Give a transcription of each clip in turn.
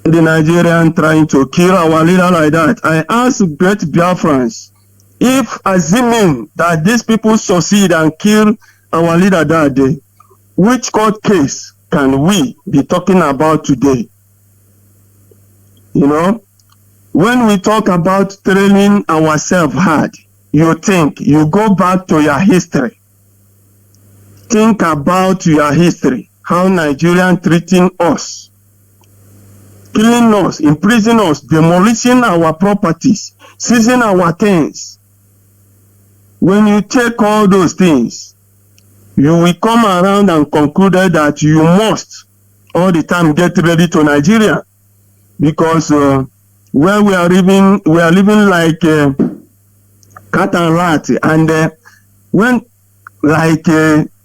the Nigerian trying to kill our leader like that. I ask great Biafrans, if assuming that these people succeed and kill our leader that day, which court case can we be talking about today? You know, when we talk about training ourselves hard, you think, you go back to your history. Think about your history, how Nigerian treating us, killing us, imprisoning us, demolishing our properties, seizing our things. When you take all those things, you will come around and conclude that you must all the time get ready to Nigeria, because where we are living like cat and rat, and when like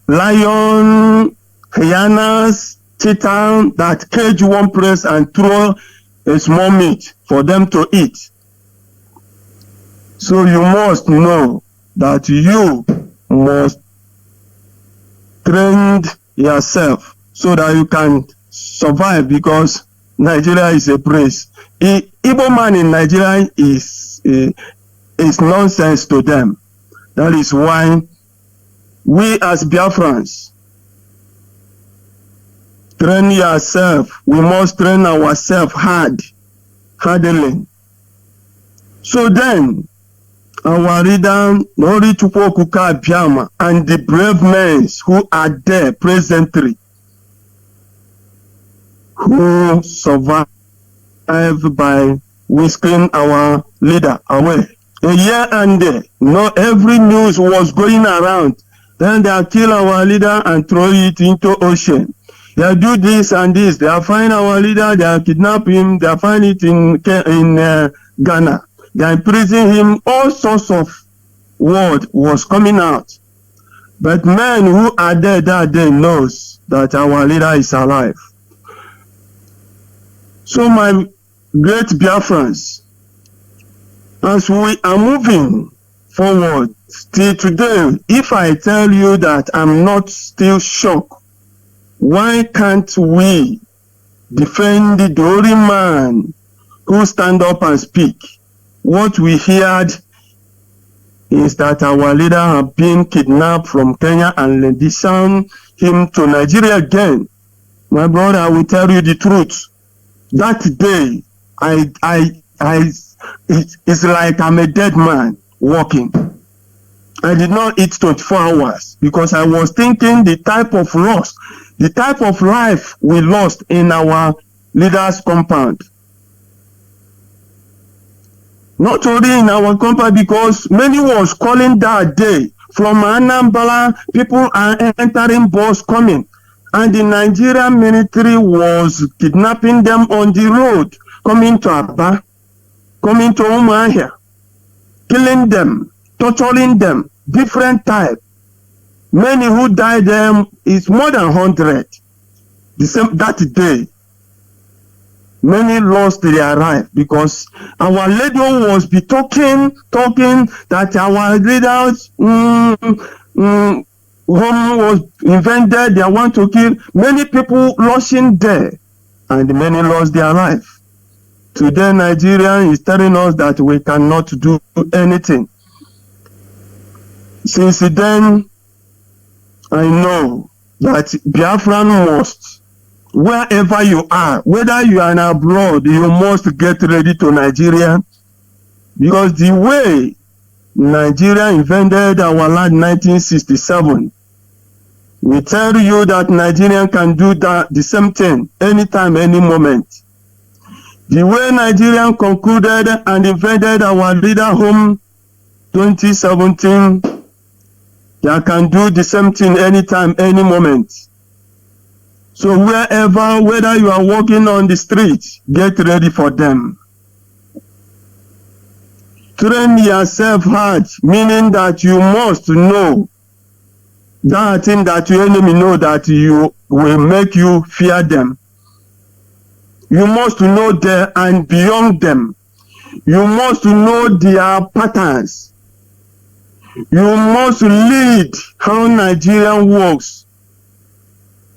lion, hyenas, cheetah that cage one place and throw a small meat for them to eat. So you must know that you must train yourself so that you can survive, because Nigeria is a place. Igbo man in Nigeria is nonsense to them. That is why we as Biafrans, train yourself. We must train ourselves hardly. So then, our leader, Nori Chukwuka Biama, and the brave men who are there presently, who survived by whisking our leader away. A year and day, every news was going around. Then they kill our leader and throw it into ocean. They do this and this. They find our leader, they kidnap him, they find it in Ghana. They imprison him. All sorts of word was coming out. But men who are there that day knows that our leader is alive. So my great Biafrans, as we are moving forward till today, if I tell you that I'm not still shocked, why can't we defend the only man who stand up and speak? What we heard is that our leader have been kidnapped from Kenya and rendition him to Nigeria again. My brother, I will tell you the truth. That day, it's like I'm a dead man walking. I did not eat 24 hours because I was thinking the type of loss, the type of life we lost in our leader's compound. Not only in our compound, because many was calling that day from Anambra, people are entering bus coming, and the Nigerian military was kidnapping them on the road, coming to Aba, coming to Umuahia, killing them, torturing them, different type. Many who died there is more than 100. That day, many lost their life because our leader was be talking that our leaders home was invented, they want to kill. Many people lost in there and many lost their life. Today, Nigeria is telling us that we cannot do anything. Since then, I know that Biafran must, wherever you are, whether you are abroad, you must get ready to Nigeria, because the way Nigeria invented our land in 1967, we tell you that Nigeria can do the same thing anytime, any moment. The way Nigeria concluded and invented our leader home 2017, they can do the same thing anytime, any moment. So wherever, whether you are walking on the street, get ready for them. Train yourself hard, meaning that you must know that thing that your enemy know that you will make you fear them. You must know them and beyond them. You must know their patterns. You must lead how Nigerian works.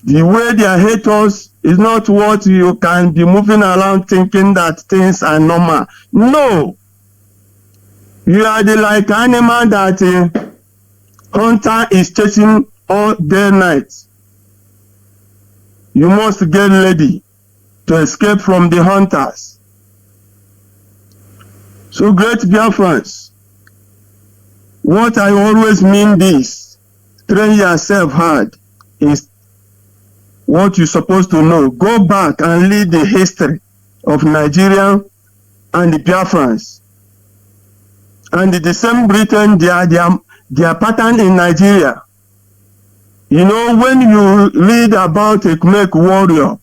The way they hate us is not what you can be moving around thinking that things are normal. No. You are the like animal that a hunter is chasing all day and night. You must get ready to escape from the hunters. So great Biafrans, what I always mean this, train yourself hard is what you're supposed to know. Go back and read the history of Nigeria and the Biafrans. And the same Britain, their pattern in Nigeria. You know, when you read about a Khmer warrior,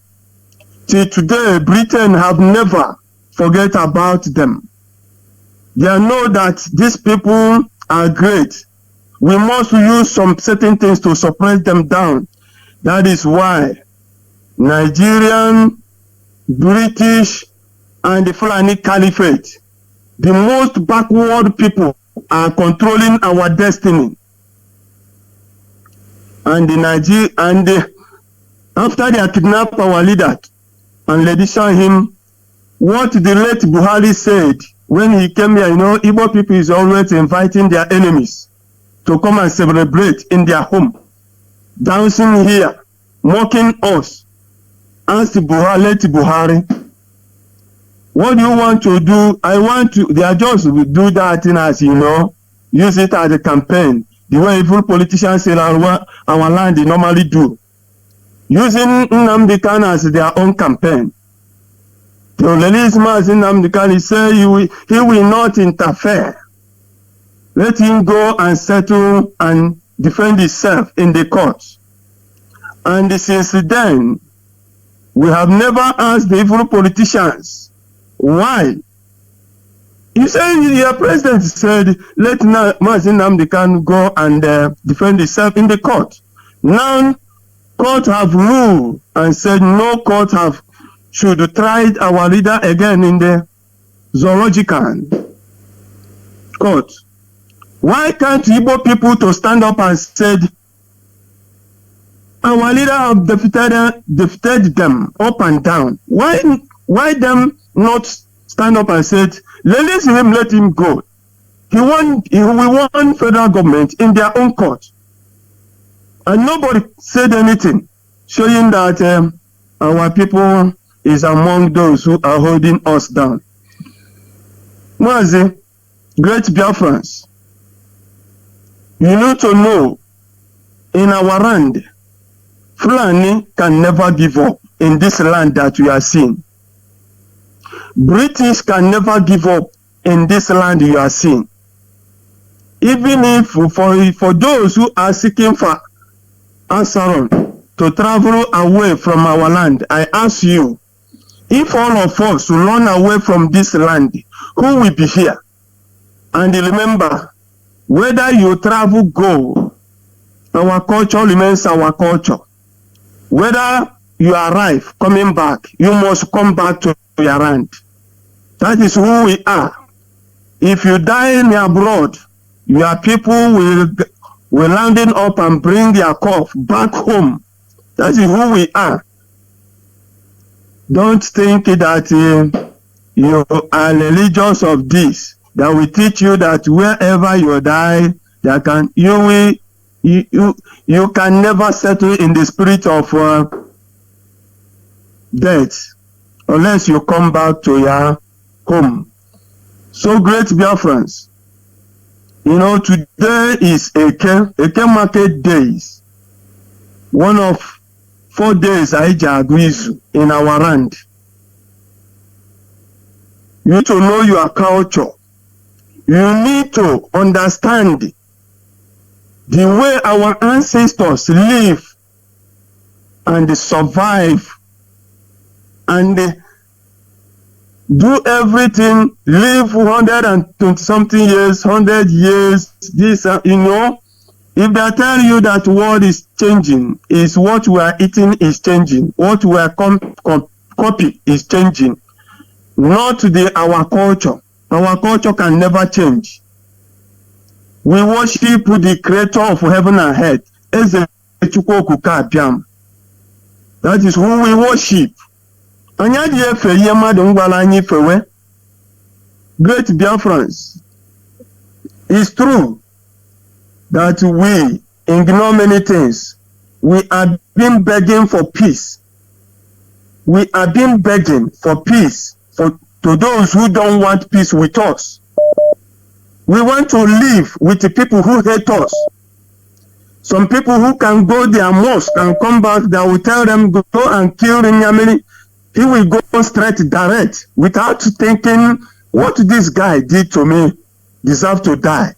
till today, Britain have never forget about them. They know that these people are great. We must use some certain things to suppress them down. That is why Nigerian, British, and the Fulani Caliphate, the most backward people, are controlling our destiny. And after they kidnapped our leader and ledition him, what the late Buhari said when he came here, you know, Igbo people is always inviting their enemies to come and celebrate in their home, dancing here, mocking us. Ask Buhari, late Buhari, what do you want to do? They are just do that thing as, you know, use it as a campaign, the way evil politicians in our land they normally do. Using Nnamdi Kanu as their own campaign. The release Nnamdi Kanu say he will not interfere. Let him go and settle and defend himself in the courts. And since then, we have never asked the evil politicians why. You say your president said, let Nnamdi Kanu go and defend himself in the court. Now, court have ruled and said no court should try our leader again in the zoological court. Why can't Igbo people to stand up and said our leader have defeated them up and down? Why them not stand up and said, release him, let him go? We want federal government in their own court. And nobody said anything, showing that our people is among those who are holding us down. Mazi, great Biafrans, you need to know, in our land, Fulani can never give up in this land that we are seeing. British can never give up in this land you are seeing. Even if for those who are seeking for answer to travel away from our land, I ask you, if all of us will run away from this land, who will be here? And remember, whether you travel, go, our culture remains our culture. Whether you arrive, coming back, you must come back to your land. That is who we are. If you die in abroad, your people will landing up and bring their corpse back home. That is who we are. Don't think that you are religious of this. That will teach you that wherever you die, you can never settle in the spirit of death unless you come back to your home. So great Biafrans, you know, today is Eke Market Days, one of 4 days Aijagwizu in our land. You need to know your culture. You need to understand the way our ancestors live and survive and do everything, live 120-something years, 100 years, this, you know. If they tell you that the world is changing, is what we are eating is changing, what we are copy is changing, not our culture. Our culture can never change. We worship the creator of heaven and earth. That is who we worship. Anya di efe ye madu ngwala anyi fewe. Great Biafrans. It's true that we ignore many things. We are being begging for peace. We are being begging for peace to those who don't want peace with us. We want to live with the people who hate us. Some people who can go their mosque and come back, they will tell them, go and kill Nyamini. He will go straight direct without thinking, what this guy did to me deserve to die.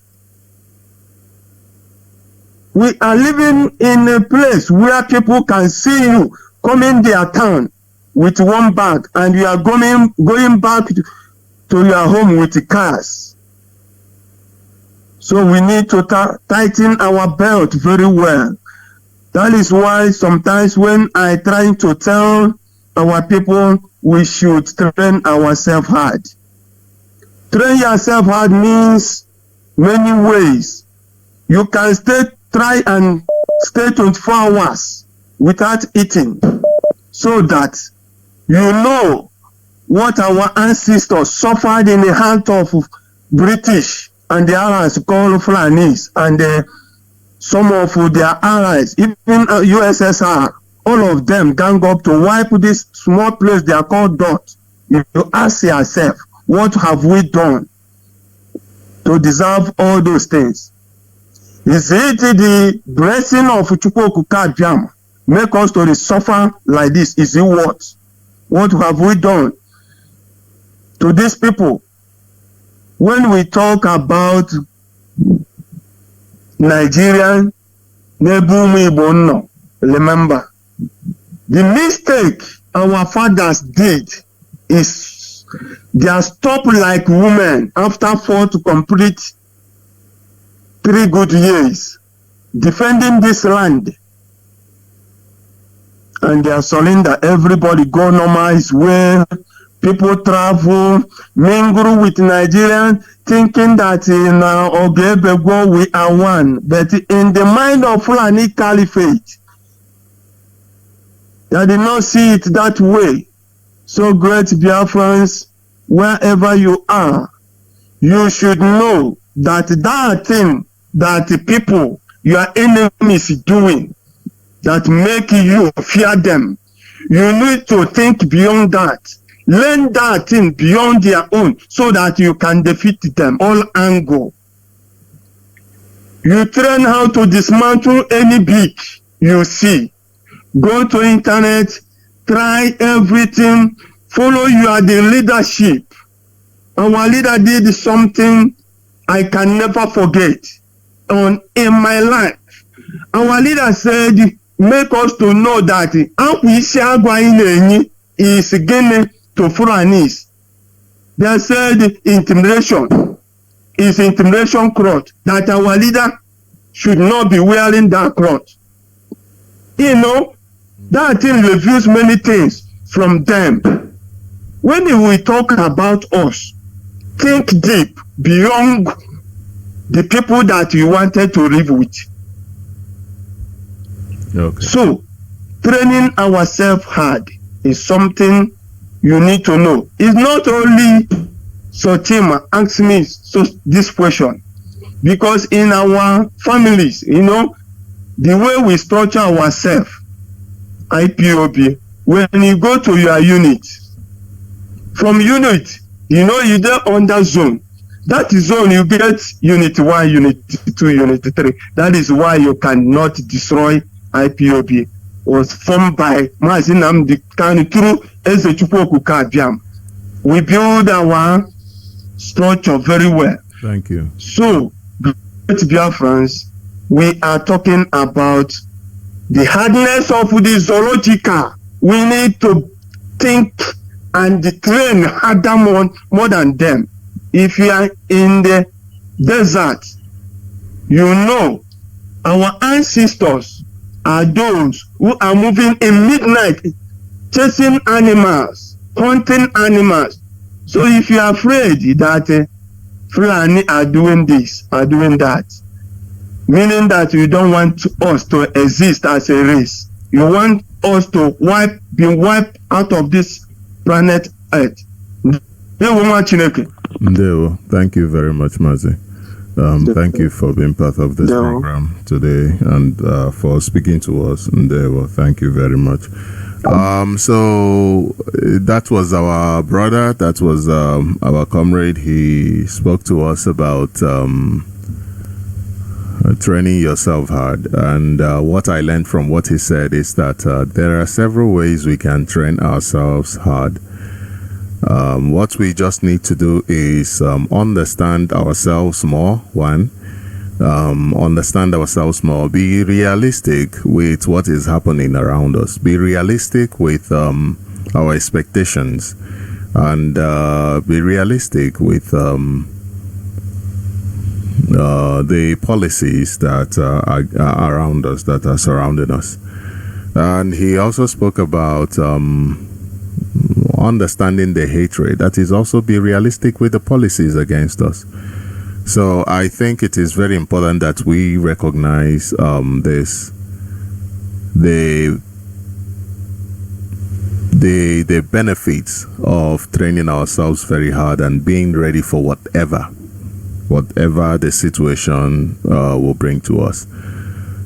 We are living in a place where people can see you coming their town with one bag and you are going back to your home with cars. So we need to tighten our belt very well. That is why sometimes when I try to tell our people we should train ourselves hard. Train yourself hard means many ways. You can try and stay 24 hours without eating so that you know what our ancestors suffered in the hands of British and the allies called Fulanis and some of their allies, even USSR, all of them gang up to wipe this small place they are called Dot. You ask yourself, what have we done to deserve all those things? Is it the blessing of Chukwu Kaduna make us to suffer like this? Is it what? What have we done to these people? When we talk about Nigerian, remember, the mistake our fathers did is they are stopped like women after 4 to complete 3 good years defending this land. And they are surrender. Everybody go normal his way. People travel, mingle with Nigerians, thinking that in Ogebego we are one. But in the mind of Fulani Caliphate, they did not see it that way. So great Biafrans, wherever you are, you should know that that thing that the people, your enemies doing, that make you fear them, you need to think beyond that. Learn that thing beyond their own so that you can defeat them all angle. You train how to dismantle any beach you see. Go to internet, try everything, follow your the leadership. Our leader did something I can never forget in my life. Our leader said, make us to know that is again to Fulanis. They said intimidation is intimidation cloth, that our leader should not be wearing that cloth. You know, that thing reveals many things from them. When we talk about us, think deep beyond the people that you wanted to live with. Okay. So, training ourselves hard is something you need to know. It's not only Sotima asks me this question, because in our families, you know, the way we structure ourselves, IPOB, when you go to your unit, from unit, you know, you get under zone. That zone you get unit 1, unit 2, unit 3. That is why you cannot destroy IPOB. Was formed by Mazinam the Kanu through Ezechukwu Kaduna. We build our structure very well. Thank you. So, great Biafrans, we are talking about the hardness of the zoological. We need to think and train harder more than them. If you are in the desert, you know our ancestors are those who are moving in midnight, chasing animals, hunting animals. So if you are afraid that Fulani are doing this, are doing that, meaning that you don't want us to exist as a race, You want us to be wiped out of this planet Earth. Ndewo, thank you very much, Mazi. Thank you for being part of this program today and for speaking to us. Ndewo, thank you very much. So that was our brother, that was our comrade. He spoke to us about training yourself hard, and what I learned from what he said is that there are several ways we can train ourselves hard. What we just need to do is understand ourselves more. One, understand ourselves more, be realistic with what is happening around us, be realistic with our expectations, and be realistic with the policies that are around us, that are surrounding us. And he also spoke about understanding the hatred, that is also be realistic with the policies against us. So I think it is very important that we recognize the benefits of training ourselves very hard and being ready for whatever the situation will bring to us.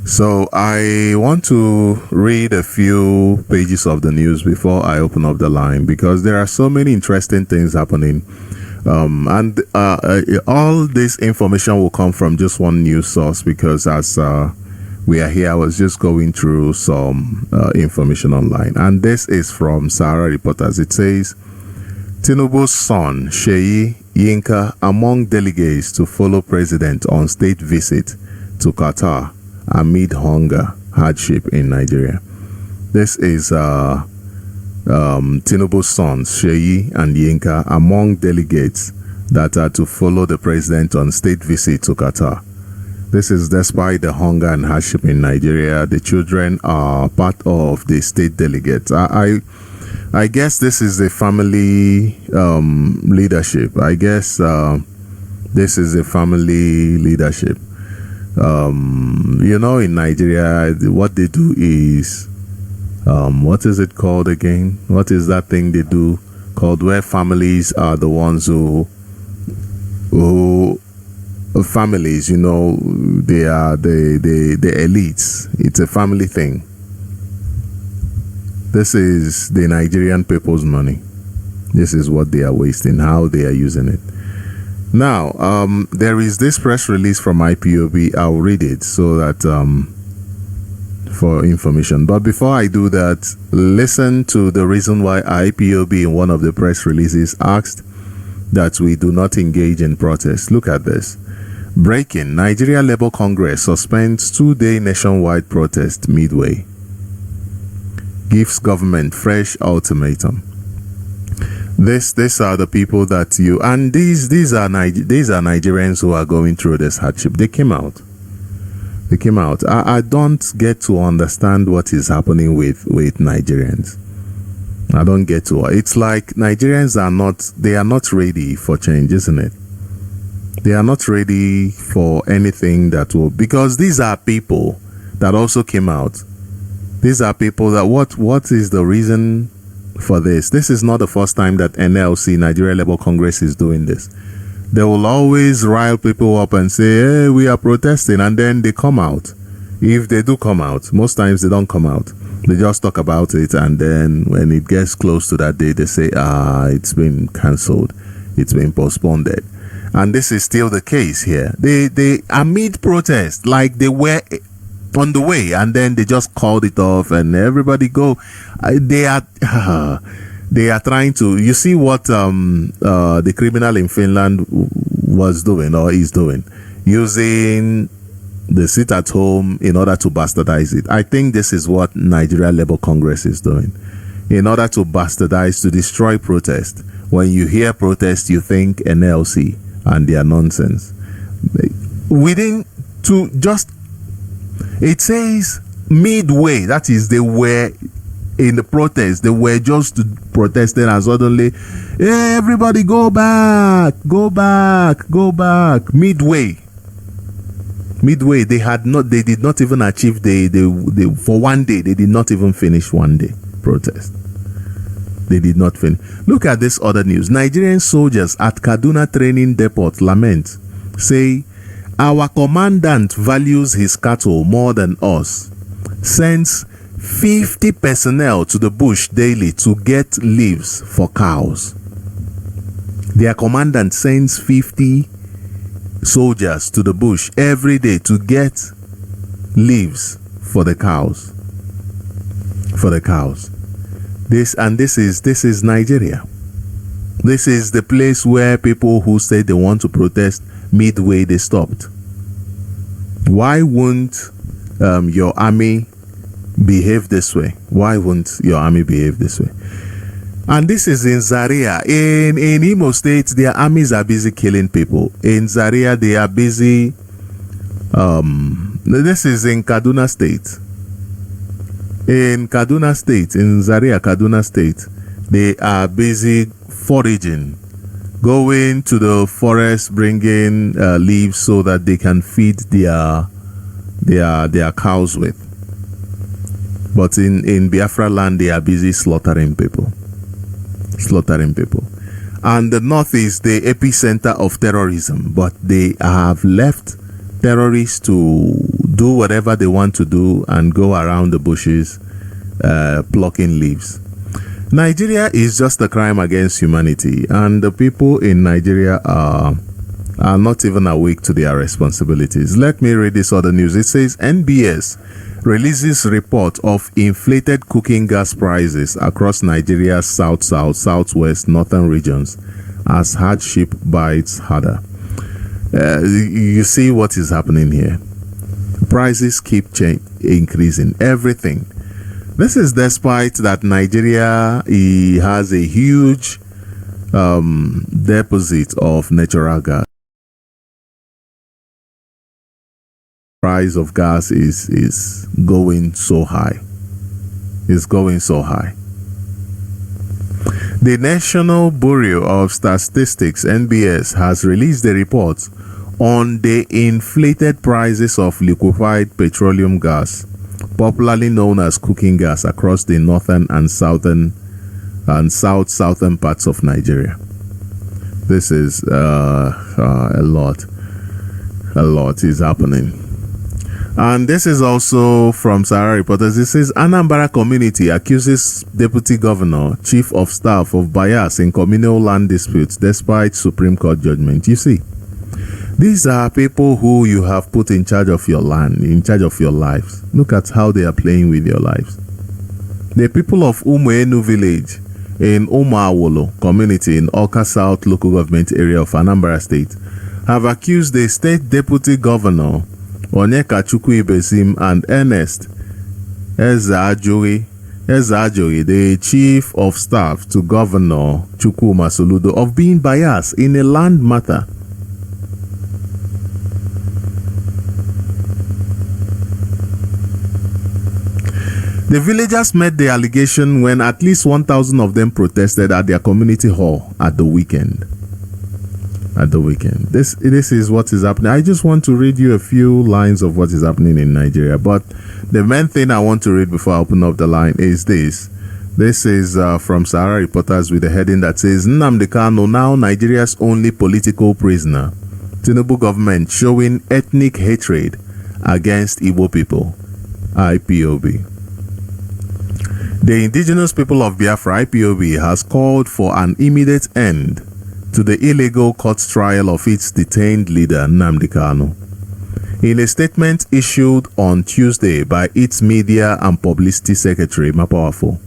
So I want to read a few pages of the news before I open up the line, because there are so many interesting things happening. And all this information will come from just one news source, because as we are here, I was just going through some information online. And this is from Sahara Reporters. It says, Tinubu's son, Sheyi Yinka, among delegates to follow president on state visit to Qatar amid hunger hardship in Nigeria. This is Tinubu's sons, Sheyi and Yinka, among delegates that are to follow the president on state visit to Qatar. This is despite the hunger and hardship in Nigeria. The children are part of the state delegates. I guess this is a family leadership. I guess this is a family leadership. In Nigeria, what they do is, what is it called again? What is that thing they do called, where families are the ones who families, they are the elites. It's a family thing. This is the Nigerian people's money. This is what they are wasting, how they are using it. Now, there is this press release from IPOB. I'll read it so that for information. But before I do that, listen to the reason why IPOB in one of the press releases asked that we do not engage in protest. Look at this. Breaking: Nigeria Labour Congress suspends 2-day nationwide protest midway. Gives government fresh ultimatum. These are the people that you, and these are Nigerians who are going through this hardship. They came out. I don't get to understand what is happening with Nigerians. I don't get to. It's like Nigerians are not ready for change, isn't it? They are not ready for anything that will, because these are people that also came out. These are people that what is the reason for this? This is not the first time that NLC, Nigeria Labour Congress, is doing this. They will always rile people up and say, hey, we are protesting, and then they come out. If they do come out, most times they don't come out. They just talk about it, and then when it gets close to that day, they say, it's been cancelled, it's been postponed. And this is still the case here. They amid protest, like they were on the way, and then they just called it off, and everybody go. They are trying to. You see what the criminal in Finland was doing or is doing, using the sit at home in order to bastardize it. I think this is what Nigeria Labour Congress is doing, in order to bastardize, to destroy protest. When you hear protest, you think NLC and their nonsense. It says midway, that is, they were in the protest, they were just protesting, and suddenly, hey, everybody go back, midway. Midway, they did not even achieve for one day, they did not even finish one day protest. They did not finish. Look at this other news. Nigerian soldiers at Kaduna training depot lament, say, our commandant values his cattle more than us, sends 50 personnel to the bush daily to get leaves for cows. Their commandant sends 50 soldiers to the bush every day to get leaves for the cows. This is Nigeria. This is the place where people who say they want to protest midway, they stopped. Why won't your army behave this way? Why won't your army behave this way? And this is in Zaria. In Imo State, their armies are busy killing people. In Zaria, they are busy. This is in Kaduna State. In Kaduna State, in Zaria, Kaduna State, they are busy foraging, going to the forest, bringing leaves so that they can feed their cows with. But in Biafra land, they are busy slaughtering people. And the north is the epicenter of terrorism, but they have left terrorists to do whatever they want to do and go around the bushes plucking leaves. Nigeria is just a crime against humanity, and the people in Nigeria are not even awake to their responsibilities. Let me read this other news. It says NBS releases report of inflated cooking gas prices across Nigeria's south, southwest, northern regions as hardship bites harder. You see what is happening here. Prices keep increasing. Everything. This is despite that Nigeria has a huge deposit of natural gas. Price of gas is going so high. It's going so high. The National Bureau of Statistics, NBS, has released a report on the inflated prices of liquefied petroleum gas, popularly known as cooking gas, across the northern and southern parts of Nigeria. This is a lot is happening. And this is also from Sahara Reporters. This is Anambra community accuses Deputy Governor, Chief of Staff of bias in communal land disputes despite Supreme Court judgment. You see, these are people who you have put in charge of your land, in charge of your lives. Look at how they are playing with your lives. The people of Umuenu village in Umuawolo community in Oka South local government area of Anambra State have accused the state deputy governor Onyeka Chukwuibezim and Ernest Ezeajuri, the chief of staff to Governor Chukwuma Soludo, of being biased in a land matter. The villagers met the allegation when at least 1,000 of them protested at their community hall at the weekend. This is what is happening. I just want to read you a few lines of what is happening in Nigeria. But the main thing I want to read before I open up the line is this. This is from Sahara Reporters with a heading that says, Nnamdi Kanu, now Nigeria's only political prisoner. Tinubu government showing ethnic hatred against Igbo people. IPOB. The indigenous people of Biafra, IPOB, has called for an immediate end to the illegal court trial of its detained leader, Nnamdi Kanu. In a statement issued on Tuesday by its media and publicity secretary, Mapawafo,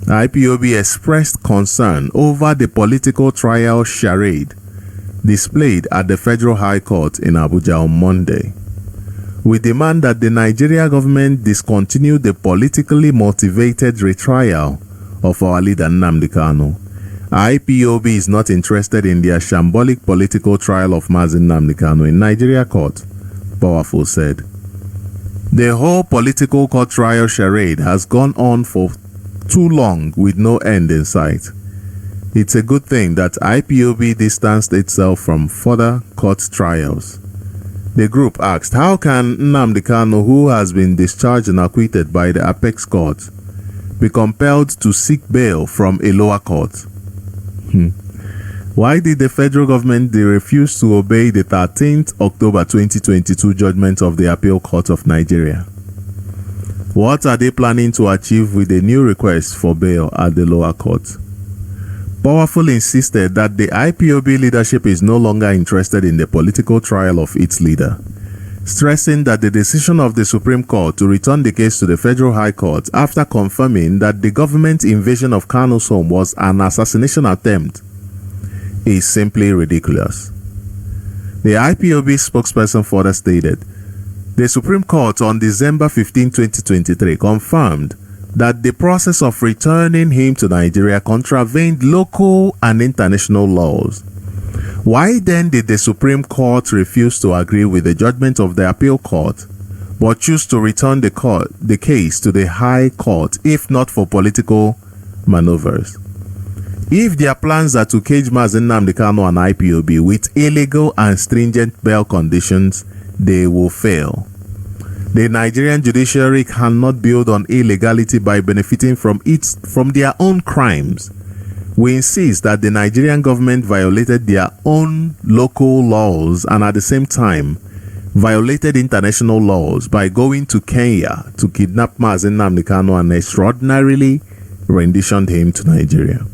IPOB expressed concern over the political trial charade displayed at the Federal High Court in Abuja on Monday. We demand that the Nigeria government discontinue the politically motivated retrial of our leader Nnamdi Kanu. IPOB is not interested in their shambolic political trial of Mazi Nnamdi Kanu in Nigeria court, Powerful said. The whole political court trial charade has gone on for too long with no end in sight. It's a good thing that IPOB distanced itself from further court trials. The group asked, how can Nnamdi Kanu, who has been discharged and acquitted by the apex court, be compelled to seek bail from a lower court? Why did the federal government refuse to obey the 13th October 2022 judgment of the Appeal Court of Nigeria? What are they planning to achieve with a new request for bail at the lower court? Powerful insisted that the IPOB leadership is no longer interested in the political trial of its leader, stressing that the decision of the Supreme Court to return the case to the Federal High Court after confirming that the government invasion of Kanu's home was an assassination attempt is simply ridiculous. The IPOB spokesperson further stated, the Supreme Court on December 15, 2023 confirmed that the process of returning him to Nigeria contravened local and international laws. Why then did the Supreme Court refuse to agree with the judgment of the Appeal Court, but choose to return the case to the High Court if not for political maneuvers? If their plans are to cage Mazen Nnamdi Kanu and IPOB with illegal and stringent bail conditions, they will fail. The Nigerian judiciary cannot build on illegality by benefiting from their own crimes. We insist that the Nigerian government violated their own local laws and at the same time violated international laws by going to Kenya to kidnap Mazen Nnamdi Kanu and extraordinarily renditioned him to Nigeria.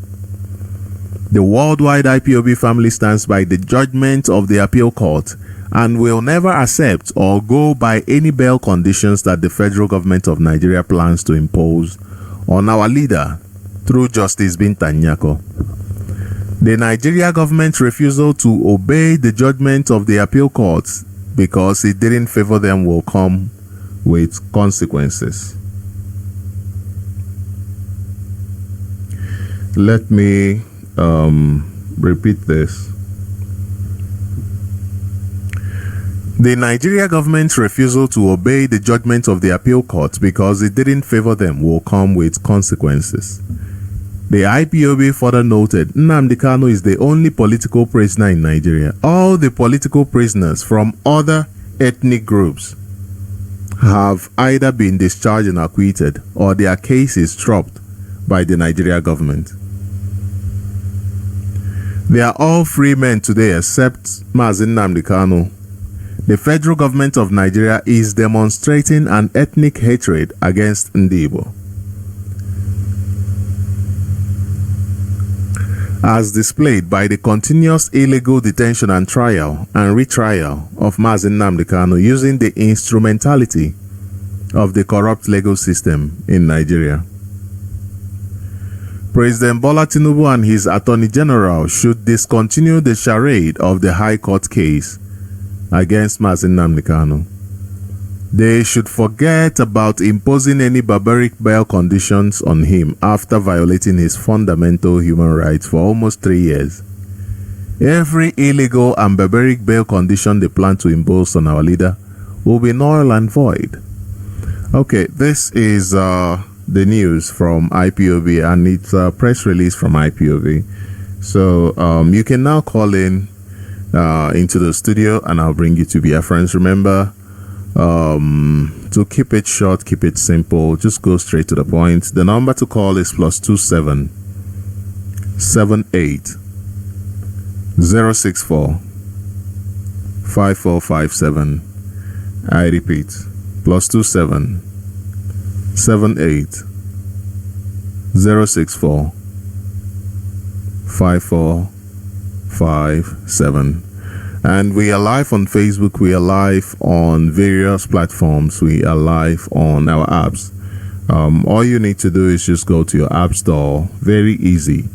The worldwide IPOB family stands by the judgment of the Appeal Court and will never accept or go by any bail conditions that the federal government of Nigeria plans to impose on our leader through Justice Binta Nyako. The Nigeria government's refusal to obey the judgment of the Appeal Court because it didn't favor them will come with consequences. Let me repeat this. The Nigeria government's refusal to obey the judgment of the Appeal Court because it didn't favor them will come with consequences. The IPOB further noted, Nnamdi Kanu is the only political prisoner in Nigeria. All the political prisoners from other ethnic groups have either been discharged and acquitted or their cases dropped by the Nigeria government. They are all free men today except Mazen Nnamdi Kanu. The federal government of Nigeria is demonstrating an ethnic hatred against Ndibo. As displayed by the continuous illegal detention and trial and retrial of Mazen Nnamdi Kanu using the instrumentality of the corrupt legal system in Nigeria. President Bola Tinubu and his Attorney General should discontinue the charade of the High Court case against Mazen Nnamdi Kanu. They should forget about imposing any barbaric bail conditions on him after violating his fundamental human rights for almost 3 years. Every illegal and barbaric bail condition they plan to impose on our leader will be null and void. Okay, this is the news from IPOB, and it's a press release from IPOB. So you can now call in into the studio and I'll bring you to Biafrans. Remember, to keep it short, keep it simple, just go straight to the point. The number to call is +27 78 064 5457. I repeat, +27 78 064 5457. And we are live on Facebook, we are live on various platforms, we are live on our apps. All you need to do is just go to your app store, very easy,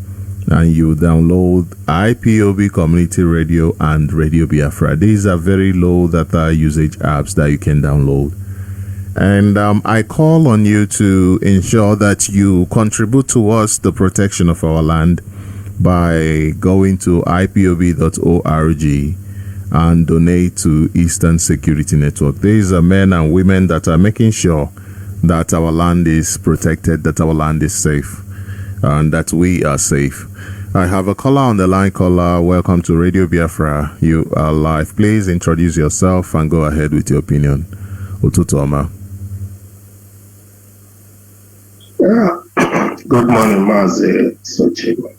and you download IPOB Community Radio and Radio Biafra. These are very low data usage apps that you can download. And I call on you to ensure that you contribute towards the protection of our land by going to ipob.org and donate to Eastern Security Network. These are men and women that are making sure that our land is protected, that our land is safe, and that we are safe. I have a caller on the line. Caller, welcome to Radio Biafra. You are live. Please introduce yourself and go ahead with your opinion. Ututoma. Good morning, Mazi Sochima.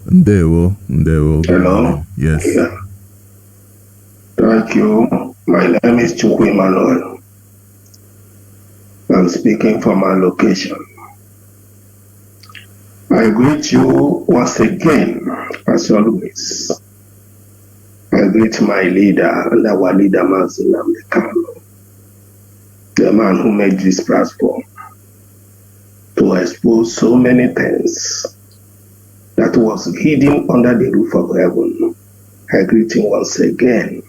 Ndewo. Good Hello. morning. Yes. Yeah. Thank you. My name is Chukwu Emmanuel. I'm speaking from my location. I greet you once again, as always. I greet my leader and our leader, Mazi Kano, the man who made this platform to expose so many things that was hidden under the roof of heaven. I greet him once again.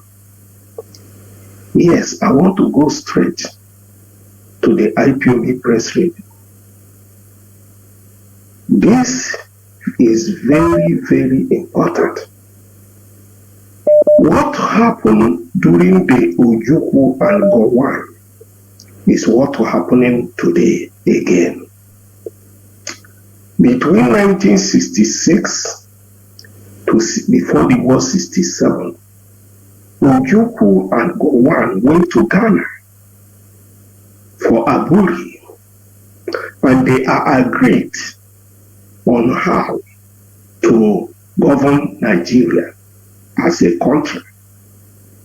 Yes, I want to go straight to the IPOB press release. This is very, very important. What happened during the Ojukwu and Gowon is what happening today again. Between 1966 to before the war 67, Ojukwu and Gowon went to Ghana for Aburi, and they are agreed on how to govern Nigeria as a country,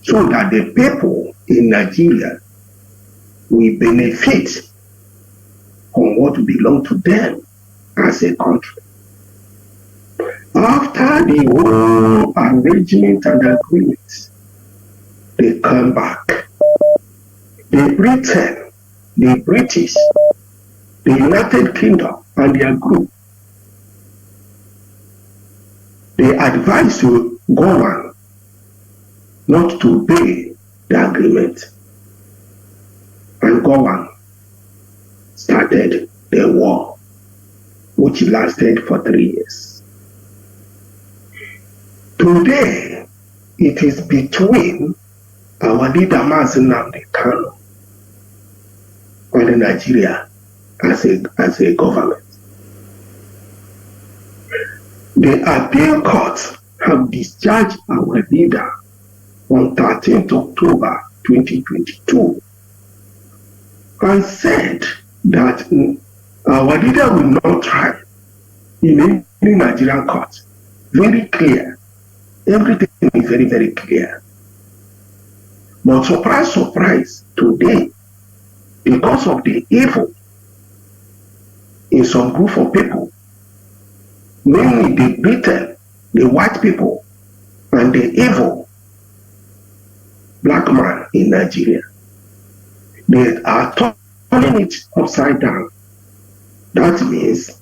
so that the people in Nigeria will benefit from what belongs to them as a country. After the whole arrangement and agreement, they come back. The Britain, the British, the United Kingdom, and their group, they advised to Gowon not to obey the agreement. And Gowon started the war, which lasted for 3 years. Today, it is between our leader Mazi Kano and Nigeria as a government. The appeal courts have discharged our leader on 13th October 2022 and said that our leader will not try in any Nigerian court. Very clear. Everything is very, very clear. But surprise, surprise, today, because of the evil in some group of people, mainly the Britain, the white people, and the evil black man in Nigeria, they are turning it upside down. That means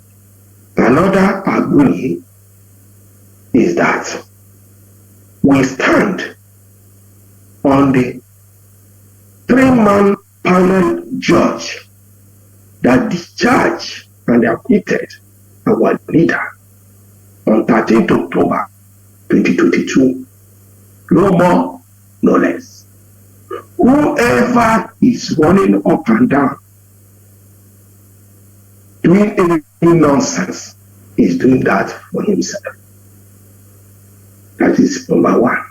another agree is that we stand on the 3-man panel judge that discharged and acquitted our leader on 13th October 2022. No more, no less. Whoever is running up and down doing any nonsense is doing that for himself. That is number one.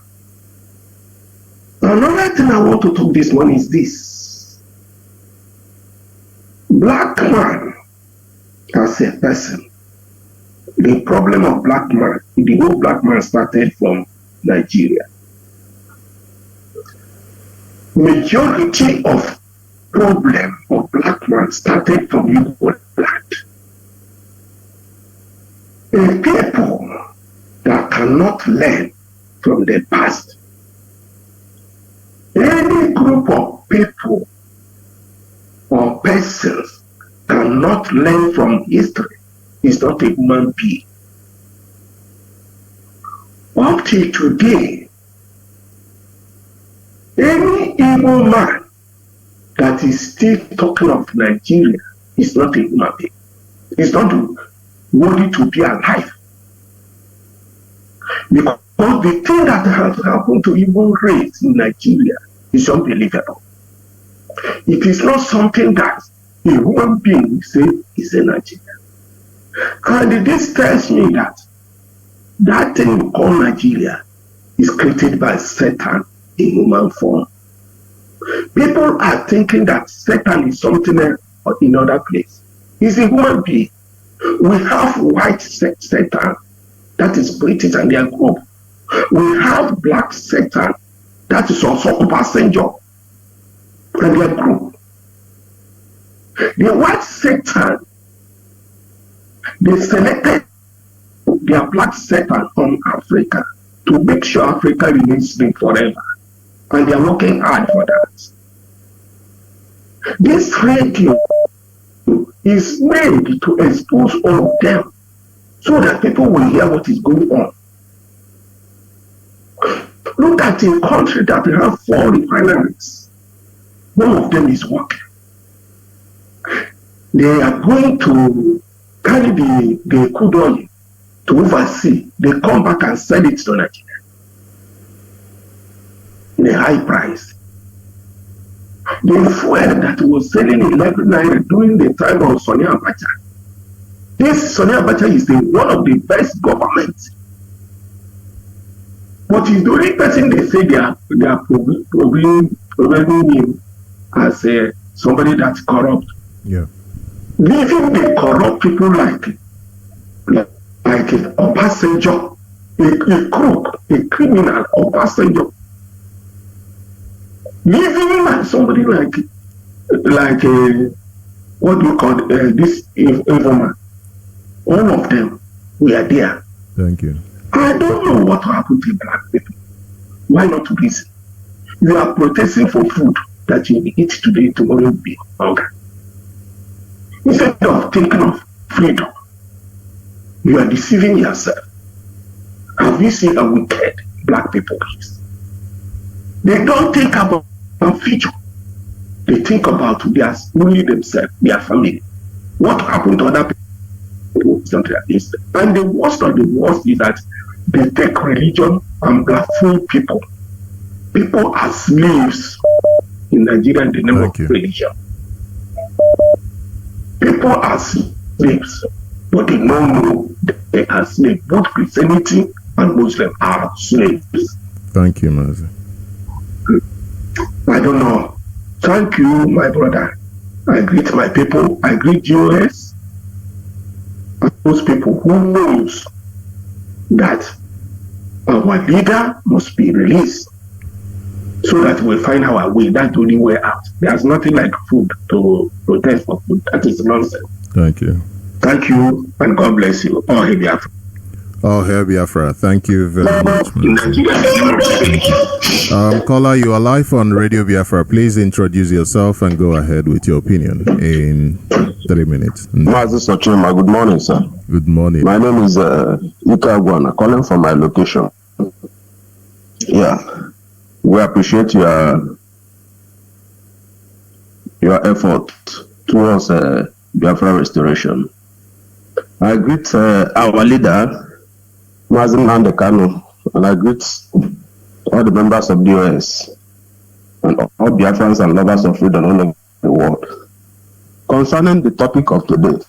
Another thing I want to talk this morning is this. Black man as a person, the problem of black man, the whole black man started from Nigeria. Majority of problem of black man started from Igbo land. A people that cannot learn from the past. Any group of people or persons cannot learn from history is not a human being. Up till today, any evil man that is still talking of Nigeria is not a human being. It's not worthy to be alive. Because the thing that has happened to Igbo race in Nigeria is unbelievable. It is not something that a human being will say is a Nigerian. And this tells me that that thing we call Nigeria is created by Satan in human form. People are thinking that Satan is something else in other place. He's a human being. We have white Satan, that is British and their group. We have black Satan, that is also passenger and their group. The white Satan, they selected their black Satan from Africa to make sure Africa remains slave forever. And they are working hard for that. This radio is made to expose all of them so that people will hear what is going on. Look at a country that have 4 refineries. One of them is working. They are going to carry the crude oil to overseas. They come back and sell it to Nigeria in a high price. The fuel that was selling 11 naira during the time of Sonia Abacha. This Sonia Abacha is one of the best governments. But he's the only person they say they are providing him as somebody that's corrupt. Yeah. Leaving the corrupt people like a passenger, a crook, a criminal or passenger. Leaving somebody like what do you call this informant. All of them, we are there. Thank you. I don't know what happened to black people. Why not reason? You are protesting for food that you will eat today, tomorrow will be hunger. Instead of thinking of freedom, you are deceiving yourself. Have you seen how wicked black people is? They don't think about future. They think about only themselves, their family. What happened to other people is not against them. And the worst of the worst is that they take religion and blaspheme people. People are slaves in Nigeria in the name of religion. People are slaves, but they don't know they are slaves. Both Christianity and Muslim are slaves. Thank you, Mazi. I don't know. Thank you, my brother. I greet my people. I greet US. And those people who knows that our leader must be released so that we'll find our way. That's the only way out. There's nothing like food to protest for food. That is nonsense. Thank you. Thank you, and God bless you. Oh, hey, Biafra. Oh, hey, Biafra. Thank you very much. Caller, you are live on Radio Biafra. Please introduce yourself and go ahead with your opinion in 3 minutes. Mazi Sochima, good morning, sir. Good morning. My name is Ika Agwana, calling from my location. Yeah, we appreciate your effort towards Biafra restoration. I greet our leader, Mazi Nnamdi Kanu, and I greet all the members of the DOS and all Biafrans and lovers of freedom all over the world. Concerning the topic of today,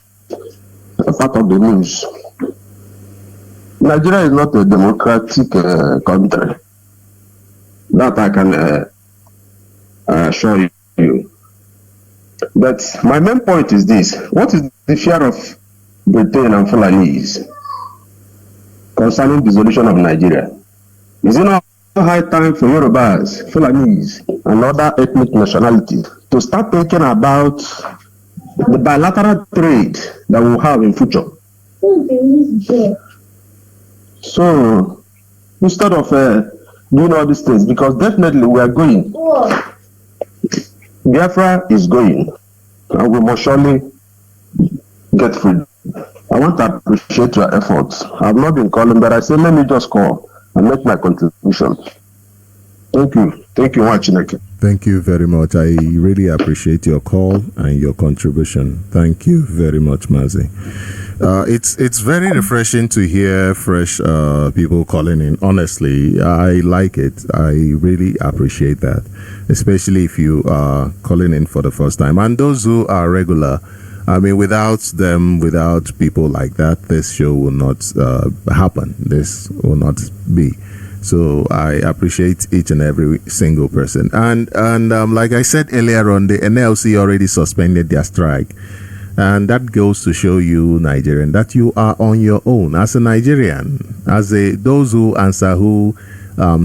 a part of the news, Nigeria is not a democratic country. That I can assure you. But my main point is this: what is the fear of Britain and Fulanese concerning dissolution of Nigeria? Is it not high time for Yorubas, Fulanese, and other ethnic nationalities to start thinking about the bilateral trade that we'll have in future? So instead of doing all these things, because definitely we are going, Biafra is going, and we must surely get free. I want to appreciate your efforts. I've not been calling, but I said let me just call and make my contribution. Thank you. Thank you much, Chineke. Thank you very much. I really appreciate your call and your contribution. Thank you very much, Mazi. It's very refreshing to hear fresh people calling in. Honestly, I like it. I really appreciate that, especially if you are calling in for the first time. And those who are regular, I mean, without them, without people like that, this show will not happen. This will not be. So I appreciate each and every single person. And like I said earlier on, the NLC already suspended their strike. And that goes to show you, Nigerian, that you are on your own as a Nigerian, those who answer, who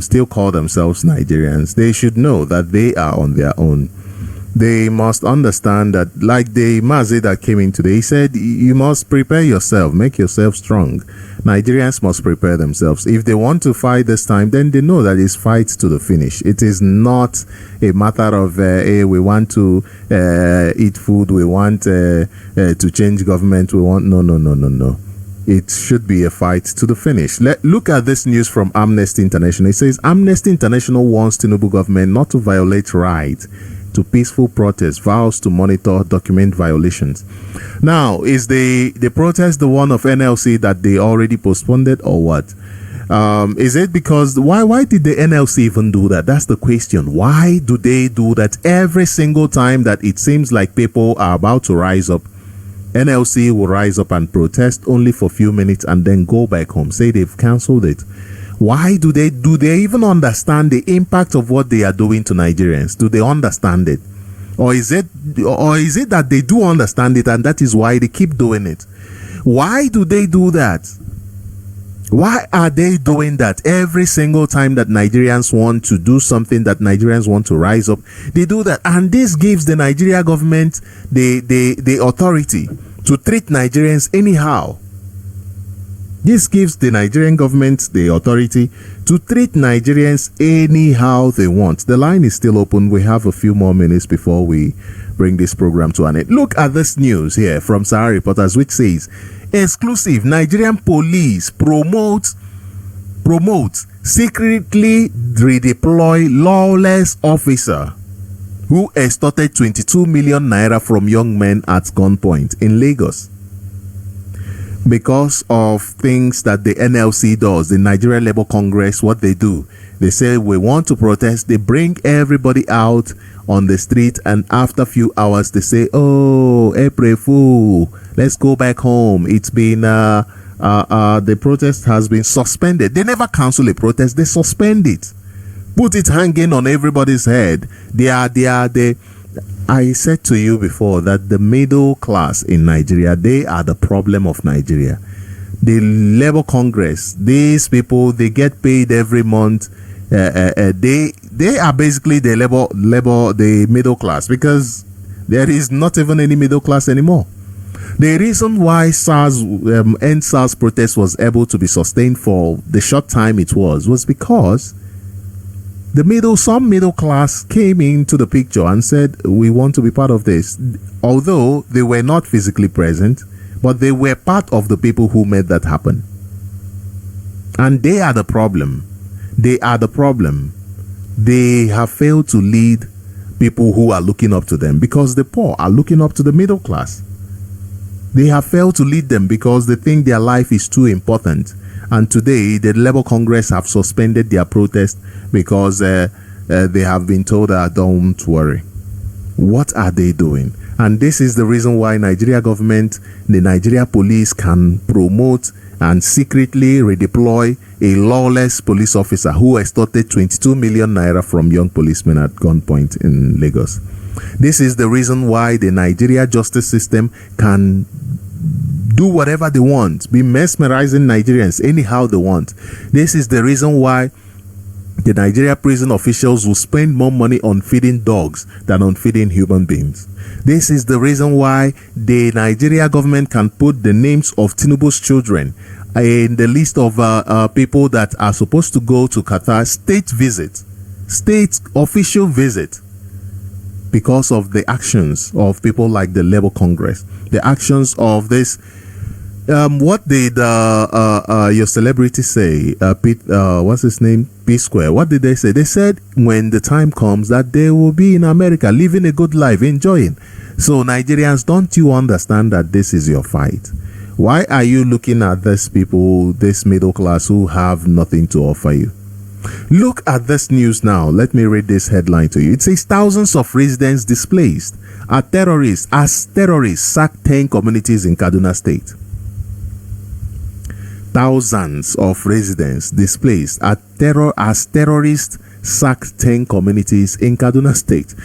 still call themselves Nigerians. They should know that they are on their own. They must understand that, like the Mazi that came in today, he said, you must prepare yourself, make yourself strong. Nigerians must prepare themselves. If they want to fight this time, then they know that it's fight to the finish. It is not a matter of, hey, we want to eat food, we want to change government, we want, no. It should be a fight to the finish. Look at this news from Amnesty International. It says, Amnesty International warns Tinubu government not to violate rights to peaceful protest, vows to monitor, document violations. Now, is the protest the one of NLC that they already postponed it, or what? Is it because, why did the NLC even do that? That's the question. Why do they do that every single time that it seems like people are about to rise up? NLC will rise up and protest only for a few minutes and then go back home, say they've cancelled it. Why do they even understand the impact of what they are doing to Nigerians? Do they understand it? Or is it that they do understand it and that is why they keep doing it? Why do they do that? Why are they doing that every single time that Nigerians want to do something, that Nigerians want to rise up? They do that, and this gives the Nigeria government the authority to treat Nigerians anyhow. This gives the Nigerian government the authority to treat Nigerians anyhow they want. The line is still open. We have a few more minutes before we bring this program to an end. Look at this news here from Sahara Reporters, which says, exclusive, Nigerian police promote secretly redeploy lawless officer who extorted 22 million naira from young men at gunpoint in Lagos. Because of things that the NLC does, the Nigerian Labour Congress, what they do, they say we want to protest, they bring everybody out on the street, and after a few hours they say, oh, April Fool, let's go back home. It's been the protest has been suspended. They never cancel a protest, they suspend it, put it hanging on everybody's head. I said to you before that the middle class in Nigeria, they are the problem of Nigeria. The Labour Congress, these people, they get paid every month. They are basically the middle class, because there is not even any middle class anymore. The reason why End SARS protest was able to be sustained for the short time it was because some middle class came into the picture and said, we want to be part of this. Although they were not physically present, but they were part of the people who made that happen. And they are the problem. They are the problem. They have failed to lead people who are looking up to them, because the poor are looking up to the middle class. They have failed to lead them because they think their life is too important. And today, the Labour Congress have suspended their protest because they have been told that don't worry. What are they doing? And this is the reason why Nigeria government, the Nigeria police can promote and secretly redeploy a lawless police officer who extorted 22 million naira from young policemen at gunpoint in Lagos. This is the reason why the Nigeria justice system can do whatever they want, be mesmerizing Nigerians anyhow they want. This is the reason why the Nigeria prison officials will spend more money on feeding dogs than on feeding human beings. This is the reason why the Nigeria government can put the names of Tinubu's children in the list of people that are supposed to go to Qatar state official visit, because of the actions of people like the Labour Congress, the actions of this. What did your celebrity say? What's his name? P Square. What did they say? They said when the time comes that they will be in America, living a good life, enjoying. So Nigerians, don't you understand that this is your fight? Why are you looking at these people, this middle class, who have nothing to offer you? Look at this news now. Let me read this headline to you. It says thousands of residents displaced as terrorists sacked 10 communities in Kaduna State. Thousands of residents displaced as terrorists sacked 10 communities in Kaduna State.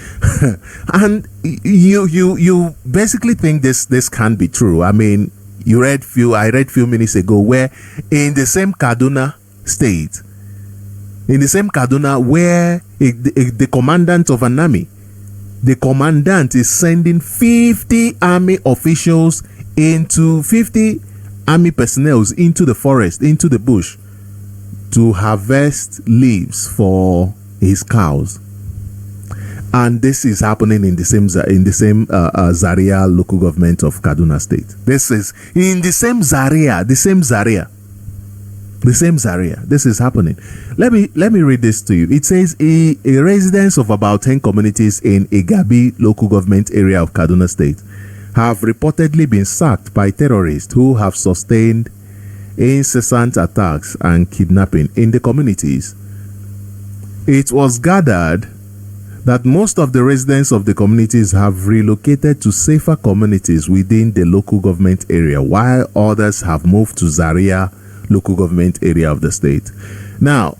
And you basically think this can't be true. I mean, I read few minutes ago where in the same Kaduna State, where the commandant of an army, the commandant is sending 50 army officials 50 army personnel into the forest, into the bush, to harvest leaves for his cows. And this is happening in the same Zaria local government of Kaduna State. This is in the same Zaria. This is happening. Let me read this to you. It says a residents of about 10 communities in Igabi local government area of Kaduna State have reportedly been sacked by terrorists who have sustained incessant attacks and kidnapping in the communities. It was gathered that most of the residents of the communities have relocated to safer communities within the local government area, while others have moved to Zaria local government area of the state. Now,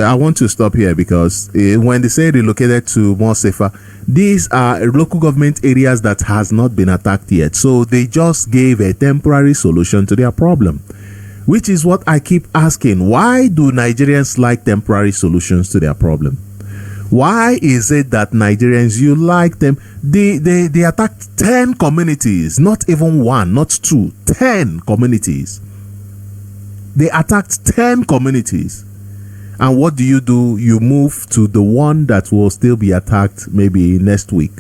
I want to stop here because when they say relocated to more safer, these are local government areas that has not been attacked yet. So they just gave a temporary solution to their problem, which is what I keep asking. Why do Nigerians like temporary solutions to their problem? Why is it that Nigerians, you like them? They attacked 10 communities, not even one, not two, 10 communities. They attacked 10 communities. And what do? You move to the one that will still be attacked maybe next week.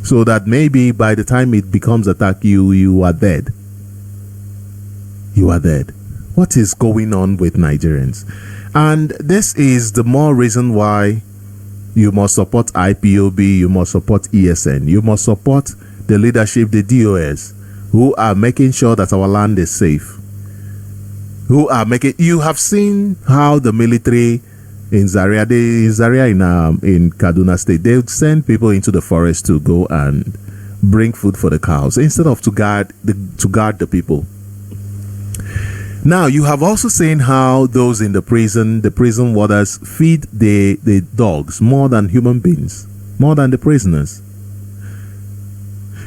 So that maybe by the time it becomes attacked, you are dead. You are dead. What is going on with Nigerians? And this is the more reason why you must support IPOB, you must support ESN, you must support the leadership, the DOS, who are making sure that our land is safe. You have seen how the military in Zaria, in Kaduna State, they send people into the forest to go and bring food for the cows instead of to guard the people. Now, you have also seen how those in the prison warders feed the dogs more than human beings, more than the prisoners.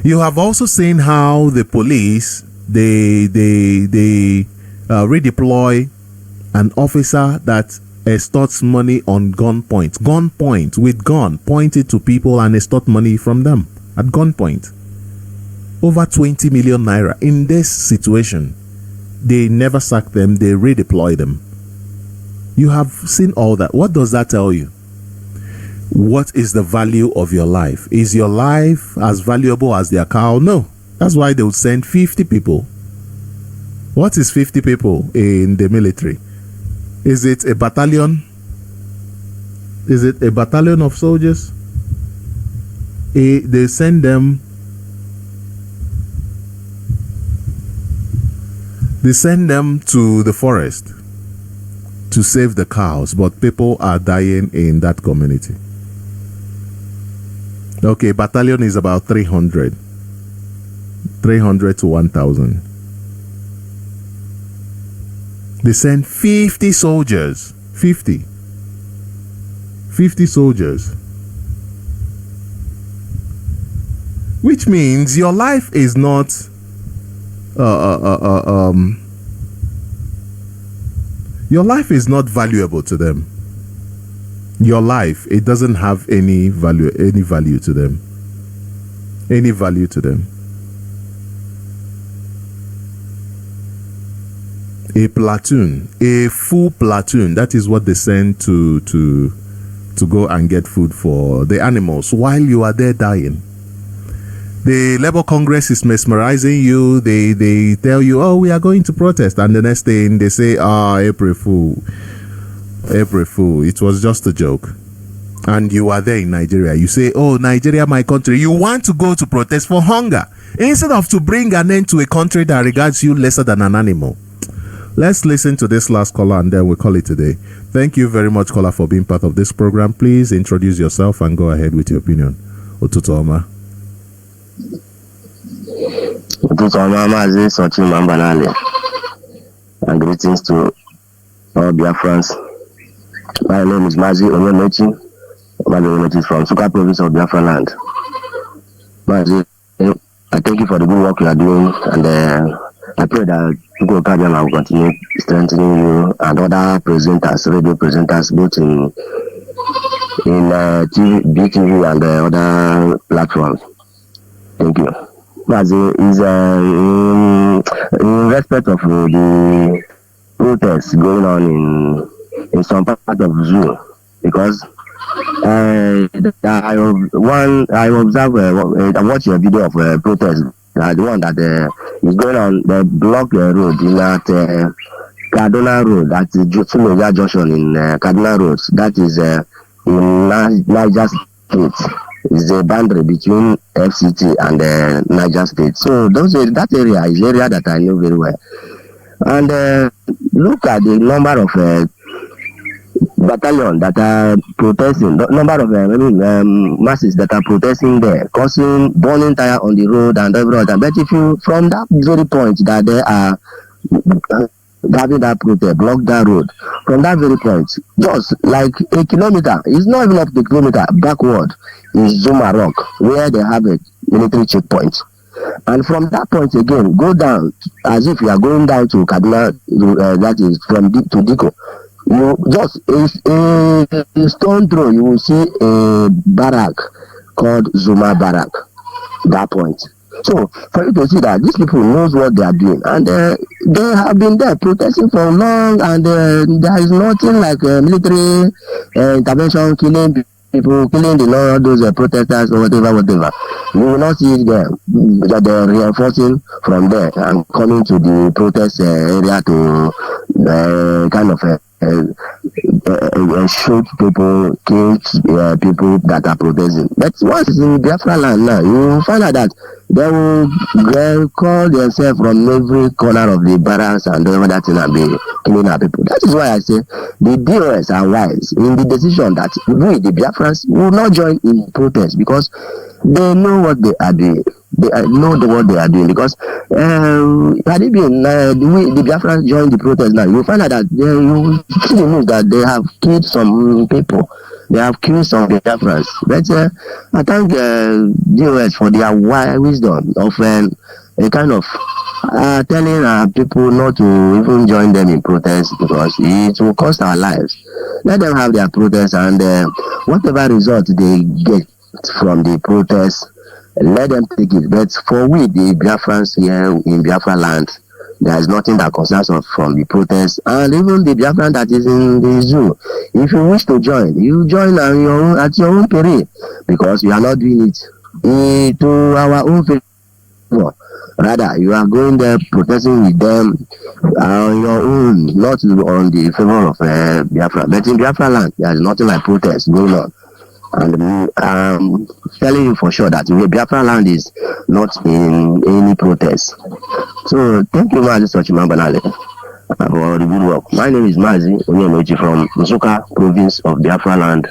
You have also seen how the police, they redeploy an officer that extorts money on gunpoint, with gun pointed to people and extort money from them at gunpoint. Over 20 million naira. In this situation, they never sack them, they redeploy them. You have seen all that. What does that tell you? What is the value of your life? Is your life as valuable as their cow? No. That's why they would send 50 people. What is 50 people in the military? Is it a battalion? Is it a battalion of soldiers? They send them. They send them to the forest to save the cows, but people are dying in that community. Okay, battalion is about 300 to 1,000. They send 50 soldiers. 50 soldiers. Which means your life is not your life is not valuable to them. Your life, it doesn't have any value to them. Any value to them. A platoon, a full platoon, that is what they send to go and get food for the animals while you are there dying. The Labour Congress is mesmerizing you. They tell you, oh, we are going to protest, and the next thing they say, April Fool, it was just a joke. And you are there in Nigeria. You say, oh, Nigeria, my country. You want to go to protest for hunger instead of to bring an end to a country that regards you lesser than an animal. Let's listen to this last caller and then we'll call it today. Thank you very much, caller, for being part of this program. Please introduce yourself and go ahead with your opinion. Ụtụtụ ọma. Ụtụtụ ọma, Maazị Sochi Mambanale. And greetings to all Biafrans. My name is Mazi Onyemechi. Mazi from Suka province of Biafra land. Mazi, I thank you for the good work you are doing, and I pray that Google Kaduna will continue strengthening you and other presenters, radio presenters, both in TV, BTV and other platforms. Thank you. Mazi is in respect of the protests going on in some part of zoo, because I observe, I watch a video of a protest, the one that is going on. They block the road in that Kaduna road, that is Sumeja Junction in Kaduna road. That is in Niger State. Is the boundary between FCT and Niger State. So that area is area that I know very well. And look at the number of battalions that are protesting, the number of masses that are protesting there, causing burning tire on the road and everything. But if you, from that very point that they are having that protest, block that road, from that very point, just like a kilometer, it's not even up to a kilometer, backward is Zuma Rock, where they have a military checkpoint. And from that point again, go down as if you are going down to Kaduna, that is from to Diko. You just a stone throw, you will see a barrack called Zuma Barrack. That point. So for you to see that these people knows what they are doing, and they have been there protesting for long, and there is nothing like military intervention, killing people, killing all those protesters or whatever. You will not see them that they are reinforcing from there and coming to the protest area to kind of shoot people, kill people that are protesting. But once it's in Biafra land now, you will find out that they will call themselves from every corner of the barracks and all that thing and be killing our people. That is why I say the DOS are wise in the decision that we, the Biafrans, will not join in protest, because they know what they are doing. They know what they are doing, because had it been the Biafrans join the protest now, you find out that you see the news that they have killed some people. They have killed some Biafrans. But I thank DOS for their wisdom of a kind of telling people not to even join them in protest, because it will cost our lives. Let them have their protest, and whatever result they get from the protest, let them take it. But for we, the Biafrans here in Biafra land, there is nothing that concerns us from the protest. And even the Biafran that is in the zoo, if you wish to join, you join at your own peril, because you are not doing it to our own favor. Rather, you are going there protesting with them on your own, not on the favor of Biafra. But in Biafra land, there is nothing like protest going on. And I'm telling you for sure that Biafra land is not in any protest. So thank you, Mazi Sochimambanale, for the good work. My name is Mazi Onyemechi from Nsuka province of Biafra land.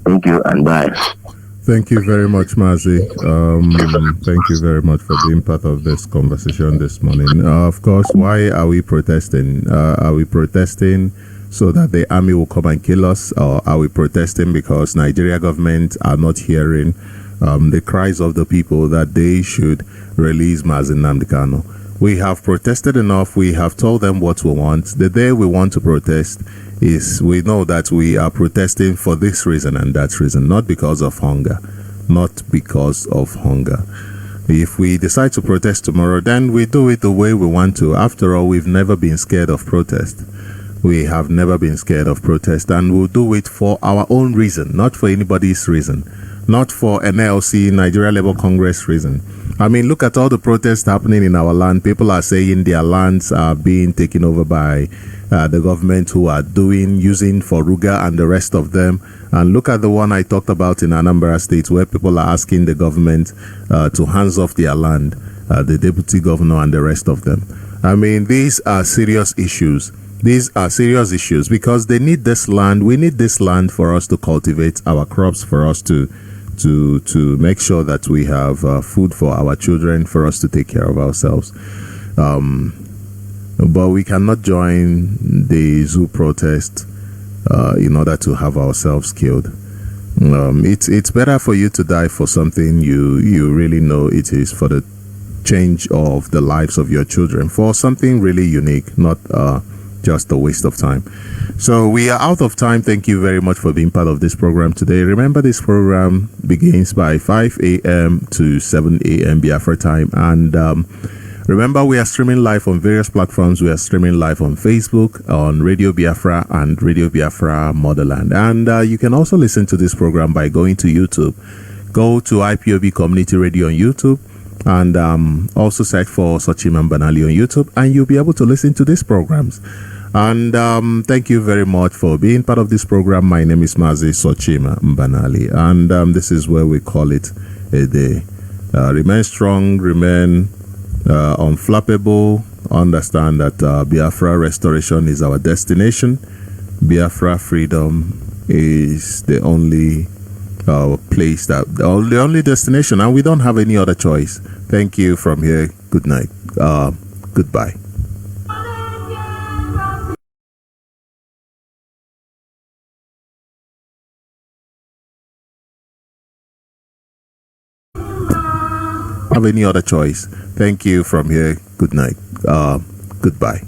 Thank you and bye. Thank you very much, Mazi. Thank you very much for being part of this conversation this morning. Of course, why are we protesting? Are we protesting so that the army will come and kill us, or are we protesting because Nigeria government are not hearing the cries of the people that they should release Mazi Nnamdi Kanu? We have protested enough. We have told them what we want. The day we want to protest is, we know that we are protesting for this reason and that reason, not because of hunger, not because of hunger. If we decide to protest tomorrow, then we do it the way we want to. After all, we've never been scared of protest. We have never been scared of protest, and we'll do it for our own reason, not for anybody's reason, not for NLC, Nigeria Labour Congress reason. I mean, look at all the protests happening in our land. People are saying their lands are being taken over by the government, who are using for Ruga and the rest of them. And look at the one I talked about in Anambra State, where people are asking the government to hands off their land, the deputy governor and the rest of them. I mean, these are serious issues. These are serious issues because they need this land. We need this land for us to cultivate our crops, for us to make sure that we have food for our children, for us to take care of ourselves. But we cannot join the zoo protest in order to have ourselves killed. It's better for you to die for something you really know it is for the change of the lives of your children, for something really unique, not just a waste of time. So we are out of time. Thank you very much for being part of this program today. Remember, this program begins by 5 a.m. to 7 a.m. Biafra time, and remember, we are streaming live on various platforms. We are streaming live on Facebook, on Radio Biafra and Radio Biafra Motherland. And you can also listen to this program by going to YouTube. Go to IPOB Community Radio on YouTube and also search for Sochima Banali on YouTube, and you'll be able to listen to these programs. And thank you very much for being part of this program. My name is Mazi Sochima Banali, and this is where we call it a day. Remain strong, remain unflappable. Understand that Biafra restoration is our destination. Biafra freedom is the only place, that the only destination, and we don't have any other choice. Thank you from here. Good night. Goodbye. Have any other choice. Thank you from here. Good night. Goodbye.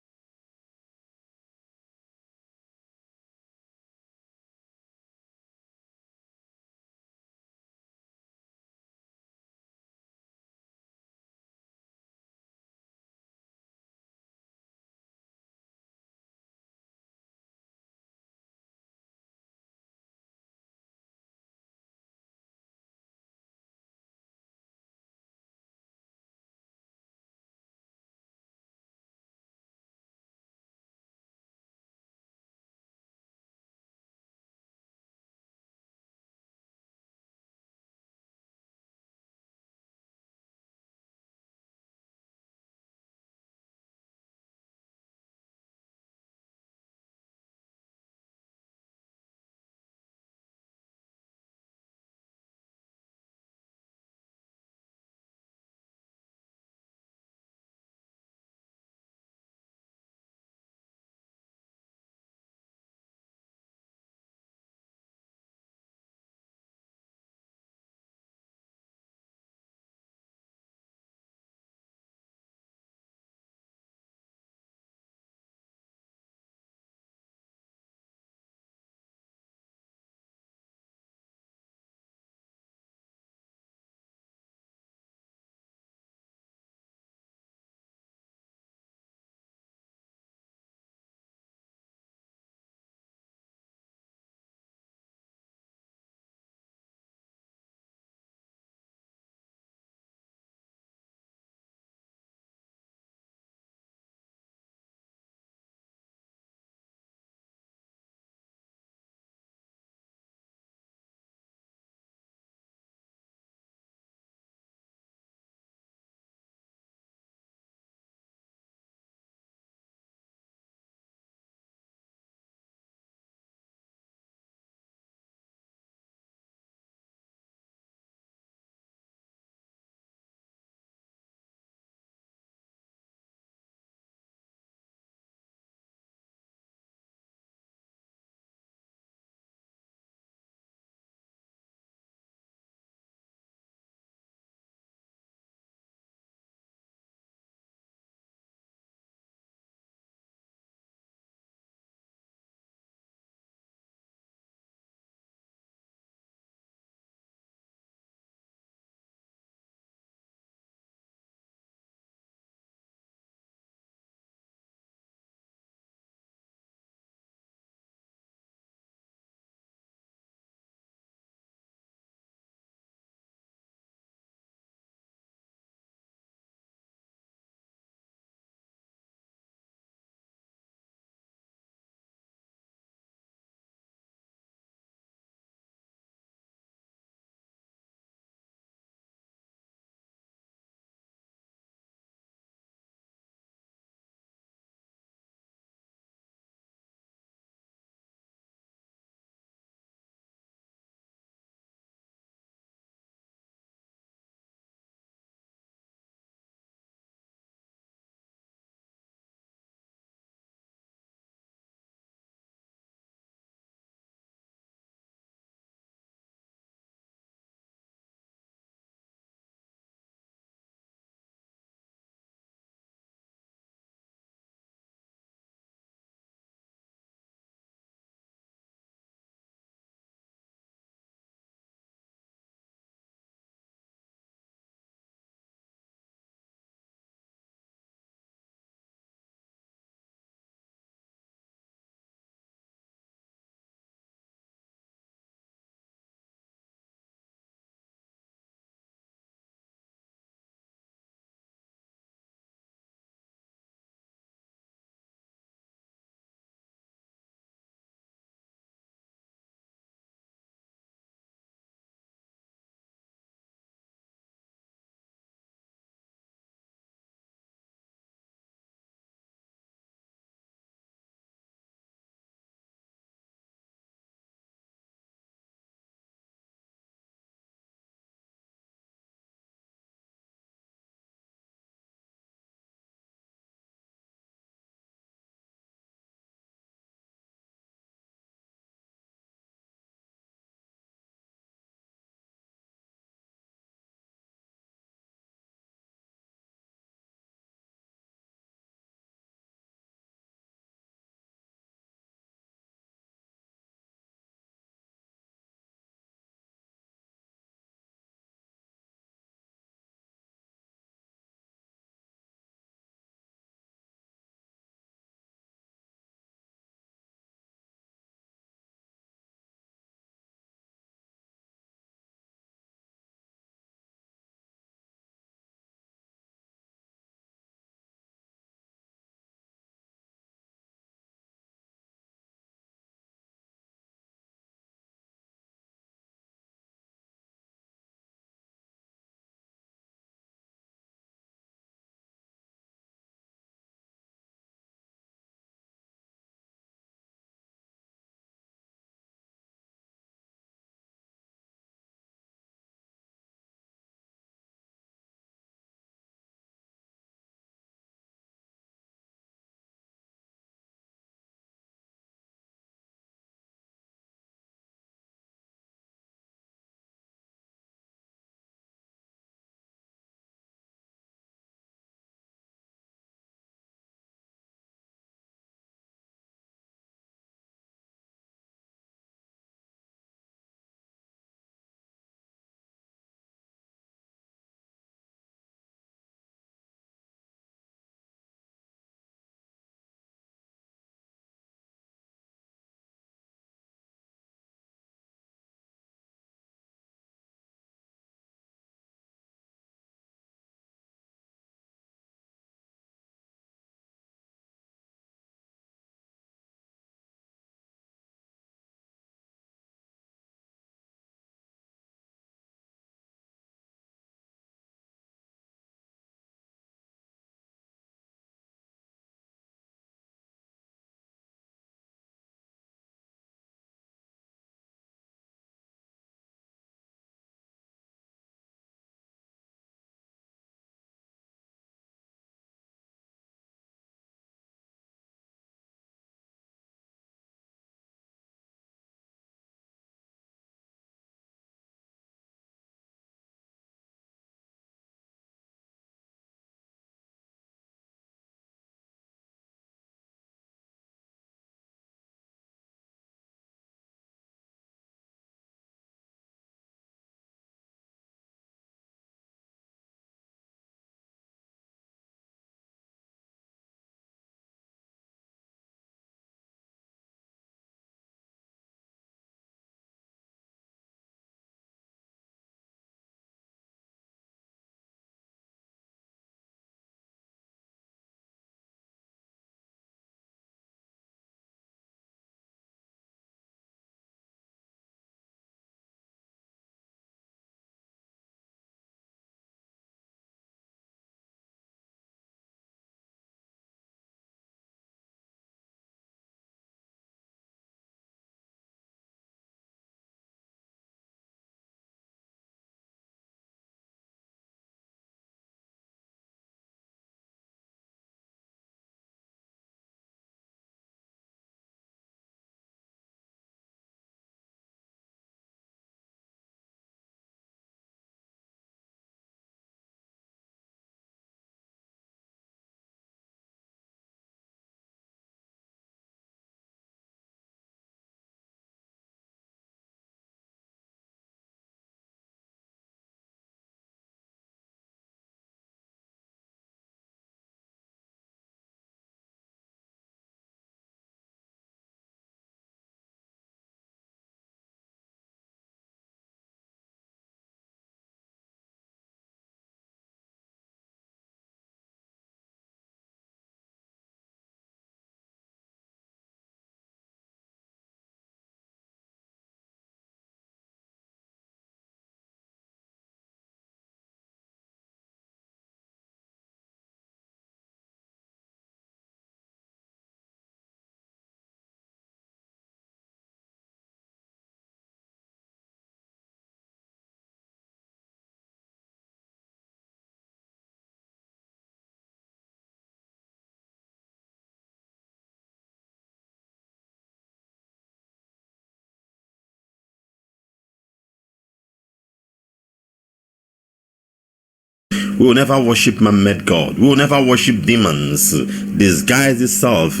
We will never worship man-made God. We will never worship demons, disguise itself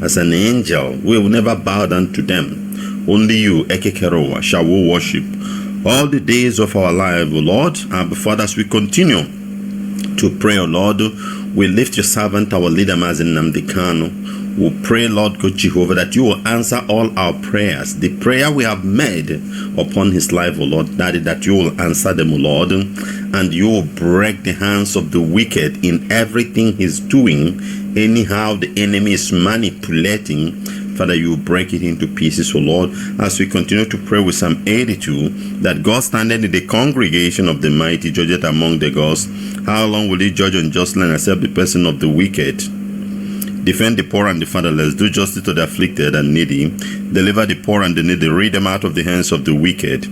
as an angel. We will never bow down to them. Only you, Ekekerowa, shall we worship all the days of our life, O Lord. And before as we continue to pray, O Lord, we lift your servant, our leader, Mazin Namdekano. We pray, Lord God Jehovah, that you will answer all our prayers. The prayer we have made upon his life, O Lord, that you will answer them, O Lord, and you will break the hands of the wicked in everything he's doing. Anyhow the enemy is manipulating, Father, you break it into pieces, O Lord, as we continue to pray with Psalm 82, that God standing in the congregation of the mighty, judgeth among the gods. How long will he judge unjustly and accept the person of the wicked? Defend the poor and the fatherless, do justice to the afflicted and needy, deliver the poor and the needy, rid them out of the hands of the wicked.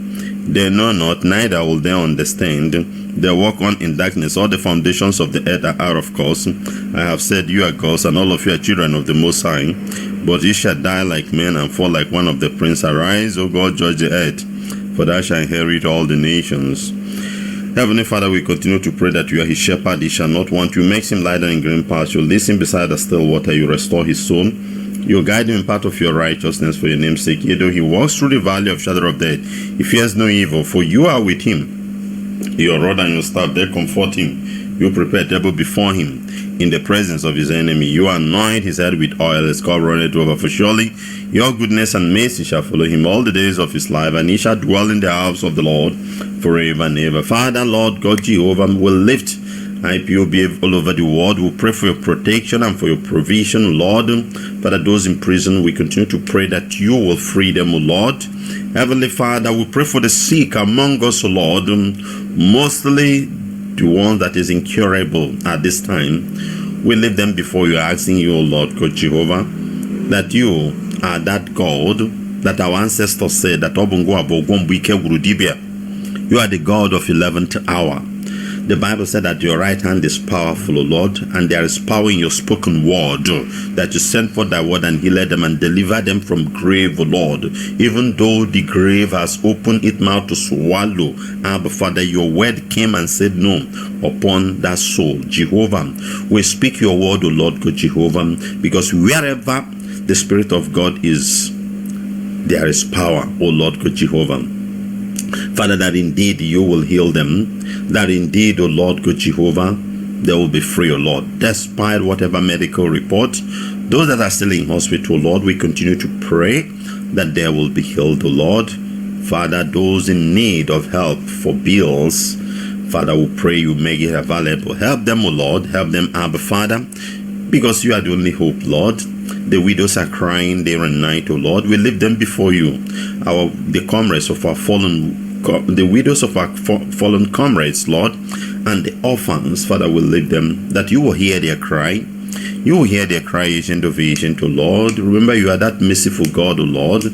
They know not, neither will they understand. They walk on in darkness, all the foundations of the earth are out of course. I have said, you are gods, and all of you are children of the Most High. But ye shall die like men and fall like one of the princes. Arise, O God, judge the earth, for thou shalt inherit all the nations. Heavenly Father, we continue to pray that you are his shepherd, he shall not want. You makes him lie down in green pasture. You lead him beside the still water. You restore his soul. You guide him in part of your righteousness for your name's sake. Yet though he walks through the valley of shadow of death, he fears no evil, for you are with him. Your rod and your staff, they comfort him. You prepare a table before him in the presence of his enemy. You anoint his head with oil, his cup runneth over. For surely your goodness and mercy shall follow him all the days of his life, and he shall dwell in the house of the Lord forever and ever. Father, Lord God Jehovah, will lift IPOB all over the world. We pray for your protection and for your provision, Lord. Father, those in prison, we continue to pray that you will free them, O Lord. Heavenly Father, we pray for the sick among us, O Lord, mostly the one that is incurable at this time. We leave them before you, asking you, O Lord God Jehovah, that you are that God that our ancestors said that you are the God of 11th hour. The Bible said that your right hand is powerful, O Lord, and there is power in your spoken word, that you send forth thy word and heal them and deliver them from grave, O Lord. Even though the grave has opened its mouth to swallow, but Father, your word came and said no upon that soul. Jehovah, we speak your word, O Lord God Jehovah, because wherever the Spirit of God is, there is power, O Lord God Jehovah. Father, that indeed you will heal them, that indeed, O Lord God Jehovah, they will be free, O Lord, despite whatever medical report. Those that are still in hospital, Lord, we continue to pray that they will be healed, O Lord. Father, those in need of help for bills, Father, we pray you make it available. Help them, O Lord, help them, Abba Father, because you are the only hope, Lord. The widows are crying day and night, O Lord. We lift them before you. The comrades of our the widows of our fallen comrades, Lord, and the orphans, Father, will lift them, that you will hear their cry. You will hear their cry, agent of agent, O Lord. Remember, you are that merciful God, O Lord.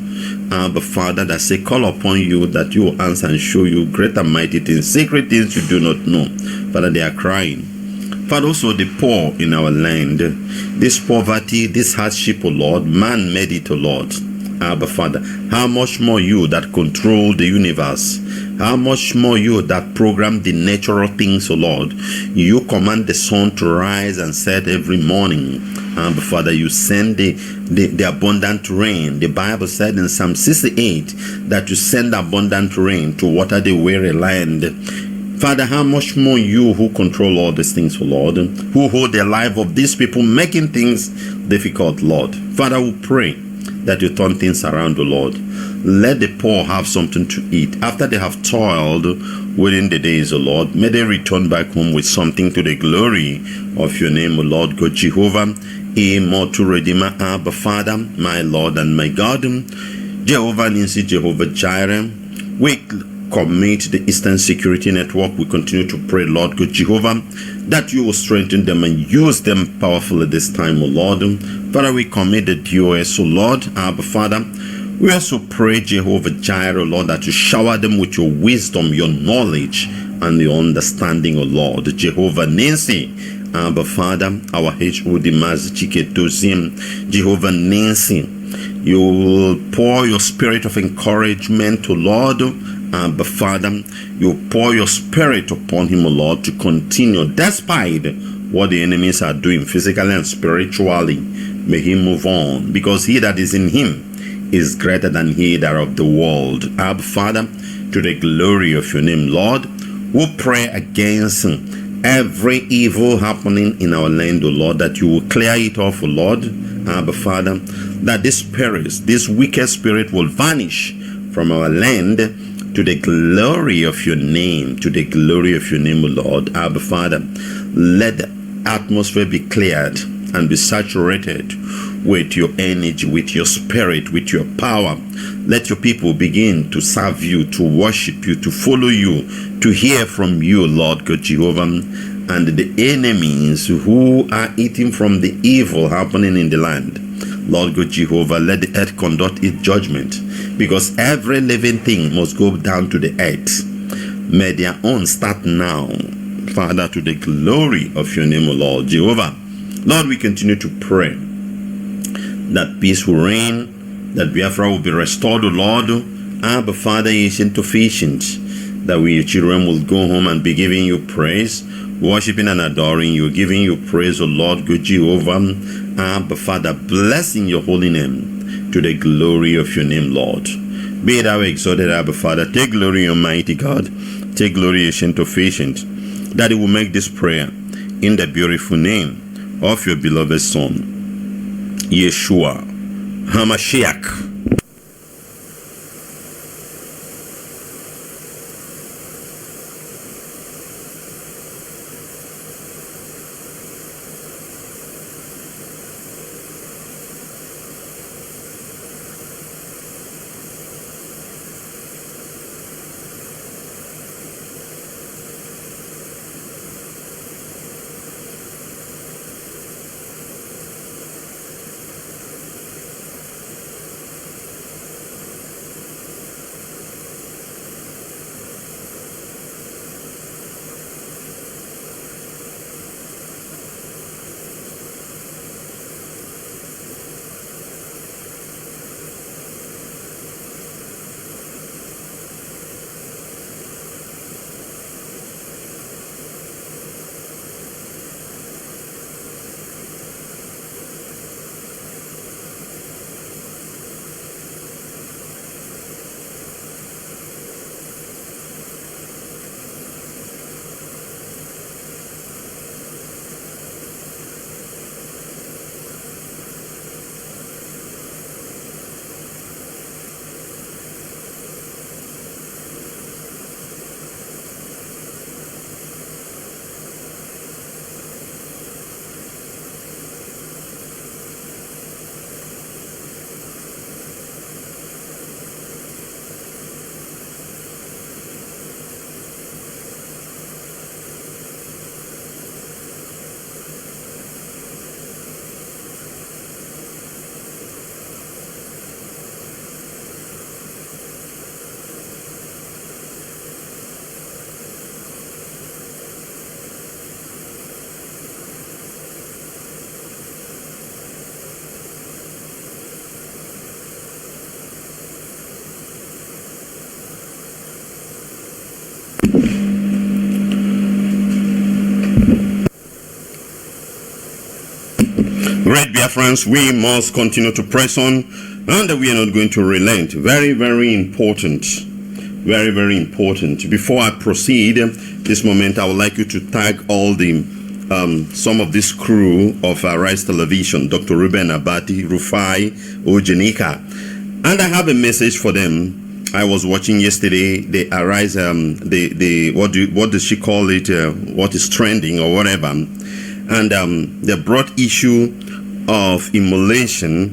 But Father, that say, call upon you, that you will answer and show you great and mighty things, secret things you do not know. Father, they are crying. Father, also the poor in our land, this poverty, this hardship, O Lord, man made it, O Lord. Abba Father, how much more you that control the universe, how much more you that program the natural things, O Lord. You command the sun to rise and set every morning. Abba Father, you send the abundant rain. The Bible said in Psalm 68 that you send abundant rain to water the weary land. Father, how much more you who control all these things, O Lord, who hold the life of these people, making things difficult, Lord. Father, we pray that you turn things around, O Lord. Let the poor have something to eat. After they have toiled within the days, O Lord, may they return back home with something to the glory of your name, O Lord God Jehovah, immortal Redeemer, Abba Father, my Lord and my God. Jehovah Nissi, Jehovah Jireh, we commit the Eastern Security Network. We continue to pray, Lord God Jehovah, that you will strengthen them and use them powerfully this time, O Lord. Father, we commit the DOS, O Lord, Abba Father. We also pray, Jehovah Jireh, Lord, that you shower them with your wisdom, your knowledge, and your understanding, O Lord. Jehovah Nissi, Abba Father, our HOD Mazchiketozim, Jehovah Nissi, you will pour your spirit of encouragement, O Lord, But Father, you pour your spirit upon him, O Lord, to continue despite what the enemies are doing physically and spiritually. May he move on, because he that is in him is greater than he that of the world. Abba, Father, to the glory of your name, Lord, we pray against every evil happening in our land, O Lord, that you will clear it off, O Lord, Abba, Father, that this spirit, this wicked spirit, will vanish from our land to the glory of your name, to the glory of your name, O Lord. Abba, Father, let the atmosphere be cleared and be saturated with your energy, with your spirit, with your power. Let your people begin to serve you, to worship you, to follow you, to hear from you, Lord God Jehovah. And the enemies who are eating from the evil happening in the land, Lord God Jehovah, let the earth conduct its judgment, because every living thing must go down to the earth. May their own start now, Father, to the glory of your name, O Lord Jehovah. Lord, we continue to pray that peace will reign, that Biafra will be restored, O Lord. Abba, Father, is insufficient, that we, your children, will go home and be giving you praise, worshiping and adoring you, giving you praise, O Lord, good Jehovah. Abba, Father, blessing your holy name, to the glory of your name, Lord. Be thou exalted, Abba, Father. Take glory, Almighty God. Take glory, ancient of patience, that it will make this prayer in the beautiful name of your beloved Son, Yeshua HaMashiach. Great Biafrans, we must continue to press on, and we are not going to relent. Very, very important. Very, very important. Before I proceed, this moment I would like you to tag all the some of this crew of Rise Television, Dr. Ruben Abati, Rufai, Ojenika, and I have a message for them. I was watching yesterday the Arise, what does she call it? What is trending or whatever, and they brought issue of immolation,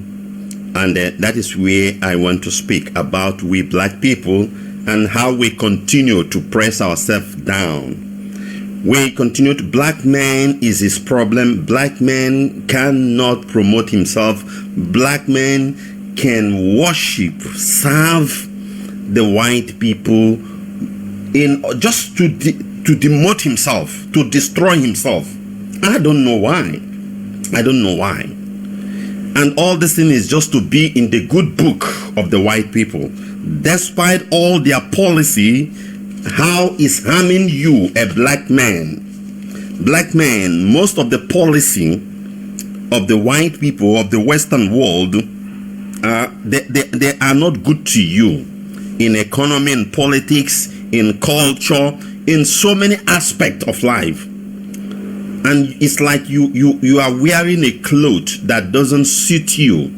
and that is where I want to speak about we black people and how we continue to press ourselves down. We continue to, black man is his problem. Black man cannot promote himself. Black man can worship, serve the white people in just to demote himself, to destroy himself. I don't know why. I don't know why. And all this thing is just to be in the good book of the white people. despite all their policy, how is harming you, a black man. Black man, most of the policy of the white people of the Western world, they are not good to you in economy, in politics, in culture, in so many aspects of life. And it's like you are wearing a cloth that doesn't suit you,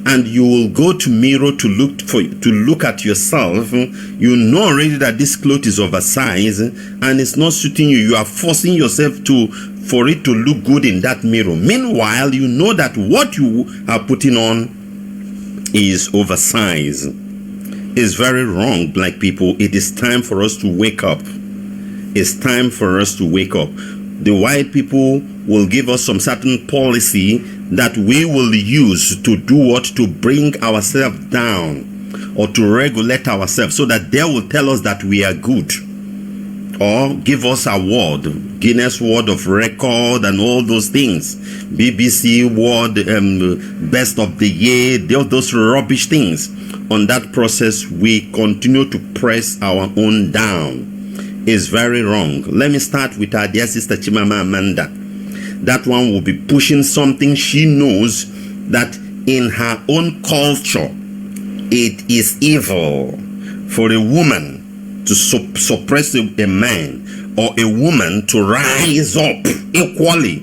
and you will go to mirror to look at yourself. You know already that this cloth is oversized and it's not suiting you. You are forcing yourself for it to look good in that mirror. Meanwhile, you know that what you are putting on is oversized. It's very wrong, black people. It is time for us to wake up. It's time for us to wake up. The white people will give us some certain policy that we will use to do what? To bring ourselves down or to regulate ourselves, so that they will tell us that we are good, or give us award, Guinness World of Record and all those things, BBC World Best of the Year, those rubbish things. On that process, we continue to press our own down. Is very wrong. Let me start with our dear sister Chimama Amanda. That one will be pushing something she knows that in her own culture it is evil for a woman to suppress a man, or a woman to rise up equally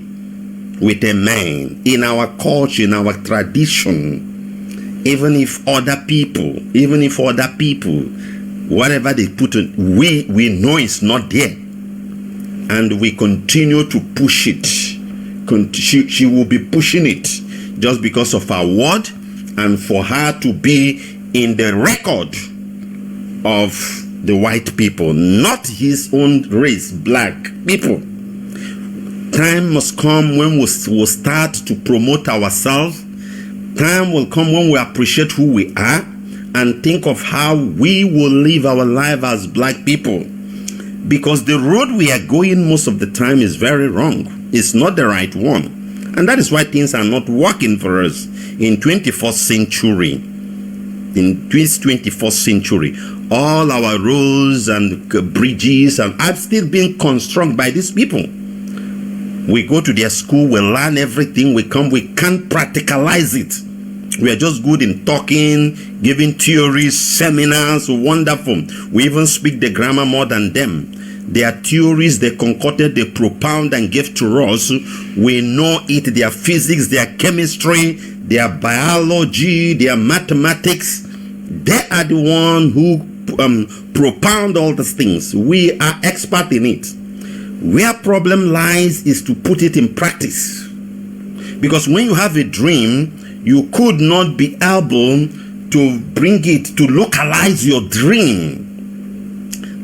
with a man. In our culture, in our tradition, even if other people, whatever they put on, we know it's not there, and we continue to push it. She will be pushing it just because of our word, and for her to be in the record of the white people, not his own race, black people. Time must come when we'll start to promote ourselves. Time will come when we appreciate who we are and think of how we will live our life as black people. Because the road we are going most of the time is very wrong. It's not the right one. And that is why things are not working for us in 21st century. In this 21st century, all our roads and bridges are still being constructed by these people. We go to their school, we learn everything, we can't practicalize it. We are just good in talking, giving theories, seminars, wonderful. We even speak the grammar more than them. Their theories, they concocted, they propound and give to us. We know it, their physics, their chemistry, their biology, their mathematics. They are the one who propound all these things. We are expert in it. Where problem lies is to put it in practice. Because when you have a dream, you could not be able to bring it, to localize your dream.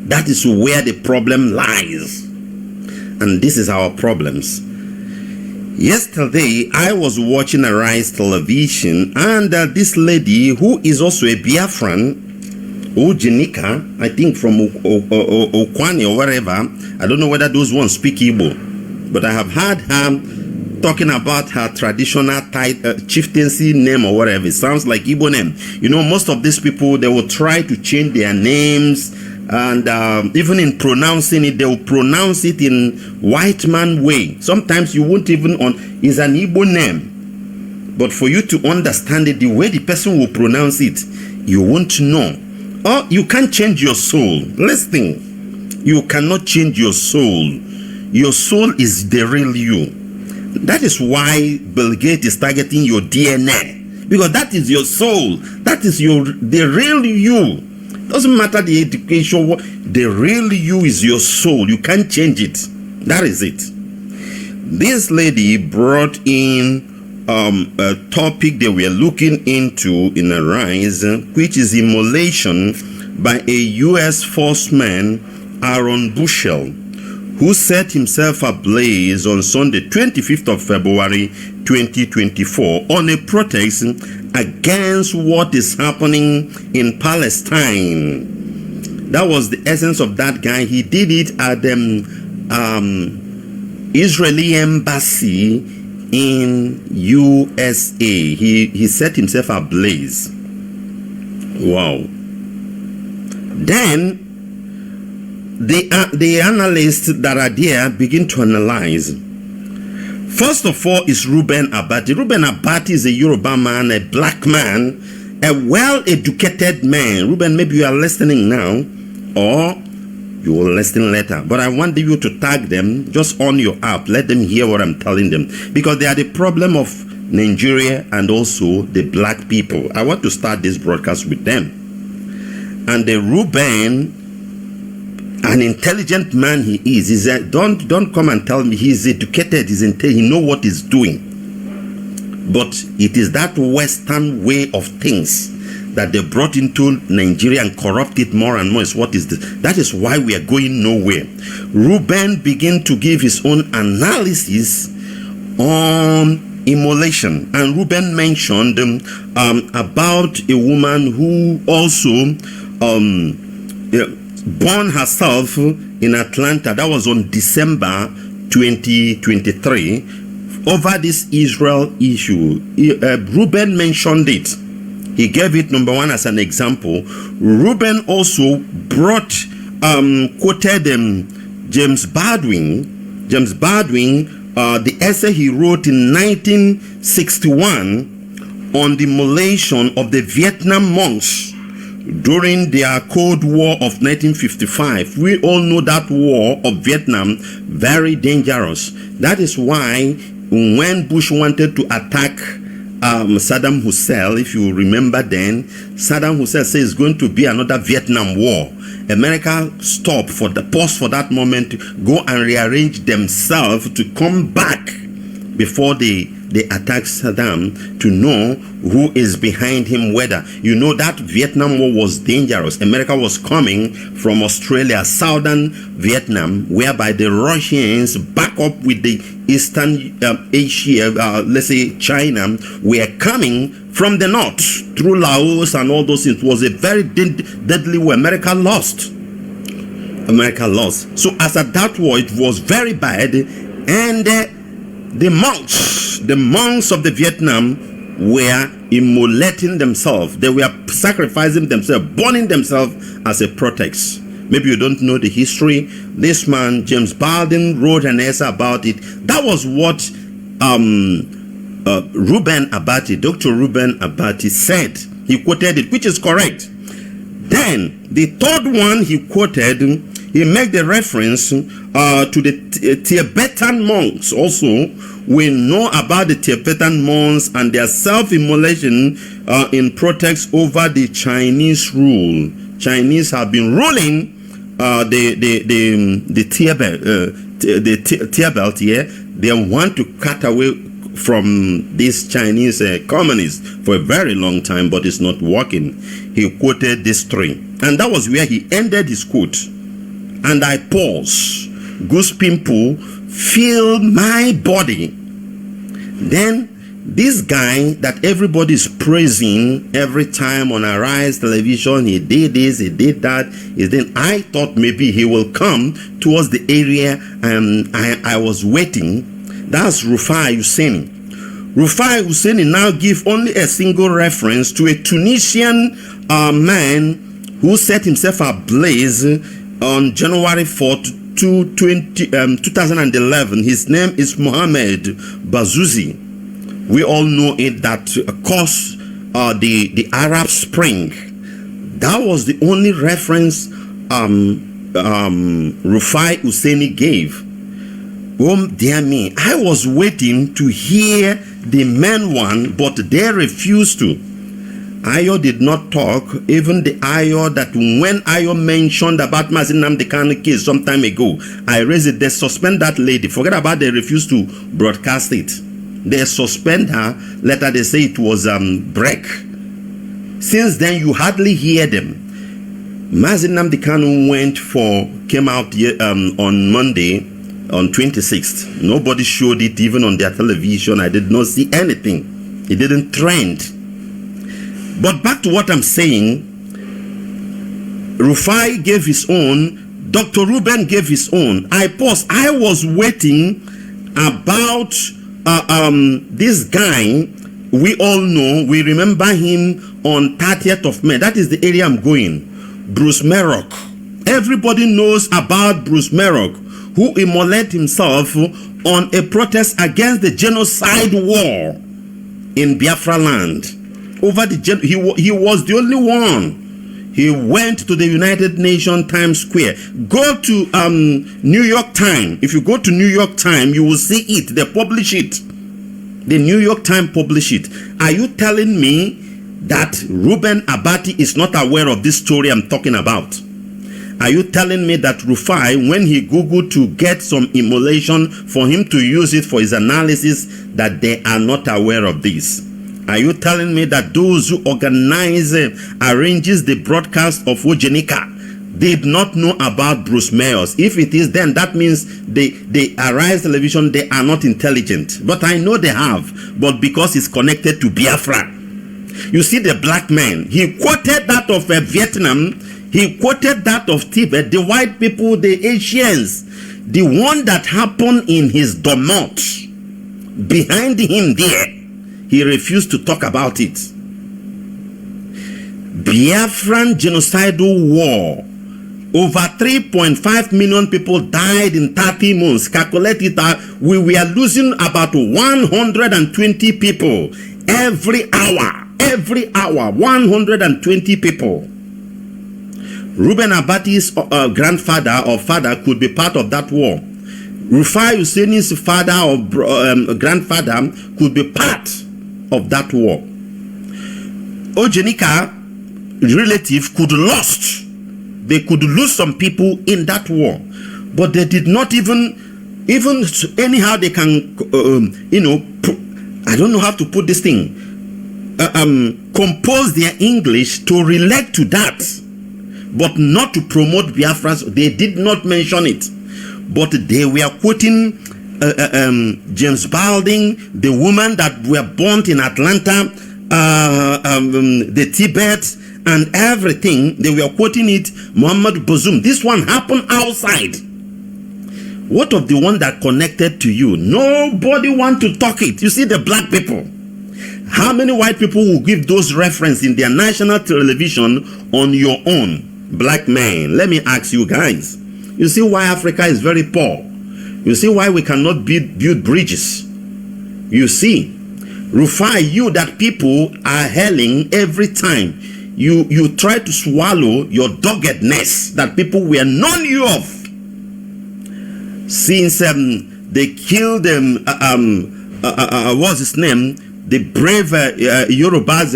That is where the problem lies. And this is our problems. Yesterday, I was watching Arise television, and this lady, who is also a Biafran, Ojinika, I think from Okwani or wherever, I don't know whether those ones speak Igbo, but I have heard her talking about her traditional chieftaincy name or whatever. It sounds like Igbo name. You know, most of these people, they will try to change their names, and even in pronouncing it, they will pronounce it in white man way. Sometimes you won't even it's an Igbo name, but for you to understand it, the way the person will pronounce it, you won't know. Or you can't change your soul. Listen, you cannot change your soul. Your soul is the real you. That is why Bill Gates is targeting your DNA, because that is your soul. That is the real you. Doesn't matter the education. The real you is your soul. You can't change it. That is it. This lady brought in a topic that we are looking into in Arise, which is immolation by a U.S. forceman, Aaron Bushell, who set himself ablaze on Sunday, 25th of February 2024, on a protest against what is happening in Palestine. That was the essence of that guy. He did it at the Israeli embassy in USA. He set himself ablaze. Wow. Then the analysts that are there begin to analyze. First of all is Reuben Abati. Reuben Abati is a Yoruba man, a black man, a well-educated man. Reuben, maybe you are listening now, or you will listen later. But I want you to tag them just on your app. Let them hear what I'm telling them, because they are the problem of Nigeria and also the black people. I want to start this broadcast with them. And the Reuben, an intelligent man he is. Don't come and tell me he's educated, he know what he's doing. But it is that Western way of things that they brought into Nigeria and corrupted more and more. That is why we are going nowhere. Reuben began to give his own analysis on immolation, and Reuben mentioned about a woman who also born herself in Atlanta. That was on December 2023 over this Israel issue. Reuben mentioned it. He gave it, number one, as an example. Reuben also quoted James Baldwin, the essay he wrote in 1961 on the immolation of the Vietnam monks during their Cold War of 1955. We all know that war of Vietnam, very dangerous. That is why when Bush wanted to attack Saddam Hussein, if you remember then, Saddam Hussein says it's going to be another Vietnam War. America stopped for the pause for that moment, to go and rearrange themselves to come back before they attack Saddam, to know who is behind him. Whether you know that Vietnam War was dangerous. America was coming from Australia, southern Vietnam, whereby the Russians back up with the Eastern Asia, let's say China, were coming from the north through Laos and all those things. It was a very deadly war. America lost. So as at that war, it was very bad, and the monks of the Vietnam were immolating themselves. They were sacrificing themselves, burning themselves as a protest. Maybe you don't know the history. This man, James Baldwin, wrote an essay about it. That was what Reuben Abati, Dr. Reuben Abati said. He quoted it, which is correct. Then, the third one he quoted, he made the reference to the Tibetan monks also. We know about the Tibetan monks and their self-immolation in protest over the Chinese rule. Chinese have been ruling the Tibet here. They want to cut away from these Chinese communists for a very long time, but it's not working. He quoted these three, and that was where he ended his quote. And I pause. Goose pimple fill my body. Then this guy that everybody is praising every time on Arise television, he did this, he did that. Then I thought maybe he will come towards the area, and I was waiting. That's Rufai Husseini. Rufai Husseini now give only a single reference to a Tunisian man who set himself ablaze on January 4th, 2011. His name is Mohamed Bazouzi. We all know it, that caused the Arab Spring. That was the only reference Rufai Husseini gave. Oh dear me, I was waiting to hear the main one, but they refused to. Ayo did not talk. Even the Ayo that when Ayo mentioned about Mazi Nnamdi Kanu case some time ago, I raised it. They suspend that lady. Forget about they refused to broadcast it. They suspend her. Later they say it was break. Since then you hardly hear them. Mazi Nnamdi Kanu came out on Monday, on 26th. Nobody showed it even on their television. I did not see anything. It didn't trend. But back to what I'm saying, Rufai gave his own, Dr. Reuben gave his own. I paused. I was waiting about this guy. We all know, we remember him on 30th of May. That is the area I'm going. Bruce Merrock. Everybody knows about Bruce Merrock, who immolated himself on a protest against the genocide war in Biafra land. He was the only one. He went to the United Nations Times Square. Go to New York Times. If you go to New York Times, you will see it. They publish it. The New York Times publish it. Are you telling me that Reuben Abati is not aware of this story I'm talking about? Are you telling me that Rufai, when he Googled to get some immolation for him to use it for his analysis, that they are not aware of this? Are you telling me that those who arranges the broadcast of Ojenika did not know about Bruce Mayors? If it is, then that means they Arise Television, they are not intelligent. But I know they have, but because it's connected to Biafra. You see the black man, he quoted that of Vietnam, he quoted that of Tibet, the white people, the Asians, the one that happened in his domot, behind him there. He refused to talk about it. Biafran genocidal war. Over 3.5 million people died in 30 months. Calculate it out. We were losing about 120 people every hour. Every hour, 120 people. Reuben Abati's grandfather or father could be part of that war. Rufai Husseini's father or grandfather could be part of that war. Ojenika relative could lost. They could lose some people in that war, but they did not even anyhow they can I don't know how to put this thing, compose their English to relate to that, but not to promote Biafra. They did not mention it, but they were quoting James Baldwin, the woman that were born in Atlanta, the Tibet and everything. They were quoting it, Muhammad Bazoum. This one happened outside. What of the one that connected to you? Nobody want to talk it. You see the black people. How many white people will give those reference in their national television on your own? Black man, let me ask you guys. You see why Africa is very poor? You see why we cannot build bridges? You see, Rufai, you that people are hailing every time. You try to swallow your doggedness that people were known you of. Since they killed what's his name? The brave Yoruba's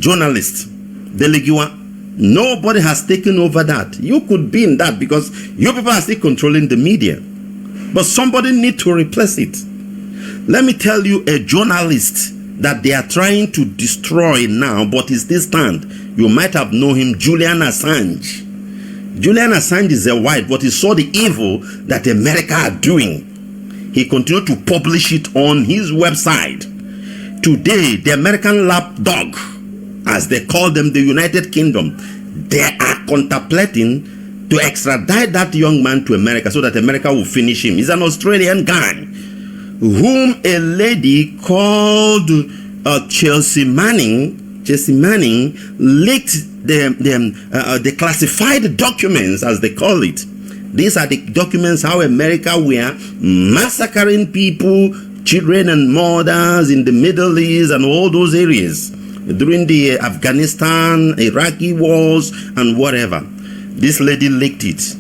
journalist, Delegiwa. Nobody has taken over that. You could be in that because you people are still controlling the media. But somebody need to replace it. Let me tell you a journalist that they are trying to destroy now, but he still stand. You might have known him, Julian Assange. Julian Assange is a white, but he saw the evil that America are doing. He continued to publish it on his website. Today, the American lapdog, as they call them, the United Kingdom, they are contemplating to extradite that young man to America so that America will finish him. He's an Australian guy whom a lady called Chelsea Manning leaked the classified documents, as they call it. These are the documents how America were massacring people, children and mothers in the Middle East and all those areas during the Afghanistan, Iraqi wars and whatever. This lady leaked it.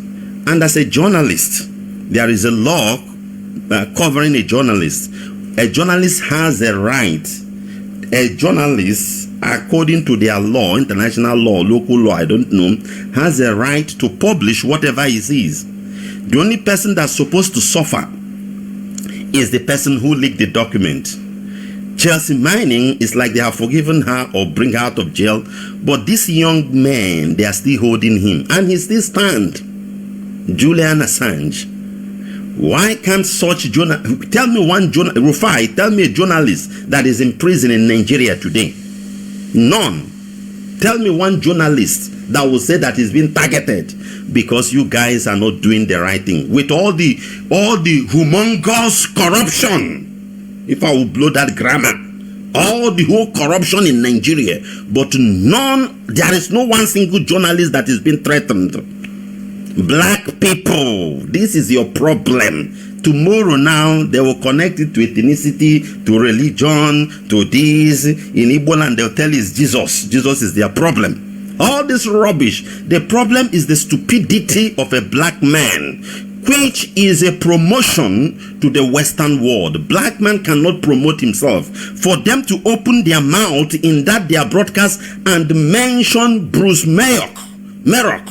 And as a journalist, there is a law covering a journalist. A journalist has a right. A journalist, according to their law, international law, local law, I don't know, has a right to publish whatever he sees. The only person that's supposed to suffer is the person who leaked the document. Chelsea Manning is like they have forgiven her or bring her out of jail, but this young man, they are still holding him, and he still stand. Julian Assange. Why can't such journalist? Tell me one journalist. Rufai, tell me a journalist that is in prison in Nigeria today. None. Tell me one journalist that will say that he's been targeted because you guys are not doing the right thing with all the humongous corruption. If I will blow that grammar, all the whole corruption in Nigeria, but there is no one single journalist that is being threatened. Black people, this is your problem. Tomorrow now, they will connect it to ethnicity, to religion, to this. In Igbo land, they'll tell you it's Jesus. Jesus is their problem. All this rubbish. The problem is the stupidity of a black man, which is a promotion to the Western world. Black man cannot promote himself. For them to open their mouth in that their broadcast and mention Bruce Merrick,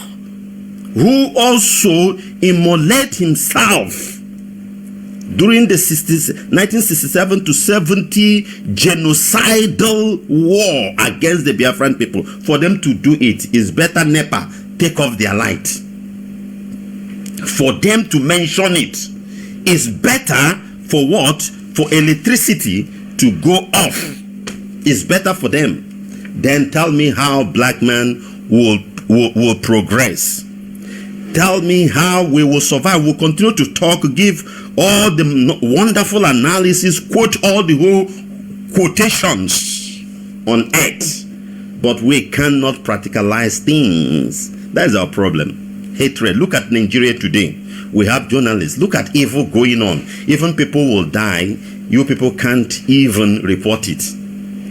who also immolated himself during the 1967 to 70 genocidal war against the Biafran people. For them to do it is better NEPA take off their light. For them to mention it is better for what? For electricity to go off. It's better for them. Then tell me how black man will progress. Tell me how we will survive. We'll continue to talk, give all the wonderful analysis, quote all the whole quotations on earth, but we cannot practicalize things. That is our problem. Hatred. Look at Nigeria today. We have journalists. Look at evil going on. Even people will die. You people can't even report it.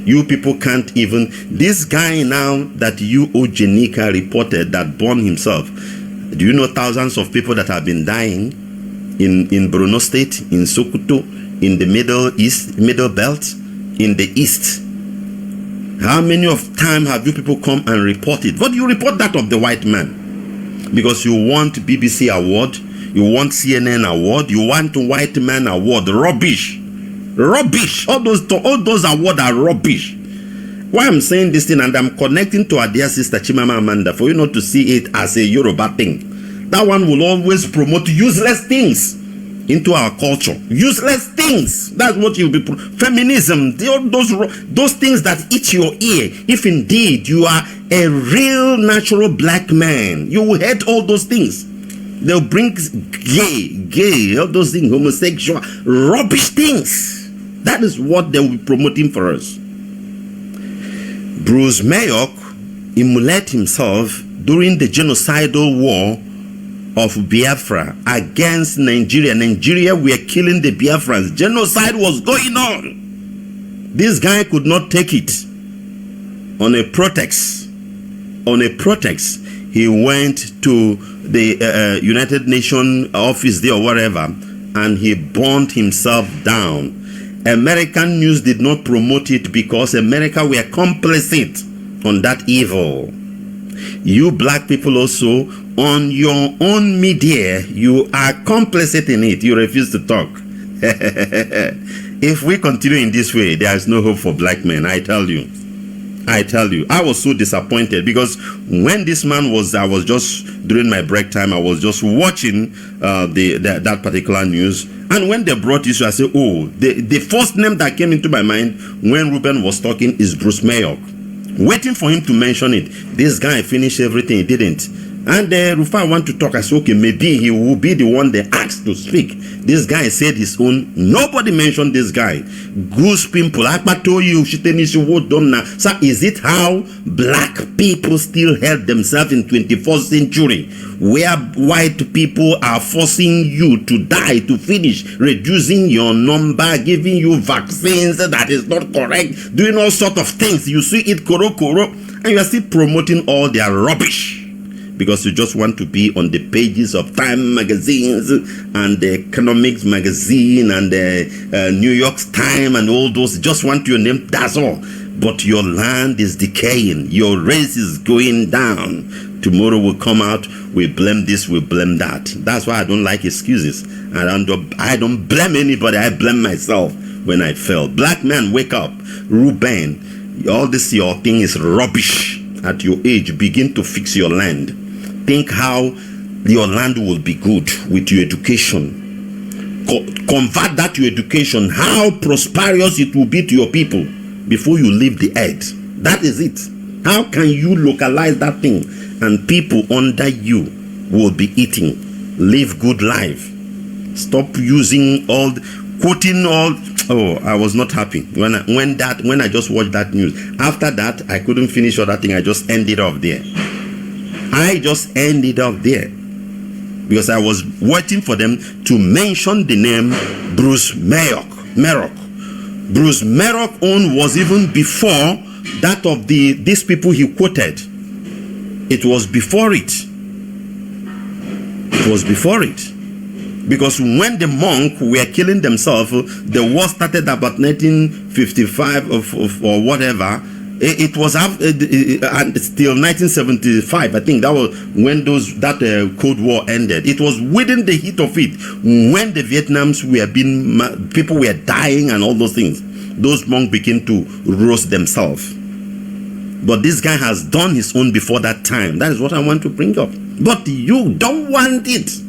You people can't even. This guy now that you Ojenika reported that burned himself. Do you know thousands of people that have been dying in Borno State, in Sokoto, in the Middle Belt, in the East? How many of time have you people come and report it? But you report that of the white man because you want BBC award, you want CNN award, you want white man award. Rubbish. All those awards are rubbish. Why I'm saying this thing, and I'm connecting to our dear sister Chimama Amanda, for you not to see it as a Yoruba thing. That one will always promote useless things into our culture. Useless things. That's what you'll be. Feminism, those things that eat your ear. If indeed you are a real natural black man, you will hate all those things. They'll bring gay, all those things, homosexual, rubbish things. That is what they will be promoting for us. Bruce Merrick immolated himself during the genocidal war of Biafra against Nigeria. Nigeria were killing the Biafrans. Genocide was going on. This guy could not take it. On a pretext, he went to the United Nations office there or whatever, and he burned himself down. American news did not promote it because America were complicit on that evil. You black people also, on your own media, you are complicit in it. You refuse to talk. If we continue in this way, there is no hope for black men. I tell you, I was so disappointed because when this man was, I was just during my break time, I was just watching that particular news, and when they brought this, I said, oh, the first name that came into my mind when Ruben was talking is Bruce Merrick. Waiting for him to mention it, this guy finished everything, he didn't. And Rufai want to talk. I said, okay, maybe he will be the one they asked to speak. This guy said his own. Nobody mentioned this guy. Goose pimple. So is it how black people still help themselves in 21st century, where white people are forcing you to die, to finish, reducing your number, giving you vaccines that is not correct, doing all sort of things. You see it koro, and you are still promoting all their rubbish. Because you just want to be on the pages of Time magazines and the Economics magazine and the New York Times and all those. Just want your name, that's all. But your land is decaying. Your race is going down. Tomorrow will come out, we blame this, we blame that. That's why I don't like excuses. I don't blame anybody, I blame myself when I fail. Black man, wake up. Ruben, all this your thing is rubbish. At your age, begin to fix your land. Think how your land will be good with your education. Convert that to education, how prosperous it will be to your people before you leave the earth. That is it. How can you localize that thing and people under you will be eating? Live good life. Stop using quoting all. Oh, I was not happy when I just watched that news. After that, I couldn't finish other thing. I just ended up there. Because I was waiting for them to mention the name Bruce Merrick. Bruce Merrick own was even before that of these people he quoted. It was before it. Because when the monk were killing themselves, the war started about 1955 or whatever. It was till 1975, I think. That was when that Cold War ended. It was within the heat of it, when the Vietnams people were dying and all those things. Those monks began to roast themselves. But this guy has done his own before that time. That is what I want to bring up. But you don't want it.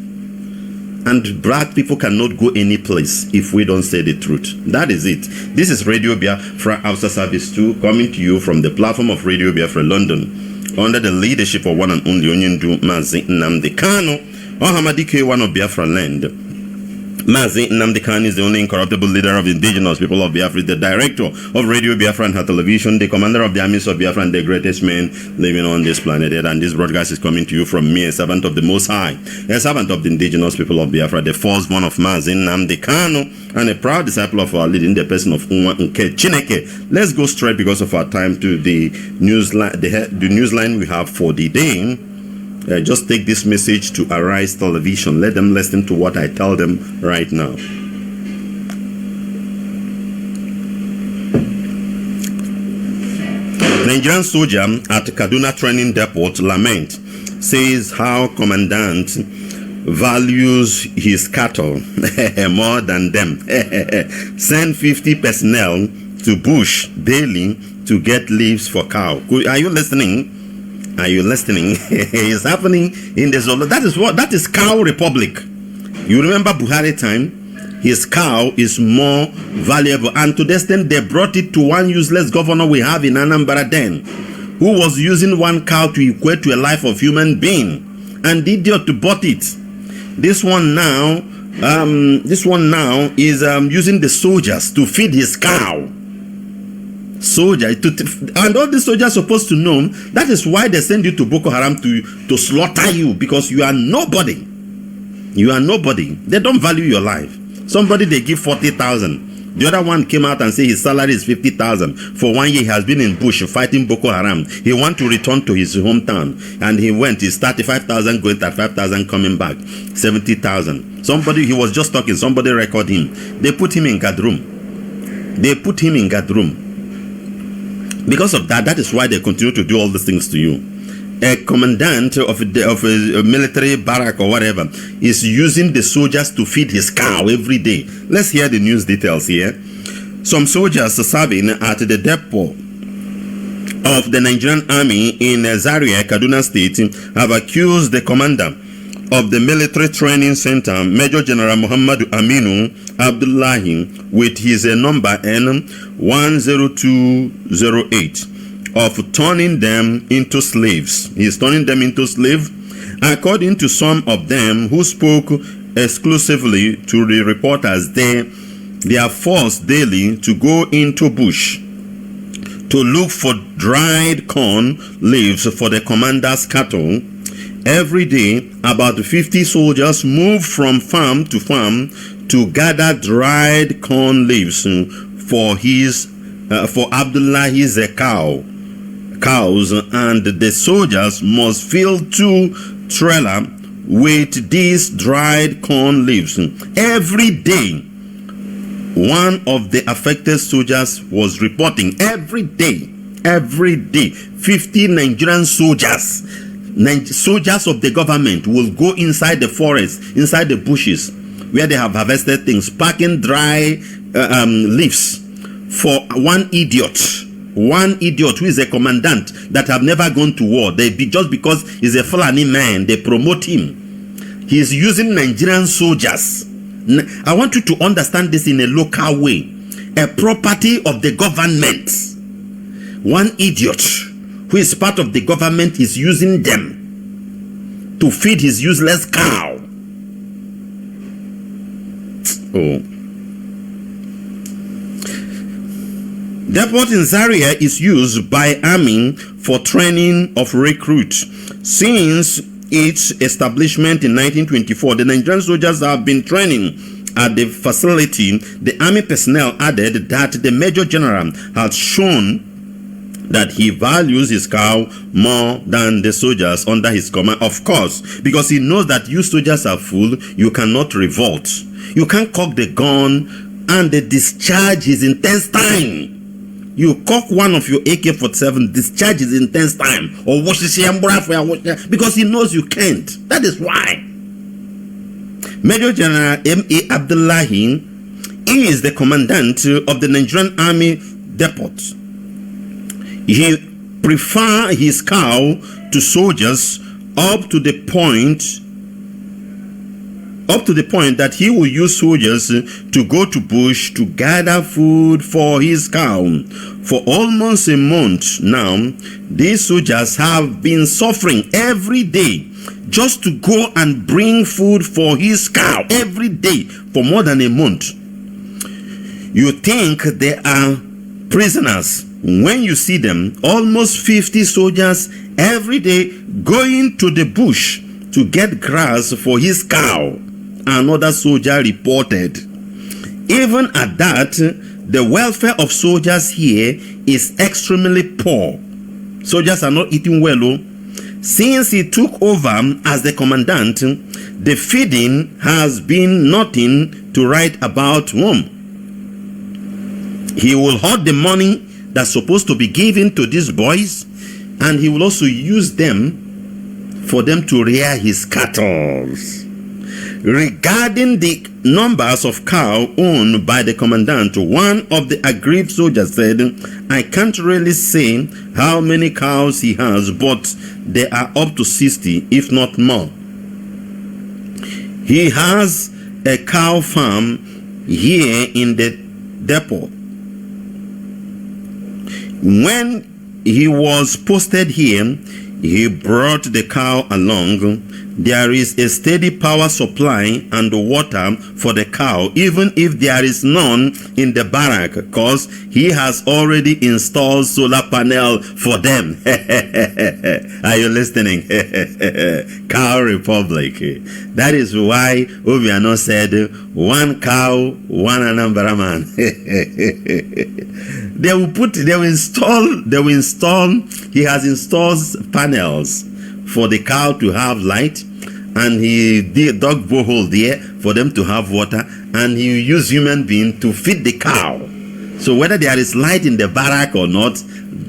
And black people cannot go any place if we don't say the truth. That is it. This is Radio Biafra After Service 2, coming to you from the platform of Radio Biafra London, under the leadership of one and only Onyendu Mazi Nnamdi Kanu, Ohamadike, one of Biafra land. Mazi Nnamdi Kanu is the only incorruptible leader of the indigenous people of Biafra, the director of Radio Biafra and her television, the commander of the armies of Biafra, and the greatest man living on this planet. And this broadcast is coming to you from me, a servant of the Most High, a servant of the indigenous people of Biafra, the firstborn of Mazi Nnamdi Kanu, and a proud disciple of our leading, the person of Unwa Nke Chineke. Let's go straight, because of our time, to the newsline we have for the day. Just take this message to Arise Television. Let them listen to what I tell them right now. Nigerian soldier at Kaduna training depot lament, says how commandant values his cattle more than them. Send 50 personnel to bush daily to get leaves for cow. Are you listening? It's happening in the Zolo. That is cow republic. You remember Buhari time? His cow is more valuable, and to the extent they brought it to one useless governor we have in Anambra then, who was using one cow to equate to a life of human being, and the idiot bought it. This one now is using the soldiers to feed his cow. And all the soldiers are supposed to know that is why they send you to Boko Haram to slaughter you, because you are nobody. They don't value your life. Somebody they give 40,000. The other one came out and said his salary is 50,000. For 1 year he has been in bush fighting Boko Haram. He want to return to his hometown, and he went. He's 35,000 going, 35,000 coming back, 70,000. Somebody, he was just talking. Somebody record him. They put him in guard room. Because of that, that is why they continue to do all these things to you. A commandant of a military barrack or whatever is using the soldiers to feed his cow every day. Let's hear the news details here. Some soldiers serving at the depot of the Nigerian army in Zaria, Kaduna State, have accused the commander of the military training center, Major General Muhammadu Aminu Abdullahi, with his number N10208, of turning them into slaves. He is turning them into slaves, according to some of them who spoke exclusively to the reporters. They are forced daily to go into bush to look for dried corn leaves for the commander's cattle. Every day, about 50 soldiers move from farm to farm to gather dried corn leaves for Abdullahi's cows, and the soldiers must fill 2 trailers with these dried corn leaves every day. One of the affected soldiers was reporting every day, 50 Nigerian soldiers of the government will go inside the forest, inside the bushes where they have harvested things, packing dry leaves for one idiot who is a commandant that have never gone to war. Just because he's a Fulani man, they promote him. He is using Nigerian soldiers. I want you to understand this in a local way. A property of the government. One idiot who is part of the government is using them to feed his useless cow. Depot in Zaria is used by army for training of recruits. Since its establishment in 1924, the Nigerian soldiers have been training at the facility. The army personnel added that the Major General has shown that he values his cow more than the soldiers under his command. Of course, because he knows that you soldiers are full, you cannot revolt. You can't cock the gun and the discharge is in 10 time. You cock one of your AK-47, discharge is in 10 time. Or because he knows you can't. That is why. Major General M.A. Abdullahi is the commandant of the Nigerian Army Depot. He prefer his cow to soldiers up to the point that he will use soldiers to go to bush to gather food for his cow. For almost a month now, these soldiers have been suffering every day just to go and bring food for his cow every day for more than a month. You think they are prisoners when you see them, almost 50 soldiers every day going to the bush to get grass for his cow. Another soldier reported. Even at that, the welfare of soldiers here is extremely poor. Soldiers are not eating well. Since he took over as the commandant, the feeding has been nothing to write about home. He will hoard the money that's supposed to be given to these boys, and he will also use them for them to rear his cattle. Regarding the numbers of cows owned by the commandant, one of the aggrieved soldiers said, I can't really say how many cows he has, but they are up to 60, if not more. He has a cow farm here in the depot. When he was posted here, he brought the cow along. There is a steady power supply and water for the cow, even if there is none in the barrack, because he has already installed solar panel for them. Are you listening? Cow Republic. That is why Obiano said, one cow, one Anambra man. They will install, he has installed panels for the cow to have light, and he dug borehole there for them to have water, and he will use human being to feed the cow. So whether there is light in the barrack or not,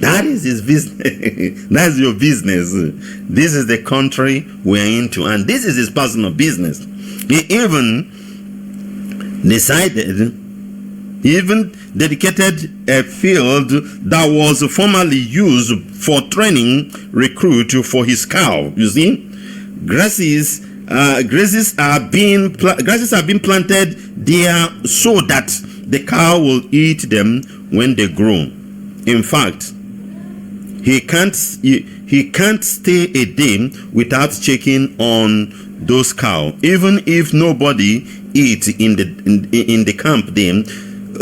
that is his business. That's your business. This is the country we're into, and this is his personal business. He even dedicated a field that was formerly used for training recruit for his cow. You see, grasses are being planted there so that the cow will eat them when they grow. In fact, he can't stay a day without checking on those cows, even if nobody eats in the camp then.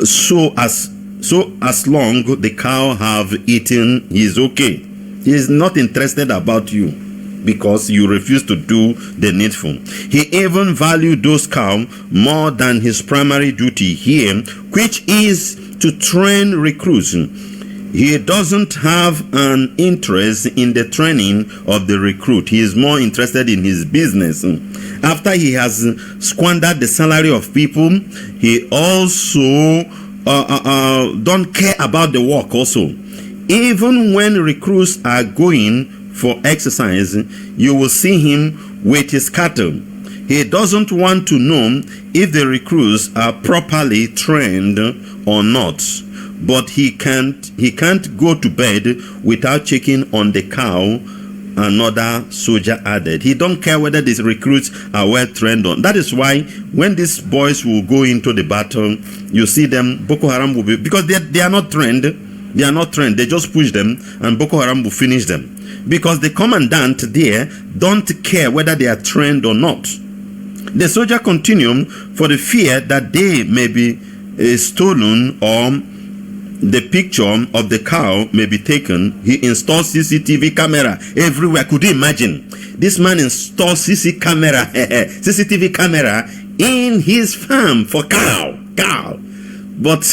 So as long the cow have eaten, he's okay. He is not interested about you because you refuse to do the needful. He even valued those cows more than his primary duty here, which is to train recruits. He doesn't have an interest in the training of the recruit. He is more interested in his business. After he has squandered the salary of people, he also don't care about the work also. Even when recruits are going for exercise, you will see him with his cattle. He doesn't want to know if the recruits are properly trained or not. But he can't go to bed without checking on the cow, another soldier added. He don't care whether these recruits are well trained on. That is why when these boys will go into the battle, you see them, Boko Haram will be, because they are not trained. They are not trained. They just push them and Boko Haram will finish them. Because the commandant there don't care whether they are trained or not. The soldier continued for the fear that they may be stolen or the picture of the cow may be taken. He installed CCTV camera everywhere. Could you imagine? This man installed CCTV camera in his farm for cow. But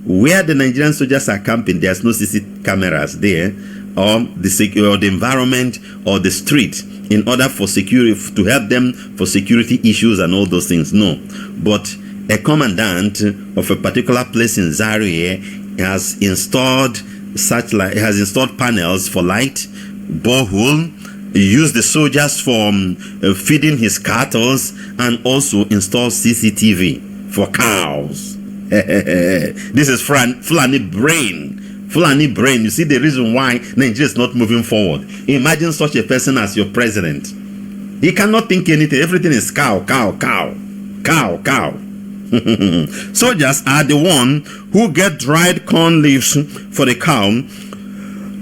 where the Nigerian soldiers are camping, there's no CCTV cameras there, or the environment or the street, in order for security, to help them for security issues and all those things. No, but a commandant of a particular place in Zaria has installed panels for light, borehole, used the soldiers for feeding his cattle, and also installed CCTV for cows. This is Fulani brain. You see the reason why Nigeria is not moving forward. Imagine such a person as your president. He cannot think anything. Everything is cow. Soldiers are the one who get dried corn leaves for the cow.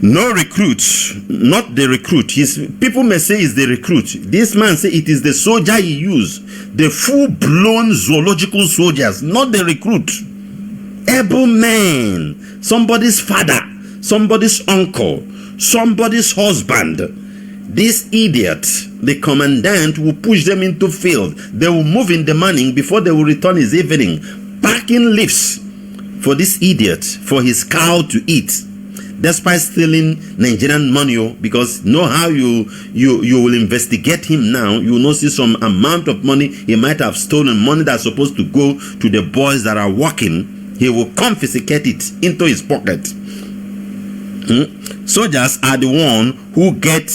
No recruits, not the recruit. People may say it's the recruit. This man say it is the soldier he used. The full-blown zoological soldiers, not the recruit. Able men, somebody's father, somebody's uncle, somebody's husband. This idiot, the commandant, will push them into field. They will move in the morning before they will return his evening, packing leaves for this idiot, for his cow to eat, despite stealing Nigerian money. Because know how you will investigate him now. You will not see some amount of money he might have stolen, money that's supposed to go to the boys that are working. He will confiscate it into his pocket. Soldiers are the one who get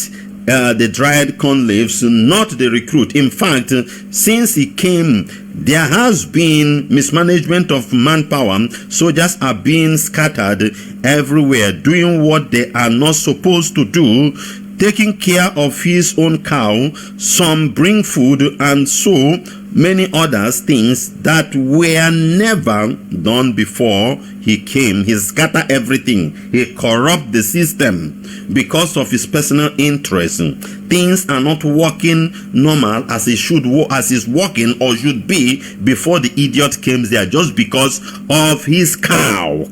the dried corn leaves, not the recruit. In fact, since he came, there has been mismanagement of manpower. Soldiers are being scattered everywhere, doing what they are not supposed to do, taking care of his own cow. Some bring food, and so many others things that were never done before he came. He scatter everything. He corrupt the system because of his personal interest. Things are not working normal as it should, as is working or should be before the idiot came there, just because of his cow.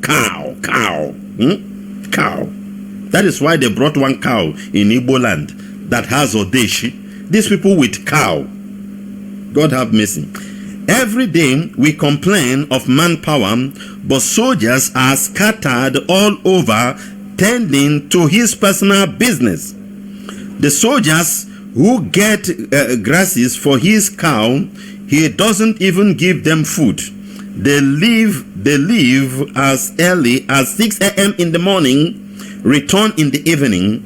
That is why they brought one cow in Igbo land that has Odeshi. These people with cow, God have mercy. Every day we complain of manpower, but soldiers are scattered all over, tending to his personal business. The soldiers who get grasses for his cow, he doesn't even give them food. They leave as early as 6 a.m. in the morning, return in the evening.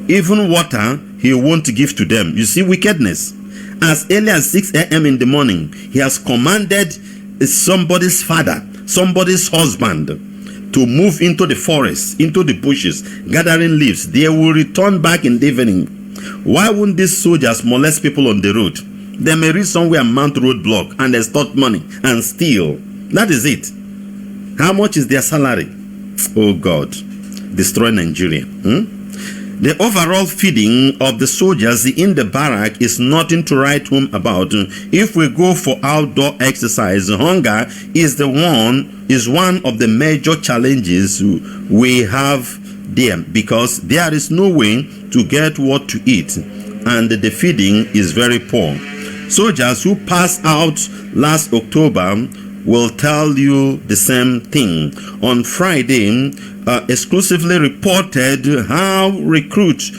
Even water he won't give to them. You see wickedness. As early as 6 a.m. in the morning, he has commanded somebody's father, somebody's husband, to move into the forest, into the bushes, gathering leaves. They will return back in the evening. Why wouldn't these soldiers molest people on the road? They may reach somewhere and mount roadblock and extort money and steal. That is it. How much is their salary? Oh God, destroy Nigeria. The overall feeding of the soldiers in the barrack is nothing to write home about. If we go for outdoor exercise, hunger is one of the major challenges we have there, because there is no way to get what to eat, and the feeding is very poor. Soldiers who passed out last October will tell you the same thing. On Friday, exclusively reported how recruits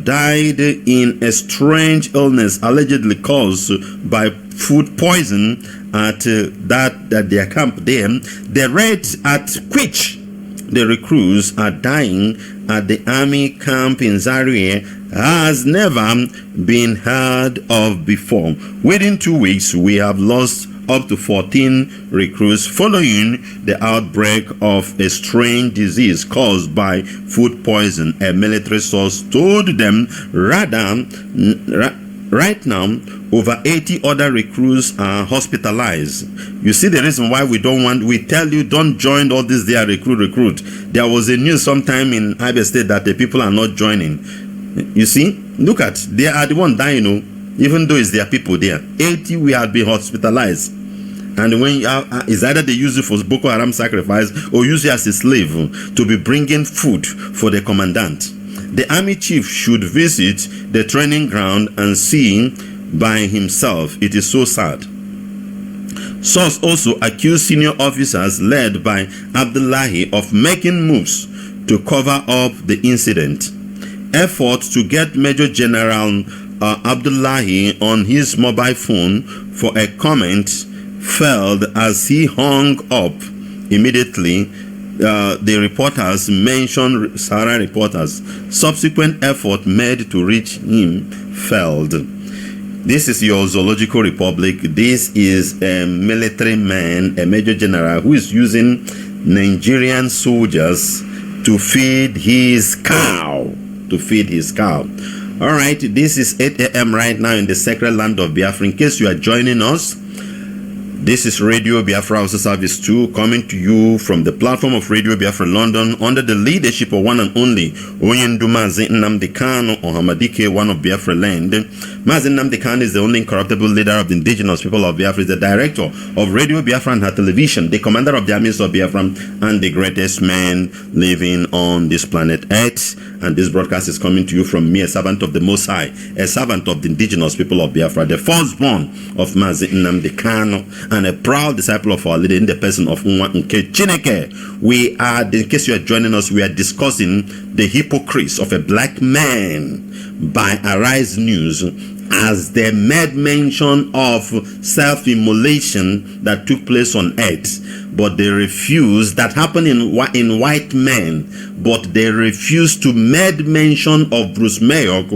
died in a strange illness allegedly caused by food poison at their camp there. The rate at which the recruits are dying at the army camp in Zaria has never been heard of before. Within 2 weeks, we have lost up to 14 recruits following the outbreak of a strange disease caused by food poison, a military source told them. Right now, over 80 other recruits are hospitalized. You see the reason why we tell you don't join all this there recruit. There was a news sometime in Abia State that the people are not joining. You see, look at, they are the one dying, even though it's their people there. 80 we have been hospitalized. And when it's either they use you for Boko Haram sacrifice or use you as a slave to be bringing food for the commandant. The army chief should visit the training ground and see by himself. It is so sad. Source also accused senior officers led by Abdullahi of making moves to cover up the incident. Efforts to get Major General Abdullahi on his mobile phone for a comment failed as he hung up immediately. The reporters mentioned Sahara reporters. Subsequent effort made to reach him failed. This is your zoological republic. This is a military man, a major general, who is using Nigerian soldiers to feed his cow. All right, this is 8 a.m. right now in the sacred land of Biafra. In case you are joining us, this is Radio Biafra House Service 2 coming to you from the platform of Radio Biafra London under the leadership of one and only Onyendu Mazi Nnamdi Kanu Ohamadike, one of Biafra land. Mazi Nnamdi Kanu is the only incorruptible leader of the indigenous people of Biafra. Is the director of Radio Biafra and her television, the commander of the armies of Biafra, and the greatest man living on this planet Earth. And this broadcast is coming to you from me, a servant of the Most High, a servant of the indigenous people of Biafra, the firstborn of Mazi Nnamdi Kanu, and a proud disciple of our leader in the person of Nwa Nke Chineke. We are, in case you are joining us, we are discussing the hypocrisy of a black man by Arise News, as they made mention of self-immolation that took place on earth, but they refused, that happened in white men, but they refused to make mention of Bruce Mayok,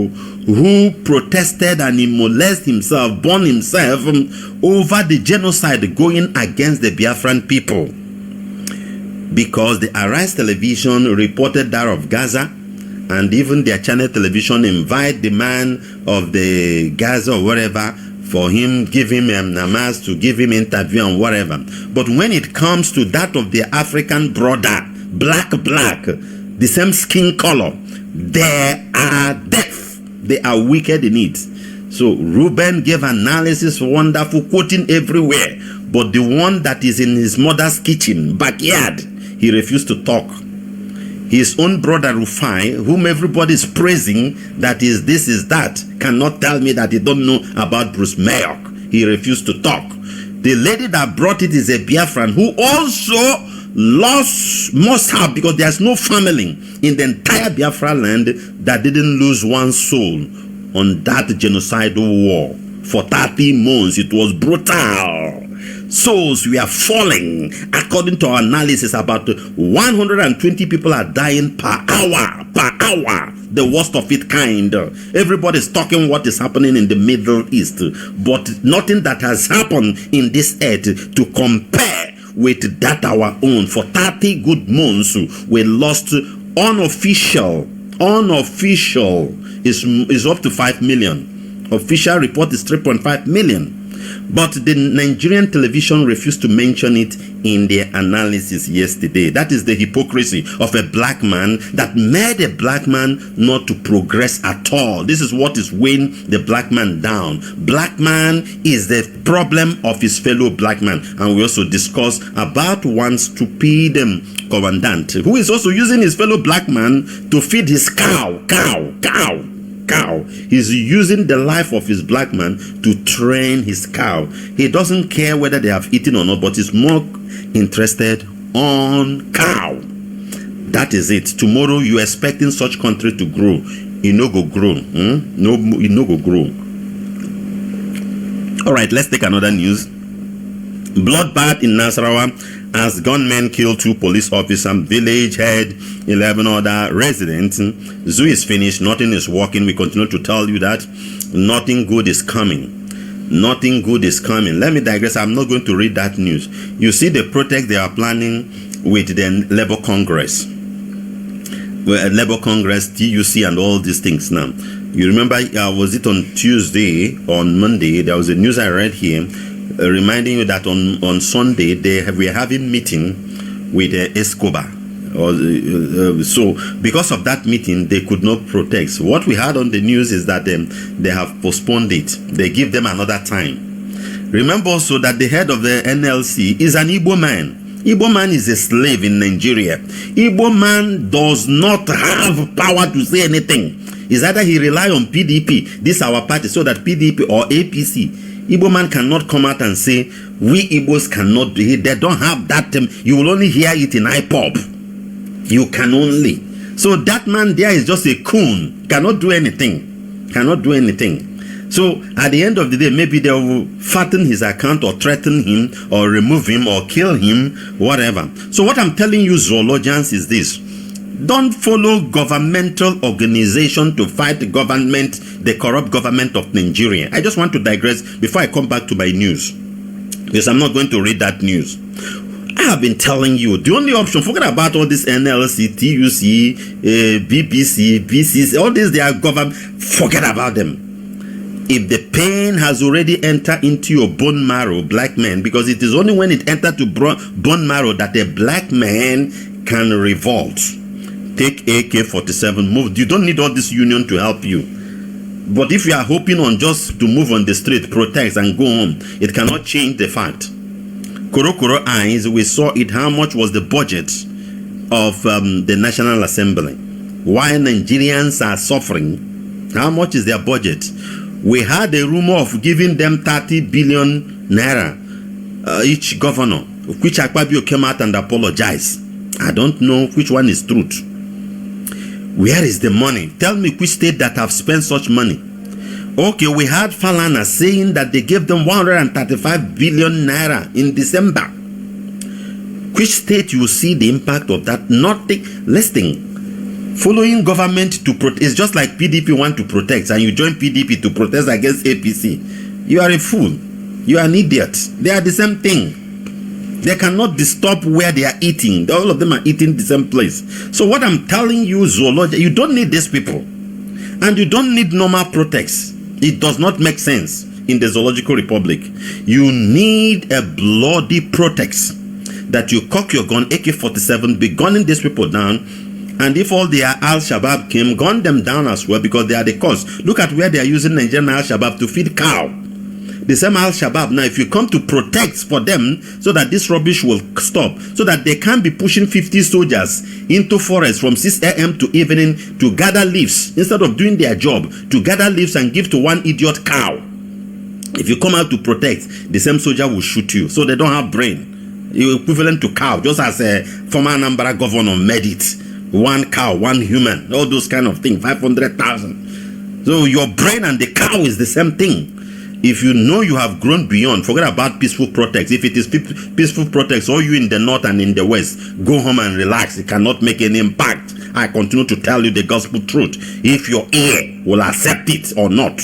who protested and immolated himself, burned himself over the genocide going against the Biafran people. Because the Arise television reported that of Gaza, and even their channel television invite the man of the Gaza or whatever for him, give him namaz, to give him interview and whatever. But when it comes to that of the African brother, black, the same skin color, they are deaf. They are wicked in it. So Reuben gave analysis, wonderful, quoting everywhere. But the one that is in his mother's kitchen, backyard, he refused to talk. His own brother Rufai, whom everybody is praising, that is this is that, cannot tell me that he don't know about Bruce Mayok. He refused to talk. The lady that brought it is a Biafran who also must have, because there's no family in the entire Biafra land that didn't lose one soul on that genocidal war. For 30 months, it was brutal. Souls were falling. According to our analysis, about 120 people are dying per hour. The worst of it kind. Everybody's talking what is happening in the Middle East, but nothing that has happened in this earth to compare with that our own. For 30 good months, we lost unofficial is up to 5 million. Official report is 3.5 million. But the Nigerian television refused to mention it in their analysis yesterday. That is the hypocrisy of a black man that made a black man not to progress at all. This is what is weighing the black man down. Black man is the problem of his fellow black man. And we also discuss about one stupid commandant who is also using his fellow black man to feed his cow. He's using the life of his black man to train his cow. He doesn't care whether they have eaten or not, but he's more interested on cow. That is it. Tomorrow you're expecting such country to grow. It no go grow. No, it no go grow. All right, let's take another news. Bloodbath in Nasarawa as gunmen kill 2 police officers, village head, 11 other residents. Zoo is finished. Nothing is working. We continue to tell you that nothing good is coming. Nothing good is coming. Let me digress. I'm not going to read that news. You see the protest they are planning with the Labour Congress. Labour Congress, TUC and all these things now. You remember, was it on Tuesday, on Monday, there was a news I read here reminding you that on Sunday we are having meeting with Escobar. So because of that meeting, they could not protest. What we had on the news is that they have postponed it. They give them another time. Remember also that the head of the NLC is an Igbo man. Igbo man is a slave in Nigeria. Igbo man does not have power to say anything. It's either he rely on PDP, this our party, so that PDP or APC. Igbo man cannot come out and say, we Igbos cannot do it. They don't have that. You will only hear it in IPOB. You can only. So that man there is just a coon. Cannot do anything. Cannot do anything. So at the end of the day, maybe they will fatten his account or threaten him or remove him or kill him, whatever. So what I'm telling you, zoologians, is this. Don't follow governmental organization to fight the government, the corrupt government of Nigeria. I just want to digress before I come back to my news, because I'm not going to read that news. I have been telling you, the only option, forget about all this NLC, TUC, BBC, BCC, all these, they are government, forget about them. If the pain has already entered into your bone marrow, black man, because it is only when it enters to bone marrow that a black man can revolt. Take AK-47, move. You don't need all this union to help you. But if you are hoping on just to move on the street, protest and go home, it cannot change the fact. Koro eyes, we saw it. How much was the budget of the National Assembly? Why Nigerians are suffering? How much is their budget? We had a rumor of giving them 30 billion naira each governor, which Akpabio came out and apologized. I don't know which one is truth. Where is the money? Tell me which state that have spent such money. Okay, we had Falana saying that they gave them 135 billion naira in December. Which state you see the impact of that? Nothing. Listen. Following government to protest is just like PDP want to protect, and you join PDP to protest against APC. You are a fool. You are an idiot. They are the same thing. They cannot disturb where they are eating. All of them are eating the same place. So what I'm telling you, zoology, you don't need these people, and you don't need normal protests. It does not make sense in the zoological republic. You need a bloody protest that you cock your gun, AK-47, be gunning these people down. And if all their Al-Shabaab came, gun them down as well, because they are the cause. Look at where they are using Nigerian Al-Shabaab to feed cow. The same Al-Shabaab, now if you come to protect for them so that this rubbish will stop, so that they can't be pushing 50 soldiers into forest from 6 a.m. to evening to gather leaves, instead of doing their job, to gather leaves and give to one idiot cow. If you come out to protect, the same soldier will shoot you. So they don't have brain. You're equivalent to cow, just as a former Anambra governor made it. One cow, one human, all those kind of things, 500,000. So your brain and the cow is the same thing. If you know you have grown beyond, forget about peaceful protest. If it is peaceful protest, all you in the north and in the west, go home and relax. It cannot make any impact. I continue to tell you the gospel truth. If your ear will accept it or not,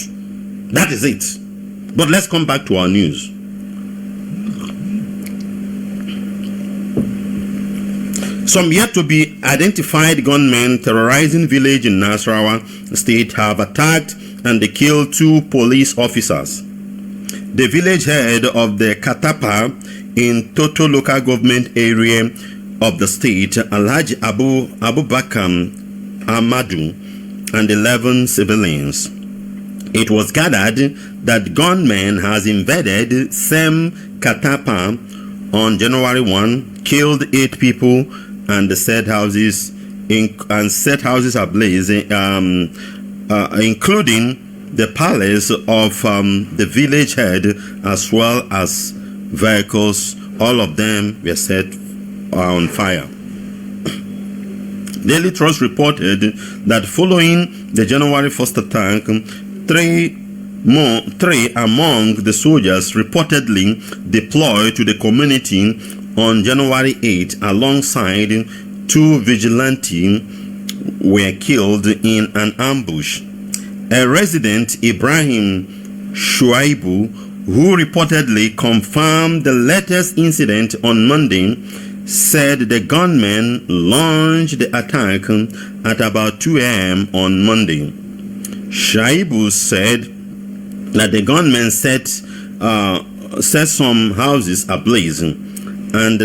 that is it. But let's come back to our news. Some yet to be identified gunmen terrorizing village in Nasarawa state have attacked and they killed 2 police officers. The village head of the Katapa in Toto local government area of the state, Alhaji Abubakar Amadu, and 11 civilians. It was gathered that gunmen has invaded same Katapa on January 1, killed 8 people, and set houses ablaze, including the palace of the village head, as well as vehicles. All of them were set on fire. Daily Trust reported that following the January 1st attack, three among the soldiers reportedly deployed to the community on January 8 alongside 2 vigilantes were killed in an ambush. A resident, Ibrahim Shuaibu, who reportedly confirmed the latest incident on Monday, said the gunmen launched the attack at about 2 a.m. on Monday. Shuaibu said that the gunmen set some houses ablaze, and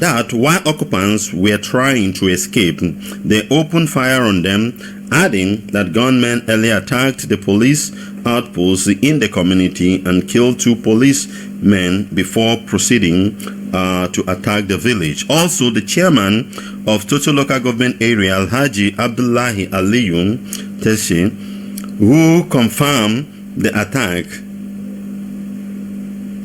that while occupants were trying to escape, they opened fire on them, adding that gunmen earlier attacked the police outpost in the community and killed 2 policemen before proceeding to attack the village. Also, the chairman of Toto local government area, Alhaji Abdullahi Aliyu Teshi, who confirmed the attack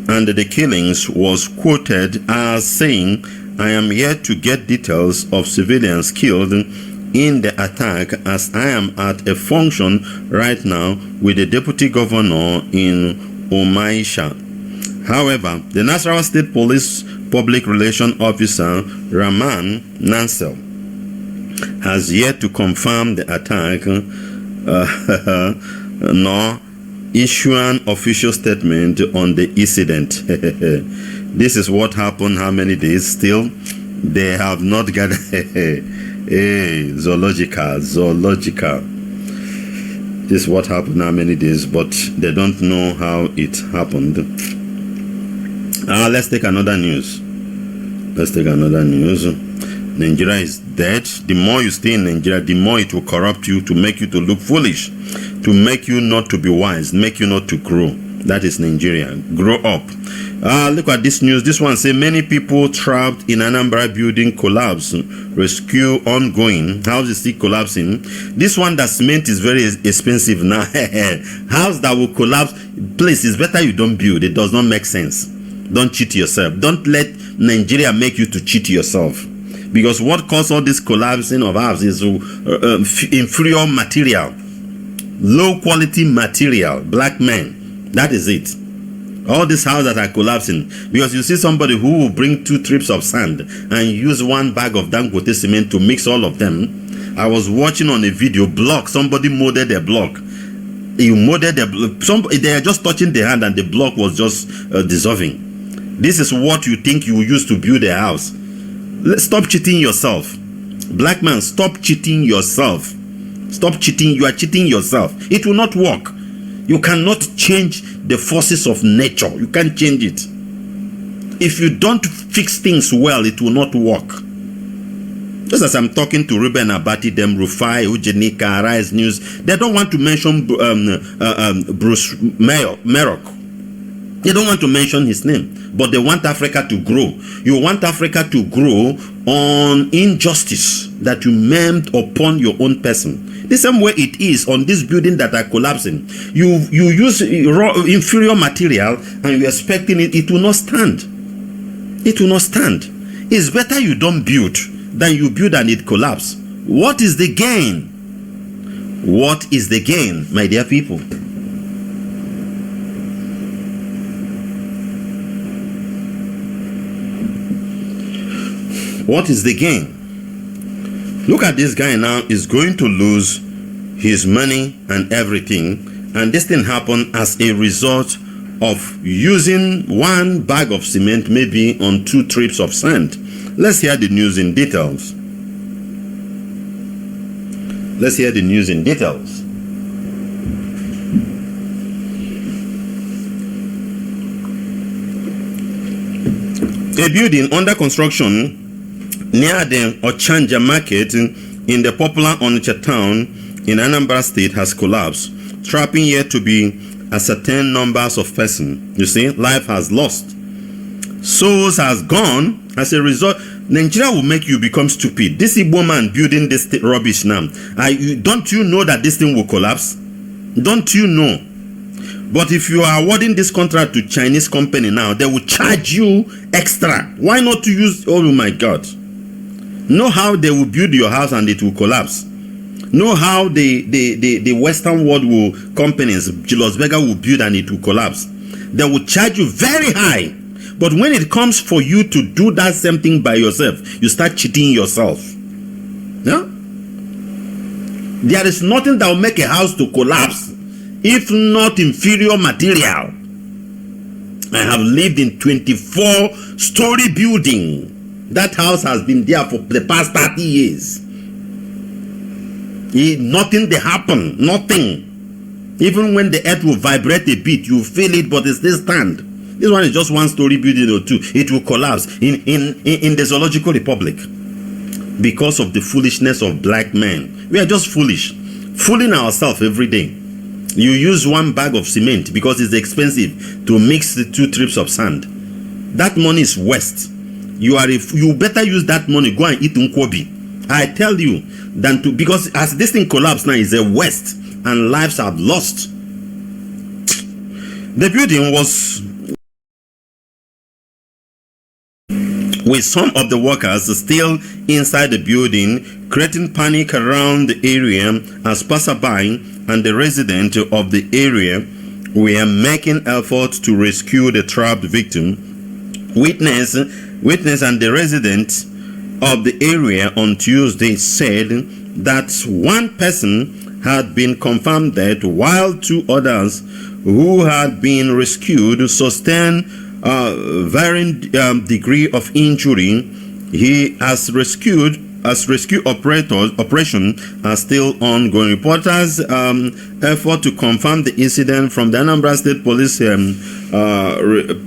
and the killings, was quoted as saying, "I am yet to get details of civilians killed in the attack as I am at a function right now with the deputy governor in Umaisha." However, the Nasarawa State Police Public Relations Officer Rahman Nansel has yet to confirm the attack nor issue an official statement on the incident. This is what happened how many days? Still, they have not gathered. Zoological. This is what happened how many days, but they don't know how it happened. Let's take another news. Nigeria is dead. The more you stay in Nigeria, the more it will corrupt you to make you to look foolish, to make you not to be wise, make you not to grow. That is Nigeria. Grow up. Look at this news. This one say many people trapped in Anambra building collapse. Rescue ongoing. House is still collapsing. This one, that cement is very expensive now. House that will collapse, place is better you don't build. It does not make sense. Don't cheat yourself. Don't let Nigeria make you to cheat yourself. Because what caused all this collapsing of houses is inferior material, low quality material, black men. That is it. All these houses that are collapsing because you see somebody who will bring 2 trips of sand and use 1 bag of Dangote cement to mix all of them. I was watching on a video block. Somebody molded a block. You molded the they are just touching the hand and the block was just dissolving. This is what you think you use to build a house. Stop cheating yourself. Black man, stop cheating yourself. Stop cheating. You are cheating yourself. It will not work. You cannot change the forces of nature. You can't change it. If you don't fix things well, it will not work. Just as I'm talking to Ruben Abati, them Rufai, Ujenika, Arise News, they don't want to mention Bruce Merrick. They don't want to mention his name, but they want Africa to grow. You want Africa to grow on injustice that you meant upon your own person. The same way it is on this building that are collapsing. You use inferior material and you're expecting it will not stand. It will not stand. It's better you don't build than you build and it collapse. What is the gain? What is the gain, my dear people? What is the gain? Look at this guy now is going to lose his money and everything, and this thing happened as a result of using 1 bag of cement maybe on 2 trips of sand. Let's hear the news in details. Let's hear the news in details. A building under construction near the Ochanja market in the popular Onitsha town in Anambra State has collapsed, trapping yet to be ascertained numbers of persons. You see, life has lost. Souls has gone. As a result, Nigeria will make you become stupid. This Igbo man building this rubbish now. Don't you know that this thing will collapse? Don't you know? But if you are awarding this contract to Chinese company now, they will charge you extra. Why not to use, oh my God. Know how they will build your house and it will collapse. Know how the Western world will companies, Julius Berger will build and it will collapse. They will charge you very high. But when it comes for you to do that same thing by yourself, you start cheating yourself. Yeah? There is nothing that will make a house to collapse if not inferior material. I have lived in 24-story building. That house has been there for the past 30 years. Nothing they happen. Nothing. Even when the earth will vibrate a bit, you feel it, but it still stand. This one is just 1-story building or 2. It will collapse in the Zoological Republic because of the foolishness of black men. We are just foolish. Fooling ourselves every day. You use one bag of cement because it's expensive to mix the 2 trips of sand. That money is waste. You better use that money, go and eat nkwobi. I tell you, than to, because as this thing collapsed now, is a waste and lives are lost. The building was with some of the workers still inside the building, creating panic around the area as passerby and the resident of the area were making efforts to rescue the trapped victim. Witness and the resident of the area on Tuesday said that one person had been confirmed dead, while 2 others who had been rescued sustained varying degree of injury. He has rescue operation are still ongoing. Reporters effort to confirm the incident from the Anambra State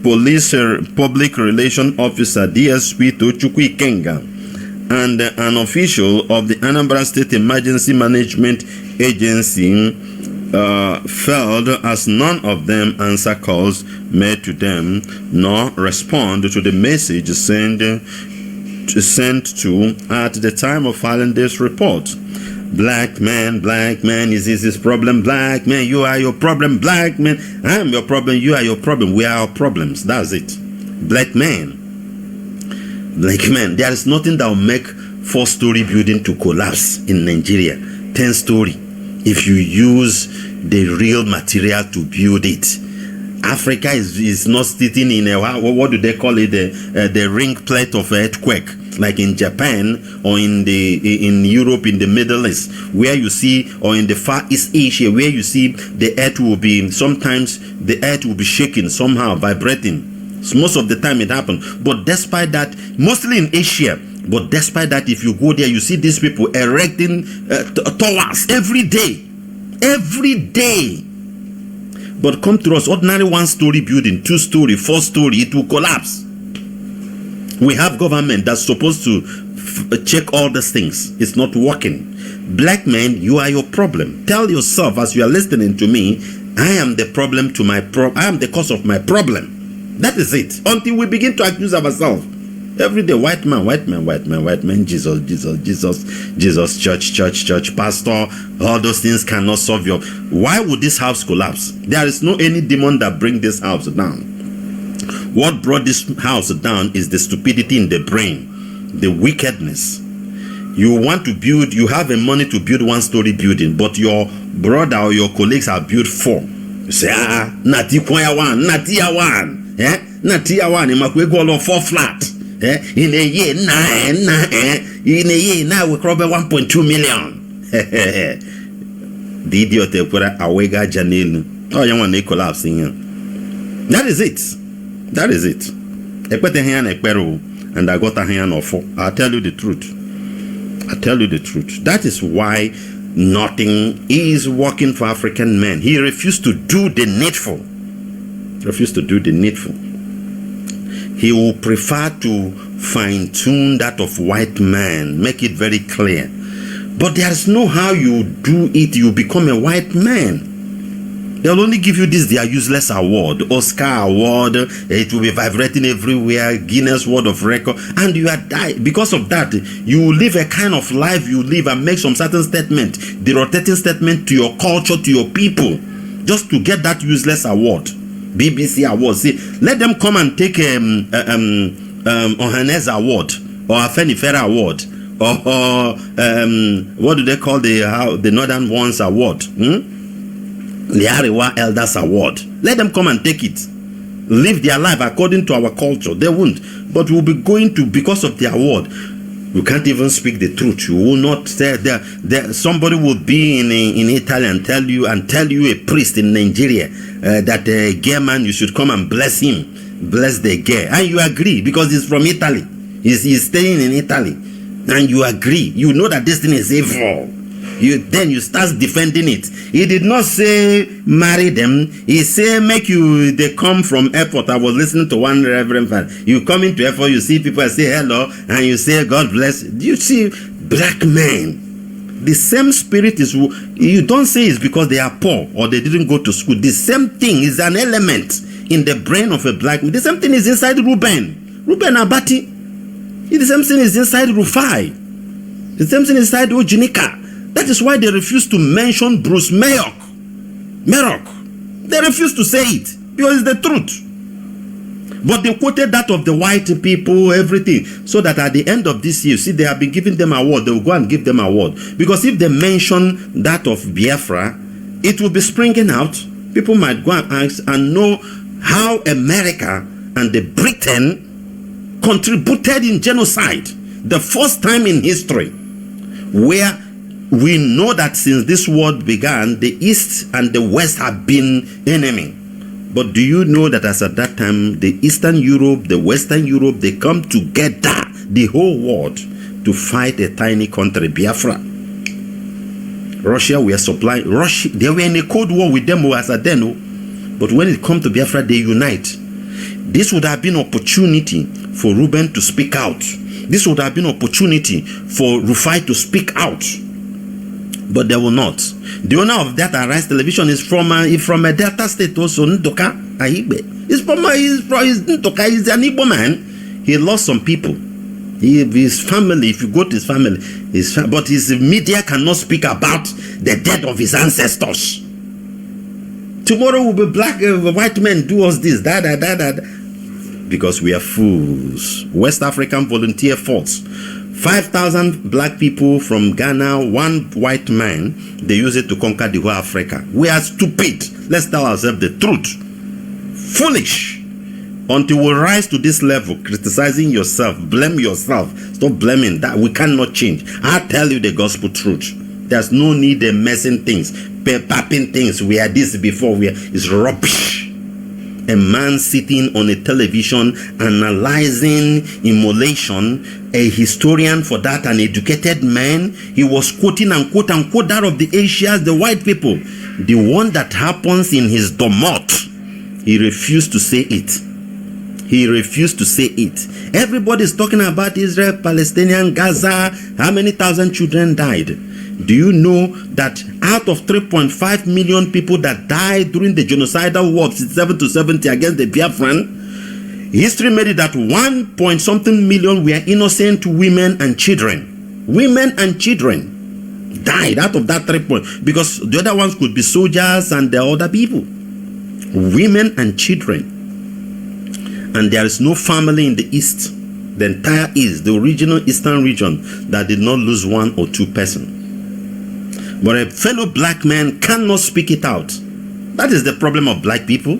Police Public Relation Officer DSP Tochukwu Ikenga and an official of the Anambra State Emergency Management Agency failed as none of them answer calls made to them nor respond to the message sent to at the time of filing this report. Black man, is this his problem? Black man, you are your problem. Black man, I am your problem, you are your problem. We are our problems. That's it. Black man, there is nothing that will make 4-story building to collapse in Nigeria. 10-story. If you use the real material to build it. Africa is not sitting in a, what do they call it, the ring plate of earthquake, like in Japan or in Europe, in the Middle East, where you see, or in the Far East Asia, where you see the earth will be, sometimes the earth will be shaking, somehow vibrating. So most of the time it happens. But despite that, mostly in Asia, but despite that, if you go there, you see these people erecting towers every day. But come to us, ordinary 1-story building, 2-story, 4-story, it will collapse. We have government that's supposed to check all these things. It's not working. Black men, you are your problem. Tell yourself as you are listening to me, I am the problem to my I am the cause of my problem. That is it. Until we begin to accuse ourselves. Every day, white man, Jesus, church, pastor, all those things cannot solve your... Why would this house collapse? There is no any demon that bring this house down. What brought this house down is the stupidity in the brain, the wickedness. You want to build, you have the money to build 1-story building, but your brother or your colleagues have built 4. You say, nati one, imakwego 4 flat. In a year, in a year now we crop 1.2 million. The idiot put awega janil. Oh, you want to collapse here. That is it. And I got a hand of 4. I'll tell you the truth. That is why nothing is working for African men. He refused to do the needful. He will prefer to fine-tune that of white man, make it very clear. But there is no how you do it, you become a white man. They'll only give you their useless award, Oscar award, it will be vibrating everywhere, Guinness World of Record, and you are dying. Because of that, you will live a kind of life you live and make some certain statement, the rotating statement to your culture, to your people, just to get that useless award. BBC award. See, let them come and take Ohanes award or a Fenifera award or what do they call the Northern Ones award? The Arewa Elders award. Let them come and take it. Live their life according to our culture. They won't. But we'll be going to, because of the award, you can't even speak the truth. You will not say there. Somebody will be in Italy and tell you a priest in Nigeria that a gay man, you should come and bless him, bless the gay, and you agree because he's from Italy. He's staying in Italy, and you agree. You know that this thing is evil. Then you start defending it. He did not say marry them. He said they come from airport. I was listening to one reverend father. You come into airport, you see people say hello, and you say God bless. Do you see black men? The same spirit is, you don't say it's because they are poor or they didn't go to school. The same thing is an element in the brain of a black man. The same thing is inside Ruben Abati. The same thing is inside Rufai. The same thing is inside Ojinika. That is why they refuse to mention Bruce Merrick. They refuse to say it because it's the truth. But they quoted that of the white people, everything, so that at the end of this year, see, they have been giving them award. They will go and give them award. Because if they mention that of Biafra, it will be springing out. People might go and ask and know how America and the Britain contributed in genocide. The first time in history where we know that since this war began, the East and the West have been enemy. But do you know that as at that time, the Eastern Europe, the Western Europe, they come together, the whole world, to fight a tiny country, Biafra. Russia were supplying, they were in a cold war with them as at then. But when it comes to Biafra, they unite. This would have been opportunity for Reuben to speak out. This would have been opportunity for Rufai to speak out. But they will not. The owner of that Arise Television is from a Delta State also, Ntoka Ahibe. He's an Igbo man. He lost some people. His family, if you go to his family, but his media cannot speak about the death of his ancestors. Tomorrow will be black, white men do us this, that. Because we are fools. West African Volunteer Force. 5,000 black people from Ghana, one white man, they use it to conquer the whole Africa. We are stupid. Let's tell ourselves the truth. Foolish. Until we rise to this level, criticizing yourself, blame yourself, stop blaming that. We cannot change. I tell you the gospel truth. There's no need of messing things, papping things. We had this before. It's rubbish. A man sitting on a television analyzing immolation, a historian for that, an educated man, he was quoting and quote unquote that of the Asians, the white people. The one that happens in his domot, he refused to say it. He refused to say it. Everybody is talking about Israel, Palestinian, Gaza, how many thousand children died. Do you know that out of 3.5 million people that died during the genocidal war of 67 to 70 against the Biafran, history made it that 1.something million were innocent women and children. Women and children died out of that 3 point, because the other ones could be soldiers and the other people. Women and children. And there is no family in the East, the entire East, the original Eastern region, that did not lose one or two persons. But a fellow black man cannot speak it out. That is the problem of black people.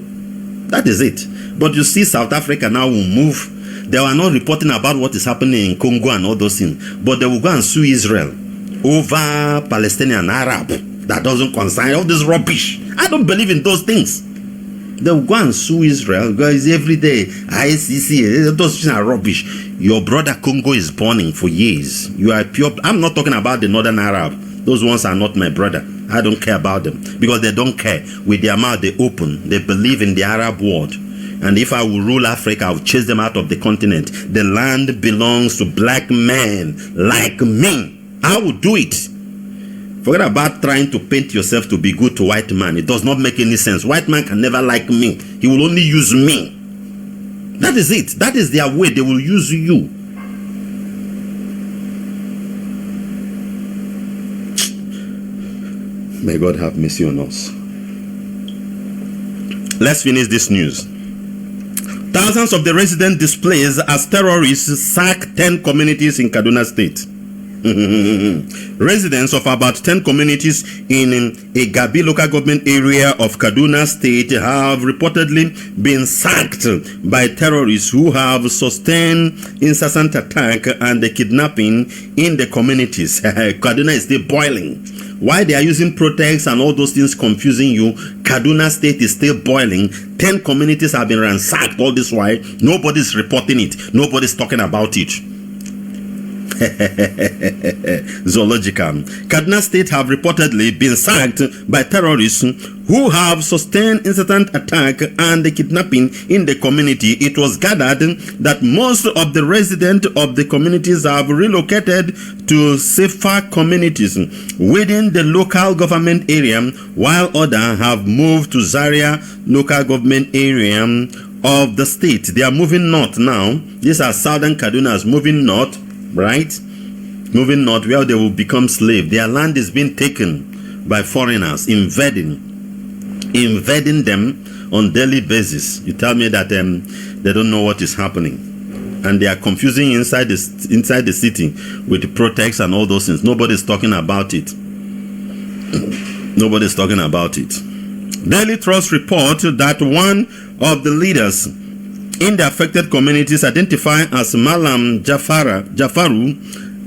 That is it. But you see, South Africa now will move. They are not reporting about what is happening in Congo and all those things. But they will go and sue Israel over Palestinian Arab. That doesn't concern all this rubbish. I don't believe in those things. They will go and sue Israel. Guys, every day, ICC, those things are rubbish. Your brother Congo is burning for years. You are pure. I'm not talking about the Northern Arab. Those ones are not my brother. I don't care about them because they don't care. With their mouth they open. They believe in the Arab world. And if I will rule Africa, I will chase them out of the continent. The land belongs to black men like me. I will do it. Forget about trying to paint yourself to be good to white man. It does not make any sense. White man can never like me. He will only use me. That is it. That is their way. They will use you. May God have mercy on us. Let's finish this news. Thousands of the residents displaced as terrorists sack 10 communities in Kaduna State. Residents of about 10 communities in a Gabi local government area of Kaduna State have reportedly been sacked by terrorists who have sustained incessant attack and the kidnapping in the communities. Kaduna is still boiling. Why they are using protests and all those things confusing you, Kaduna State is still boiling. 10 communities have been ransacked all this while. Nobody's reporting it. Nobody's talking about it. Zoological. Kaduna State have reportedly been sacked by terrorists who have sustained incessant attack and kidnapping in the community. It was gathered that most of the residents of the communities have relocated to safer communities within the local government area, while others have moved to Zaria local government area of the state. They are moving north now. These are southern Kadunas moving north, right? Moving north, where they will become slaves. Their land is being taken by foreigners, invading them on daily basis. You tell me that they don't know what is happening, and they are confusing inside the city with protests and all those things. Nobody's talking about it. Nobody's talking about it. Daily Trust report that one of the leaders in the affected communities, identified as Malam Jafaru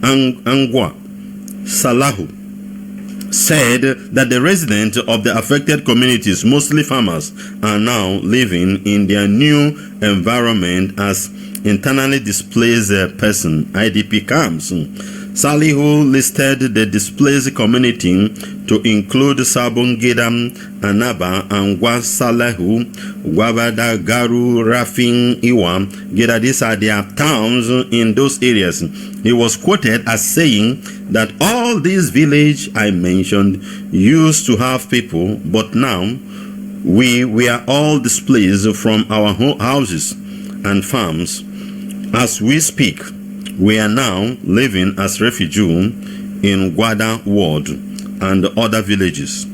Angwa Salahu, said that the residents of the affected communities, mostly farmers, are now living in their new environment as internally displaced person IDP camps. Salihu listed the displaced community to include Sabongedam, Anaba, Angwa Salahu, Gwabada, Garu, Rafin, Iwa, Geda. These are their towns in those areas. He was quoted as saying that all these villages I mentioned used to have people, but now we are all displaced from our houses and farms. As we speak, we are now living as refugees in Gwada ward and other villages.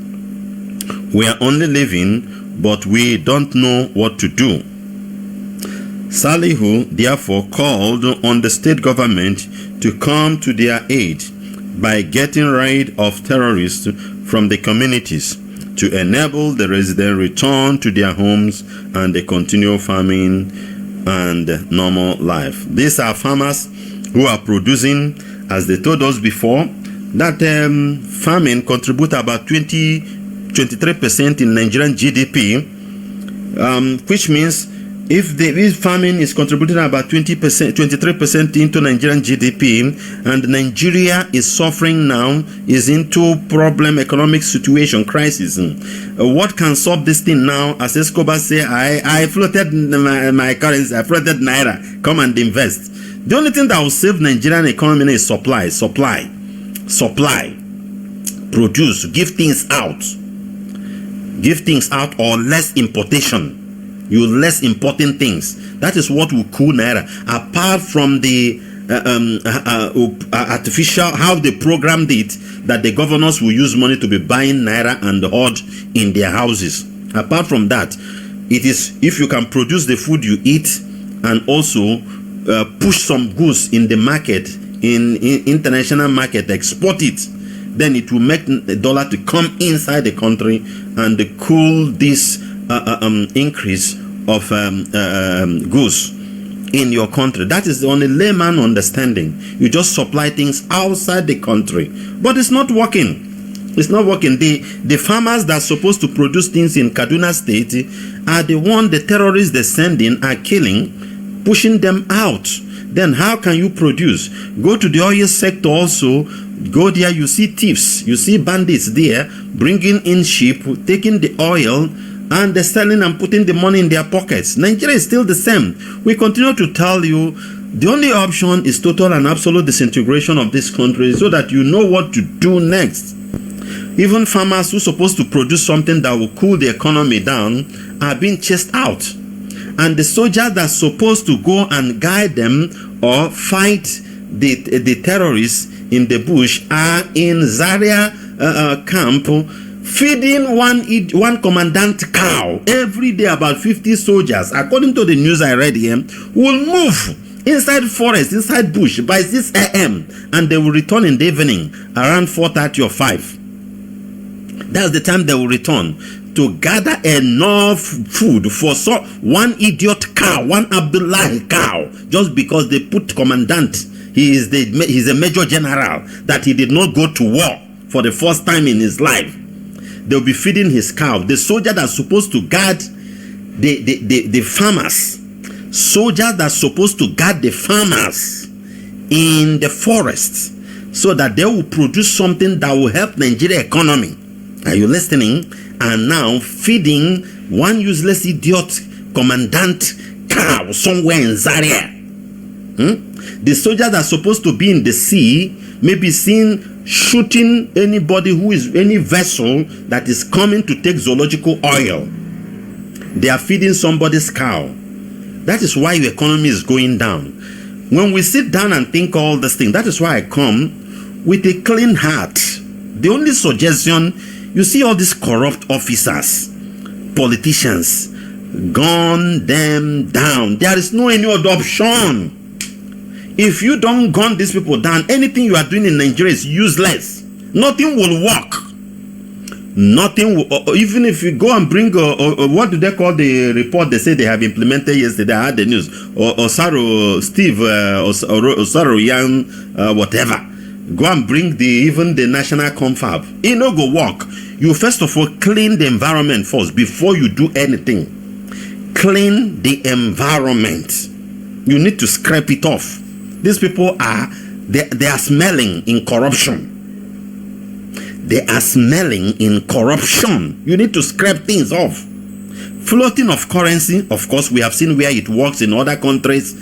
We are only living, but we don't know what to do. Salihu therefore called on the state government to come to their aid by getting rid of terrorists from the communities to enable the residents return to their homes and they continue farming and normal life. These are farmers who are producing, as they told us before, that farming contributes about 23% in Nigerian GDP, which means if farming is contributing about 23% into Nigerian GDP, and Nigeria is suffering now, is into economic situation, crisis. What can solve this thing now? As Escobar say, I floated my currency, I floated Naira, come and invest. The only thing that will save Nigerian economy is supply. Produce, give things out, or less importation. You less important things. That is what will cool Naira. Apart from the artificial, how they programmed it, that the governors will use money to be buying Naira and hoard in their houses. Apart from that, it is if you can produce the food you eat and also push some goods in the market, in international market, export it, then it will make the dollar to come inside the country and cool this increase of goods in your country. That is the only layman understanding. You just supply things outside the country, but it's not working. It's not working. The farmers that are supposed to produce things in Kaduna State are the one the terrorists they send in are killing, pushing them out. Then how can you produce? Go to the oil sector also. Go there, you see thieves, you see bandits there bringing in sheep, taking the oil, and they're selling and putting the money in their pockets. Nigeria is still the same. We continue to tell you the only option is total and absolute disintegration of this country so that you know what to do next. Even farmers who are supposed to produce something that will cool the economy down are being chased out. And the soldiers that are supposed to go and guide them or fight the terrorists in the bush are in Zaria camp, feeding one commandant cow every day. About 50 soldiers, according to the news I read here, will move inside forest, inside bush by 6 a.m. and they will return in the evening around 4:30 or 5. That's the time they will return to gather enough food for one idiot cow, one Abdullahi cow, just because they put commandant. He's a major general that he did not go to war for the first time in his life. They'll be feeding his cow. The soldier that's supposed to guard the farmers, soldiers that's supposed to guard the farmers in the forests so that they will produce something that will help Nigeria economy. Are you listening? And now feeding one useless idiot commandant cow somewhere in Zaria. The soldiers are supposed to be in the sea, maybe seen shooting anybody who is any vessel that is coming to take zoological oil. They are feeding somebody's cow. That is why your economy is going down. When we sit down and think all this thing, that is why I come with a clean heart. The only suggestion, you see all these corrupt officers, politicians, gun them down. There is no any other option. If you don't gun these people down, anything you are doing in Nigeria is useless. Nothing will work. Nothing will, even if you go and bring what do they call the report they say they have implemented yesterday? I had the news. Osaro Steve Osaro Young whatever. Go and bring even the national confab. It no go work. You first of all clean the environment first before you do anything. Clean the environment. You need to scrape it off. These people they are smelling in corruption. They are smelling in corruption. You need to scrape things off. Floating of currency, of course, we have seen where it works in other countries.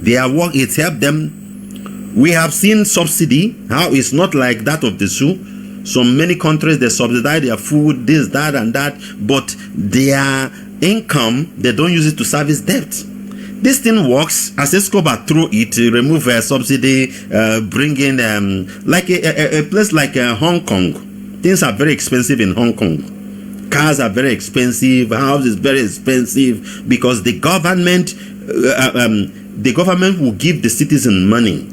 It's helped them. We have seen subsidy, how it's not like that of the zoo. So many countries, they subsidize their food, this, that, and that, but their income, they don't use it to service debt. This thing works as Escobar through it, remove a subsidy, bring in like a place like Hong Kong. Things are very expensive in Hong Kong. Cars are very expensive. House is very expensive because the government will give the citizen money,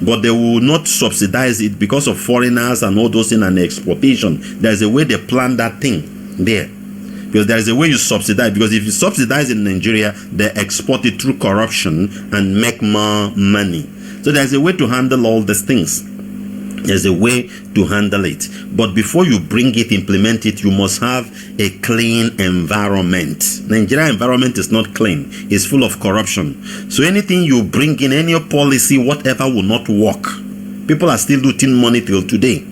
but they will not subsidize it because of foreigners and all those things and exportation. There's a way they plan that thing there. Because there is a way you subsidize. Because if you subsidize in Nigeria, they export it through corruption and make more money. So there's a way to handle all these things. There's a way to handle it. But before you bring it, implement it, you must have a clean environment. Nigeria environment is not clean. It's full of corruption. So anything you bring in, any policy, whatever, will not work. People are still looting money till today.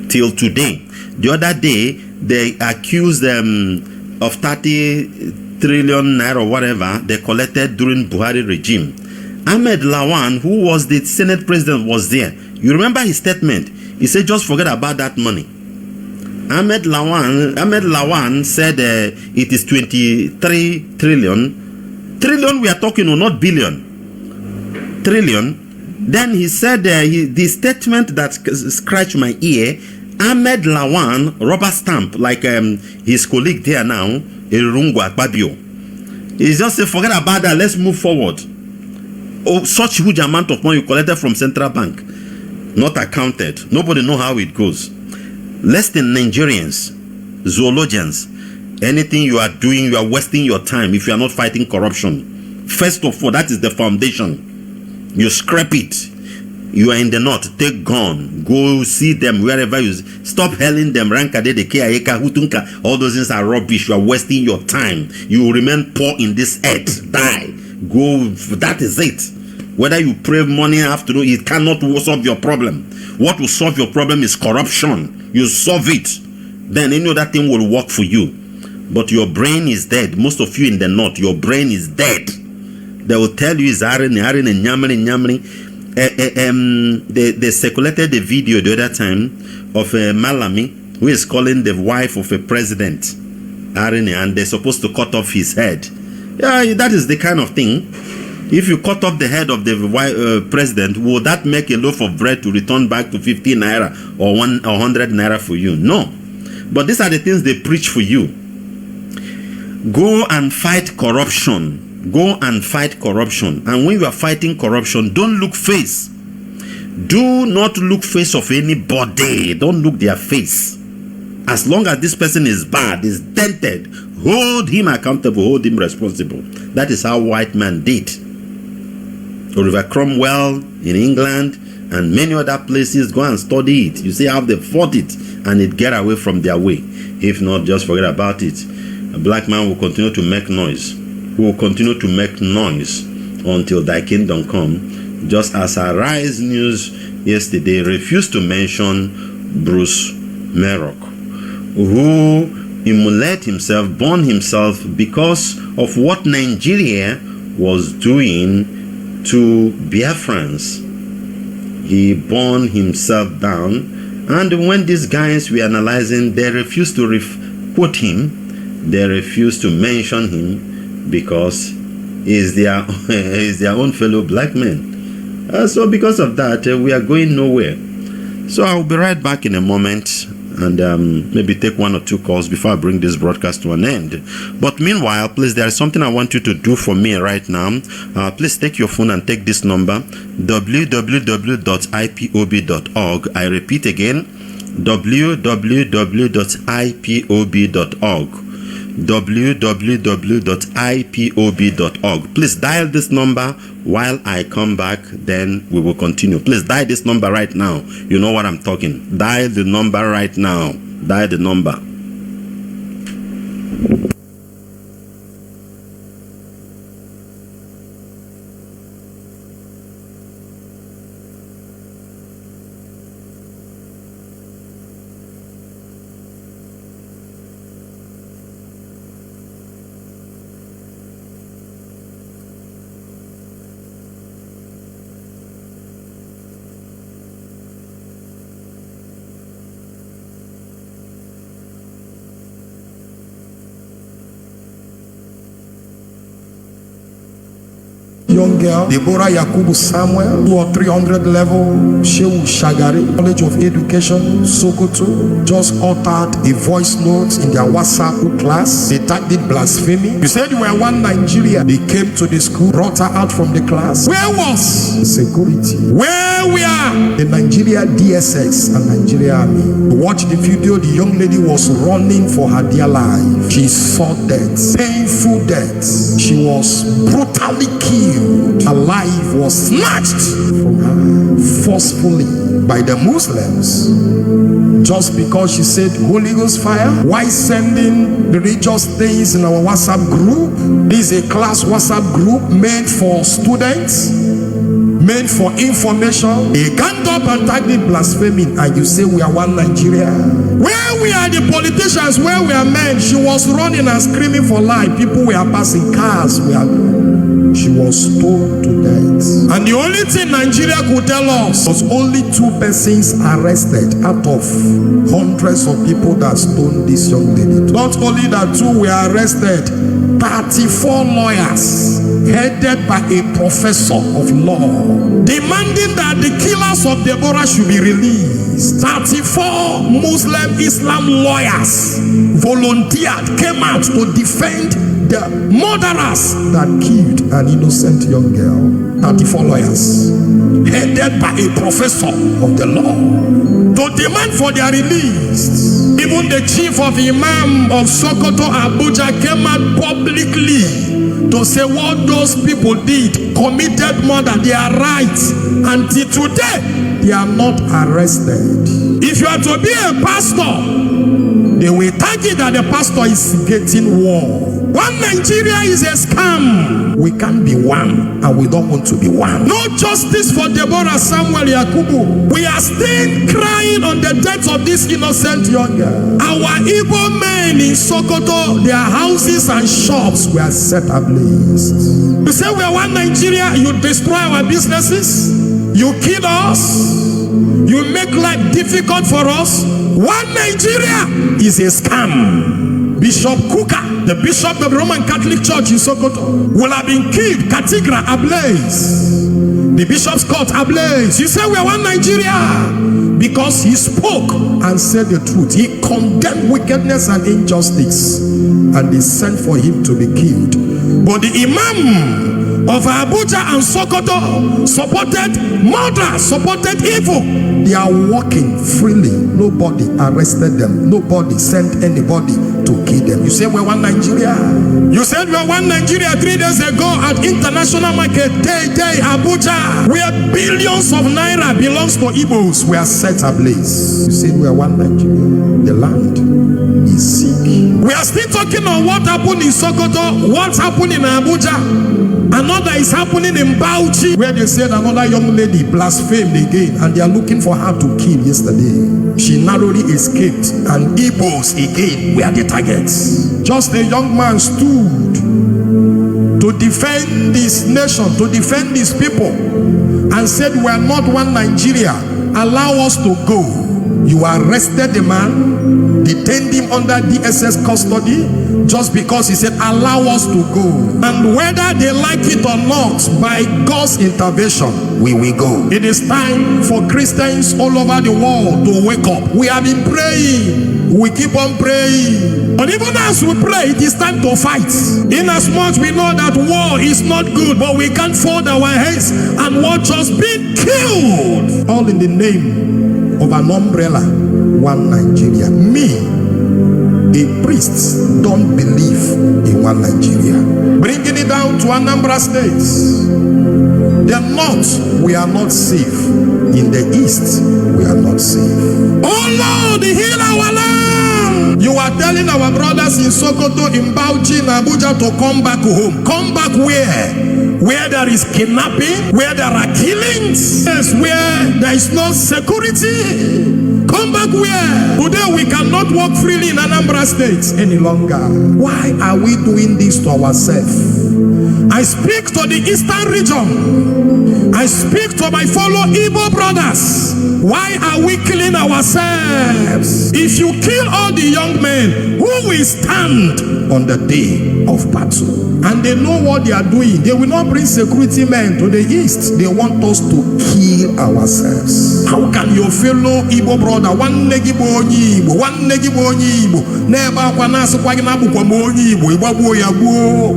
Till today. The other day, they accused them of 30 trillion naira or whatever they collected during Buhari regime. Ahmed Lawan, who was the Senate president, was there. You remember his statement? He said, just forget about that money. Ahmed Lawan said it is 23 trillion. Trillion we are talking, or not billion. Trillion. Then he said the statement that scratched my ear, Ahmed Lawan, rubber stamp, like his colleague there now, Erungwa Babio. He just said, forget about that, let's move forward. Oh, such huge amount of money you collected from central bank, not accounted. Nobody know how it goes. Less than Nigerians, zoologians, anything you are doing, you are wasting your time if you are not fighting corruption. First of all, that is the foundation. You scrap it. You are in the north, take gun, go see them wherever you stop hailing them. Rankade de Keaeka, Hutunka, all those things are rubbish. You are wasting your time. You will remain poor in this earth. Die. Go, that is it. Whether you pray morning, afternoon, it cannot solve your problem. What will solve your problem is corruption. You solve it, then any other thing will work for you. But your brain is dead. Most of you in the north, your brain is dead. They will tell you is Aaron and Nyamri. They circulated the video the other time of Malami, who is calling the wife of a president Aaron, and they're supposed to cut off his head. Yeah, that is the kind of thing. If you cut off the head of the president, will that make a loaf of bread to return back to 50 naira or 100 naira for you? No. But these are the things they preach for you. Go and fight corruption. Go and fight corruption. And when you are fighting corruption, don't look face. Do not look face of anybody. Don't look their face. As long as this person is bad, is dented, hold him accountable, hold him responsible. That is how white man did. Oliver Cromwell in England and many other places, go and study it. You see how they fought it and it get away from their way. If not, just forget about it. A black man will continue to make noise. Who will continue to make noise until thy kingdom come. just as Arise News yesterday refused to mention Bruce Merrock, who immolated himself, burned himself because of what Nigeria was doing to Biafrans. He burned himself down, and when these guys were analyzing, they refused to quote him, they refused to mention him because he's their own fellow black men. So because of that, we are going nowhere. So I'll be right back in a moment, and maybe take one or two calls before I bring this broadcast to an end. But meanwhile, please, there is something I want you to do for me right now. Please take your phone and take this number, www.ipob.org. I repeat again, www.ipob.org. www.ipob.org. Please dial this number while I come back, then we will continue. Please dial this number right now. You know what I'm talking. Dial the number right now. Dial the number. Young girl, Deborah Yakubu Samuel, 200 or 300 level, Shehu Shagari, College of Education, Sokoto, just uttered a voice note in their WhatsApp class. They tagged it Blasphemy. You said you were one Nigeria. They came to the school, brought her out from the class. Where was security? Where we are? The Nigeria DSS and Nigeria Army. Watch the video. The young lady was running for her dear life. She saw death, painful death. She was brutally killed. Her life was snatched from her forcefully by the Muslims just because she said Holy Ghost fire. Why sending religious things in our WhatsApp group? This is a class WhatsApp group made for students, made for information. They can't up and tag it blaspheming, and you say we are one Nigeria. Where we are the politicians, where we are men, she was running and screaming for life. People were passing, cars she was stoned to death. And the only thing Nigeria could tell us was only 2 persons arrested out of hundreds of people that stoned this young lady. Not only that 2 were arrested, 34 lawyers headed by a professor of law demanding that the killers of Deborah should be released. 34 Muslim Islam lawyers volunteered, came out to defend the murderers that killed an innocent young girl. 34 lawyers headed by a professor of the law to demand for their release. Even the chief of Imam of Sokoto, Abuja, came out publicly to say what those people did, committed murder. They are right. Until today, they are not arrested. If you are to be a pastor, they will target that the pastor is getting war. One Nigeria is a scam. We can't be one, and we don't want to be one. No justice for Deborah Samuel Yakubu. We are still crying on the death of this innocent young girl. Our Igbo men in Sokoto, their houses and shops were set ablaze. You say we are one Nigeria, you destroy our businesses, you kill us, you make life difficult for us. One Nigeria is a scam. Bishop Kuka, the bishop of the Roman Catholic Church in Sokoto, will have been killed. Katigra ablaze. The bishop's court ablaze. You say we are one Nigeria because he spoke and said the truth. He condemned wickedness and injustice, and they sent for him to be killed. But the Imam of Abuja and Sokoto supported murder, supported evil. They are walking freely. Nobody arrested them. Nobody sent anybody to kill them. You say we're one Nigeria. You said we're one Nigeria 3 days ago at International Market Day, Abuja, where billions of naira belongs to Igbos were set ablaze. You said we're one Nigeria. The land is sick. We are still talking on what happened in Sokoto, what's happened in Abuja. Another is happening in Bauchi, where they said another young lady blasphemed again, and they are looking for her to kill yesterday. She narrowly escaped, and Igbos again were the targets. Just a young man stood to defend this nation, to defend these people, and said, "We are not one Nigeria. Allow us to go." You arrested the man, detained him under DSS custody, just because he said, "Allow us to go." And whether they like it or not, by God's intervention, we will go. It is time for Christians all over the world to wake up. We have been praying. We keep on praying. But even as we pray, it is time to fight. In as much we know that war is not good, but we can't fold our hands and watch us being killed. All in the name of an umbrella, one Nigeria. Me, a priest, don't believe in one Nigeria. Bringing it down to Anambra State. The north, we are not safe. In the east, we are not safe. Oh Lord, heal our land. You are telling our brothers in Sokoto, in Bauchi, in Abuja to come back home. Come back where? Where there is kidnapping, where there are killings, yes, where there is no security. Come back where? Today we cannot walk freely in Anambra State any longer. Why are we doing this to ourselves? I speak to the eastern region. I speak to my fellow Igbo brothers. Why are we killing ourselves? If you kill all the young men, who will stand on the day of battle? And they know what they are doing. They will not bring security men to the east. They want us to kill ourselves. How can your fellow Igbo brother, one negibo Igbo,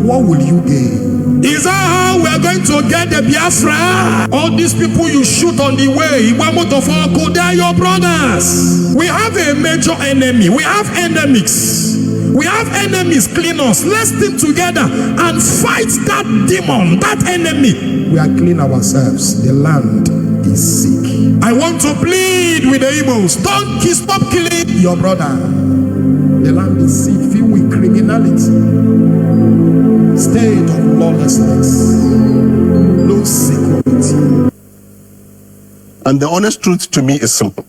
what will you gain? Is that how we are going to get the Biafra? All these people you shoot on the way, they are your brothers. We have a major enemy. We have enemies. We have enemies, clean us. Let's stick together and fight that demon, that enemy. We are clean ourselves. The land is sick. I want to plead with the Igbos. Don't stop killing your brother. The land is sick, filled with criminality, state of lawlessness, no security. And the honest truth to me is simple.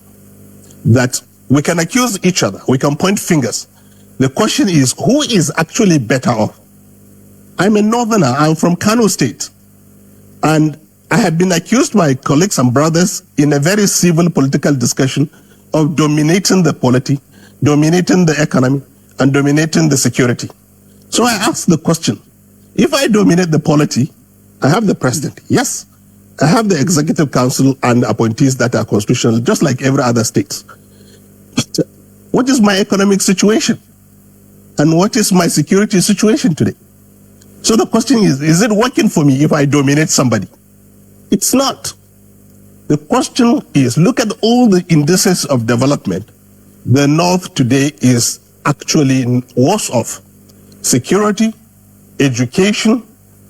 That we can accuse each other. We can point fingers. The question is, who is actually better off? I'm a northerner. I'm from Kano State. And I have been accused by colleagues and brothers in a very civil political discussion of dominating the polity, dominating the economy, and dominating the security. So I ask the question, if I dominate the polity, I have the president. Yes, I have the executive council and appointees that are constitutional, just like every other state. But what is my economic situation? And what is my security situation today? So the question is it working for me if I dominate somebody? It's not. The question is, look at all the indices of development. The North today is actually worse off. Security, education,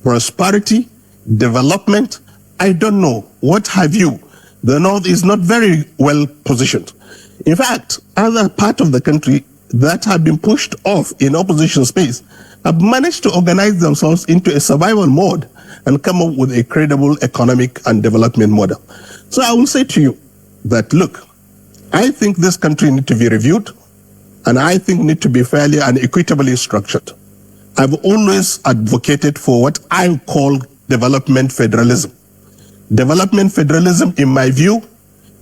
prosperity, development, I don't know. What have you? The North is not very well positioned. In fact, other parts of the country that have been pushed off in opposition space have managed to organize themselves into a survival mode and come up with a credible economic and development model. So I will say to you that, look, I think this country needs to be reviewed, and I think need to be fairly and equitably structured. I've always advocated for what I call development federalism. Development federalism, in my view,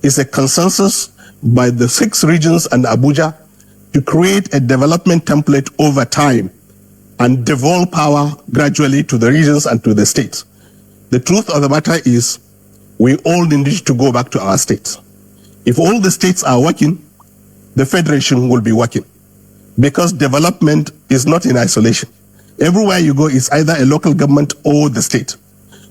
is a consensus by the 6 regions and Abuja to create a development template over time and devolve power gradually to the regions and to the states. The truth of the matter is, we all need to go back to our states. If all the states are working, the federation will be working, because development is not in isolation. Everywhere you go is either a local government or the state.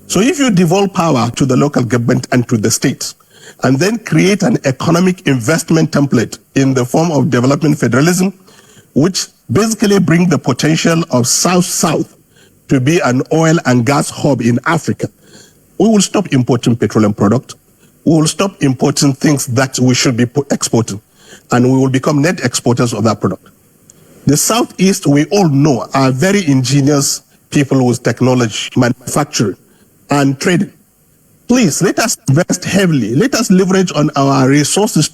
So if you devolve power to the local government and to the states, and then create an economic investment template in the form of development federalism, which basically bring the potential of South-South to be an oil and gas hub in Africa, we will stop importing petroleum products. We will stop importing things that we should be exporting. and we will become net exporters of that product. The Southeast, we all know, are very ingenious people with technology, manufacturing, and trading. Please, let us invest heavily. Let us leverage on our resources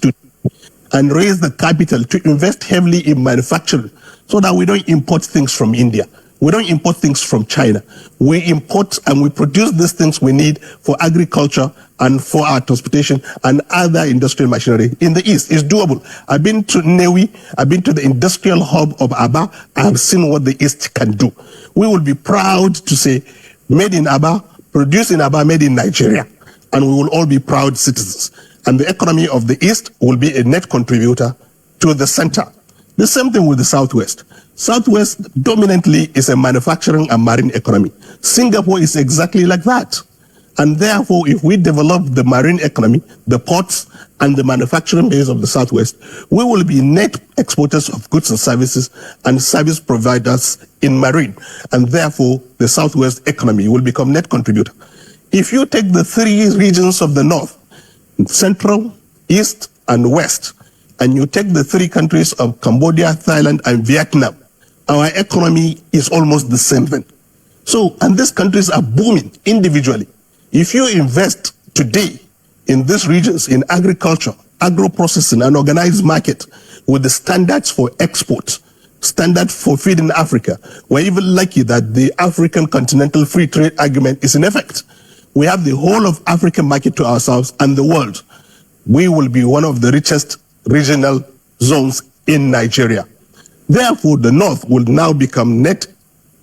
and raise the capital to invest heavily in manufacturing so that we don't import things from India. We don't import things from China. We import and we produce these things we need for agriculture and for our transportation and other industrial machinery in the East. It's doable. I've been to Newi. I've been to the industrial hub of Aba. I have seen what the East can do. We will be proud to say, made in Aba, produced in Aba, made in Nigeria. And we will all be proud citizens. And the economy of the East will be a net contributor to the center. The same thing with the Southwest. Southwest dominantly is a manufacturing and marine economy. Singapore is exactly like that. And therefore, if we develop the marine economy, the ports, and the manufacturing base of the Southwest, we will be net exporters of goods and services and service providers in marine. And therefore, the Southwest economy will become net contributor. If you take the three regions of the North, Central, East, and West, and you take the three countries of Cambodia, Thailand, and Vietnam, our economy is almost the same thing. So, and these countries are booming individually. If you invest today in these regions in agriculture, agro-processing, and organized market with the standards for export, standard for feeding Africa, we're even lucky that the African Continental Free Trade Agreement is in effect. We have the whole of African market to ourselves and the world. We will be one of the richest regional zones in Nigeria. Therefore, the North will now become net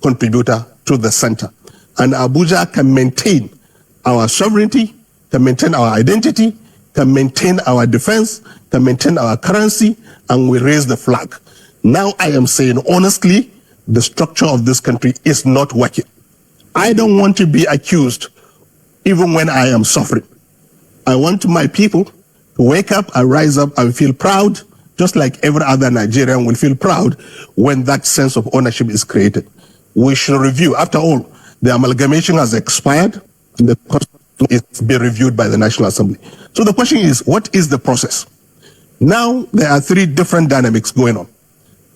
contributor to the center. And Abuja can maintain our sovereignty, can maintain our identity, can maintain our defense, can maintain our currency, and we raise the flag. Now I am saying honestly, the structure of this country is not working. I don't want to be accused even when I am suffering. I want my people to wake up and rise up and feel proud, just like every other Nigerian will feel proud when that sense of ownership is created. We should review. After all, the amalgamation has expired and the constitution is being reviewed by the National Assembly. So the question is, what is the process? Now, there are three different dynamics going on.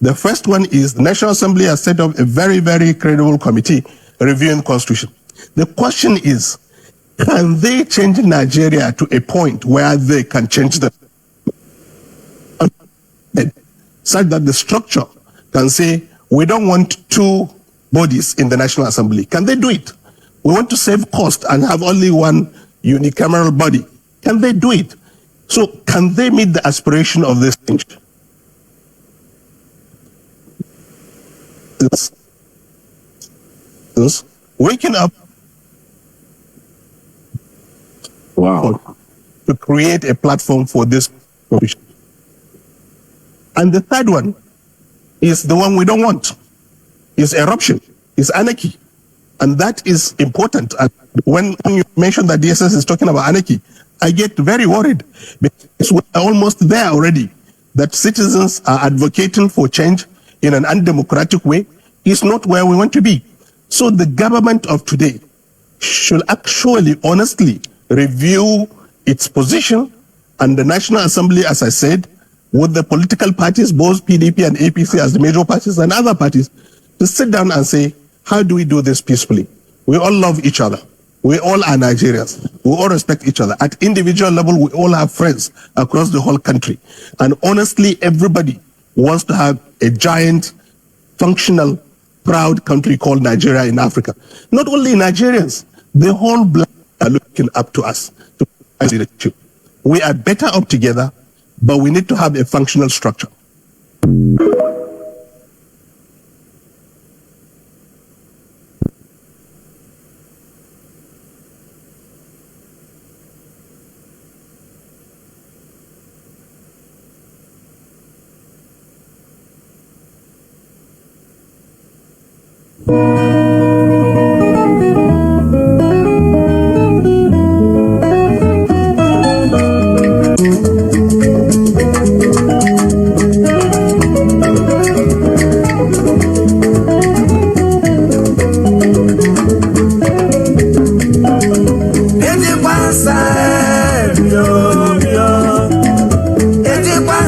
The first one is the National Assembly has set up a very, very credible committee reviewing the constitution. The question is, can they change Nigeria to a point where they can change the such that the structure can say, we don't want two bodies in the National Assembly. Can they do it? We want to save cost and have only one unicameral body. Can they do it? So can they meet the aspiration of this change? It's waking up to create a platform for this provision. And the third one is the one we don't want. Is eruption, is anarchy. And that is important. And when you mention that DSS is talking about anarchy, I get very worried because we're almost there already. That citizens are advocating for change in an undemocratic way is not where we want to be. So the government of today should actually honestly review its position, and the National Assembly, as I said, with the political parties, both PDP and APC as the major parties and other parties, to sit down and say, how do we do this peacefully? We all love each other. We all are Nigerians. We all respect each other. At individual level, we all have friends across the whole country. And honestly, everybody wants to have a giant, functional, proud country called Nigeria in Africa. Not only Nigerians, the whole black are looking up to us. We are better off together, but we need to have a functional structure.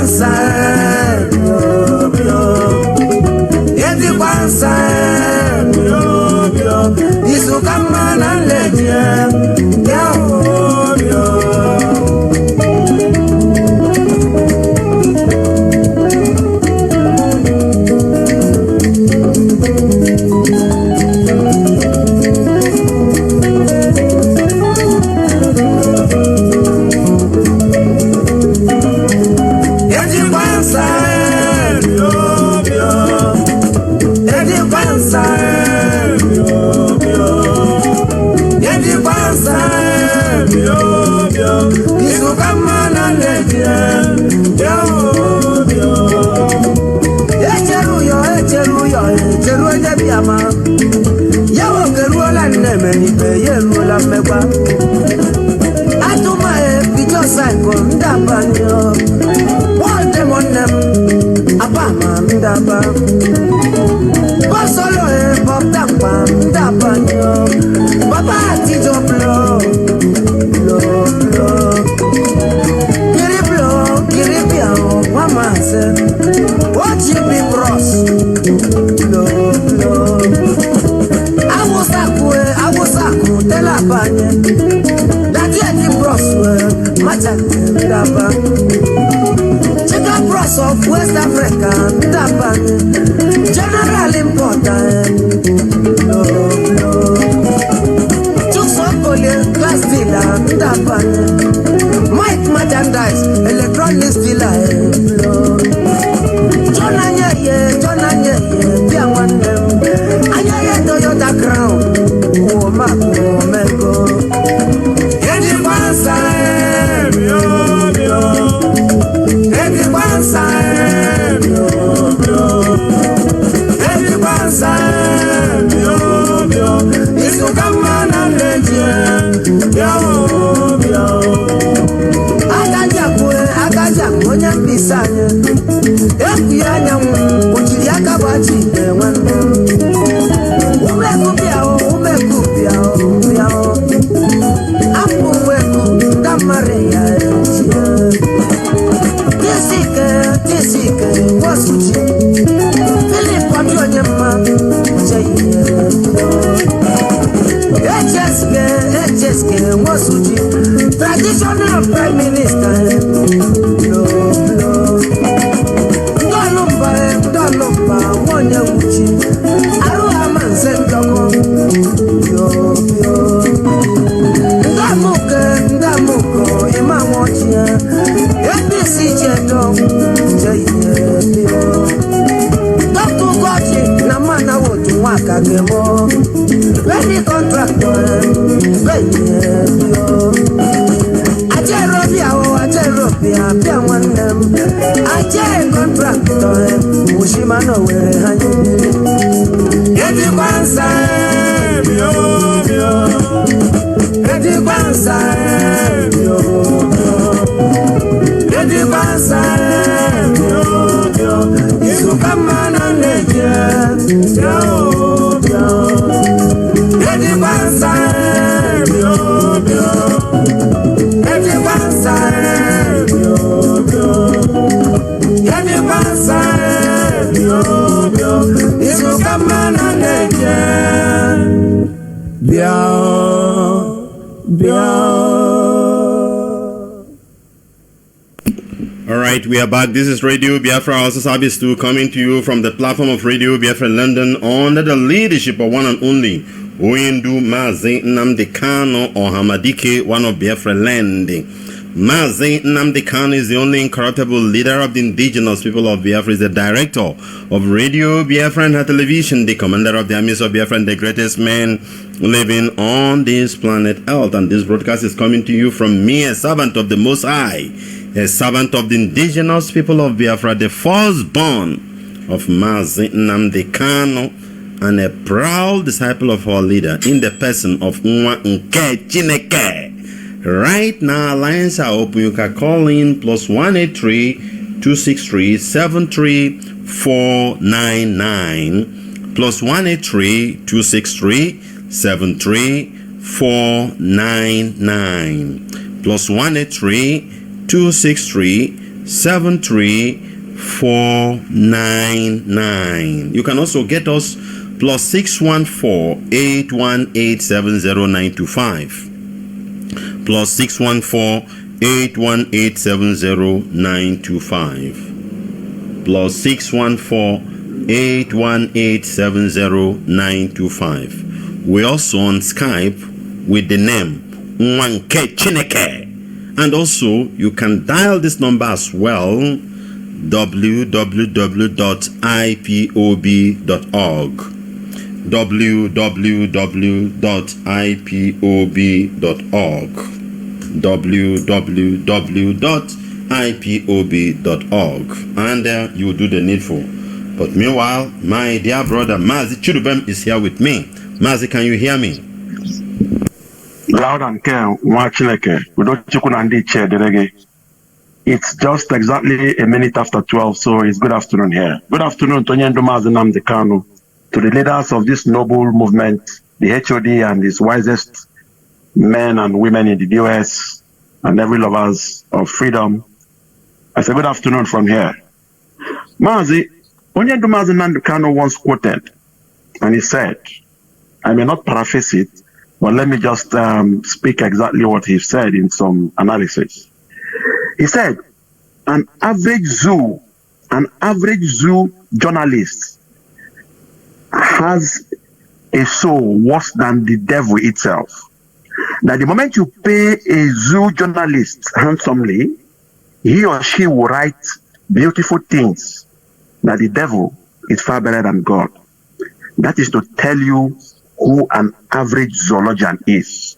Inside. iberibe yerula megba atuma bijo cycle ndabanyo one dem on them apama ndaba basolo pop tampa ndabanyo baba tijo blow kiri piano mama se what you be cross awosaku tela banye dati eti cross macha ndaba chicken cross of West Africa ndaba general important class dealer, ndaba Mike merchandise, electronics dealer. Jona nye, bia wandem. Ayaye Toyota Crown, oh Meko. Edi bansa, mio. Edi bansa, mio. Edi bansa, mio. Isu kamana leje. Akaja onye mbisanye ekuyanya uchiri akabachi nwanne umekupia apu weku ndamare ya tisike wasuchi Philip onye mma HSK wasuchi traditional prime minister Dolomba wonye uchi aruha manse ndoko ndamuko imamochia APC cheto Dr. Gochi na mana wotu waka gemo Ready contractor Ajerobia pia wanem Aje contractor Ushima no were hanyi Edi kwanza mio Edi kwanza mio Edi kwanza mio Isu kamana neje Edi kwanza mio Edi kwanza Isu kamana neje Bia All right, we are back. This is Radio Biafra, also service 2, coming to you from the platform of Radio Biafra London under the leadership of one and only Oyendu Mazi Nnamdi Kanu Ohamadike, one of Biafra land. Mazi Nnamdi Kanu is the only incorruptible leader of the indigenous people of Biafra, is the director of Radio Biafra and her television, the commander of the armies of Biafra, and the greatest man living on this planet Earth. And this broadcast is coming to you from me, a servant of the Most High, a servant of the indigenous people of Biafra, the firstborn of Mazi Nnamdi Kanu, and a proud disciple of our leader in the person of Nwa Nke Chineke. Right now, lines are open. You can call in +183-263-73499, +183-263-73499, +183-263-73499. You can also get us +614-818-70925. +614-818-70925. +614-818-70925. We're also on Skype with the name Nwanke Chineke. And also, you can dial this number as well, www.ipob.org. www.ipob.org. www.ipob.org. And you will do the needful. But meanwhile, my dear brother Mazi Chidubem is here with me. Mazi, can you hear me? Loud and clear, it's just exactly a minute after 12, so it's good afternoon here. Good afternoon, Tonyen Dumaz and Nnamdi Kanu, to the leaders of this noble movement, the HOD and his wisest men and women in the US, and every lovers of freedom. I say good afternoon from here. Mazi, Tonyen Dumaz and Nnamdi Kanu once quoted, and he said, I may not paraphrase it, but let me just speak exactly what he said in some analysis. He said, an average zoo journalist has a soul worse than the devil itself. That the moment you pay a zoo journalist handsomely, he or she will write beautiful things, that the devil is far better than God. That is to tell you who an average zoologian is.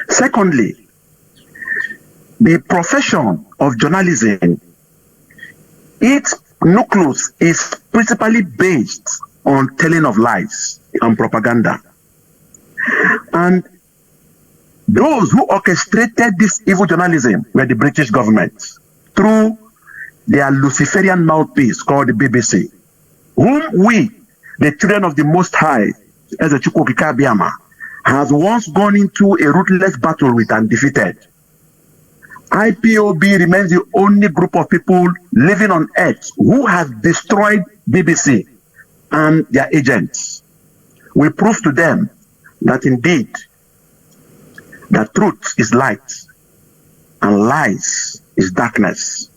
Secondly, the profession of journalism, its nucleus is principally based on telling of lies and propaganda. And those who orchestrated this evil journalism were the British government through their Luciferian mouthpiece called the BBC, whom we, the children of the Most High, as a Chukwukika Biama, has once gone into a ruthless battle with and defeated. IPOB remains the only group of people living on earth who has destroyed BBC and their agents. We prove to them that indeed that truth is light and lies is darkness.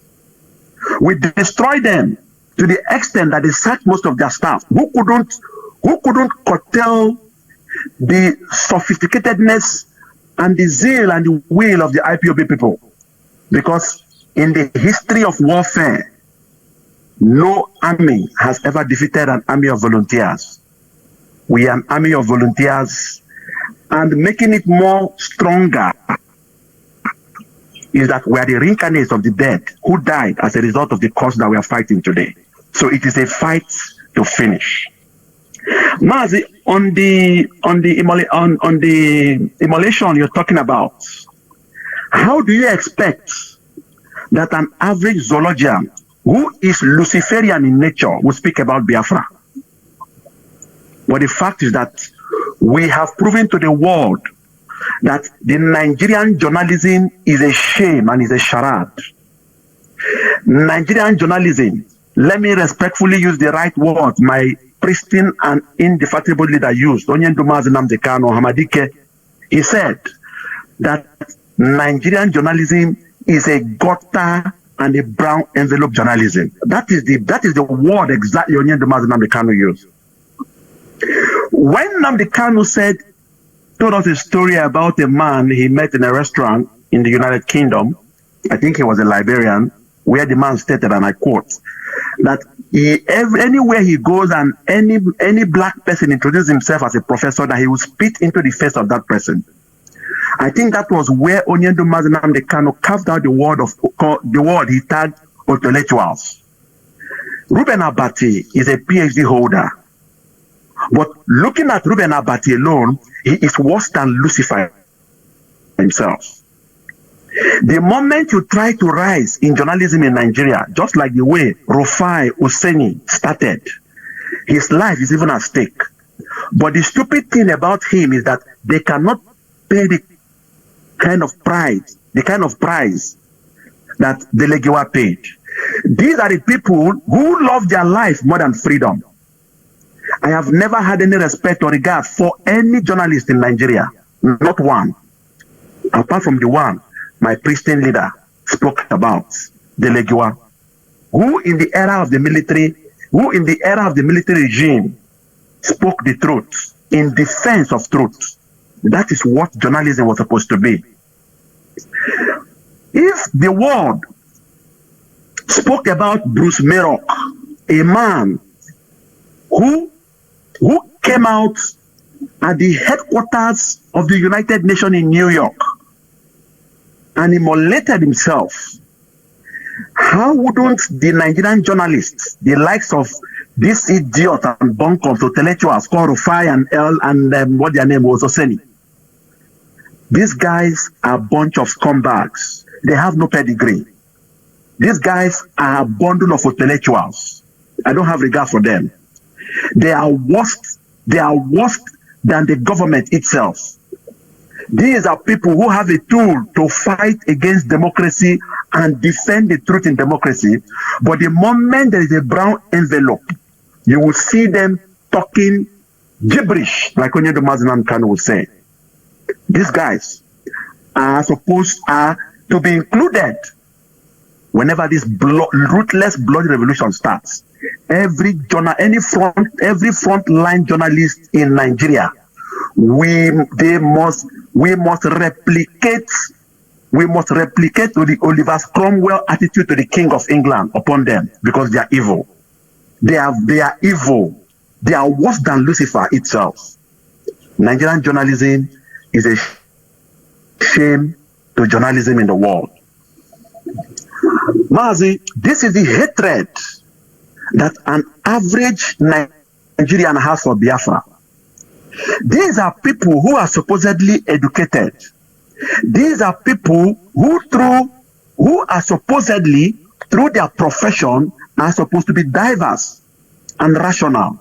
We destroy them to the extent that they sacked most of their staff who couldn't curtail the sophisticatedness and the zeal and the will of the IPOB people. Because in the history of warfare, no army has ever defeated an army of volunteers. We are an army of volunteers, and making it more stronger is that we are the reincarnates of the dead who died as a result of the cause that we are fighting today. So it is a fight to finish. Mazi, on the immolation you're talking about, how do you expect that an average zoologian who is Luciferian in nature will speak about Biafra? But the fact is that we have proven to the world that the Nigerian journalism is a shame and is a charade. Nigerian journalism, let me respectfully use the right word my pristine and indefatigable leader used, Tonyen Dumaz Nnamdi Kanu Hamadike. He said that Nigerian journalism is a gutter and a brown envelope journalism. That is the word exactly Tonyen Dumaz Nnamdi Kanu used. When Nnamdi Kanu told us a story about a man he met in a restaurant in the United Kingdom, I think he was a Liberian, where the man stated, and I quote, that anywhere he goes and any black person introduces himself as a professor, that he will spit into the face of that person. I think that was where Tonyen Dumaz Nnamdi Kanu carved out the word he tagged intellectuals. Reuben Abati is a PhD holder. But looking at Reuben Abati alone, he is worse than Lucifer himself. The moment you try to rise in journalism in Nigeria, just like the way Rufai Hussaini started, his life is even at stake. But the stupid thing about him is that they cannot pay the kind of price that the Legiwa paid. These are the people who love their life more than freedom. I have never had any respect or regard for any journalist in Nigeria, not one, apart from the one my pristine leader spoke about, the Legiwa, who in the era of the military regime spoke the truth in defense of truth. That is what journalism was supposed to be. If the world spoke about Bruce Merrock, a man who came out at the headquarters of the United Nations in New York and immolated himself, how wouldn't the Nigerian journalists, the likes of this idiot and bunkers, intellectuals called Rufai and what their name was, Hussaini, These guys are a bunch of scumbags. They have no pedigree. These guys are a bundle of intellectuals. I don't have regard for them. They are worse than the government itself. These are people who have a tool to fight against democracy and defend the truth in democracy. But the moment there is a brown envelope, you will see them talking gibberish, like Onyedo Mazinam Kanu would say. These guys are supposed to be included whenever this ruthless bloody revolution starts. Every frontline journalist in Nigeria, we must replicate the Oliver Cromwell attitude to the King of England upon them, because they are evil. They are evil. They are worse than Lucifer itself. Nigerian journalism is a shame to journalism in the world. Mazi, this is the hatred that an average Nigerian has for Biafra. These are people who are supposedly educated. These are people who are supposedly, through their profession, are supposed to be diverse and rational.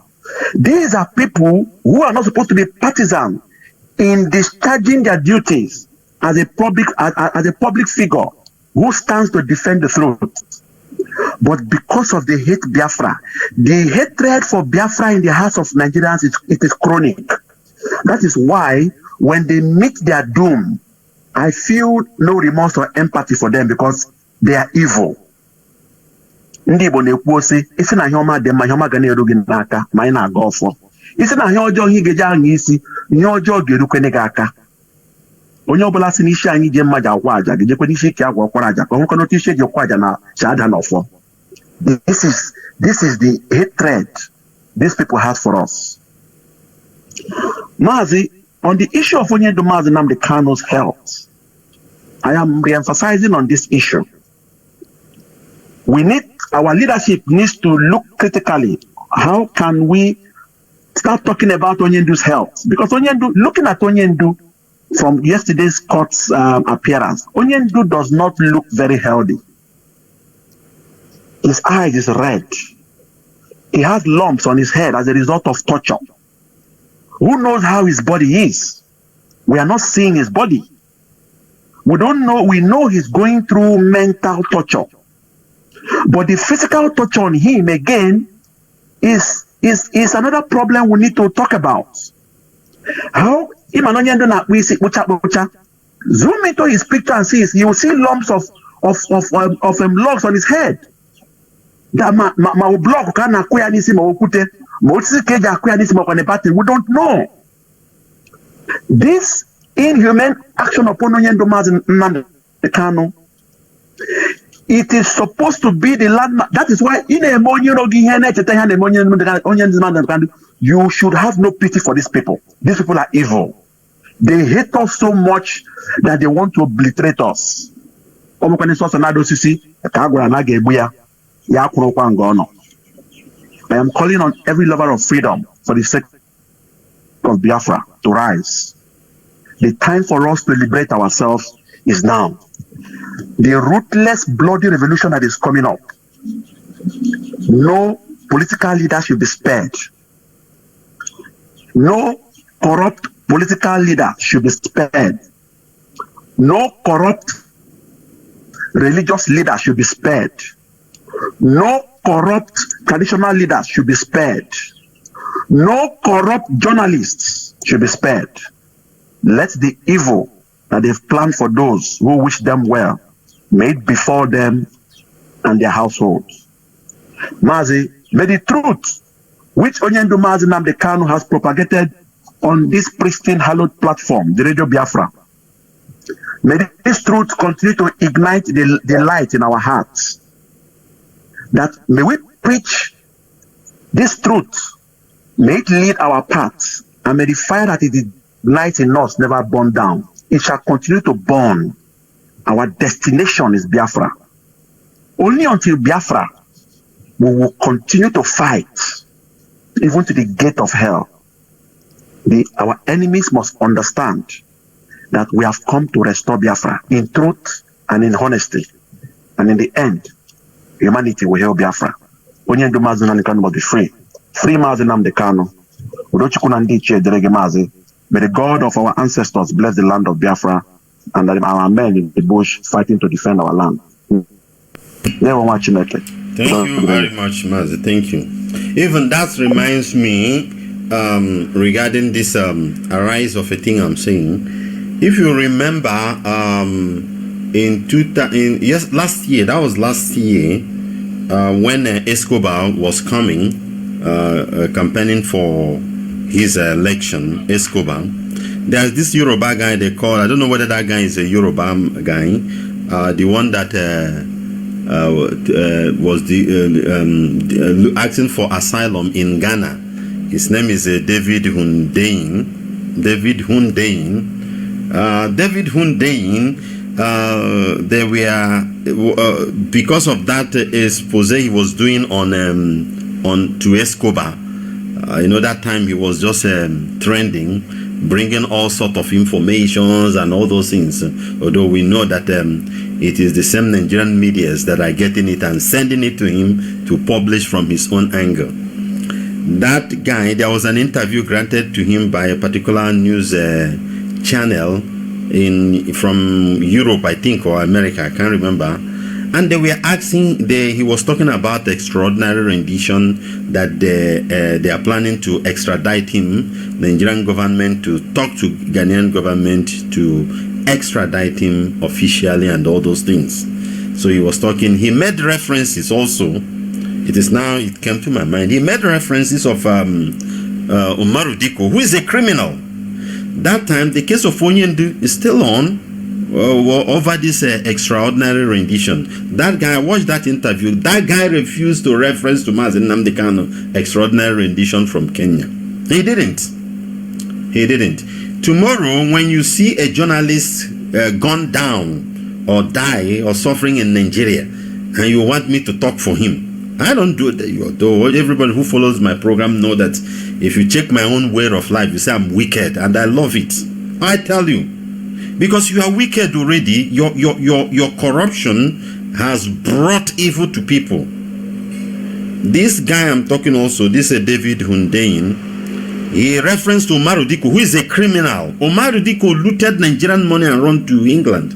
These are people who are not supposed to be partisan in discharging their duties as a public figure who stands to defend the truth. But because of the hate Biafra, the hatred for Biafra in the hearts of Nigerians is chronic. That is why when they meet their doom, I feel no remorse or empathy for them, because they are evil. Ndị Igbo na-ekwu sị, isi na ihe ọma dị mma, ihe ọma ga na-eru gị n'aka ma ị na-aga ọfọ. Isi na ihe ọjọọ ihe ga-eji aṅụ isi, ihe ọjọọ ga-erukwene gị aka. Onye ọbụla sị n'isi anyị je mmadụ akwa aja, ga-ejekwe n'isi ike agwa ọkwara aja, ka ọ nwekwa n'otu isi eji ọkwa aja na chada n'ọfọ. This is the hatred these people have for us. Mazi, on the issue of Onyedo Mazi Nnamdi Kanu's health, I am re-emphasizing on this issue. Our leadership needs to look critically. How can we start talking about Onyendu's health? Because looking at Onyendu from yesterday's court's appearance, Onyendu does not look very healthy. His eyes is red. He has lumps on his head as a result of torture. Who knows how his body is? We are not seeing his body. We don't know. We know he's going through mental torture. But the physical torture on him, again, is another problem we need to talk about. How zoom into his picture and see, you will see lumps of logs on his head. We don't know. This inhuman action upon Onyedo Mazi Nnamdi Kanu, it is supposed to be the landmark. That is why you should have no pity for these people. These people are evil. They hate us so much that they want to obliterate us. I am calling on every lover of freedom for the sake of Biafra to rise. The time for us to liberate ourselves is now. The ruthless, bloody revolution that is coming up. No political leader should be spared. No corrupt political leader should be spared. No corrupt religious leader should be spared. No corrupt traditional leaders should be spared. No corrupt journalists should be spared. Let the evil that they've planned for those who wish them well made before them and their households. Mazi, may the truth which Onyedo Mazi Nnamdi Kanu has propagated on this pristine hallowed platform, the Radio Biafra, may this truth continue to ignite the light in our hearts. That may we preach this truth, may it lead our paths, and may the fire that it ignites in us never burn down. It shall continue to burn. Our destination is Biafra. Only until Biafra we will continue to fight, even to the gate of hell. Our enemies must understand that we have come to restore Biafra in truth and in honesty. And in the end, humanity will hail Biafra. Onye ndu Mazi Nnamdi Kanu must be free. Free Mazi Nnamdi Kanu. Udochukwu na ndị ichie derege Mazi. May the God of our ancestors bless the land of Biafra and our men in the bush fighting to defend our land. Thank you very much, Mazi. Thank you. Even that reminds me regarding this arise of a thing I'm saying. If you remember, last year, that was last year, when Escobar was coming, campaigning for his election, Escobar, there's this Yoruba guy they call, I don't know whether that guy is a Yoruba guy, the one that was asking for asylum in Ghana. His name is David Hundeyin. David Hundeyin, they were because of that expose he was doing on to Escobar. That time he was just trending, bringing all sort of informations and all those things. Although we know that it is the same Nigerian medias that are getting it and sending it to him to publish from his own angle. That guy, there was an interview granted to him by a particular news channel from Europe, I think, or America, I can't remember. And they were asking, he was talking about the extraordinary rendition that they are planning to extradite him, the Nigerian government, to talk to Ghanaian government to extradite him officially and all those things. So he was talking, he made references also, it came to my mind, he made references of Umaru Diko, who is a criminal. That time, the case of Onyendu is still on over this extraordinary rendition. That guy, I watched that interview, that guy refused to reference to Mazi Nnamdi Kanu extraordinary rendition from Kenya. He didn't. Tomorrow, when you see a journalist gone down or die or suffering in Nigeria, and you want me to talk for him, I don't do that. Though everybody who follows my program know that if you check my own way of life, you say I'm wicked, and I love it. I tell you, because you are wicked already. Your corruption has brought evil to people. This guy I'm talking also, this is David Hundeyin. He referenced to Umaru Diko, who is a criminal. Umaru Diko looted Nigerian money and run to England.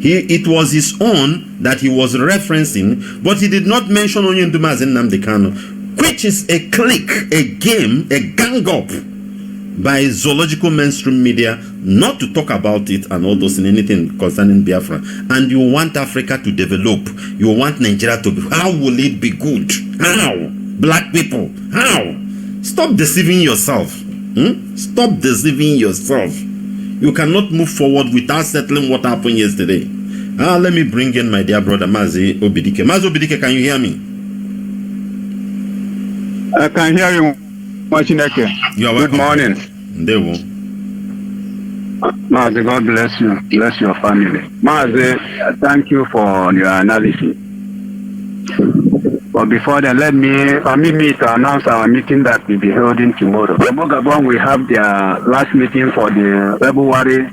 It was his own that he was referencing, but he did not mention Onyendu Mazi Nnamdi Kanu, which is a clique, a game, a gang up by zoological mainstream media not to talk about it and all those in anything concerning Biafra. And you want Africa to develop. You want Nigeria to be. How will it be good? How? Black people. How? Stop deceiving yourself. Stop deceiving yourself. You cannot move forward without settling what happened yesterday. Let me bring in my dear brother Mazi Obidike. Mazi Obidike, can you hear me? I can hear you, Machineke. Good morning. Mazi, God bless you. Bless your family. Mazi, thank you for your analysis. But before then, permit me to announce our meeting that we'll be holding tomorrow. The Mogabon will have their last meeting for the February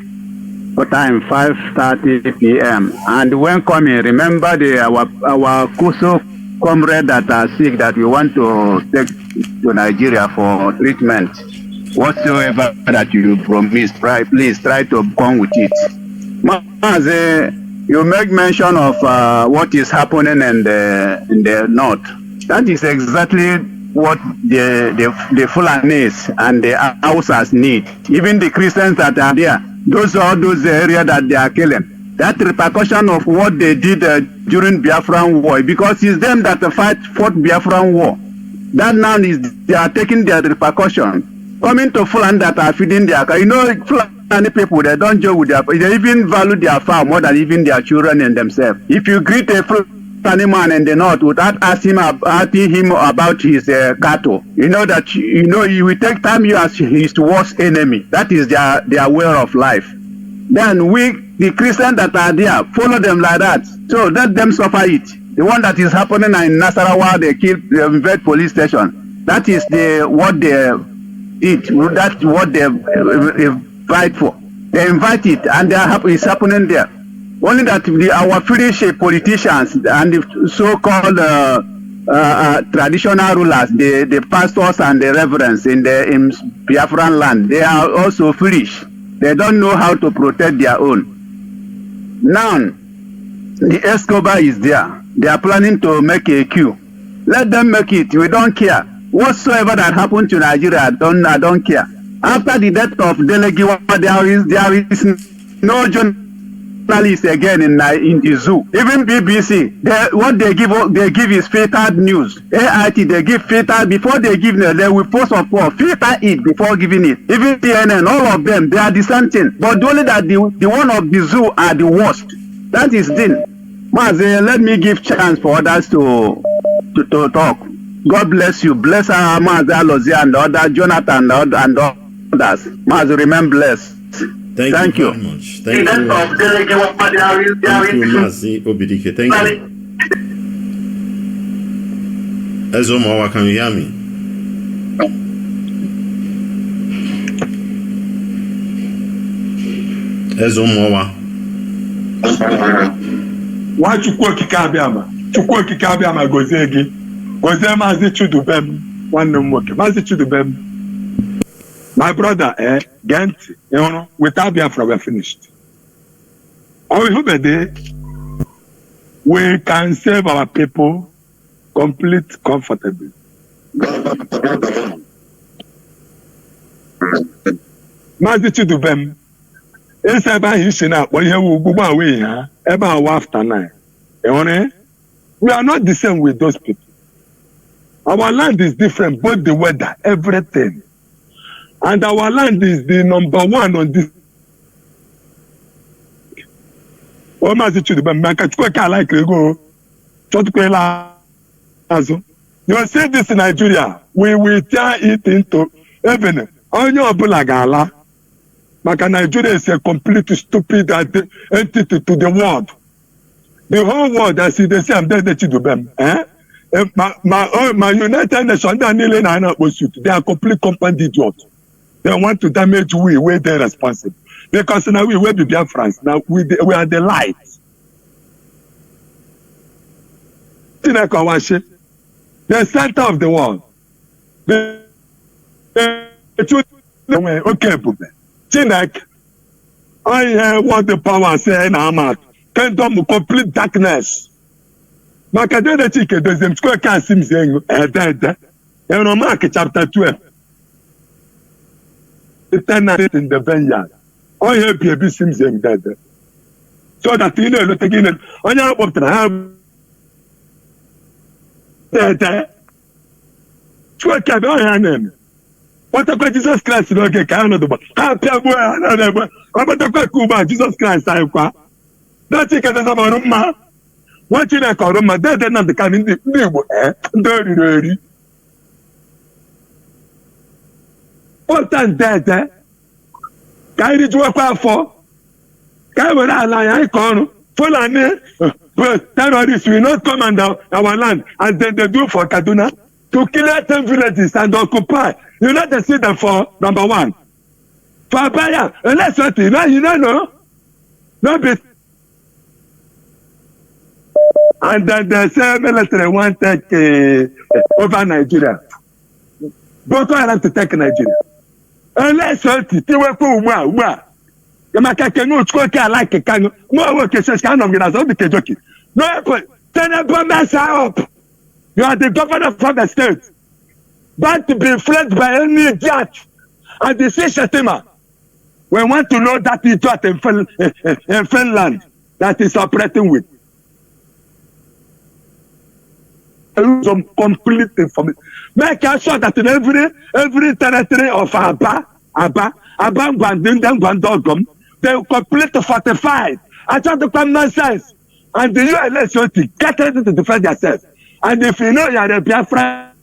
time, 5:30 p.m. And when coming, remember our Kuso comrade that are sick that we want to take to Nigeria for treatment. Whatsoever that you promise, please try to come with it. Mazi, you make mention of what is happening in the north. That is exactly what the Fulanis and the Hausas need. Even the Christians that are there, those areas that they are killing. That repercussion of what they did during Biafran war, because it's them that fought Biafran war. That now they are taking their repercussion. Coming to Fulani that are feeding their, Fulani people, they don't joke with they even value their farm more than even their children and themselves. If you greet a Fulani man in the north without asking him about his cattle, you know that he will take time you as his worst enemy. That is their way of life. Then we, the Christians that are there, follow them like that. So let them suffer it. The one that is happening in Nasarawa, they invade police station. That is what they eat. That's what they fight for. They invite it, and it's happening there. Only that our foolish politicians and the so-called traditional rulers, the pastors and the reverends in Biafran land, they are also foolish. They don't know how to protect their own. Now, the Escobar is there. They are planning to make a coup. Let them make it. We don't care. Whatsoever that happened to Nigeria, I don't care. After the death of Delegiwa, there is no journalist again in the zoo. Even BBC, what they give is filtered news. AIT, they give filtered, before they give it, they will post of war, filter it before giving it. Even CNN, all of them, they are dissenting. But only that the one of the zoo are the worst. That is the Mazi, let me give chance for others to talk. God bless you. Bless our Mazi Alozi and the other, Jonathan and others. Mazi, remain blessed. Thank you very much. Thank you, Mazi Obidike. Thank you. Ezomawa, can you hear me? Ezomawa. Wa Chukwu okike abịama gozie gị, gozie Maazị Chidubem, nwanne m nwoke, Maazị Chidubem. My brother, gee ntị, ịhụrụ, without Biafra we're finished. Or we can save our people complete comfortably. Maazị Chidubem, ese ebe ahụ isi na-akpọ ihe ugbu a wee ha, ebe ahụ after 9. We are not the same with those people. Our land is different, both the weather, everything. And our land is the number one on this. Oh, Mazi Chidubem, you see this in Nigeria, we will tear it into heaven. Onye ọbụla ga-ala. Maka Nigeria is a complete stupid entity to the world. The whole world, I see, they say I'm dead Chidubem. My United Nations, they are complete compound idiots. They want to damage where they're responsible. Because now we will be Biafrans. Now we are the light. The center of the world. Okay, Chinek, I want the power say na kingdom complete darkness. Makadene chike deuxième square can sim saying Mark chapter 12. The tenant in the vineyard. Oh yeah, baby sim saying that. So that you know taking it on your up to have square can be on name. What about Jesus Christ? Okay, can't know the boy. Jesus Christ, I quite. That's it. What you call them, they're not the kind of dirty. What time dead? Can you work out for? Can we I call Fulani? But terrorists will not come under our land as they do for Kaduna to kill 10 villages and occupy. You know they see them for number 1. For Abaya, unless what you know, no be. And then the same military want to take over Nigeria. Boko Haram to take Nigeria. Unless what you work for you might no like a can more work as kind of joking. No, turn up up. You are the governor of the state. But to be influenced by any judge and the Shatima. We want to know that it's not in Finland that is operating with. Some complete information. Make sure that in every territory of Abba, Gwandogum, they complete 45. I try to come nonsense. And the ULS get ready to defend yourself. And if you know you are a Biafra,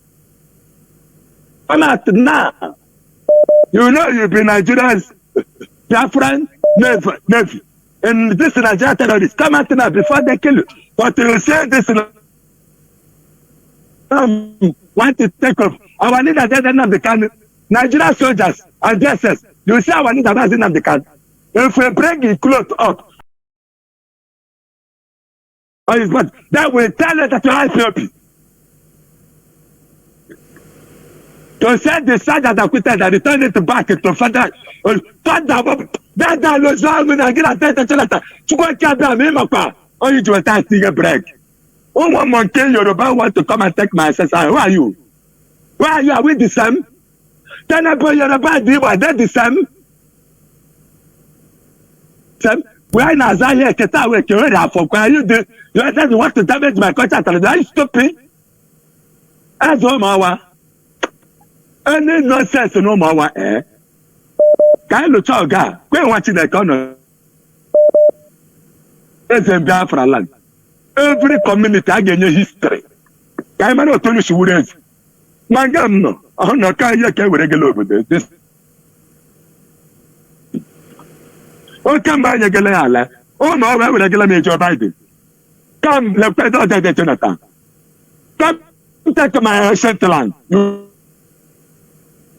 come out now. You know you'll be Nigerians, Biafran, Navy. And this Nigerian terrorists come out now before they kill you. But you say this want to take off. Our leader doesn't have the can. Nigerian soldiers and DSS, you see our leader doesn't have the can. If we bring his clothes up on his body, that will tell us that you are happy. To send the sergeant acquitted and return it back to father. That was all when I get a letter. To go to me, Mapa. Only to attack the break. Oh, one more kill Yoruba want to come and take my sister. Who are you? Where are you? Are we the same? Then I put Yoruba, they're the same. Why not? I hear Keta with you for where you do. You said you want to damage my contract. Are you stupid? As all my any nonsense no more. Can you tell guy? We're watching the corner. It's in Biafra land. Every community has a history. Can you tell you she wouldn't? My God, no. Oh, no, can't you get regular with this? Oh, come by the Galala. Oh, no, I will regular Major Biden. Come, the president of Jonathan. Come, take my ancient land.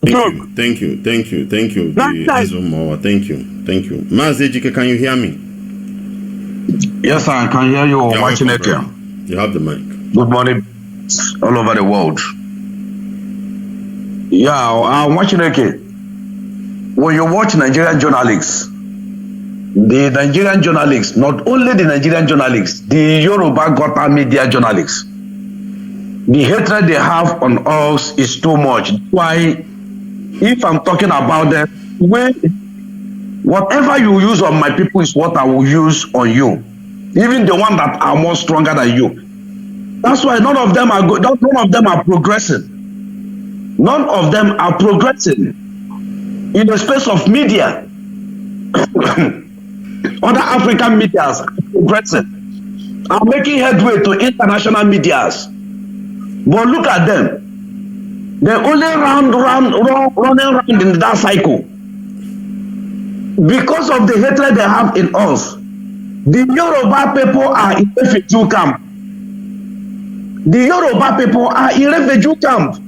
Thank you. Thank you. Thank you. Mazejike, can you hear me? Yes, I can hear you. Watching it here. You have the mic. Good morning, all over the world. Yeah, I'm watching it. When you watch Nigerian journalists, not only the Nigerian journalists, the Yoruba Gota media journalists, the hatred they have on us is too much. Why? If I'm talking about them, whatever you use on my people is what I will use on you. Even the one that are more stronger than you. That's why none of them are progressing. None of them are progressing in the space of media. Other African medias are progressing, are making headway to international medias. But look at them. They're only running around in that cycle. Because of the hatred they have in us, the Yoruba people are in refugee camp.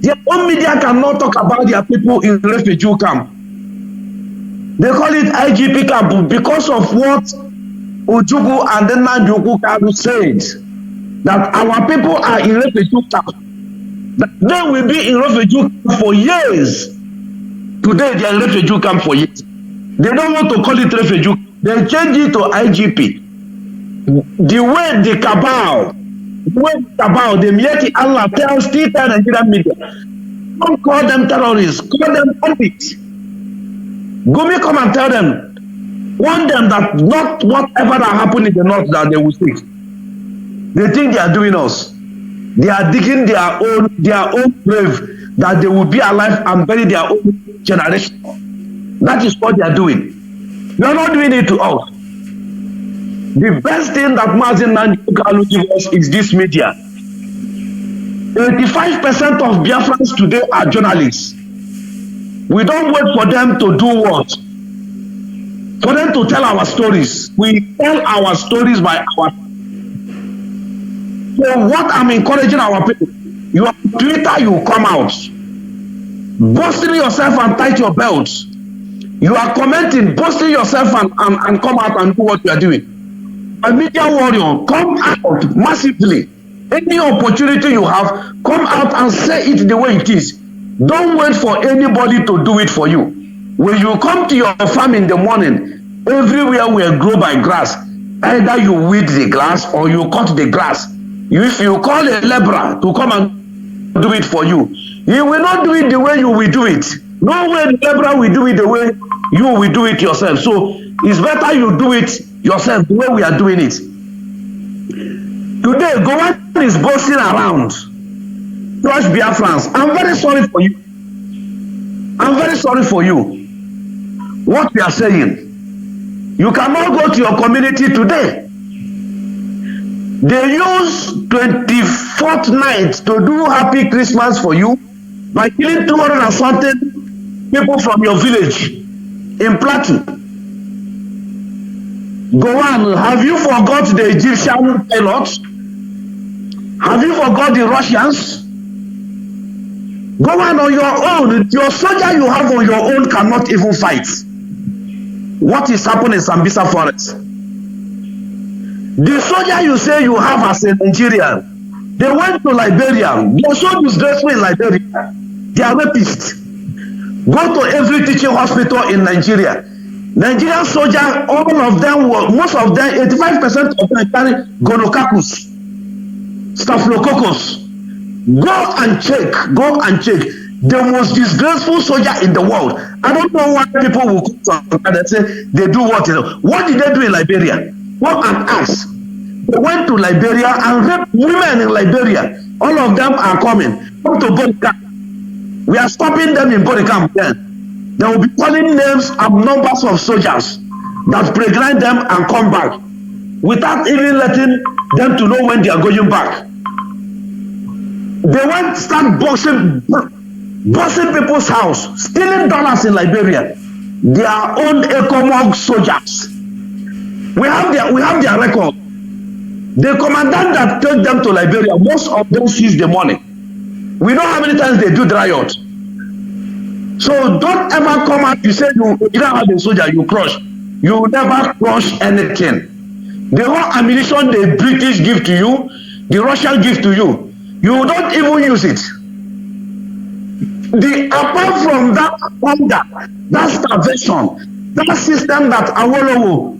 Their own media cannot talk about their people in refugee camp. They call it IGP camp because of what Ojugu and then Nanjugu Kalu said, that our people are in refugee camp. They will be in refugee camp for years. Today they are in refugee camp for years. They don't want to call it refugee. They change it to IGP. The way the cabal, the Mieti Allah still tell Nigerian media, don't call them terrorists, call them bandits. Gumi come and tell them, warn them that not whatever that happened in the north that they will see. They think they are doing us. They are digging their own grave that they will be alive and bury their own generation. That is what they are doing. You are not doing it to us. The best thing that Mazin Nanjukalu gives us is this media. 85% of Biafrans today are journalists. We don't wait for them to do what? For them to tell our stories. We tell our stories by our. So what I'm encouraging our people, you are on Twitter, you come out, boasting yourself and tight your belts. You are commenting, boasting yourself and come out and do what you are doing. A media warrior, come out massively. Any opportunity you have, come out and say it the way it is. Don't wait for anybody to do it for you. When you come to your farm in the morning, everywhere will grow by grass. Either you weed the grass or you cut the grass. If you call a laborer to come and do it for you, he will not do it the way you will do it. No way the laborer will do it the way you will do it yourself. So it's better you do it yourself the way we are doing it. Today, Gowan is boasting around. Trust Biafrans. I'm very sorry for you. I'm very sorry for you. What we are saying, you cannot go to your community today. They use 24th night to do happy Christmas for you by killing 200 and something people from your village in Plateau. Go on, have you forgot the Egyptian pilots? Have you forgot the Russians? Go on your own. Your soldier you have on your own cannot even fight. what is happening in Sambisa Forest. The soldier you say you have as a Nigerian, they went to Liberia. They are so disgraceful in Liberia. They are rapists. Go to every teaching hospital in Nigeria. Nigerian soldiers, all of them were, most of them, 85% of them carry gonococcus, staphylococcus. Go and check. Go and check. The most disgraceful soldier in the world. I don't know why people will come and say they do what. What did they do in Liberia? What and ask. They went to Liberia and raped women in Liberia. All of them are coming. Come to body camp. We are stopping them in body camp then. They will be calling names and numbers of soldiers that pregnant them and come back without even letting them to know when they are going back. They went start busting people's house, stealing dollars in Liberia. Their own ECOMOG soldiers. We have their record. The commandant that took them to Liberia, most of them seize the money. We know how many times they do the riot. So don't ever come out, you say you don't have a soldier, you crush. You will never crush anything. The whole ammunition the British give to you, the Russian give to you, you don't even use it. Apart from that hunger, that starvation, that system that Awolowo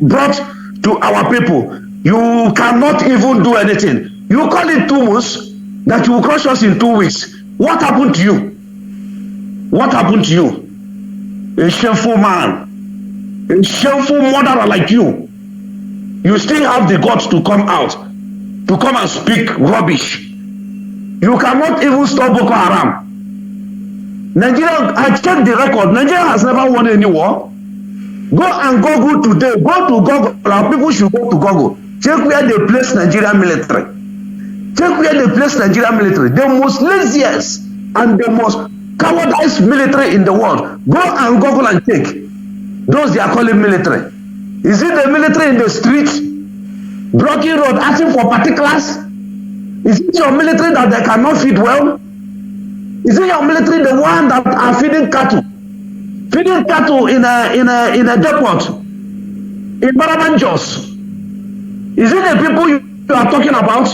brought to our people, you cannot even do anything. You call it 2 months, that you will crush us in 2 weeks. What happened to you? What happened to you? A shameful man, a shameful murderer like you. You still have the guts to come out, to come and speak rubbish. You cannot even stop Boko Haram. Nigeria, I checked the record. Nigeria has never won any war. Go and Google today. Go to Google. Our people should go to Google. Check where they place Nigerian military. Check where they place Nigerian military. The most laziest and the most cowardice military in the world. Go and Google and check. Those they are calling military. Is it the military in the street, blocking road, asking for particulars? Is it your military that they cannot feed well? Is it your military the one that are feeding cattle? Feeding cattle in a depot in Barabanjos? Is it the people you are talking about?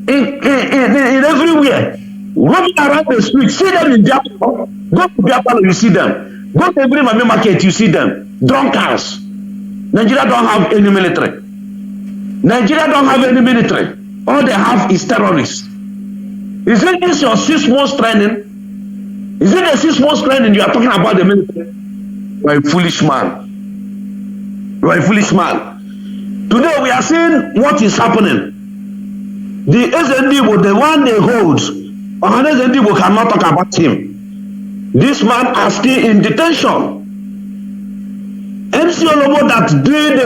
In everywhere, roaming around the street, see them in Biafra. Go to Biafra, you see them. Go to every market, you see them. Drunkards. Nigeria don't have any military. Nigeria don't have any military. All they have is terrorists. Is it this your 6 months training? Is it the 6 months training you are talking about the military? You are a foolish man. You are a foolish man. Today we are seeing what is happening. The SND, the one they hold, SND cannot talk about him. This man is still in detention. MC Olobo that did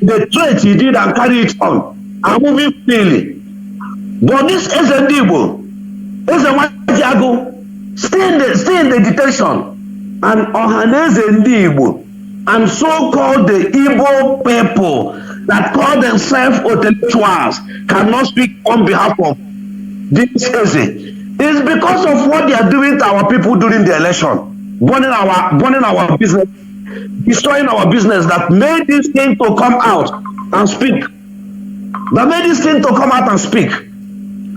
the threat he did and carry it on are moving freely. But this SND, stay in the detention. And Ohaneze Ndigbo and so-called the Igbo people that call themselves intellectuals cannot speak on behalf of this Eze. It's because of what they are doing to our people during the election, burning our business, destroying our business, that made this thing to come out and speak.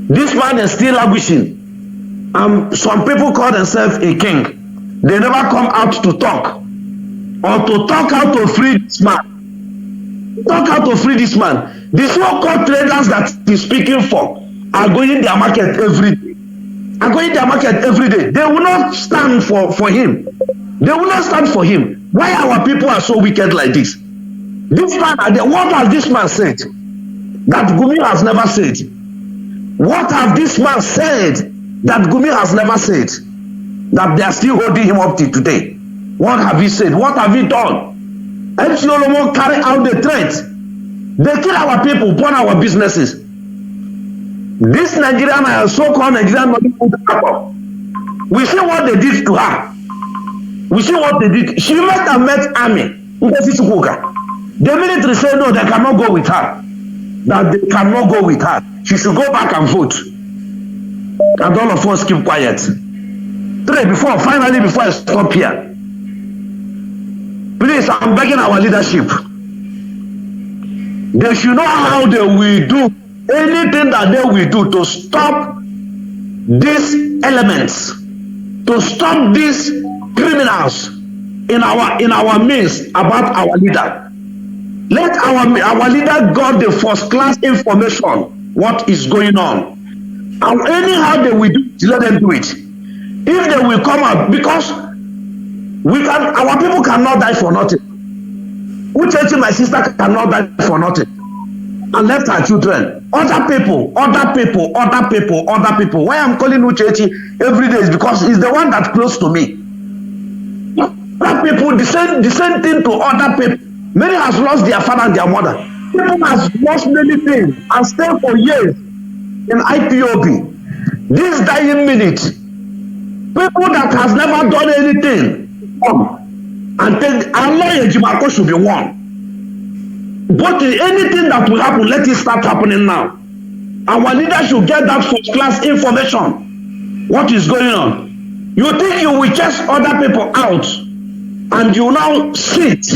This man is still languishing. Some people call themselves a king. They never come out to talk or to talk how to free this man. The so-called traders that he's speaking for are going their market every day. They will not stand for him. Why our people are so wicked like this? What has this man said that Gumi has never said? What have this man said that Gumi has never said? That they are still holding him up to today. What have he said? What have he done? MC Olomo carry out the threat. They kill our people, burn our businesses. This Nigerian, so-called Nigerian, we see what they did to her. She must have met army. The military said no, they cannot go with her. She should go back and vote. And all of us keep quiet. Before I stop here. Please, I'm begging our leadership. They should know how they will do anything that they will do to stop these elements, to stop these criminals in our midst about our leader. Let our leader got the first class information what is going on, and anyhow they will do it, let them do it. If they will come out, because our people cannot die for nothing. Uchechi, my sister, cannot die for nothing and left her children. Other people. Why I'm calling Uchechi every day is because he's the one that's close to me. Other people, the same thing to other people. Many has lost their father and their mother. People has lost many things and stay for years in IPOB. This dying minute, people that has never done anything and think Allah Ejimako should be one. But anything that will happen, let it start happening now. Our leaders should get that first class information. What is going on? You think you will chase other people out and you now sit.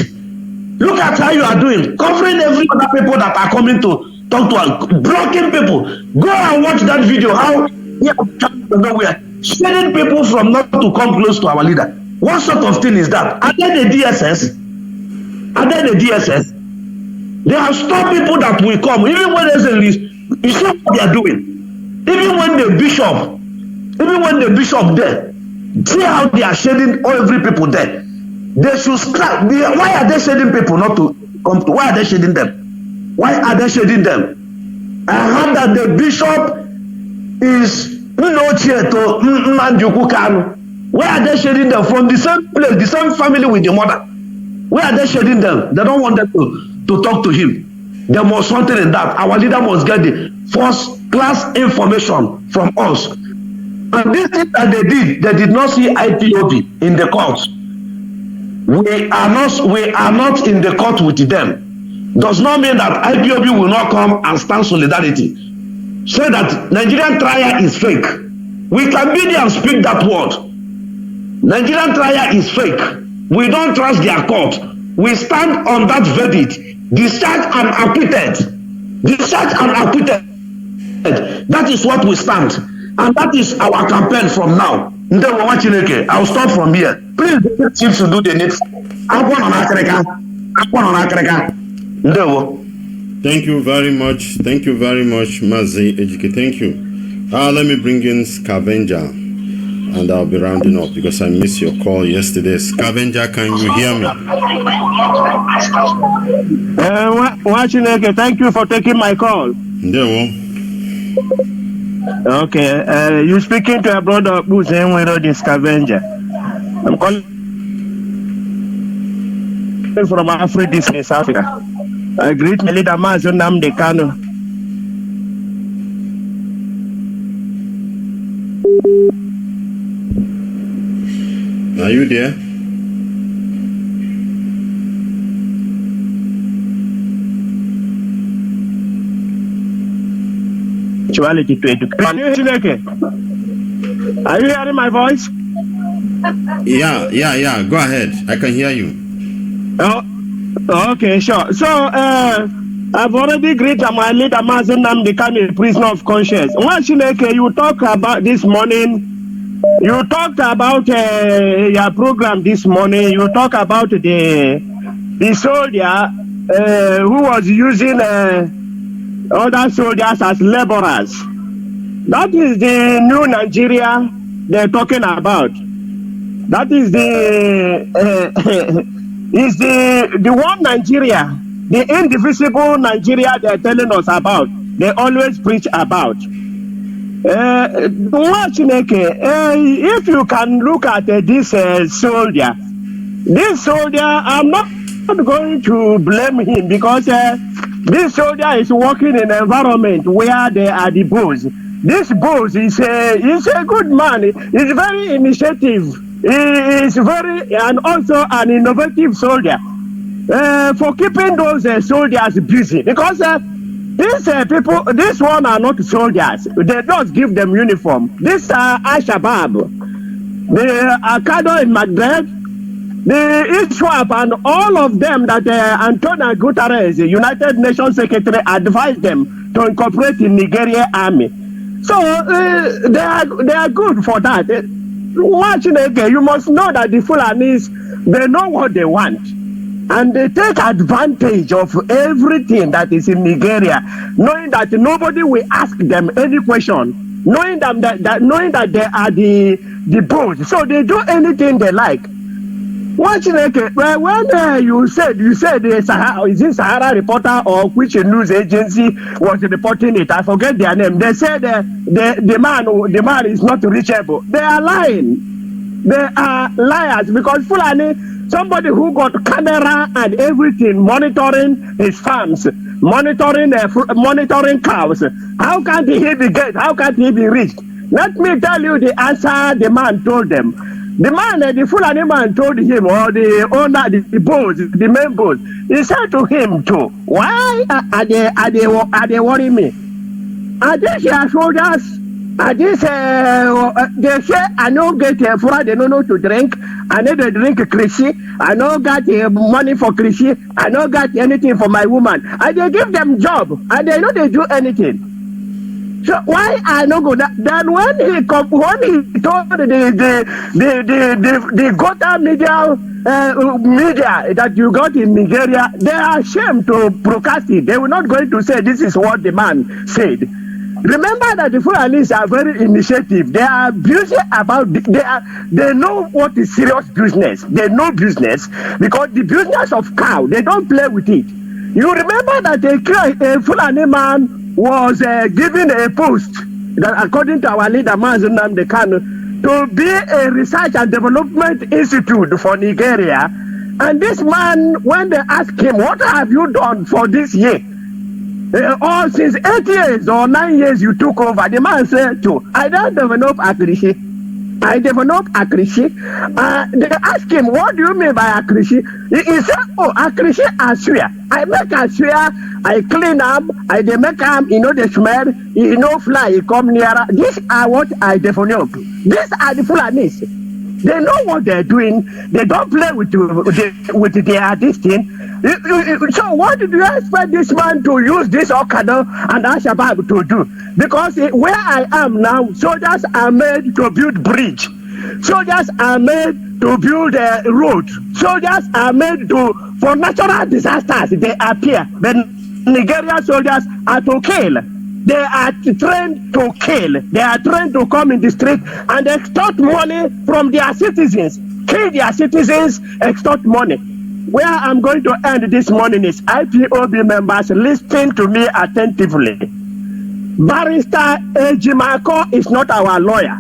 Look at how you are doing, covering every other people that are coming to talk to us, blocking people. Go and watch that video, how we are nowhere, shading people from not to come close to our leader. What sort of thing is that? Are they the DSS? They have stopped people that will come, even when there's a list. You see what they are doing. Even when the bishop there, see how they are shading every people there. They should start. Why are they shading people not to come to? Why are they shading them? I heard that the bishop is to Nmanjuku Kanu. Why are they shading them from the same place, the same family with the mother? Why are they shading them? They don't want them to talk to him. There must something in that. Our leader must get the first class information from us. And this thing that they did not see IPOB in the court. We are not in the court with them. Does not mean that IPOB will not come and stand solidarity. Say that Nigerian trial is fake. We can be there and speak that word. Nigerian trial is fake. We don't trust their court. We stand on that verdict. Discharged and acquitted. That is what we stand. And that is our campaign from now. I'll start from here. Please, the chiefs to do the needful. Thank you very much. Mazi Ejike. Thank you. Let me bring in Scavenger, and I'll be rounding up because I missed your call yesterday. Scavenger, can you hear me? Thank you for taking my call. Okay, you're speaking to a brother who's in the Scavenger. I'm calling from Africa, South Africa. I greet my leader, Mazi Nnamdi Kanu. Are you there? To educate. Are you hearing my voice? Yeah. Go ahead. I can hear you. Oh, okay, sure. So, I've already greeted my leader, Mazi Nnamdi Kanu, prisoner of conscience. You talk about this morning. You talked about your program this morning. You talk about the soldier who was using other soldiers as laborers. That is the new Nigeria they're talking about. That is the one Nigeria, the indivisible Nigeria they're telling us about. They always preach about. If you can look at this soldier, I'm not going to blame him because this soldier is working in an environment where there are the boss. This boss is a good man. He's very initiative. He is and also an innovative soldier for keeping those soldiers busy because these people, this one are not soldiers. They don't give them uniform. These are Al-Shabaab. They are Kaduna in Maghreb. The ISWAP and all of them that Antonio Guterres, the United Nations Secretary, advised them to incorporate in Nigerian army. So they are good for that. Watching again, you must know that the Fulanis, they know what they want. And they take advantage of everything that is in Nigeria, knowing that nobody will ask them any question, knowing that they are the boss. So they do anything they like. Watching again, when you said the Sahara, is it Sahara Reporter or which news agency was reporting it? I forget their name. They said the man is not reachable. They are lying. They are liars because Fulani, somebody who got camera and everything monitoring his farms, monitoring cows. How can he be get? How can he be reached? Let me tell you the answer the man told them. The man, the Fulani man told him, or the owner, the boss, the main boss, he said to him too, why are they worrying me? Are they their soldiers? Are they they say, I don't get for they don't know to drink. I need to drink Krishi. I don't got money for Krishi. I don't got anything for my woman. And they give them job. And they know they do anything. So why I no go? Then when he told the Gota media that you got in Nigeria, they are ashamed to broadcast it. They were not going to say this is what the man said. Remember that the Fulanis are very initiative. They are busy about they know what is serious business. They know business because the business of cow, they don't play with it. You remember that a Fulani man was given a post that, according to our leader Mazen Namdekano, to be a research and development institute for Nigeria. And this man, when they asked him, what have you done for this year? Or since 8 years or 9 years you took over, the man said, I don't develop Akrishi. I develop Akrishi. They asked him, what do you mean by Akrishi? He said, Akrishi Aswea. I make Aswea, I clean up, I make them, the smell, fly, he come nearer. These are what I develop. These are the Fulanis. They know what they're doing. They don't play with their this thing. So what did you expect this man to use this Okada and Al-Shabaab to do? Because where I am now, soldiers are made to build bridge. Soldiers are made to build a road. Soldiers are made for natural disasters. They appear. The Nigerian soldiers are to kill. They are trained to kill. They are trained to come in the street and extort money from their citizens. Kill their citizens, extort money. Where I'm going to end this morning is IPOB members listen to me attentively. Barrister Ejimako is not our lawyer.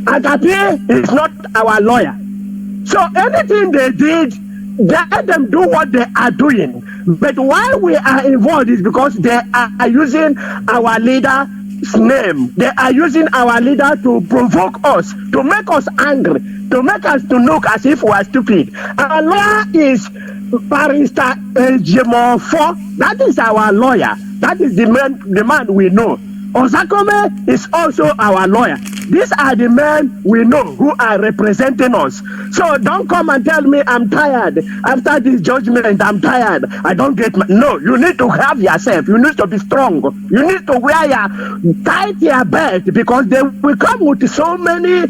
Agape is not our lawyer. So anything they did, let them do what they are doing. But why we are involved is because they are using our leader's name. They are using our leader to provoke us, to make us angry, to make us to look as if we are stupid. Our lawyer is Barrister Ejimofo. That is our lawyer. That is the man we know. Osakome is also our lawyer. These are the men we know who are representing us. So don't come and tell me I'm tired. After this judgment, I'm tired. I don't get no, you need to have yourself. You need to be strong. You need to tight your belt because they will come with so many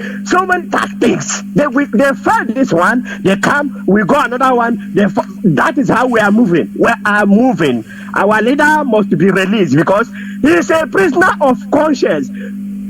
tactics. They fight this one, they come, we go another one. That is how we are moving. We are moving. Our leader must be released because he is a prisoner of conscience.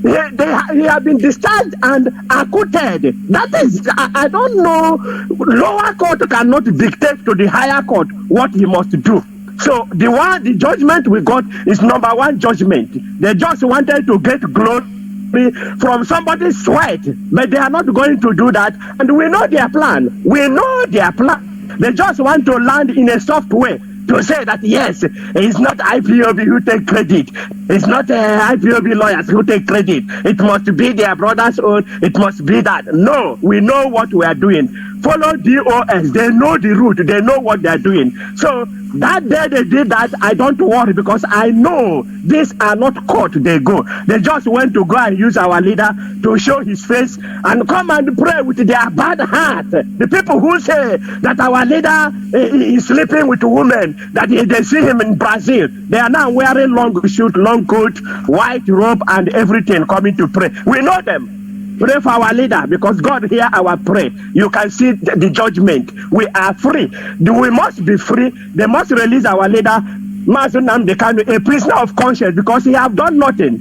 He has been discharged and acquitted. That is, I don't know, lower court cannot dictate to the higher court what he must do. So the judgment we got is number one judgment. They just wanted to get glory from somebody's sweat, but they are not going to do that. And we know their plan. We know their plan. They just want to land in a soft way to say that yes, it's not IPOB who take credit. It's not IPOB lawyers who take credit. It must be their brother's own. It must be that. No, we know what we are doing. follow DOS. They know the route. They know what they're doing. So that day they did that, I don't worry because I know these are not court they go. They just went to go and use our leader to show his face and come and pray with their bad heart. The people who say that our leader is sleeping with women, that they see him in Brazil, they are now wearing long suit, long coat, white robe and everything coming to pray. We know them. Pray for our leader because God hear our prayer. You can see the judgment. We are free. We must be free. They must release our leader, Mazen Nnamdi Kanu, a prisoner of conscience because he have done nothing.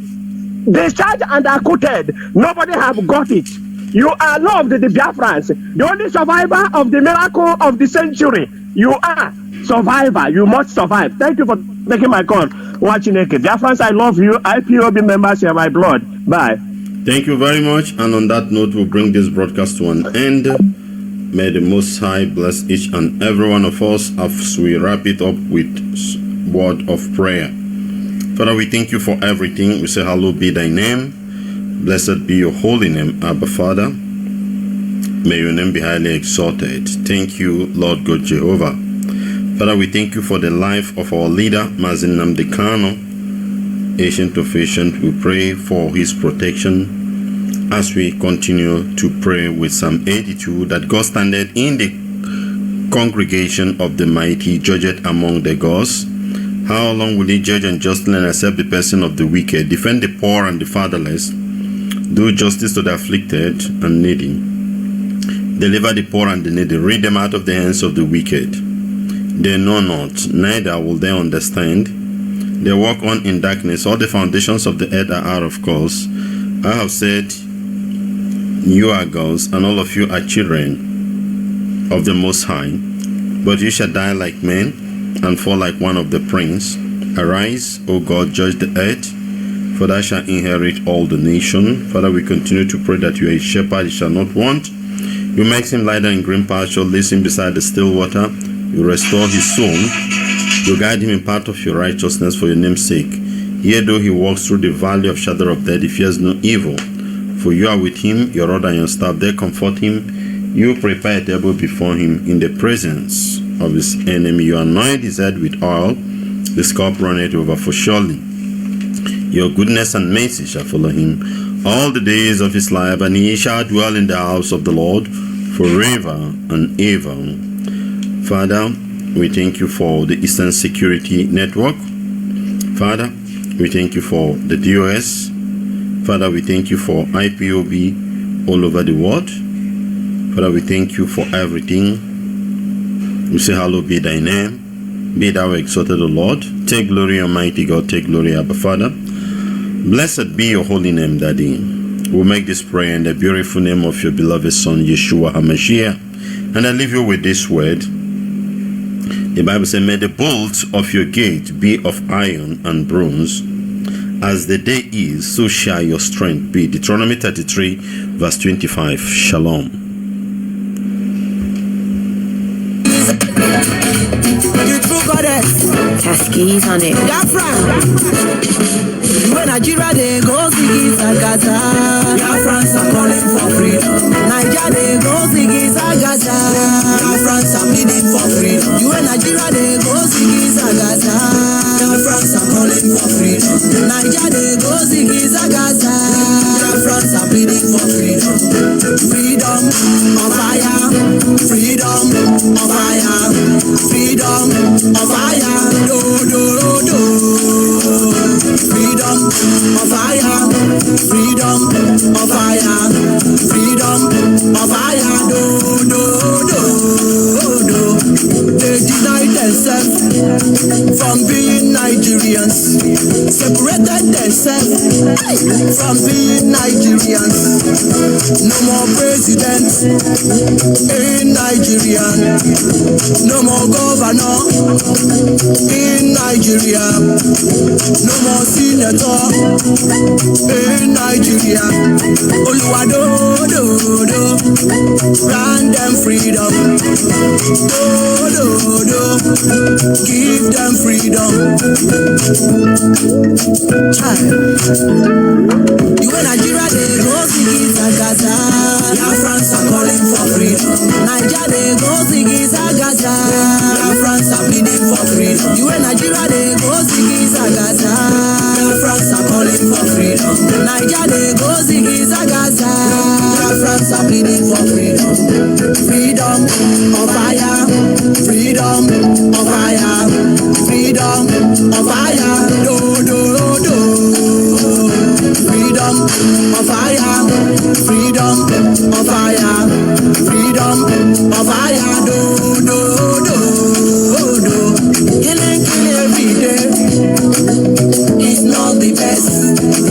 Discharged and acquitted. Nobody have got it. You are loved, the Biafrans. The only survivor of the miracle of the century. You are survivor. You must survive. Thank you for taking my call. Watching it. Biafrans, I love you. IPOB members, share my blood. Bye. Thank you very much. And on that note, we'll bring this broadcast to an end. May the Most High bless each and every one of us as we wrap it up with word of prayer. Father, we thank you for everything. We say, hallowed be thy name. Blessed be your holy name, Abba Father. May your name be highly exalted. Thank you, Lord God Jehovah. Father, we thank you for the life of our leader, Mazen Nnamdi Kanu. Ancient of Ancient, we pray for his protection as we continue to pray with Psalm 82 that God standeth in the congregation of the mighty, judgeth among the gods. How long will he judge and justly and accept the person of the wicked, defend the poor and the fatherless, do justice to the afflicted and needy, deliver the poor and the needy, rid them out of the hands of the wicked. They know not, neither will they understand. They walk on in darkness. All the foundations of the earth are out of course. I have said, you are gods, and all of you are children of the Most High. But you shall die like men, and fall like one of the prince. Arise, O God, judge the earth, for thou shalt inherit all the nation. Father, we continue to pray that you are a shepherd, you shall not want. You make him lie down in green pasture, leads him beside the still water. You restore his soul. You guide him in path of your righteousness for your name's sake. Yea, though he walks through the valley of shadow of death, he fears no evil. For you are with him, your rod and your staff, they comfort him. You prepare a table before him in the presence of his enemy. You anoint his head with oil, the cup runneth over. For surely your goodness and mercy shall follow him all the days of his life, and he shall dwell in the house of the Lord forever and ever. Father, we thank you for the Eastern Security Network. Father, we thank you for the DOS. Father, we thank you for IPOB all over the world. Father, we thank you for everything. We say, hallowed be thy name. Be thou exalted, O Lord. Take glory, Almighty God. Take glory, Abba Father. Blessed be your holy name, Daddy. We'll make this prayer in the beautiful name of your beloved Son, Yeshua HaMashiach. And I leave you with this word. The Bible says, may the bolts of your gate be of iron and bronze. As the day is, so shall your strength be. Deuteronomy 33, verse 25. Shalom. You true goddess. Taskies on it. Biafra. When Nigeria they go Ziggy Zagaza. Biafrans are calling for freedom. Nigeria they go Ziggy Zagaza. Biafrans are pleading for freedom. You and Nigeria they go Ziggy Zagaza. Biafrans are calling for freedom. Nigeria they go Ziggy Zagaza. Biafrans are pleading for freedom. Freedom of fire. Freedom of fire. Freedom of fire. Do do do. Freedom of fire. Freedom of fire. Freedom of fire. Do do do. They deny themselves from being Nigerians. Separated themselves from being Nigerians. No more president in Nigeria. No more governor in Nigeria. No more senator in Nigeria. Oluwado do do. Grant them freedom. Do do. Give them freedom. Child. You in Nigeria, they go sing Gaza. Biafrans are calling for freedom. Nigeria, they go sing Gaza. Biafrans are pleading for freedom. You in Nigeria, they go sing Gaza. Biafrans are calling for freedom. Nigeria, they go sing Gaza. Biafrans are pleading for freedom. Freedom of fire. Freedom of fire. Freedom of fire. Do, do, do. Freedom of fire. Freedom of fire. Freedom of fire. Do, do, do, do. Killing every day is not the best.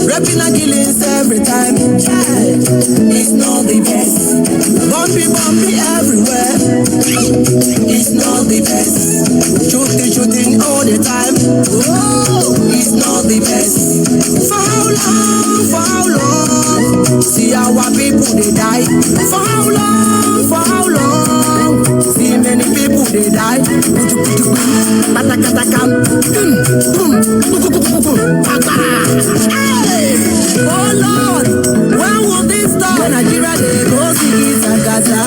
Rapping and killings every time. It's not the best. Bumpy everywhere. It's not the best. Shooting all the time. Oh, it's not the best. For how long? See our people they die. For how long? See many people they die. Hey, oh Lord, when will this stop? When Nigeria they go sing Gaza.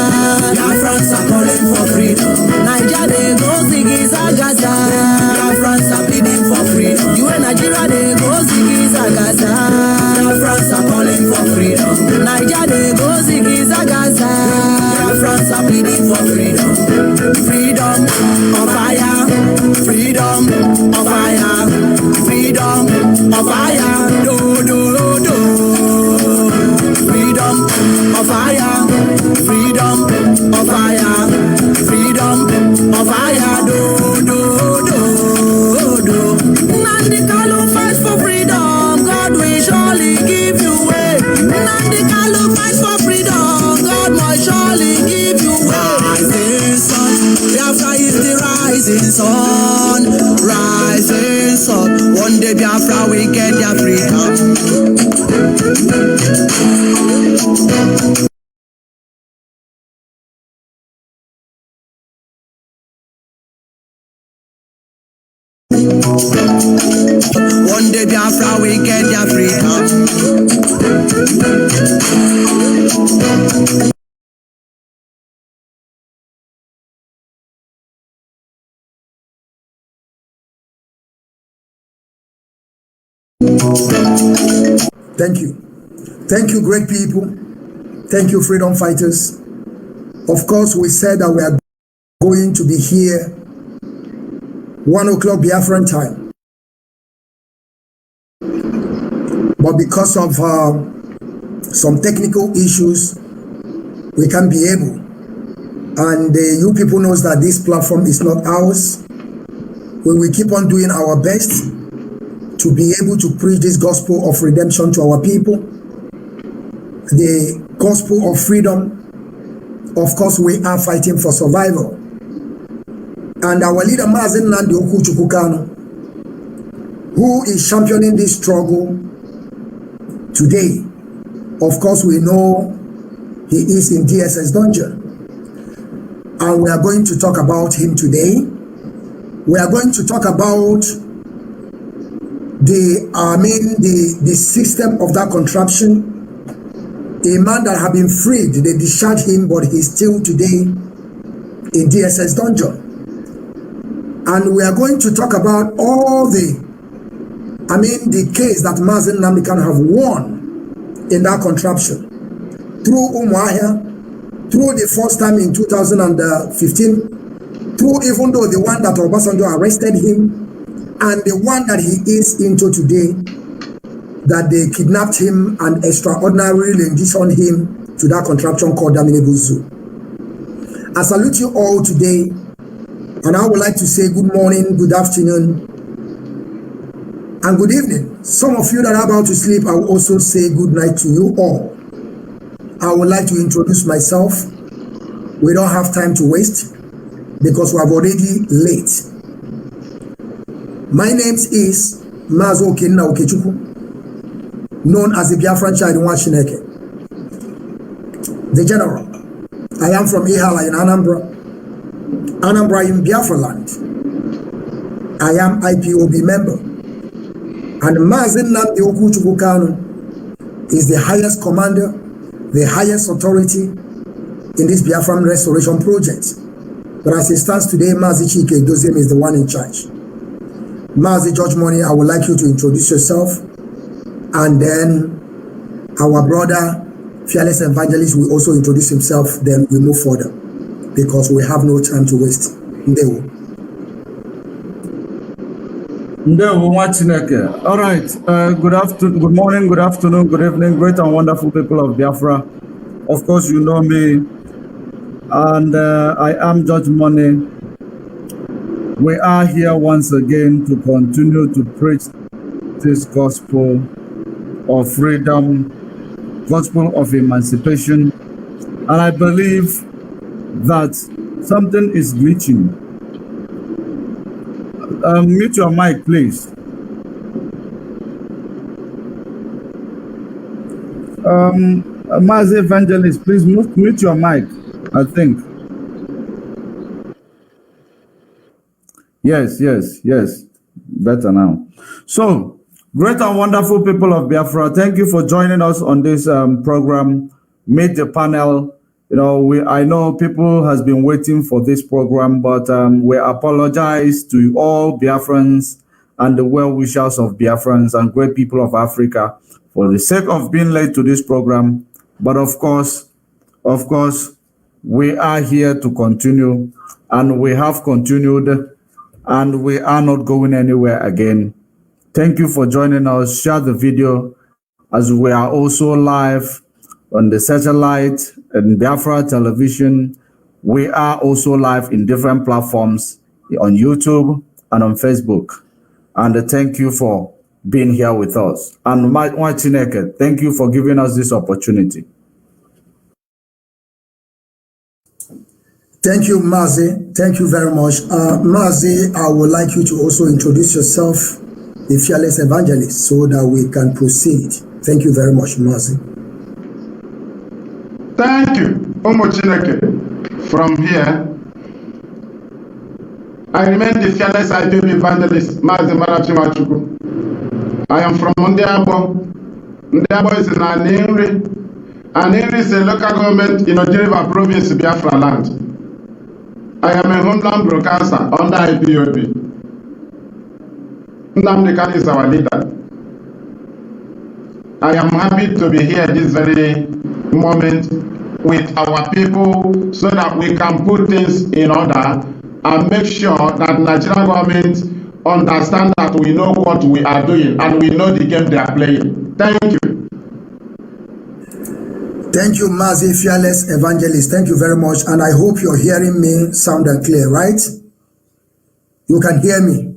Biafrans are calling for freedom. Nigeria they go sing Gaza. Biafrans are pleading for freedom. You in Nigeria they go sing Gaza. Biafrans are calling for freedom. Nigeria they go sing Gaza. Biafrans are pleading for freedom. Freedom of fire. Freedom of fire. Freedom of fire. Do, do, do. Freedom of fire. Freedom of fire. Freedom of fire. Do, do, do, do. Nandi Kalu fight for freedom. God will surely give you way. Nandi Kalu fight for freedom. God will surely give you way. Rising sun. Biafra is the rising sun. Rising sun. One day Biafra will get their freedom. One day Biafra will get their freedom. Thank you. Thank you, great people. Thank you, freedom fighters. Of course, we said that we are going to be here 1 o'clock Biafran time. But because of some technical issues, we can't be able. And you people knows that this platform is not ours. We will keep on doing our best to be able to preach this gospel of redemption to our people. The gospel of freedom. Of course, we are fighting for survival. And our leader, Mazen Nandi Okuchukukano, who is championing this struggle today. Of course, we know he is in DSS dungeon. And we are going to talk about him today. We are going to talk about the system of that contraption. A man that had been freed, they discharged him, but he's still today in DSS dungeon. And we are going to talk about all the case that Mazen Namikan have won in that contraption. Through Umuahia, through the first time in 2015, through even though the one that Obasanjo arrested him, and the one that he is into today, that they kidnapped him and extraordinarily renditioned him to that contraption called Daminibuzu. I salute you all today, and I would like to say good morning, good afternoon, and good evening. Some of you that are about to sleep, I will also say good night to you all. I would like to introduce myself. We don't have time to waste because we are already late. My name is Mazo Okenna Okechukwu, known as the Biafran child in Washineke, the general. I am from Ihala in Anambra, Anambra in Biafra land. I am IPOB member. And Mazi Nnamdi Okuchukwu Kanu is the highest commander, the highest authority in this Biafran restoration project. But as it stands today, Mazi Chike Doziem is the one in charge. Mazi George Money, I would like you to introduce yourself, and then our brother, Fearless Evangelist, will also introduce himself, then we move further, because we have no time to waste. Ndewo. All right. Good afternoon, good morning, good afternoon, good evening, great and wonderful people of Biafra. Of course, you know me, and I am Judge Money. We are here once again to continue to preach this gospel of freedom, gospel of emancipation, and I believe that something is glitching. Mute your mic, please. Mazi Evangelist, please mute your mic, I think. Yes. Better now. So, great and wonderful people of Biafra, thank you for joining us on this program, Meet the Panel. You know, I know people has been waiting for this program, but we apologize to all Biafrans and the well-wishers of Biafrans and great people of Africa for the sake of being late to this program. But of course, we are here to continue, and we have continued, and we are not going anywhere again. Thank you for joining us. Share the video, as we are also live on the satellite and Biafra television. We are also live in different platforms on YouTube and on Facebook. And thank you for being here with us. And Chineke, thank you for giving us this opportunity. Thank you, Mazi. Thank you very much. Mazi, I would like you to also introduce yourself, the Fearless Evangelist, so that we can proceed. Thank you very much, Mazi. Thank you, Chineke. From here, I remain the Fearless IPOB Evangelist, Mazi Marachimachuku. I am from Ndiabo. Ndiabo is in Aninri. Aninri is a local government in Ojiriba province, Biafra land. I am a homeland broadcaster under IPOB. Nnamdi Kanu is our leader. I am happy to be here this very moment with our people so that we can put things in order and make sure that Nigerian government understand that we know what we are doing and we know the game they are playing. Thank you. Thank you, Mazi, Fearless Evangelist. Thank you very much. And I hope you're hearing me sound and clear, right? You can hear me.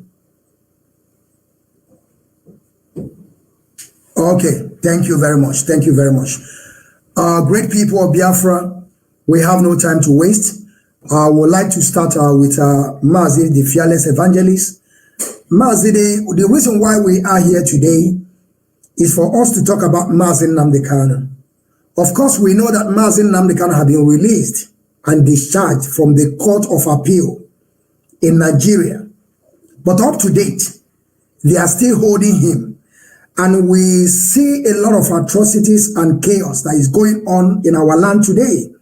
Okay, thank you very much. Thank you very much. Great people of Biafra, we have no time to waste. I would like to start with Mazi, the Fearless Evangelist. Mazi, the reason why we are here today is for us to talk about Mazi Nnamdi Kanu. Of course, we know that Mazi Nnamdi Kanu have been released and discharged from the Court of Appeal in Nigeria. But up to date, they are still holding him. And we see a lot of atrocities and chaos that is going on in our land today.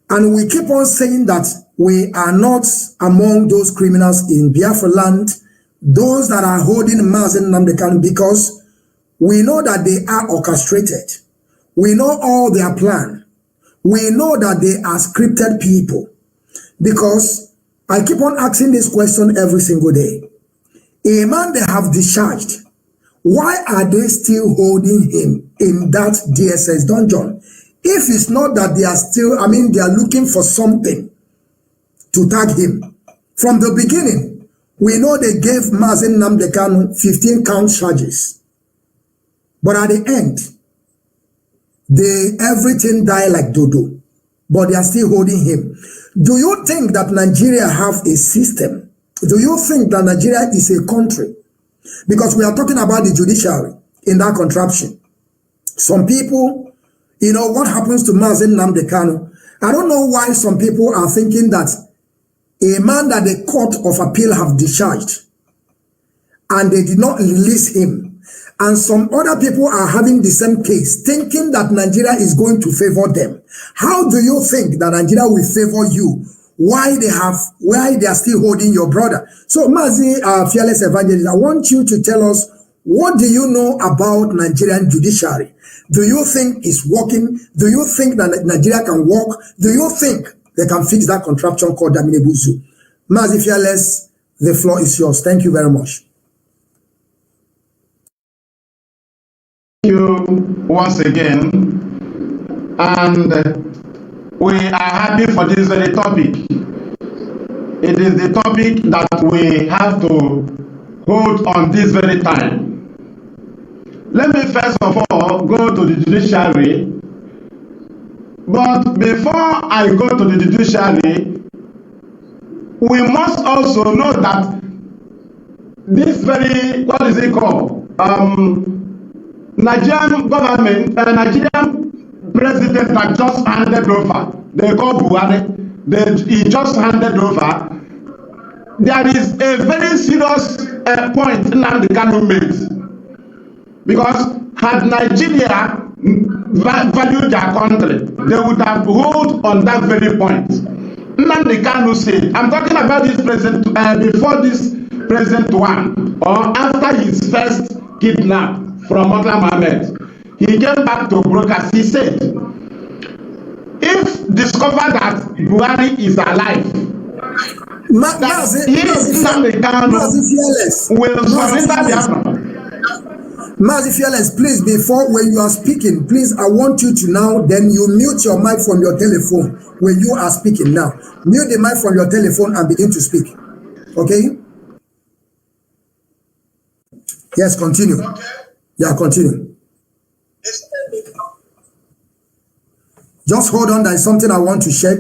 And we keep on saying that we are not among those criminals in Biafra land, those that are holding Mazi Nnamdi Kanu, because we know that they are orchestrated. We know all their plan. We know that they are scripted people. Because I keep on asking this question every single day. A man they have discharged, why are they still holding him in that DSS dungeon? If it's not that they are still, they are looking for something to tag him. From the beginning, we know they gave Mazi Nnamdi Kanu 15 count charges. But at the end, everything died like dodo. But they are still holding him. Do you think that Nigeria have a system? Do you think that Nigeria is a country? Because we are talking about the judiciary in that contraption. Some people, what happens to Mazi Nnamdi Kanu? I don't know why some people are thinking that a man that the court of appeal have discharged, and they did not release him. And some other people are having the same case, thinking that Nigeria is going to favor them. How do you think that Nigeria will favor you? Why they are still holding your brother? So, Mazi, Fearless Evangelist, I want you to tell us, what do you know about Nigerian judiciary? Do you think it's working? Do you think that Nigeria can work? Do you think they can fix that contraption called Daminebuzu? Mazi Fearless, the floor is yours. Thank you very much. Thank you once again, and we are happy for this very topic. It is the topic that we have to hold on this very time. Let me first of all go to the judiciary, but before I go to the judiciary, we must also know that this very, what is it called? Nigerian government, Nigerian president that just handed over, they call Buhari, he just handed over. There is a very serious point Nnamdi Kanu made, because had Nigeria valued their country, they would have hold on that very point. Nnamdi Kanu said, I'm talking about this president, before this present one, or after his first kidnap from Murtala Mohammed, he came back to brokers. He said, if discovered that Buhari is alive, that Nnamdi Kanu will surrender Biafra. Mazi Fearless, please, before when you are speaking, please, I want you to now, then you mute your mic from your telephone when you are speaking now. Mute the mic from your telephone and begin to speak. Okay? Yes, continue. Yeah, continue. Just hold on, there is something I want to check.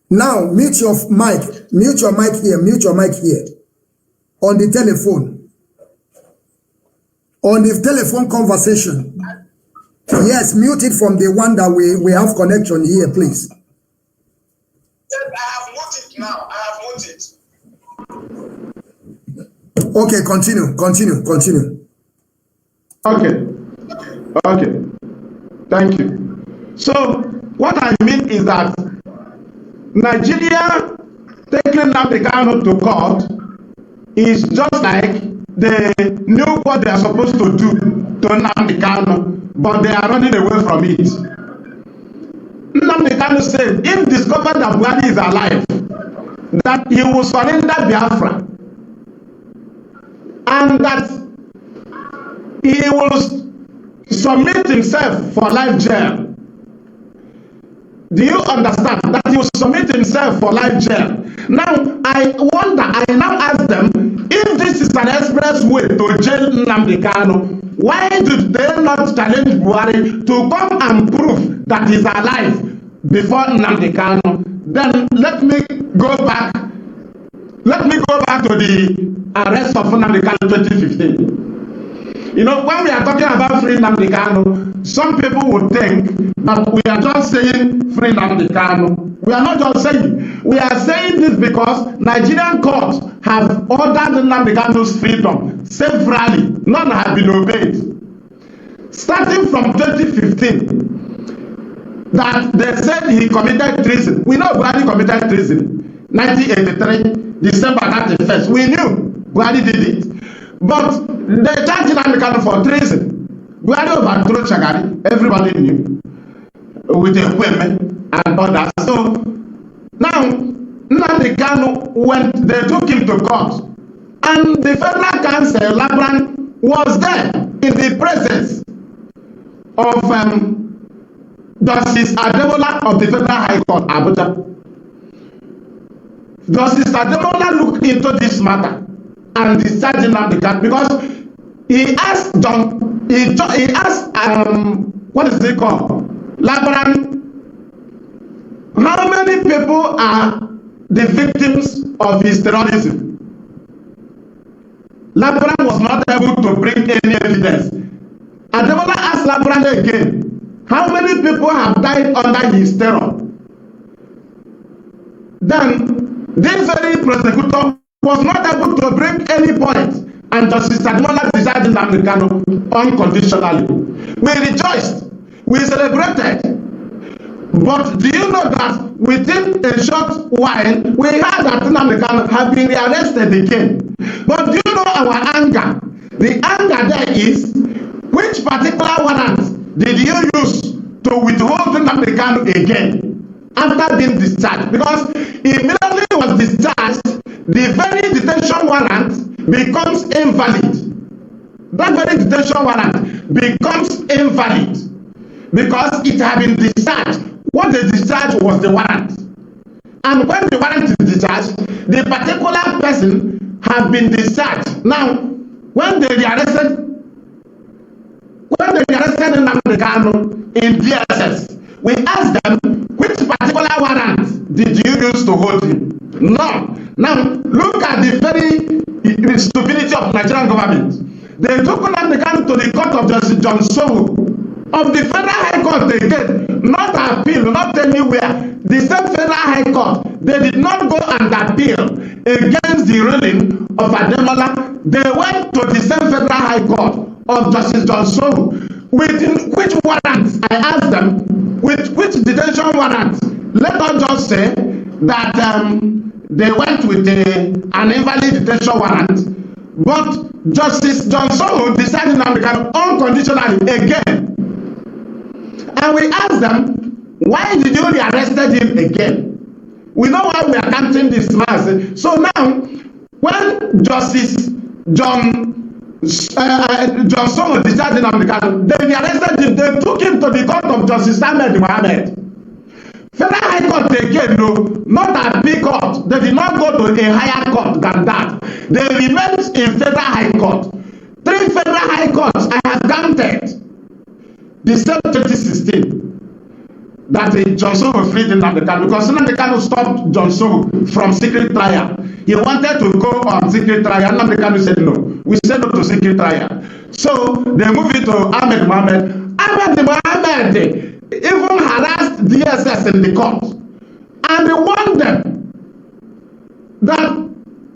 Now, mute your mic here, mute your mic here. On the telephone. On the telephone conversation. Yes, mute it from the one that we have connection here, please. I have muted now. I have muted. Okay, continue. Okay. Thank you. So, what I mean is that Nigeria taking Nnamdi Kanu to court is just like they knew what they are supposed to do to Nnamdi Kanu, but they are running away from it. Nnamdi Kanu said, if discovered that Buhari is alive, that he will surrender Biafra, and that he will submit himself for life jail. Do you understand that he will submit himself for life jail? Now, I now ask them, if this is an express way to jail Nnamdi Kanu, why did they not challenge Buhari to come and prove that he's alive before Nnamdi Kanu? Then let me go back to the arrest of Nnamdi Kanu 2015. You know, when we are talking about free Nnamdi Kanu, some people would think that we are just saying free Nnamdi Kanu. We are not just saying. We are saying this because Nigerian courts have ordered Nnamdi Kanu's freedom, severally. None have been obeyed. Starting from 2015, that they said he committed treason. We know Buhari committed treason. 1983, December 31st. We knew Buhari did it. But they charged Nnamdi Kanu for treason. Buhari overthrew Shagari, everybody knew, with equipment and others. So now Nnamdi Kanu, when they took him to court, and the federal counsel, Labran, was there in the presence of Justice Ademola of the Federal High Court, Abuja. Justice Ademola looked into this matter and discharged Nnamdi Kanu because he asked what is it called? Labran, how many people are the victims of his terrorism? Labran was not able to bring any evidence. Ademola asked Labran again, how many people have died under his terror? Then this very prosecutor was not able to bring any point, and Justice Ademola discharged Nnamdi Kanu unconditionally. We rejoiced, we celebrated. But do you know that within a short while, we heard that Nnamdi Kanu had been rearrested again? But do you know our anger? The anger there is, which particular warrant did you use to withhold Nnamdi Kanu again after being discharged? Because immediately he was discharged, the very detention warrant becomes invalid. That very detention warrant becomes invalid because it had been discharged. What they discharged was the warrant. And when the warrant is discharged, the particular person had been discharged. Now, when they rearrested Nnamdi Kanu in DSS, we asked them, which particular warrant did you use to hold him? No. Now, look at the very stupidity of Nigerian government. They took Nnamdi Kanu to the court of Justice John Sowu of the Federal High Court again, not appeal, not anywhere. The same Federal High Court, they did not go and appeal against the ruling of Ademola. They went to the same Federal High Court of Justice John Sowu. With which warrant? I asked them, with which detention warrant? Let us just say that they went with an invalid detention warrant, but Justice John Sowu decided Nnamdi Kanu unconditionally again. And we asked them, why did you rearrested him again? We know why we are counting this mass. So now, when Justice John Sowu decided Nnamdi Kanu, they rearrested him. They took him to the court of Justice Ahmed Mohammed. Federal High Court again, no, not a big court. They did not go to a higher court than that. They remained in Federal High Court. 3 Federal High Courts I have counted. December 2016, that John Sowu freed Nnamdi Kanu because Nnamdi Kanu stopped John Sowu from secret trial. He wanted to go on secret trial. Nnamdi Kanu said no. We said no to secret trial. So they moved it to Ahmed Mohammed. Ahmed Mohammed even harassed DSS in the court, and they warned them that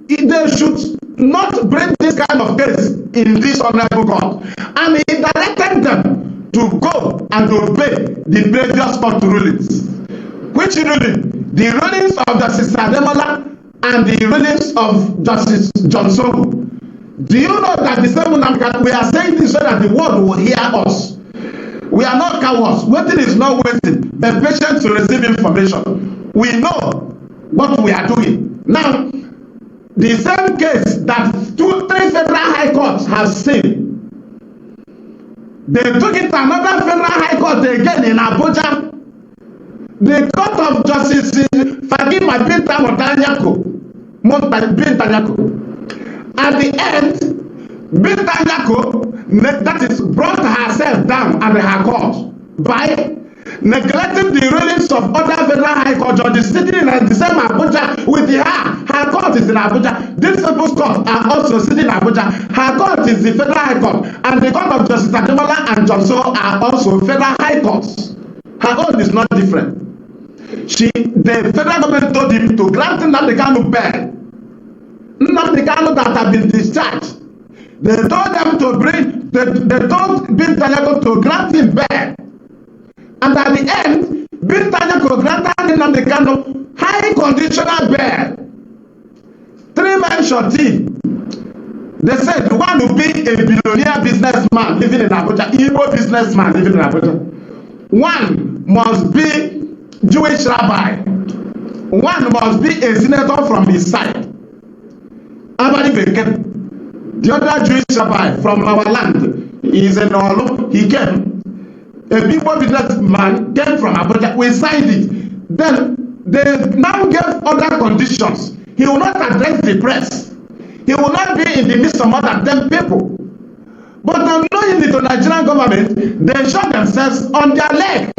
they should not bring this kind of case in this honorable court, and he directed them to go and obey the previous court rulings. Which ruling? The rulings of Justice Ademola and the rulings of Justice John Sowu. Do you know that the same Nnamdi, we are saying this so that the world will hear us. We are not cowards. Waiting is not waiting. Be patient to receive information. We know what we are doing. Now, the same case that 3 Federal High Courts have seen, they took it to another Federal High Court again in Abuja. The Court of Justice Fagima Binta Montanyako. At the end, Binta Nyako, that is, brought herself down at her court by neglecting the rulings of other Federal High Court judges sitting in the same Abuja with her. Her court is in Abuja. These people's courts are also sitting in Abuja. Her court is the Federal High Court, and the Court of Justice Ademola and John Sowu are also Federal High Courts. Her own is not different. The federal government told him to grant Nnamdi Kanu bail. Nnamdi Kanu that had been discharged. They told them to bring. They told Binta Nyako to grant him bail. And at the end, Binta Nyako granted Nnamdi Kanu high conditional bail. 3-man shorty. They said the one will be a billionaire businessman living in Abuja, Igbo businessman living in Abuja. One must be Jewish rabbi. One must be a senator from his side. The other Jewish rabbi from our land is in Olu. He came. A Igbo businessman came from Abuja. We signed it. Then they now gave other conditions. He will not address the press. He will not be in the midst of more than 10 people. But unknowing the Nigerian government, they shot themselves on their leg.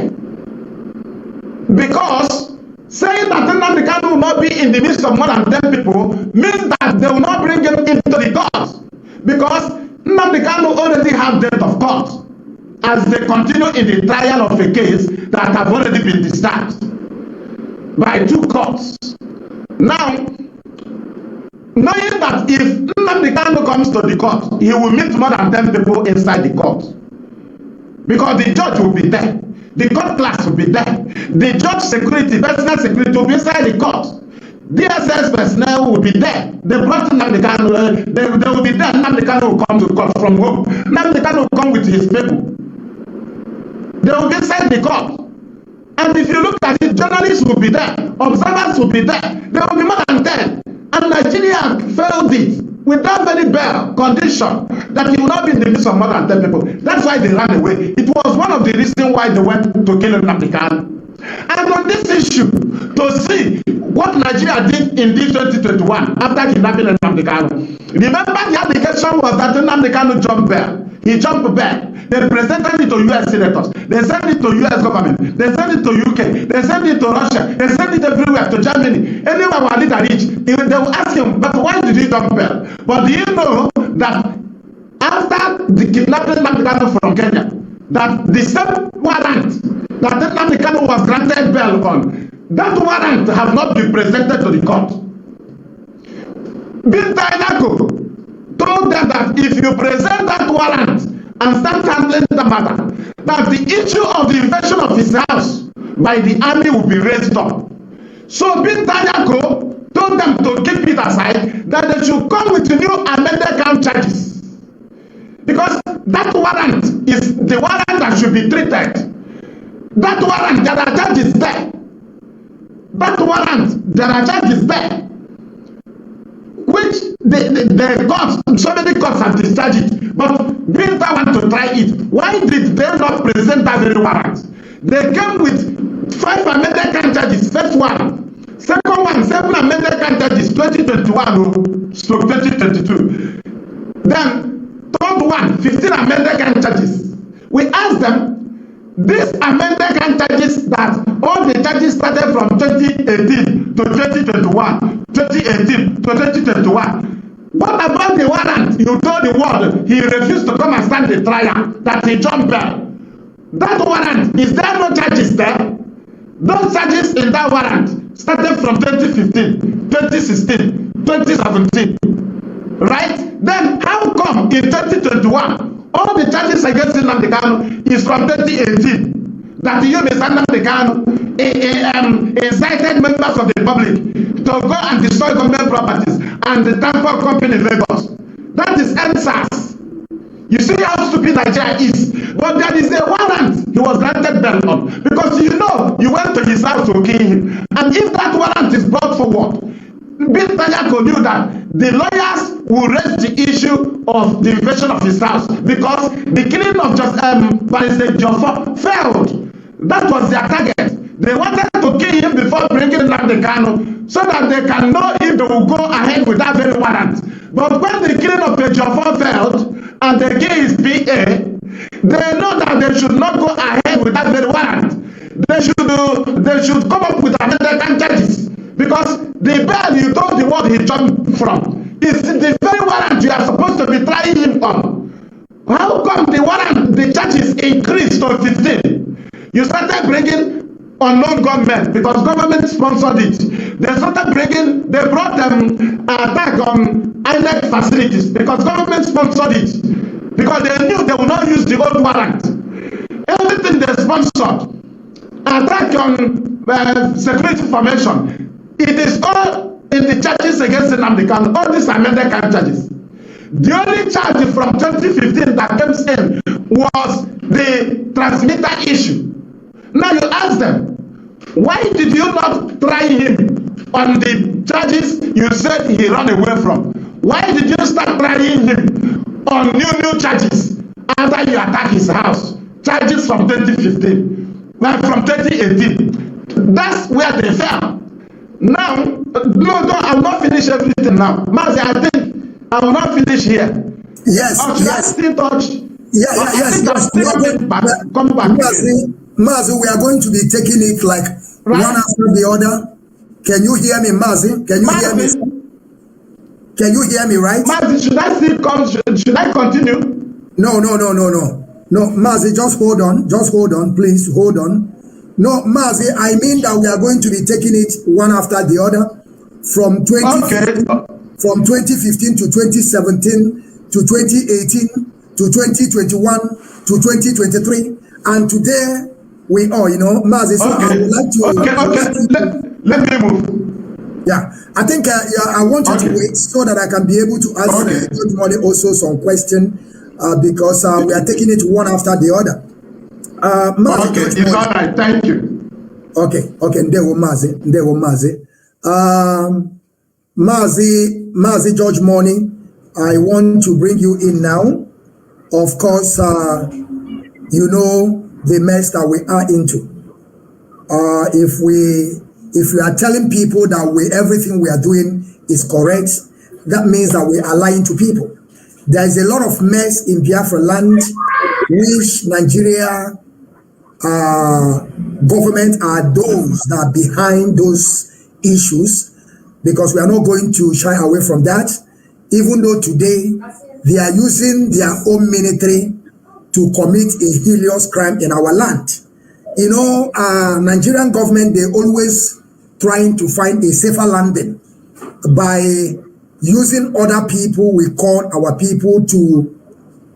Because saying that Nnamdi Kanu will not be in the midst of more than 10 people means that they will not bring him into the court. Because Nnamdi Kanu already have date of court as they continue in the trial of a case that have already been discharged by 2 courts. Now, knowing that if Nnamdi Kanu comes to the court, he will meet more than 10 people inside the court. Because the judge will be there. The court class will be there. The judge security, personal security will be inside the court. DSS personnel will be there. They brought Nnamdi Kanu, they will be there. Nnamdi Kanu will come to court from home. Nnamdi Kanu will come with his people. They will be inside the court. And if you look at it, journalists will be there. Observers will be there. There will be more than 10. And Nigeria failed it without any bare condition that he will not be in the midst of more than 10 people. That's why they ran away. It was one of the reasons why they went to kill Nnamdi Kanu. And on this issue, to see what Nigeria did in this 2021 after kidnapping Nnamdi Kanu. Remember the allegation was that Nnamdi Kanu jumped back. He jumped back. They presented it to US senators. They sent it to US government. They sent it to UK. They sent it to Russia. They sent it everywhere, to Germany. Anywhere where leader reach, they will ask him, but why did he jump back? But do you know that after the kidnapping Nnamdi Kanu from Kenya, that the same warrant that Nnamdi Kanu was granted bail on, that warrant have not been presented to the court. Binta Nyako told them that if you present that warrant and start handling the matter, that the issue of the invasion of his house by the army will be raised up. So Binta Nyako told them to keep it aside, that they should come with new amended count charges. Because that warrant is the warrant that should be treated. That warrant, there are charges there. That warrant, there are charges there. Which the courts, so many courts have discharged it. But Binta want to try it. Why did they not present that very warrant? They came with 5 amended count charges. First one. Second one, 7 amended count charges, 2021 stroke 2022. Then, third one, 15 amended count charges. We asked them, these amended count charges, that all the charges started from 2018 to 2021, 2018 to 2021. What about the warrant? You told the world he refused to come and stand the trial, that he jumped bail. That warrant, is there no charges there? Those charges in that warrant started from 2015, 2016, 2017. Right? Then how come in 2021, all the charges against Nnamdi Kanu is from 2018? That you, Mr. Nnamdi Kanu, incited members of the public to go and destroy government properties and the transport company in Lagos. That is NSAS. You see how stupid Nigeria is. But there is a warrant he was granted bail on. Because you know, you went to his house to kill him. And if that warrant is brought forward, Binta Nyako knew that the lawyers will raise the issue of the invasion of his house because the killing of just President Jofo failed. That was their target. They wanted to kill him before bringing Nnamdi Kanu so that they can know if they will go ahead with that very warrant. But when the killing of Jofo failed and they kill his PA, they know that they should not go ahead with that very warrant. They should come up with amended charges. Because the bail you told the world he jumped from is the very warrant you are supposed to be trying him on. How come the warrant, the charges increased to 15? You started bringing unknown government because government sponsored it. They brought attack on INEC facilities because government sponsored it. Because they knew they would not use the old warrant. Everything they sponsored, attack on security formation, it is all in the charges against Nnamdi Kanu, all these amended count charges. The only charge from 2015 that came in was the transmitter issue. Now you ask them, why did you not try him on the charges you said he ran away from? Why did you start trying him on new charges after you attacked his house? Charges from 2015, from 2018. That's where they fell. Now, no, I will not finish everything now. Mazi, I think I will not finish here. Yes, yes. Still touch? Yes. Come back. Mazi, we are going to be taking it like one after the other. Can you hear me, Mazi? Can you hear me? Can you hear me, right? Mazi, should I still come? Should I continue? No. No, Mazi, just hold on, please, hold on. No, Mazi, I mean that we are going to be taking it one after the other. from 2015 to 2017 to 2018 to 2021 to 2023, and today we are, Mazi. So I would like to. Let me move. Yeah, I think I want you to wait so that I can be able to ask Judge Money also some question because we are taking it one after the other. Mazi, it's all right. Thank you. Okay. Ndewo Mazi. Mazi Judge Money, I want to bring you in now. Of course, you know the mess that we are into. If we are telling people that everything we are doing is correct, that means that we are lying to people. There is a lot of mess in Biafra land, which Nigeria government are those that are behind those issues, because we are not going to shy away from that, even though today they are using their own military to commit a heinous crime in our land. Nigerian government, they always trying to find a safer landing by using other people, we call our people, to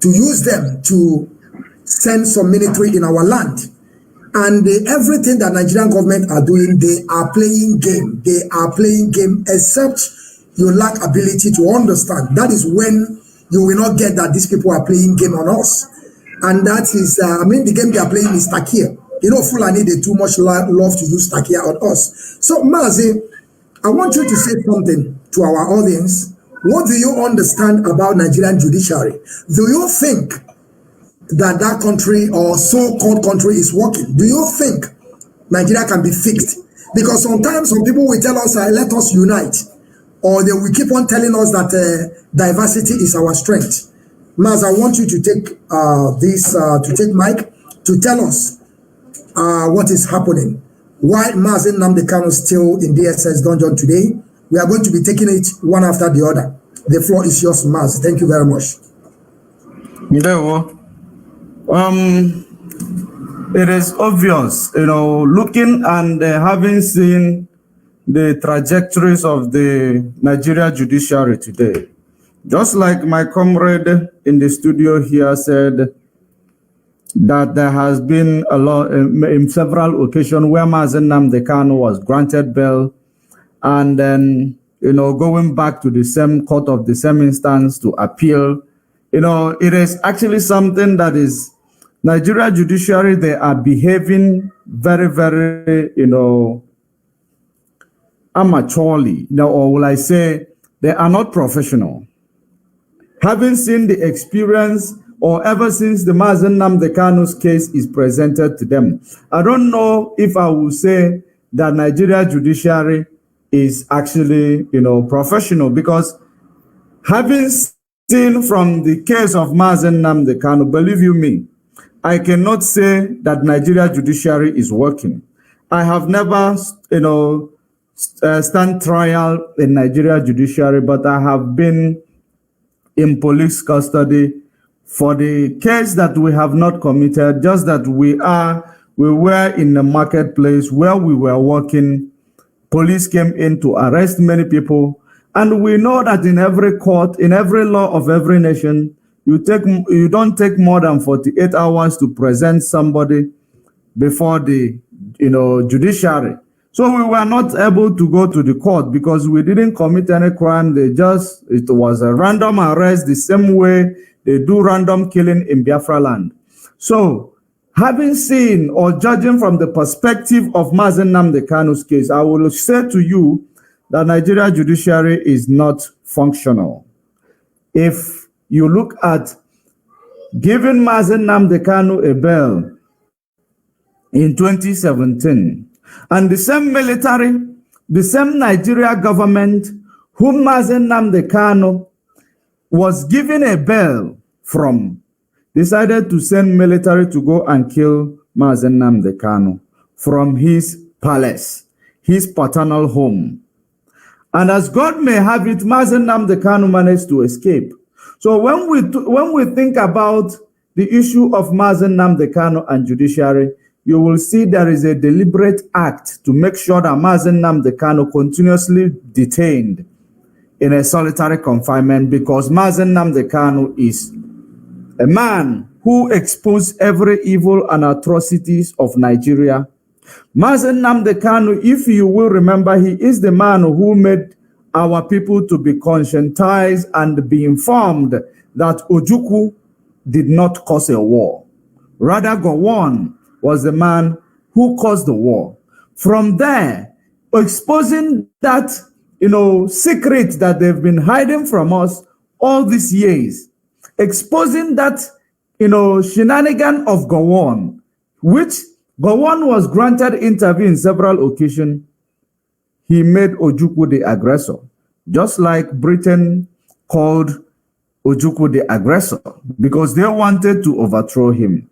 use them to send some military in our land. And everything that Nigerian government are doing, they are playing game. They are playing game, except you lack ability to understand. That is when you will not get that these people are playing game on us. And that is, the game they are playing is Takia. Fulani, they too much love to use Takia on us. So, Mazi, I want you to say something to our audience. What do you understand about Nigerian judiciary? Do you think that country or so-called country is working? Do you think Nigeria can be fixed? Because sometimes some people will tell us, let us unite. Or they will keep on telling us that diversity is our strength. Maz, I want you to take take mic to tell us what is happening. Why Mazi Nnamdi Kanu is still in DSS dungeon today? We are going to be taking it one after the other. The floor is yours, Maz. Thank you very much. It is obvious, looking and having seen the trajectories of the Nigeria judiciary today, just like my comrade in the studio here said, that there has been a lot in several occasions where Mazi Nnamdi Kanu was granted bail, and then going back to the same court of the same instance to appeal. It is actually something that is Nigeria judiciary. They are behaving very, very amateurly, or will I say they are not professional. Having seen the experience, or ever since the Mazi Nnamdi Kanu's case is presented to them, I don't know if I will say that Nigeria judiciary is actually, professional, because having seen from the case of Mazi Nnamdi Kanu, believe you me, I cannot say that Nigeria judiciary is working. I have never, stand trial in Nigeria judiciary, but I have been in police custody for the case that we have not committed, just that we were in the marketplace where we were working. Police came in to arrest many people. And we know that in every court, in every law of every nation, you don't take more than 48 hours to present somebody before the judiciary. So we were not able to go to the court because we didn't commit any crime. It was a random arrest, the same way they do random killing in Biafra land. So having seen or judging from the perspective of Mazi Nnamdi Kanu's case, I will say to you that Nigeria judiciary is not functional. If you look at giving Mazi Nnamdi Kanu a bail in 2017, and the same military, the same Nigeria government whom Mazi Nnamdi Kanu was given a bail from, decided to send military to go and kill Mazi Nnamdi Kanu from his palace, his paternal home. And as God may have it, Mazi Nnamdi Kanu managed to escape. So when we think about the issue of Mazi Nnamdi Kanu and judiciary, you will see there is a deliberate act to make sure that Mazen Nnamdi Kanu continuously detained in a solitary confinement, because Mazen Nnamdi Kanu is a man who exposed every evil and atrocities of Nigeria. Mazen Nnamdi Kanu, if you will remember, he is the man who made our people to be conscientized and be informed that Ojukwu did not cause a war. Rather, Gowon was the man who caused the war. From there, exposing that, secret that they've been hiding from us all these years, exposing that, shenanigan of Gowon, which Gowon was granted interview in several occasions. He made Ojukwu the aggressor, just like Britain called Ojukwu the aggressor, because they wanted to overthrow him.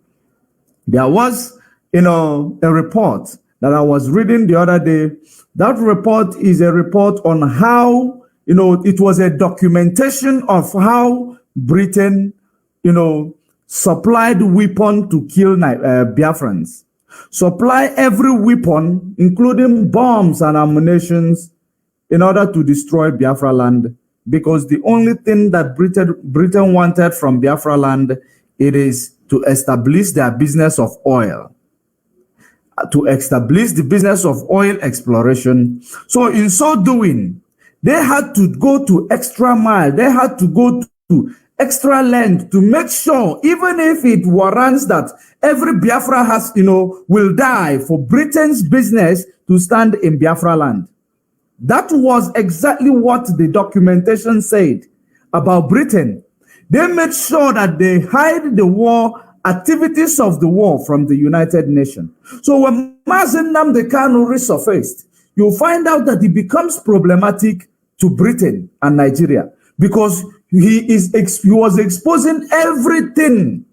There was, a report that I was reading the other day. That report is a report on how, it was a documentation of how Britain, supplied weapons to kill Biafrans. Supply every weapon, including bombs and ammunition, in order to destroy Biafra land, because the only thing that Britain wanted from Biafra land, it is to establish their business of oil, to establish the business of oil exploration. So in so doing, they had to go to extra mile, they had to go to extra length to make sure, even if it warrants that every Biafra has, will die for Britain's business to stand in Biafra land. That was exactly what the documentation said about Britain. They made sure that they hide the war activities of the war from the United Nations. So when Mazen Nnamdi Kanu resurfaced, you'll find out that it becomes problematic to Britain and Nigeria, because he was exposing everything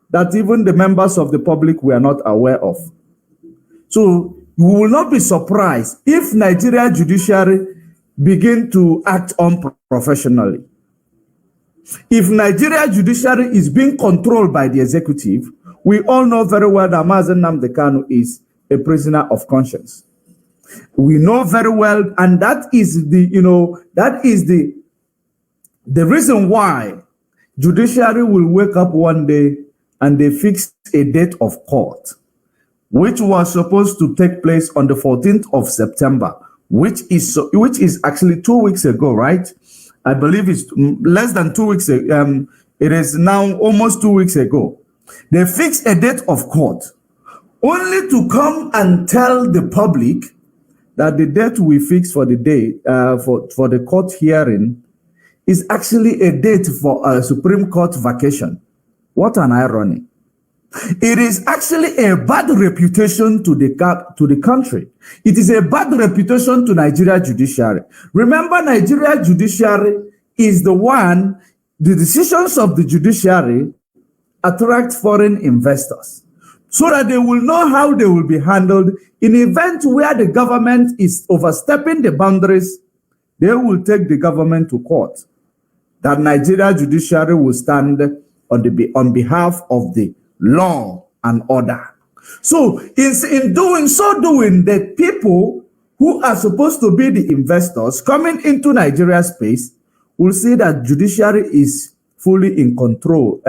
that even the members of the public were not aware of. So we will not be surprised if Nigeria judiciary begin to act unprofessionally. If Nigeria judiciary is being controlled by the executive, we all know very well that Mazen Nnamdi Kanu is a prisoner of conscience. We know very well, and that is the reason why judiciary will wake up one day and they fix a date of court, which was supposed to take place on the 14th of September, which is actually 2 weeks ago, right? I believe it's less than 2 weeks. It is now almost 2 weeks ago. They fixed a date of court, only to come and tell the public that the date we fixed for the day for the court hearing is actually a date for a Supreme Court vacation. What an irony. It is actually a bad reputation to the country. It is a bad reputation to Nigeria judiciary. Remember, Nigeria judiciary is the decisions of the judiciary attract foreign investors, so that they will know how they will be handled in event where the government is overstepping the boundaries. They will take the government to court. That Nigeria judiciary will stand on behalf of the law and order. So in doing, the people who are supposed to be the investors coming into Nigeria space will see that judiciary is fully in control.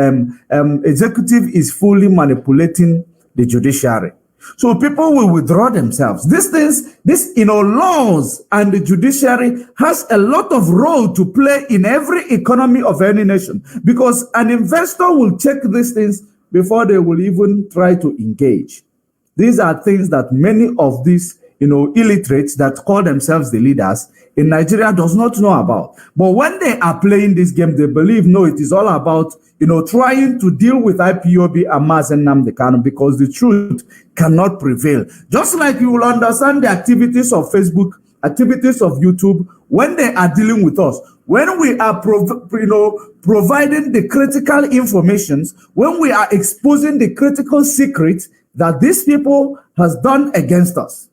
Executive is fully manipulating the judiciary. So people will withdraw themselves. Laws and the judiciary has a lot of role to play in every economy of any nation, because an investor will check these things before they will even try to engage. These are things that many of these, illiterates that call themselves the leaders in Nigeria does not know about. But when they are playing this game, they believe, no, it is all about, trying to deal with IPOB and Mazen Nnamdi Kanu, because the truth cannot prevail. Just like you will understand the activities of Facebook, activities of YouTube, when they are dealing with us, when we are providing the critical information, when we are exposing the critical secrets that these people has done against us,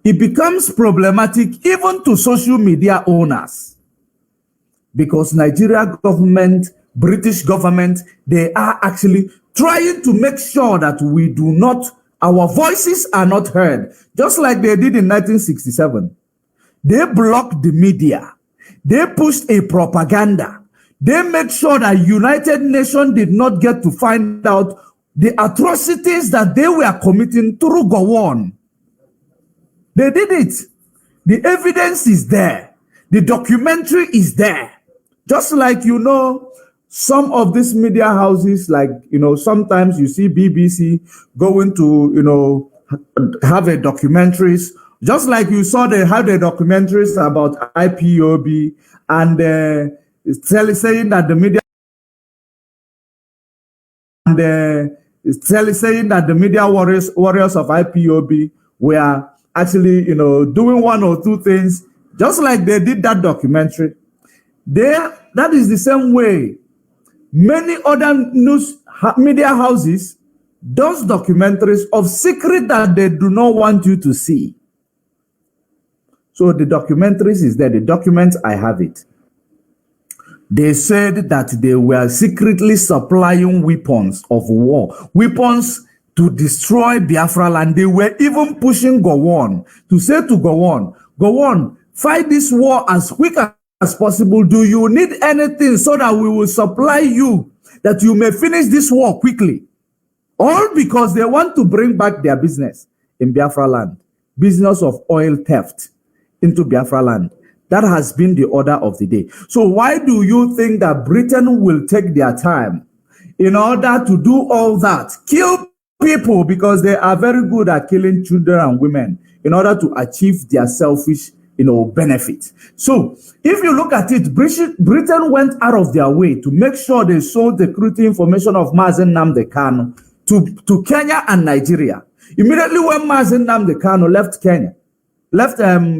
it becomes problematic even to social media owners, because Nigeria government, British government, they are actually trying to make sure that our voices are not heard, just like they did in 1967. They blocked the media. They pushed a propaganda. They made sure that United Nations did not get to find out the atrocities that they were committing through Gowon. They did it. The evidence is there. The documentary is there. Just like, some of these media houses, like, sometimes you see BBC going to, have a documentaries, just like you saw they had the documentaries about IPOB and saying that the media saying that the media warriors of IPOB were actually, doing one or two things, just like they did that documentary. That is the same way many other news media houses does documentaries of secret that they do not want you to see. So the documentaries is there. The documents, I have it. They said that they were secretly supplying weapons of war, weapons to destroy Biafra land. They were even pushing Gowon to say to Gowon, fight this war as quick as possible. Do you need anything so that we will supply you, that you may finish this war quickly? All because they want to bring back their business in Biafra land, business of oil theft into Biafra land. That has been the order of the day. So why do you think that Britain will take their time in order to do all that? Kill people, because they are very good at killing children and women in order to achieve their selfish, benefit. So if you look at it, Britain went out of their way to make sure they sold the security information of Mazen Nnamdi Kanu to Kenya and Nigeria. Immediately when Mazen Nnamdi Kanu left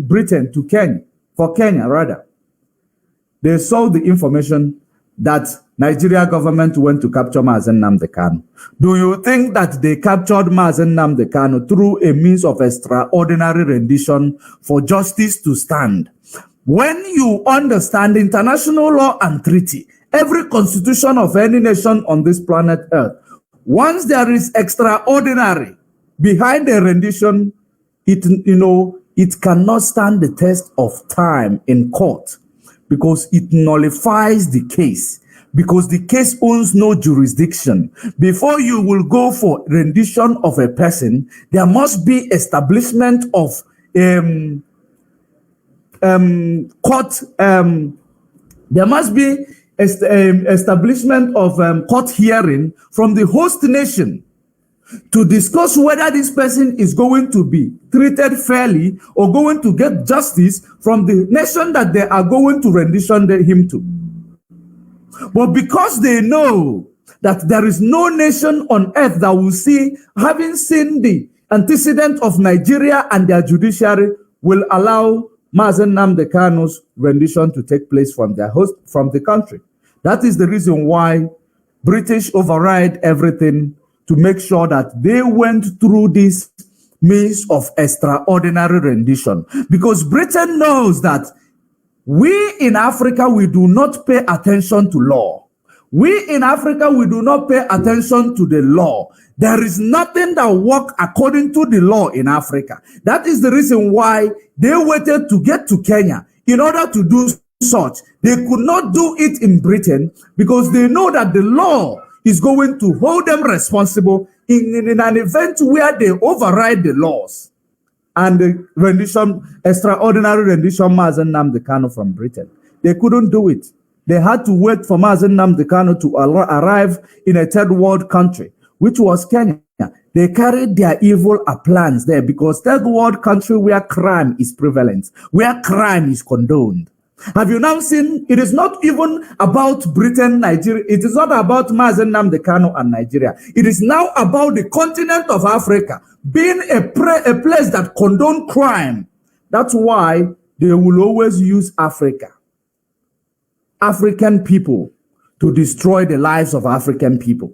Britain to Kenya, they sold the information that Nigeria government went to capture Mazen Nnamdi Kanu. Do you think that they captured Mazen Nnamdi Kanu through a means of extraordinary rendition for justice to stand? When you understand international law and treaty, every constitution of any nation on this planet Earth, once there is extraordinary behind a rendition, it cannot stand the test of time in court, because it nullifies the case, because the case owns no jurisdiction. Before you will go for rendition of a person, there must be establishment of court. There must be establishment of court hearing from the host nation to discuss whether this person is going to be treated fairly or going to get justice from the nation that they are going to rendition him to. But because they know that there is no nation on earth that will see, having seen the antecedent of Nigeria and their judiciary, will allow Mazen Nnamdi Kanu's rendition to take place from their host, from the country. That is the reason why British override everything to make sure that they went through this means of extraordinary rendition. Because Britain knows that we in Africa, we do not pay attention to law. We in Africa, we do not pay attention to the law. There is nothing that works according to the law in Africa. That is the reason why they waited to get to Kenya in order to do such. They could not do it in Britain because they know that the law is going to hold them responsible in an event where they override the laws. And the rendition, extraordinary rendition, Mazen Nnamdi Kanu from Britain. They couldn't do it. They had to wait for Mazen Nnamdi Kanu to arrive in a third world country, which was Kenya. They carried their evil plans there because third world country where crime is prevalent, where crime is condoned. Have you now seen, it is not even about Britain, Nigeria. It is not about Mazen Nnamdi Kanu and Nigeria. It is now about the continent of Africa being a place that condone crime. That's why they will always use Africa, African people, to destroy the lives of African people.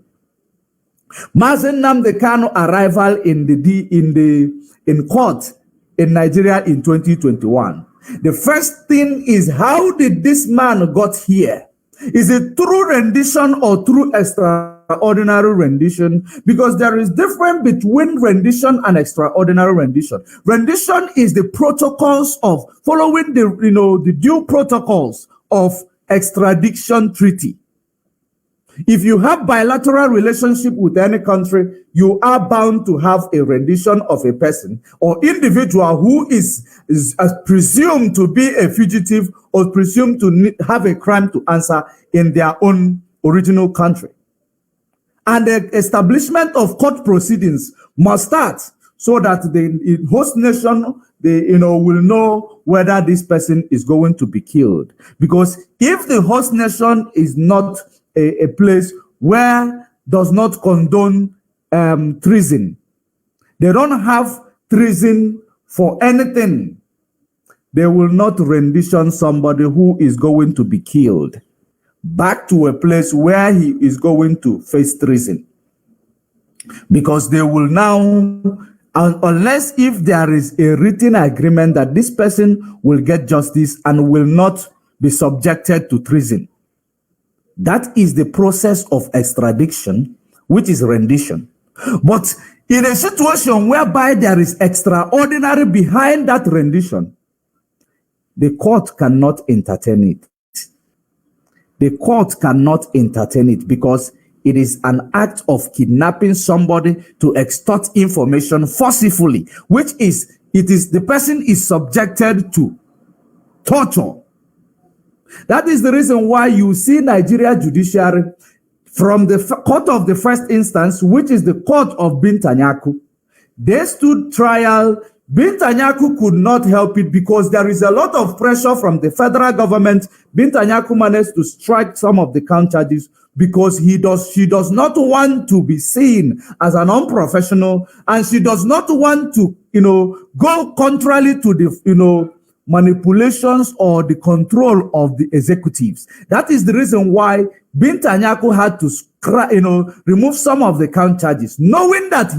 Mazen Nnamdi Kanu arrival in court in Nigeria in 2021. The first thing is, how did this man got here? Is it through rendition or through extraordinary extraordinary rendition, because there is difference between rendition and extraordinary rendition. Rendition is the protocols of following the due protocols of extradition treaty. If you have bilateral relationship with any country, you are bound to have a rendition of a person or individual who is presumed to be a fugitive or presumed to have a crime to answer in their own original country. And the establishment of court proceedings must start so that the host nation will know whether this person is going to be killed. Because if the host nation is not a place where does not condone treason, they don't have treason for anything, they will not rendition somebody who is going to be killed back to a place where he is going to face treason. Because they will now, unless if there is a written agreement that this person will get justice and will not be subjected to treason. That is the process of extradition, which is rendition. But in a situation whereby there is extraordinary behind that rendition, the court cannot entertain it. The court cannot entertain it because it is an act of kidnapping somebody to extort information forcibly, which is, the person is subjected to torture. That is the reason why you see Nigeria Judiciary from the court of the first instance, which is the court of Bintanyaku. They stood trial. Bintanyaku could not help it because there is a lot of pressure from the federal government. Bintanyaku managed to strike some of the count charges because she does not want to be seen as an unprofessional, and she does not want to, go contrary to the, manipulations or the control of the executives. That is the reason why Bintanyaku had to, remove some of the count charges, knowing that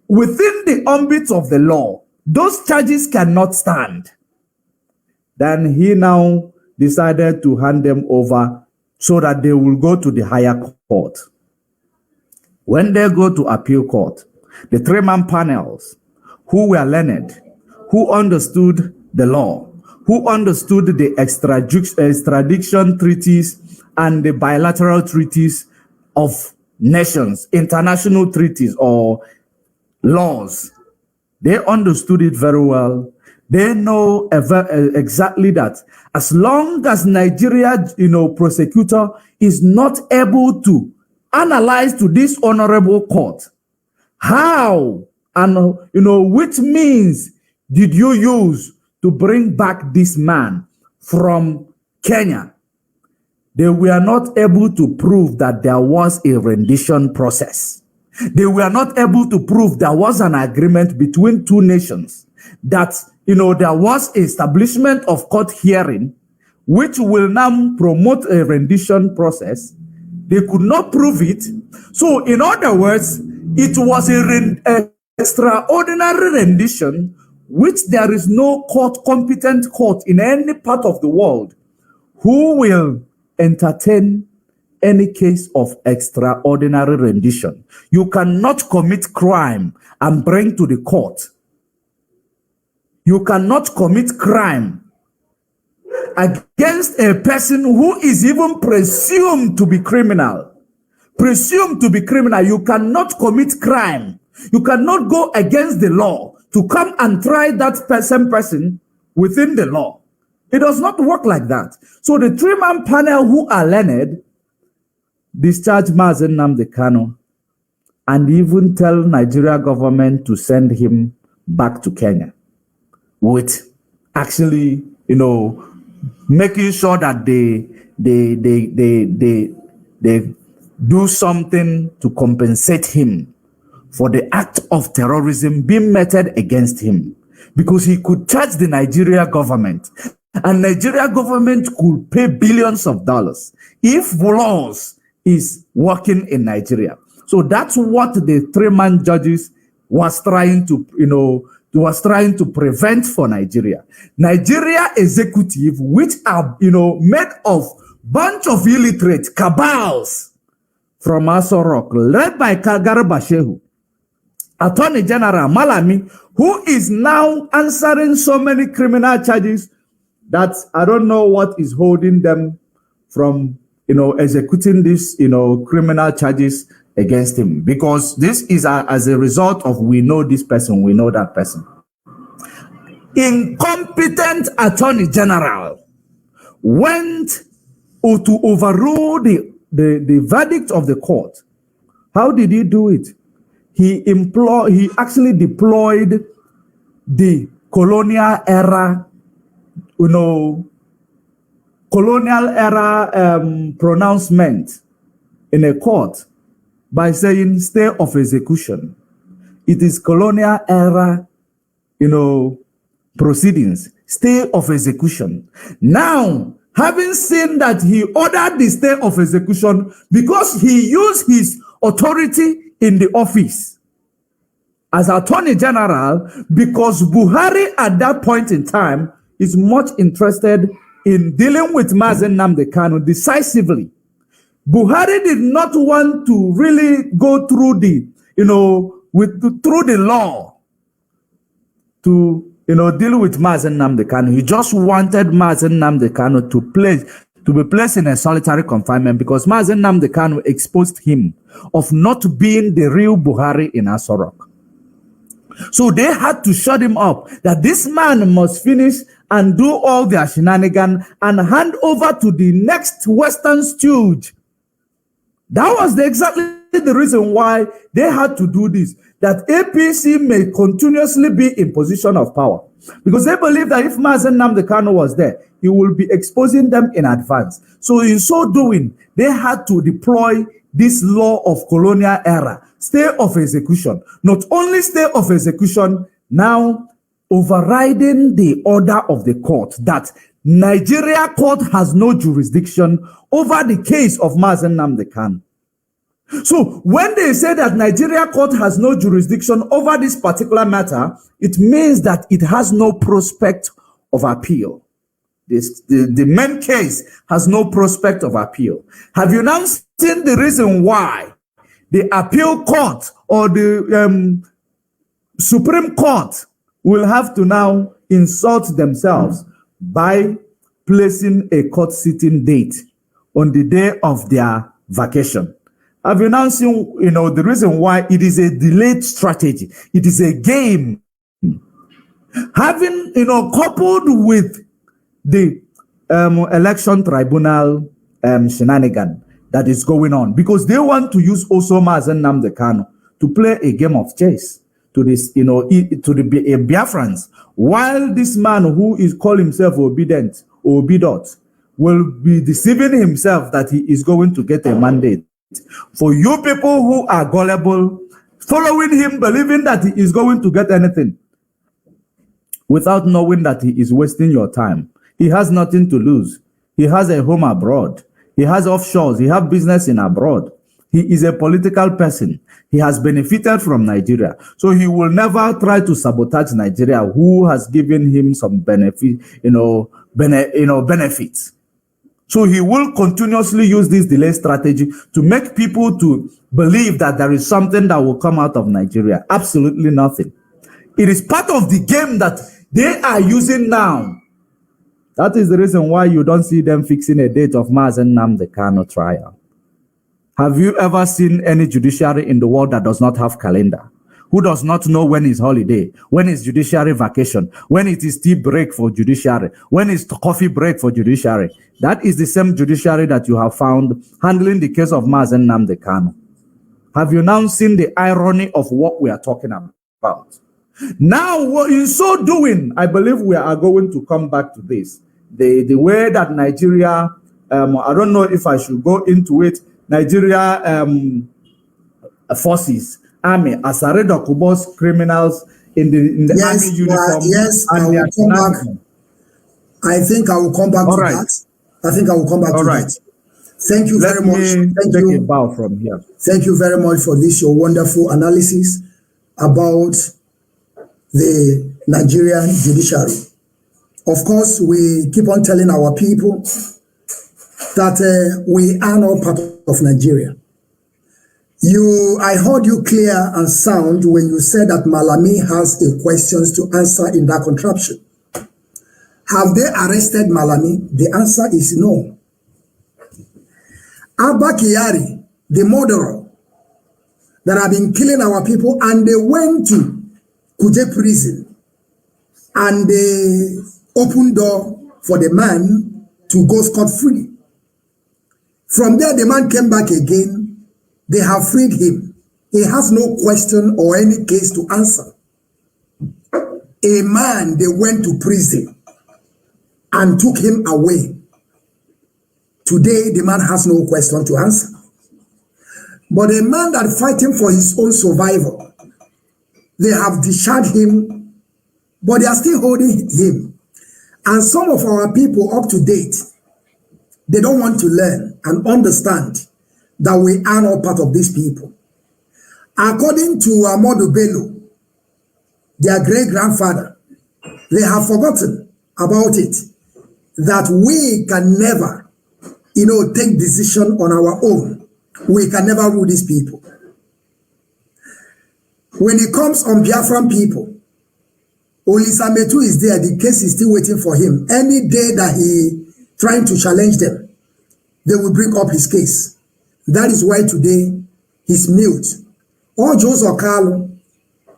within the ambit of the law, those charges cannot stand. Then he now decided to hand them over so that they will go to the higher court. When they go to appeal court, the three-man panels who were learned, who understood the law, who understood the extradition treaties and the bilateral treaties of nations, international treaties or laws, they understood it very well. They know exactly that as long as Nigeria, prosecutor is not able to analyze to this honorable court, how and, which means did you use to bring back this man from Kenya? They were not able to prove that there was a rendition process. They were not able to prove there was an agreement between two nations, that, there was establishment of court hearing, which will now promote a rendition process. They could not prove it. So, in other words, it was a extraordinary rendition, which there is no competent court in any part of the world who will entertain any case of extraordinary rendition. You cannot commit crime and bring to the court. You cannot commit crime against a person who is even presumed to be criminal. Presumed to be criminal. You cannot commit crime. You cannot go against the law to come and try that person within the law. It does not work like that. So the three-man panel who are learned discharge Mazen Nnamdi Kanu and even tell Nigeria government to send him back to Kenya, with actually, making sure that they do something to compensate him for the act of terrorism being meted against him, because he could charge the Nigeria government, and Nigeria government could pay billions of dollars if laws is working in Nigeria. So that's what the three-man judges was trying to prevent for Nigeria. Nigeria executive, which are made of bunch of illiterate cabals from Aso Rock, led by Garba Shehu, Attorney General Malami, who is now answering so many criminal charges that I don't know what is holding them from, executing these, criminal charges against him. Because this is as a result of we know this person, we know that person. Incompetent Attorney General went to overrule the verdict of the court. How did he do it? He actually deployed the colonial era pronouncement in a court by saying stay of execution. It is colonial era, proceedings, stay of execution. Now, having seen that he ordered the stay of execution because he used his authority in the office as Attorney General, because Buhari at that point in time is much interested in dealing with Mazen Nnamdi Kanu decisively. Buhari did not want to really go through the, through the law to, deal with Mazen Nnamdi Kanu. He just wanted Mazen Nnamdi Kanu to be placed in a solitary confinement because Mazen Nnamdi Kanu exposed him of not being the real Buhari in Aso Rock. So they had to shut him up, that this man must finish and do all their shenanigans and hand over to the next Western stooge. That was exactly the reason why they had to do this, that APC may continuously be in position of power. Because they believe that if Mazen Nnamdi Kanu was there, he will be exposing them in advance. So in so doing, they had to deploy this law of colonial era, stay of execution. Not only stay of execution, now overriding the order of the court that Nigeria court has no jurisdiction over the case of Mazen Nnamdi Kanu. So when they say that Nigeria court has no jurisdiction over this particular matter, it means that it has no prospect of appeal. The main case has no prospect of appeal. Have you now seen the reason why the appeal court or the Supreme Court will have to now insult themselves by placing a court sitting date on the day of their vacation? Have you now seen, the reason why it is a delayed strategy? It is a game. Having, coupled with the election tribunal shenanigan that is going on, because they want to use also Mazen Nnamdi Kanu to play a game of chess to this, to the Biafrans, while this man who is called himself obedient, Obidot, will be deceiving himself that he is going to get a mandate. For you people who are gullible, following him, believing that he is going to get anything, without knowing that he is wasting your time. He has nothing to lose. He has a home abroad. He has offshores. He has business in abroad. He is a political person. He has benefited from Nigeria. So he will never try to sabotage Nigeria, who has given him some benefit, benefits. So he will continuously use this delay strategy to make people to believe that there is something that will come out of Nigeria. Absolutely nothing. It is part of the game that they are using now. That is the reason why you don't see them fixing a date of Mazen Nnamdi Kanu trial. Have you ever seen any judiciary in the world that does not have calendar? Who does not know when is holiday, when is judiciary vacation, when it is tea break for judiciary, when is coffee break for judiciary? That is the same judiciary that you have found handling the case of Mazen Nnamdi Kanu. Have you now seen the irony of what we are talking about? Now, in so doing, I believe we are going to come back to this. The way that Nigeria, I don't know if I should go into it, Nigeria forces, army, Asare Dokubos criminals in the yes, army uniform. Yes, I will come back. I think I will come back to that. I think I will come back to that. Thank you very much. Thank you. A bow from here. Thank you very much for this, your wonderful analysis about the Nigerian judiciary. Of course, we keep on telling our people that we are not part of Nigeria. I heard you clear and sound when you said that Malami has a questions to answer in that contraption. Have they arrested Malami? The answer is no. Abba Kyari, the murderer that have been killing our people, and they went to Kuje prison and they opened door for the man to go scot-free. From there, the man came back again. They have freed him. He has no question or any case to answer. A man, they went to prison and took him away. Today, the man has no question to answer. But a man that fighting for his own survival, they have discharged him, but they are still holding him. And some of our people up to date, they don't want to learn and understand that we are not part of these people. According to Amadou Bello, their great-grandfather, they have forgotten about it, that we can never, take decision on our own. We can never rule these people. When it comes on Biafran people, Olisametu is there, the case is still waiting for him. Any day that he trying to challenge them, they will bring up his case. That is why today he's mute. Or Jose Okalo,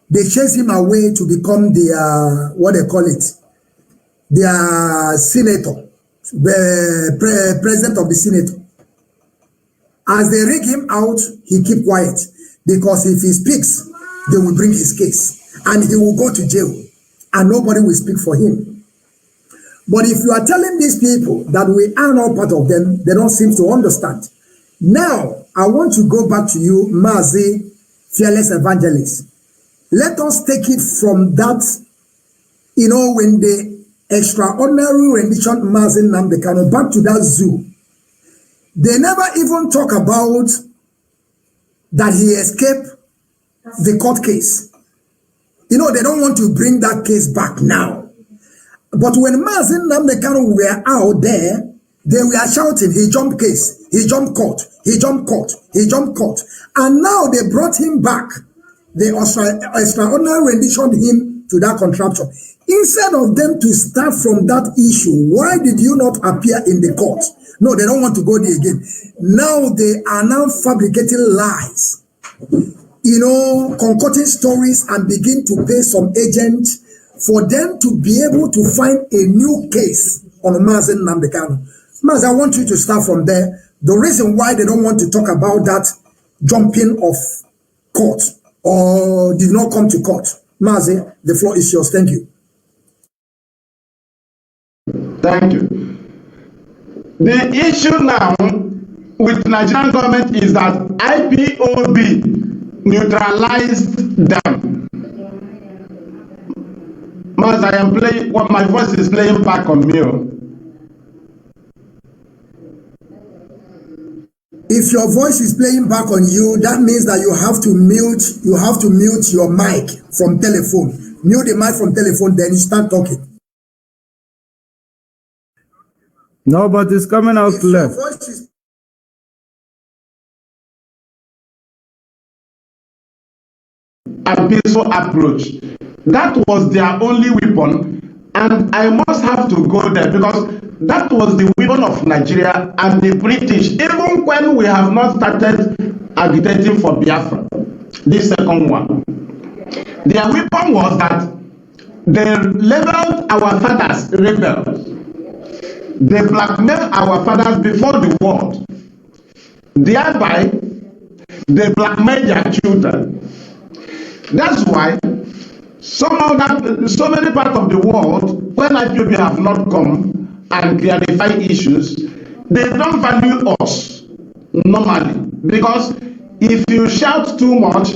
they chase him away to become the, what they call it, the senator, the president of the Senate. As they rig him out, he keep quiet. Because if he speaks, they will bring his case. And he will go to jail. And nobody will speak for him. But if you are telling these people that we are not part of them, they don't seem to understand. Now, I want to go back to you, Mazi, Fearless Evangelist. Let us take it from that, when the extraordinary rendition Mazi Nnamdi back to that zoo. They never even talk about that he escaped the court case. They don't want to bring that case back now. But when Mazi Nnamdi were out there, they were shouting, he jumped case, he jumped court, he jumped court, he jumped court. And now they brought him back. They extraordinary rendition him to that contraption. Instead of them to start from that issue, why did you not appear in the court? No, they don't want to go there again. Now they are now fabricating lies, concocting stories and begin to pay some agent for them to be able to find a new case on Mazi Nnamdi Kanu. Mazi, I want you to start from there. The reason why they don't want to talk about that jumping of court or did not come to court. Mazi, the floor is yours. Thank you. Thank you. The issue now with Nigerian government is that IPOB neutralized them. As I am playing, what my voice is playing back on me. If your voice is playing back on you, that means that you have to mute your mic from telephone. Mute the mic from telephone, then you start talking. No, but it's coming out clear. A peaceful approach. That was their only weapon, and I must have to go there because that was the weapon of Nigeria and the British, even when we have not started agitating for Biafra, this second one. Their weapon was that they labeled our fathers rebels. They blackmailed our fathers before the world. Thereby, they blackmailed their children. That's why so many parts of the world, when IPOB have not come and clarify issues, they don't value us normally. Because if you shout too much,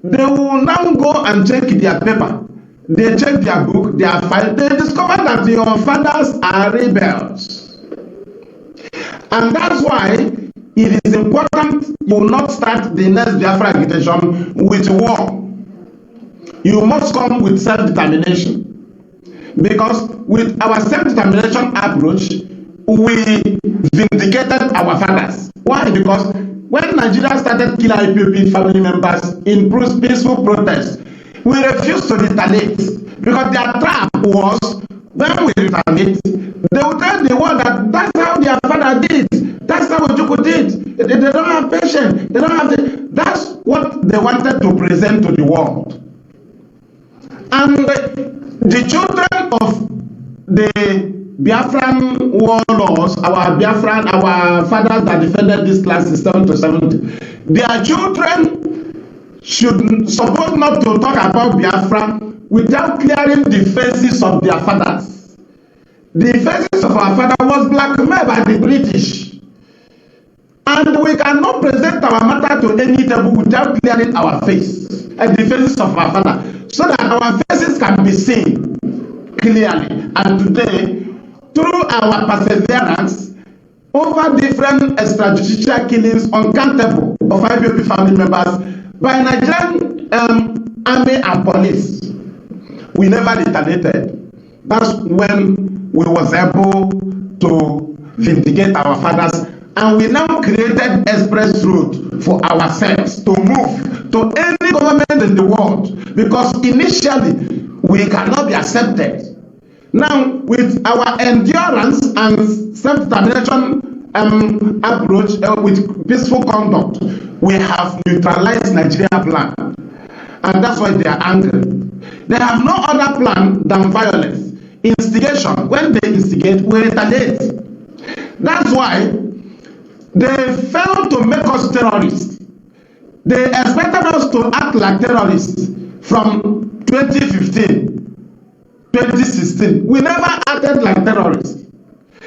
they will now go and check their paper. They check their book, their file. They discover that your fathers are rebels. And that's why it is important you will not start the next Biafra agitation with war. You must come with self-determination. Because with our self-determination approach, we vindicated our fathers. Why? Because when Nigeria started killing IPOB family members in peaceful protest, we refused to retaliate because their trap was when we retaliate, they will tell the world that that's how their father did, that's how Ojukwu did. They don't have patience, they don't have that's what they wanted to present to the world. And the children of the Biafran warlords, our fathers that defended this class system to 70, their children should suppose not to talk about Biafra without clearing the faces of their fathers. The faces of our father was blackmailed by the British. And we cannot present our matter to any table without clearing our face and the faces of our father, so that our faces can be seen clearly. And today, through our perseverance over different extrajudicial killings uncountable of IPOB family members by Nigerian army and police, we never retaliated. That's when we was able to vindicate our fathers, and we now created express road for ourselves to move to any government in the world, because initially we cannot be accepted. Now, with our endurance and self-determination approach with peaceful conduct, we have neutralized Nigeria plan. And that's why they are angry. They have no other plan than violence. Instigation. When they instigate, we retaliate. That's why they failed to make us terrorists. They expected us to act like terrorists from 2015. 2016, we never acted like terrorists.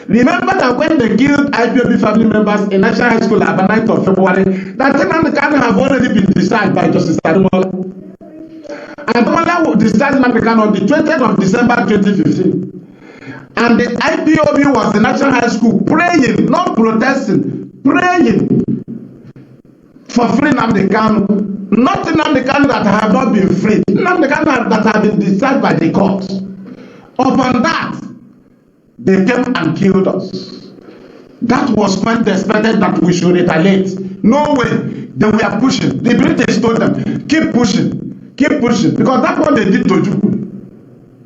Remember that when they killed IPOB family members in National High School at the 9th of February, that Nnamdi Kanu have already been discharged by Justice Ademola. And Ademola discharged Nnamdi Kanu on the 20th of December 2015. And the IPOB was in National High School praying, not protesting, praying for free Nnamdi Kanu. Not Nnamdi Kanu that have not been freed, Nnamdi Kanu that have been discharged by the court. Upon that, they came and killed us. That was when they expected that we should retaliate. No way. They were pushing. The British told them, keep pushing, because that's what they did to you.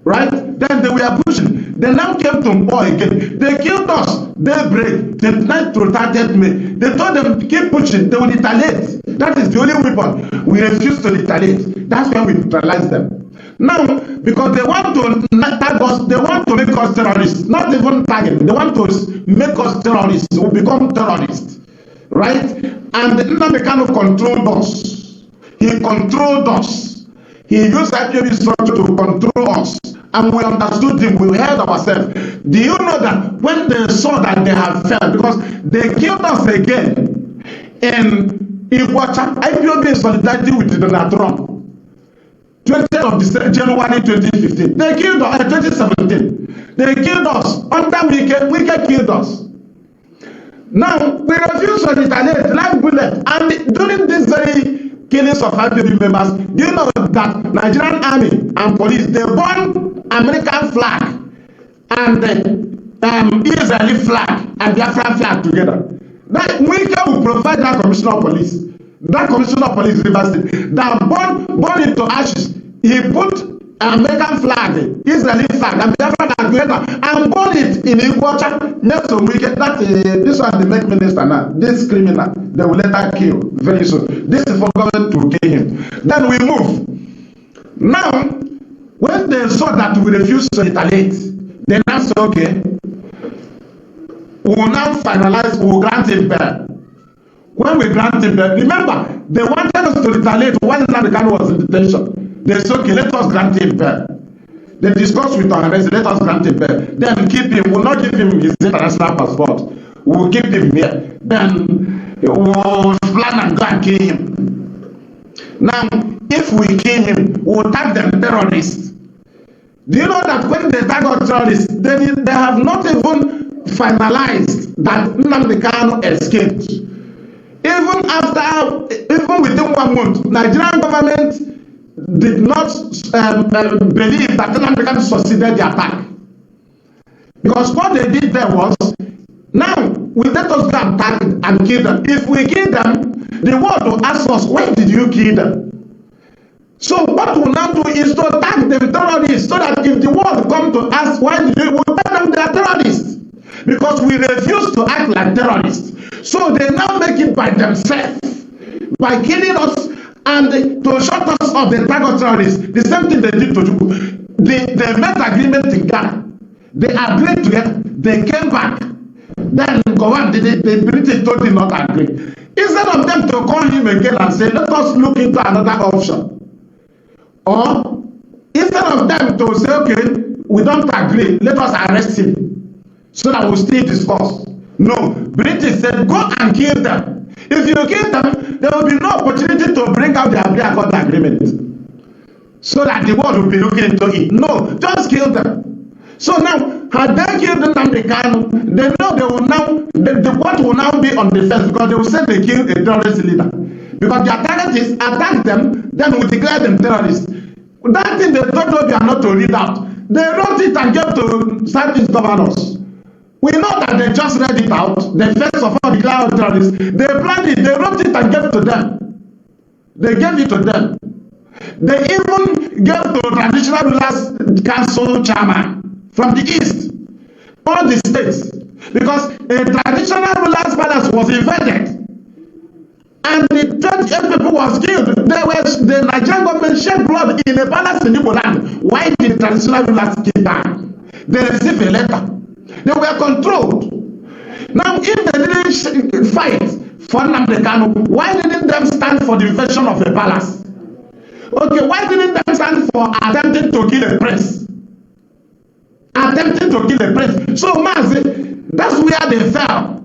Right? Then they were pushing. They now came to war again. They killed us. Daybreak, the night to 30th May. They told them to keep pushing. They will retaliate. That is the only weapon. We refuse to retaliate. That's when we neutralize them. Now, because they want to tag us, they want to make us terrorists, not even tagging. They want to make us terrorists. We become terrorists, right? And Nnamdi Kanu controlled us. He controlled us. He used IPOB structure to control us, and we understood him. We held ourselves. Do you know that when they saw that they have failed, because they killed us again in Iguacha, IPOB in solidarity with Donald Trump. 20th of January 2015. They killed us. 2017. They killed us. Under Wike killed us. Now, we refuse to retaliate like bullet. And during this very killings of IPOB members, do you know that Nigerian army and police, they burn American flag and Israeli flag and Biafran flag together. That Wike will provide that commissioner of police. That commissioner of police Rivers State, that burn it to ashes. He put American flag, Israeli flag, and Biafra flag together and burn it in Iguacha next to Wike. That this one the make minister now. This criminal, they will later kill very soon. This is for government to kill him. Then we move. Now, when they saw that we refuse to retaliate, they now say, okay, we will now finalize, we will grant him bail. When we grant him bail, remember, they wanted us to retaliate while Nnamdi Kanu was in detention. They said, okay, let us grant him bail. They discussed with our arrest, let us grant him bail. Then keep him, we'll not give him his international passport. We'll keep him here. Then we'll plan and go and kill him. Now, if we kill him, we'll tag them terrorists. Do you know that when they tag us terrorists, they have not even finalized that Nnamdi Kanu escaped. Even within 1 month, Nigerian government did not believe that Nnamdi Kanu succeeded the attack. Because what they did there was, now we let us go and tag and kill them. If we kill them, the world will ask us, why did you kill them? So what we'll now do is to tag them terrorists, so that if the world come to ask why did you, we'll tell them they are terrorists. Because we refuse to act like terrorists. So they now make it by themselves, by killing us and to shut us up the target terrorists. The same thing they did to Jubu. They made agreement in Ghana. They agreed together. They came back. Then go on, the British told him not agree. Instead of them to call him again and say, let us look into another option. Or instead of them to say, okay, we don't agree, let us arrest him so that we'll still discuss. No, British said, go and kill them. If you kill them, there will be no opportunity to bring out the Accord agreement so that the world will be looking into it. No, just kill them. So now, had they killed Nnamdi Kanu, they know they will now, what will now be on the fence, because they will say they killed a terrorist leader. Because their target is attack them, then we declare them terrorists. That thing they told you are not to read out. They wrote it and gave to Southeast governors. We know that they just read it out. They first of all declared terrorists. They planned it, they wrote it and gave it to them. They gave it to them. They even gave to Traditional Rulers Council chairman from the East, all the states, because a Traditional Rulers Palace was invaded and the 28 people was killed. The Nigerian government shed blood in a palace in Igbo land. Why did the Traditional Rulers kill them? They received a letter. They were controlled. Now, if they didn't fight for Nnamdi Kanu, why didn't they stand for the invasion of a palace? Okay, why didn't they stand for attempting to kill a prince? Attempting to kill a prince. So, man, that's where they fell.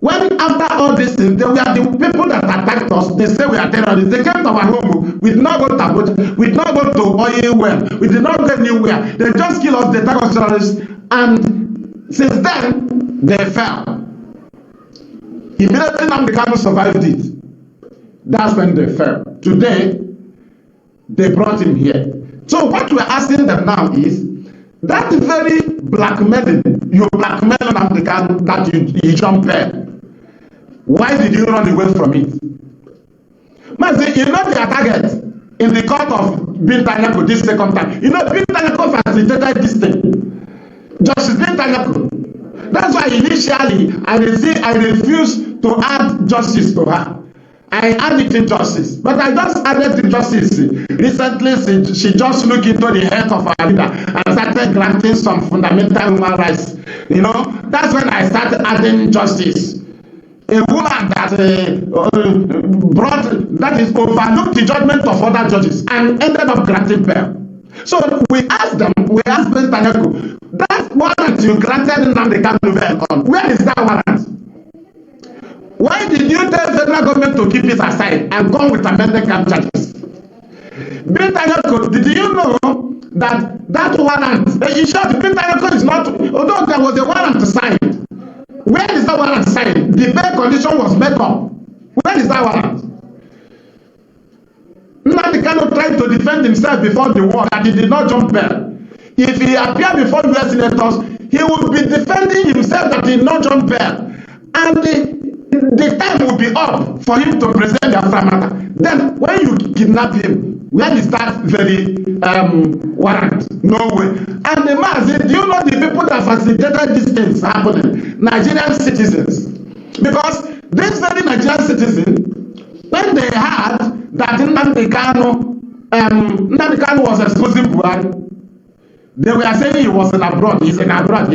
When after all this thing, they were the people that attacked us. They say we are terrorists. They came to our home. We did not go to Abuja. We did not go to oil well. We did not go anywhere. They just killed us, the target terrorists. And since then, they fell. Immediately, Nnamdi Kanu survived it. That's when they fell. Today, they brought him here. So what we're asking them now is, that very blackmailing, you blackmail Nnamdi Kanu, that you jump there. Why did you run away from it? Man, see, you know their target in the court of Bintanyako this second time. You know, Bintanyako facilitated this thing. Justice Bintanyako. That's why initially I refused to add justice to her. I added in justice, but I just added in justice. Recently, she just looked into the health of our leader and started granting some fundamental human rights. You know, that's when I started adding justice. A woman that overlooked the judgment of other judges and ended up granting bail. So we asked Bintanyako, that warrant you granted Nnamdi Kanu bail on, where is that warrant? Why did you tell the federal government to keep it aside and come with amended camp charges? Bintanyako, did you know that warrant, in short, Bintanyako is not, although there was a warrant signed, where is that warrant signed? The bail condition was met up. Where is that warrant? Nnamdi Kanu tried to defend himself before the war that he did not jump bail. If he appeared before US senators, he would be defending himself that he did not jump bail. And the time will be up for him to present the matter. Then when you kidnap him, where is that very warrant? No way. And the man said, do you know the people that facilitated these things happening? Nigerian citizens. Because this very Nigerian citizen, when they heard that Nnamdi Kanu was exposing Buhari, they were saying he was in abroad. He's in abroad.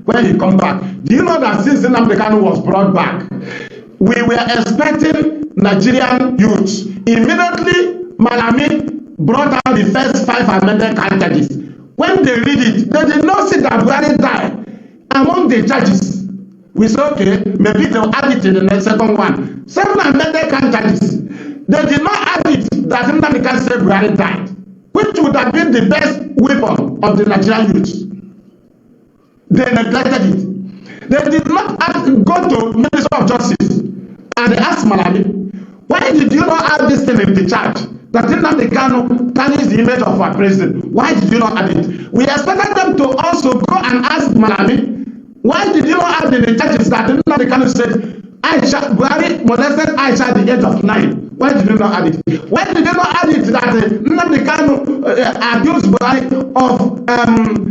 When he come back, do you know that since Nnamdi Kanu was brought back, we were expecting Nigerian youths. Immediately, Malami brought out the first 5 amended charges. When they read it, they did not see that Buhari died among the charges. We said, okay, maybe they'll add it in the next second one. 7 amended charges. They did not add it that Nnamdi Kanu said Buhari died, which would have been the best weapon of the Nigerian youths. They neglected it. They did not go to Minister of Justice and they asked Malami, why did you not add this thing in the charge? That Nnamdi Kanu tarnished the image of our president. Why did you not add it? We expected them to also go and ask Malami, why did you not add in the charges that Nnamdi Kanu said Aisha Buhari molested Aisha at the age of 9. Why did you not add it? Why did you not add it that Nnamdi Kanu accused Buhari of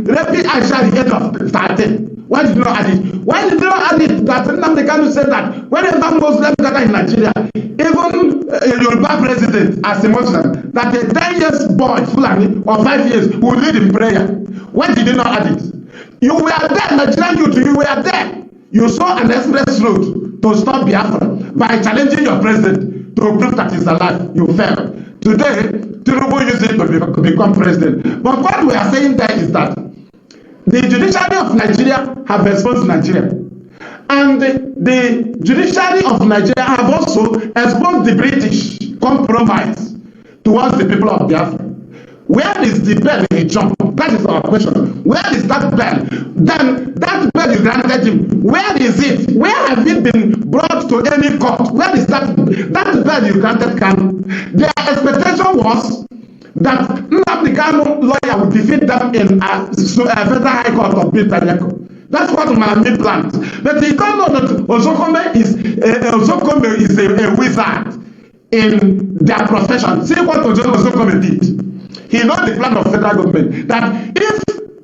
raping Aisha at the age of 13? Why did you not add it? Why did you not add it that Nnamdi Kanu said that whenever Muslims gather in Nigeria, even a Yoruba president as a Muslim, that a 10 years boy, Fulani, or 5 years, will lead in prayer? Why did you not add it? You were there, Nigerian youth, you were there. You saw an express road to stop Biafra by challenging your president to prove that he's alive. You failed. Today, Tinubu used it to become president. But what we are saying there is that the judiciary of Nigeria have exposed Nigeria. And the judiciary of Nigeria have also exposed the British compromise towards the people of Biafra. Where is the bell he jumped? That is our question. Where is that bell? Then that bell you granted him. Where is it? Where have it been brought to any court? Where is that bell you granted Kanu? Their expectation was that Nnamdi Kanu lawyer would defeat them in a federal high court of Biafra. That's what Malami planned. But they don't know that Ozokome is a wizard in their profession. See what Ozokome did. He knows the plan of federal government that if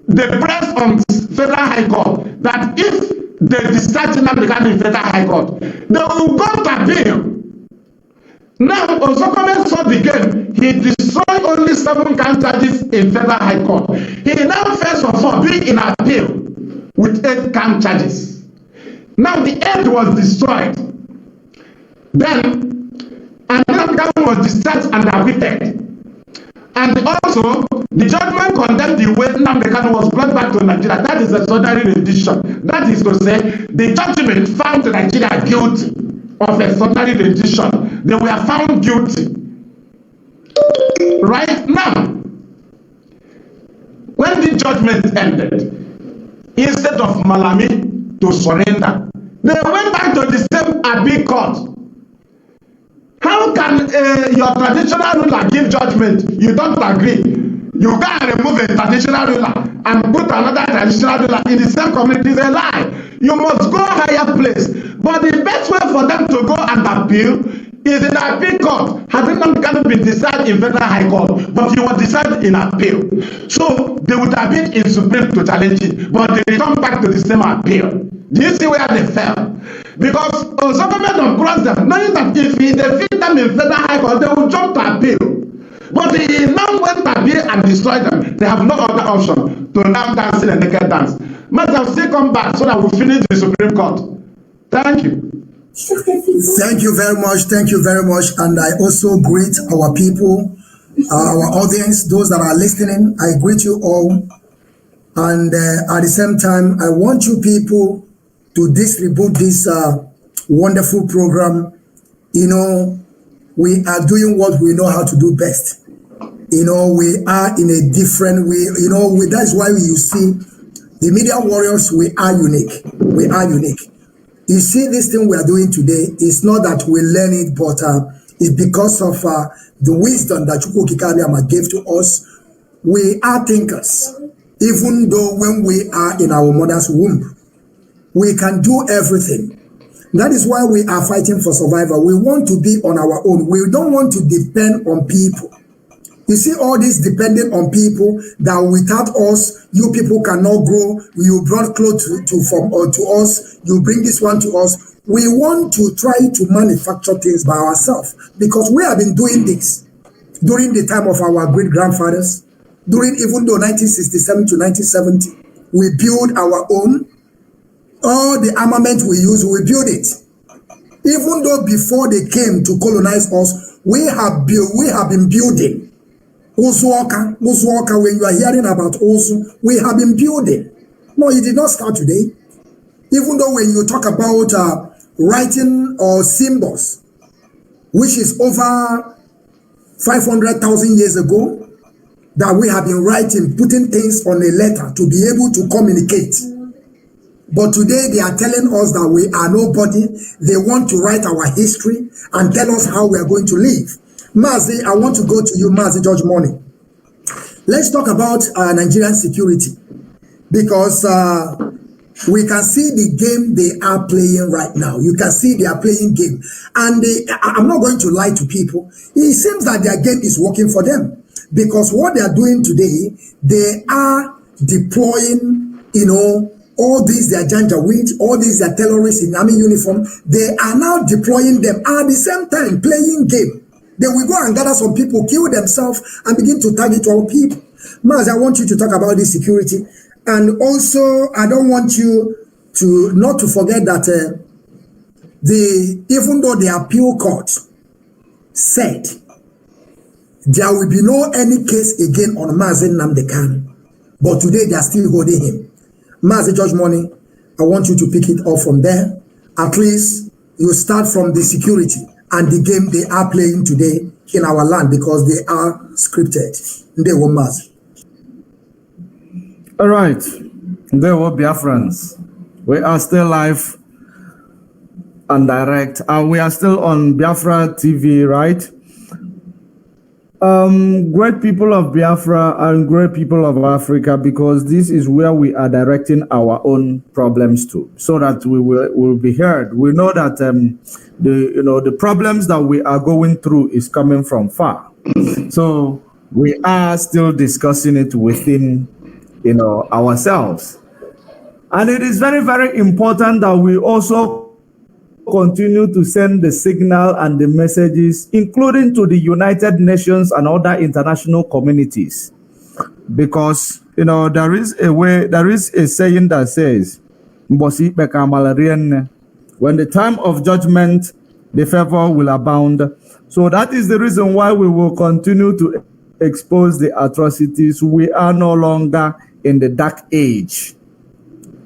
they press on federal high court, that if they discharge Nnamdi Kanu in federal high court, they will go to appeal. Now, Ozokome saw the game. He destroyed only 7 count charges in federal high court. He now first of all being in appeal with 8 count charges. Now the 8 was destroyed. Then Nnamdi Kanu was discharged and acquitted. And also, the judgment condemned the way Nnamdi Kanu was brought back to Nigeria. That is a soldering rendition. That is to say, the judgment found Nigeria guilty of a soldering rendition. They were found guilty. Right now, when the judgment ended, instead of Malami to surrender, they went back to the same Abi court. How can your traditional ruler give judgment? You don't agree. You go and remove a traditional ruler and put another traditional ruler in the same community. It's a lie. You must go higher place. But the best way for them to go and appeal is in appeal court. Had Nnamdi Kanu been decided in federal high court, but he was decided in appeal. So they would have been in Supreme to challenge it, but they returned back to the same appeal. Do you see where they fell? Because Ozokome don't cross them, knowing that if he defeat them in federal high court, they will jump to appeal. But he now went to appeal and destroyed them. They have no other option to now dance in a naked dance. Must have still come back so that we'll finish the Supreme Court. Thank you. Thank you very much. Thank you very much. And I also greet our people, our audience, those that are listening. I greet you all. And at the same time, I want you people to distribute this wonderful program. You know, we are doing what we know how to do best. You know, we are in a different way. You know, that's why you see the media warriors, we are unique. We are unique. You see, this thing we are doing today is not that we learn it, but it's because of the wisdom that Chukwu Kikabiyama gave to us. We are thinkers. Even though when we are in our mother's womb, we can do everything. That is why we are fighting for survival. We want to be on our own. We don't want to depend on people. You see all this depending on people that without us, you people cannot grow. You brought clothes to us. You bring this one to us. We want to try to manufacture things by ourselves because we have been doing this during the time of our great-grandfathers, even though 1967 to 1970, we build our own. All the armament we use, we build it. Even though before they came to colonize us, we have been building. Usuoka, when you are hearing about Usu, we have been building. No, it did not start today. Even though when you talk about writing or symbols, which is over 500,000 years ago, that we have been writing, putting things on a letter to be able to communicate. But today they are telling us that we are nobody. They want to write our history and tell us how we are going to live. Mazi, I want to go to you, Mazi George Money. Let's talk about Nigerian security. Because We can see the game they are playing right now. You can see they are playing game. And I'm not going to lie to people. It seems that their game is working for them. Because what they are doing today, they are deploying, all these their janjaweed, all these their terrorists in army uniform. They are now deploying them at the same time, playing game. They will go and gather some people, kill themselves, and begin to target our people. Maz, I want you to talk about this security. And also, I don't want you to not to forget that even though the appeal court said there will be no any case again on Mazen Namdekan, but today they are still holding him. Mazen George Money, I want you to pick it up from there. At least you start from the security and the game they are playing today in our land, because they are scripted. They were Mazen. All right, there were Biafrans. We are still live and direct, and we are still on Biafra TV, right? Great people of Biafra and great people of Africa, because this is where we are directing our own problems to, so that we will be heard. We know that the problems that we are going through is coming from far, so we are still discussing it within ourselves. And it is very, very important that we also continue to send the signal and the messages, including to the United Nations and other international communities. Because, there is a saying that says, when the time of judgment, the favor will abound. So that is the reason why we will continue to expose the atrocities. We are no longer in the dark age.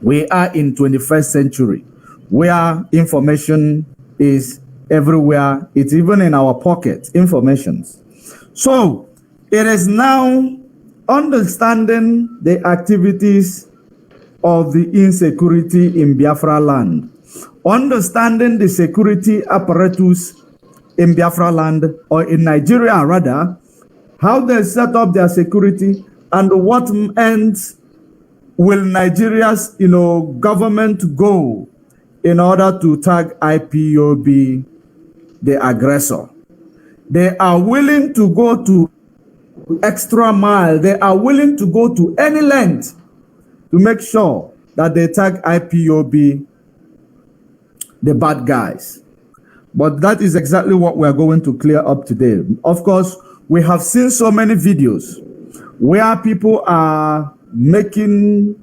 We are in 21st century, where information is everywhere. It's even in our pocket, informations. So it is now understanding the activities of the insecurity in Biafra land, understanding the security apparatus in Biafra land, or in Nigeria rather, how they set up their security, and what ends will Nigeria's government go in order to tag IPOB, the aggressor. They are willing to go to extra mile. They are willing to go to any length to make sure that they tag IPOB, the bad guys. But that is exactly what we are going to clear up today. Of course, we have seen so many videos where people are making,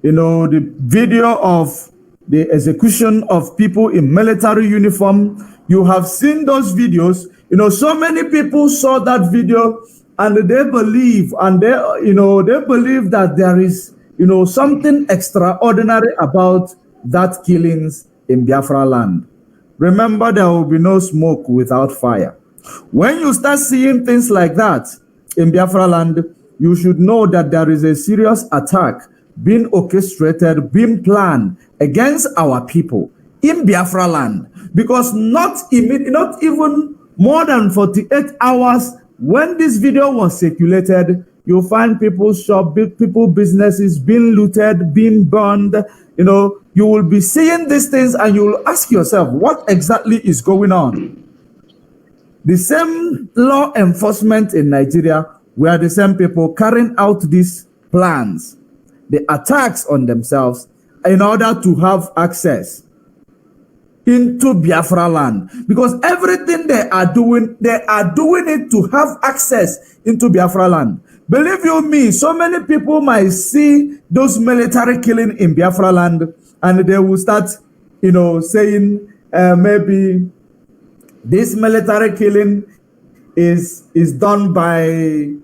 the video of the execution of people in military uniform. You have seen those videos. So many people saw that video, and they believe, they believe that there is, something extraordinary about that killings in Biafra land. Remember, there will be no smoke without fire. When you start seeing things like that in Biafra land, you should know that there is a serious attack being orchestrated, being planned against our people in Biafra land. Because not even more than 48 hours when this video was circulated, you find people's shop, people businesses being looted, being burned. You will be seeing these things and you will ask yourself, what exactly is going on? The same law enforcement in Nigeria were the same people carrying out these plans, the attacks on themselves, in order to have access into Biafra land. Because everything they are doing it to have access into Biafra land. Believe you me, so many people might see those military killing in Biafra land, and they will start, saying maybe this military killing is done by,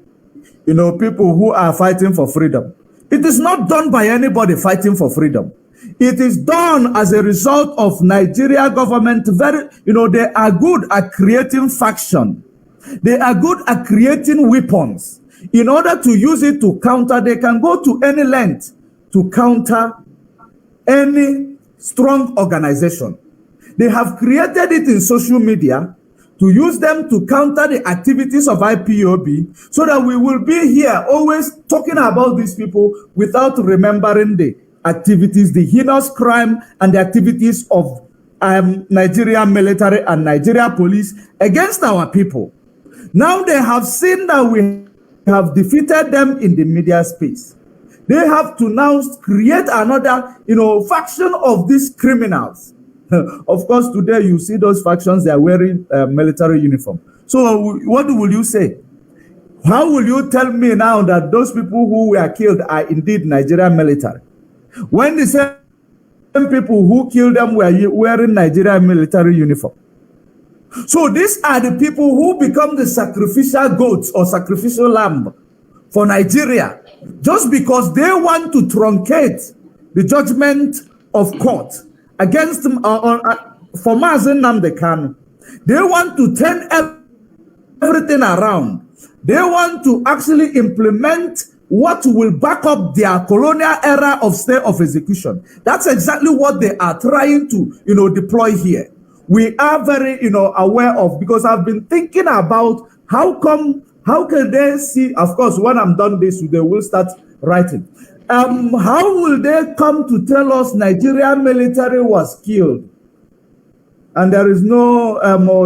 people who are fighting for freedom. It is not done by anybody fighting for freedom. It is done as a result of Nigeria government. They are good at creating faction. They are good at creating weapons. In order to use it to counter, they can go to any length to counter any strong organization. They have created it in social media to use them to counter the activities of IPOB, so that we will be here always talking about these people without remembering the activities, the heinous crime and the activities of Nigerian military and Nigeria police against our people. Now they have seen that we have defeated them in the media space. They have to now create another, faction of these criminals. Of course, today you see those factions, they are wearing military uniform. So what will you say? How will you tell me now that those people who were killed are indeed Nigerian military? When the same people who killed them were wearing Nigerian military uniform. So these are the people who become the sacrificial goats or sacrificial lamb for Nigeria, just because they want to truncate the judgment of court against for Mazen Nnamdi Kanu. They want to turn everything around. They want to actually implement what will back up their colonial era of state of execution. That's exactly what they are trying to, deploy here. We are very, aware of, because I've been thinking about how can they see, of course, when I'm done this, they will start writing. How will they come to tell us Nigerian military was killed? And there is no,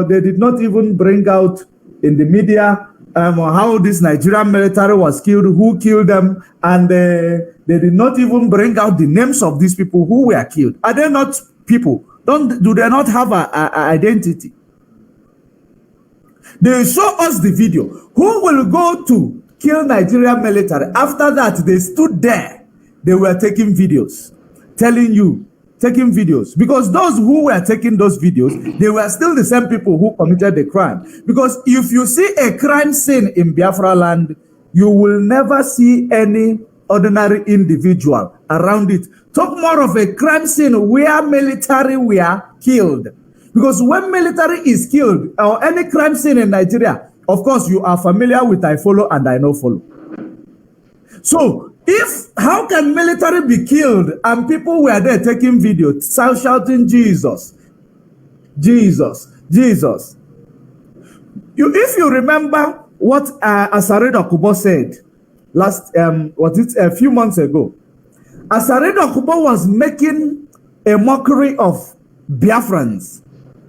they did not even bring out in the media how this Nigerian military was killed, who killed them, and they did not even bring out the names of these people who were killed. Are they not people? Do they not have an identity? They show us the video. Who will go to kill Nigerian military? After that, they stood there. They were taking videos, taking videos. Because those who were taking those videos, they were still the same people who committed the crime. Because if you see a crime scene in Biafra land, you will never see any ordinary individual around it. Talk more of a crime scene where military were killed. Because when military is killed, or any crime scene in Nigeria, of course, you are familiar with I follow and I no follow. So, how can military be killed and people were there taking video, shouting Jesus, Jesus, Jesus? If you remember what Charade Okubo said a few months ago, Charade Okubo was making a mockery of Biafrans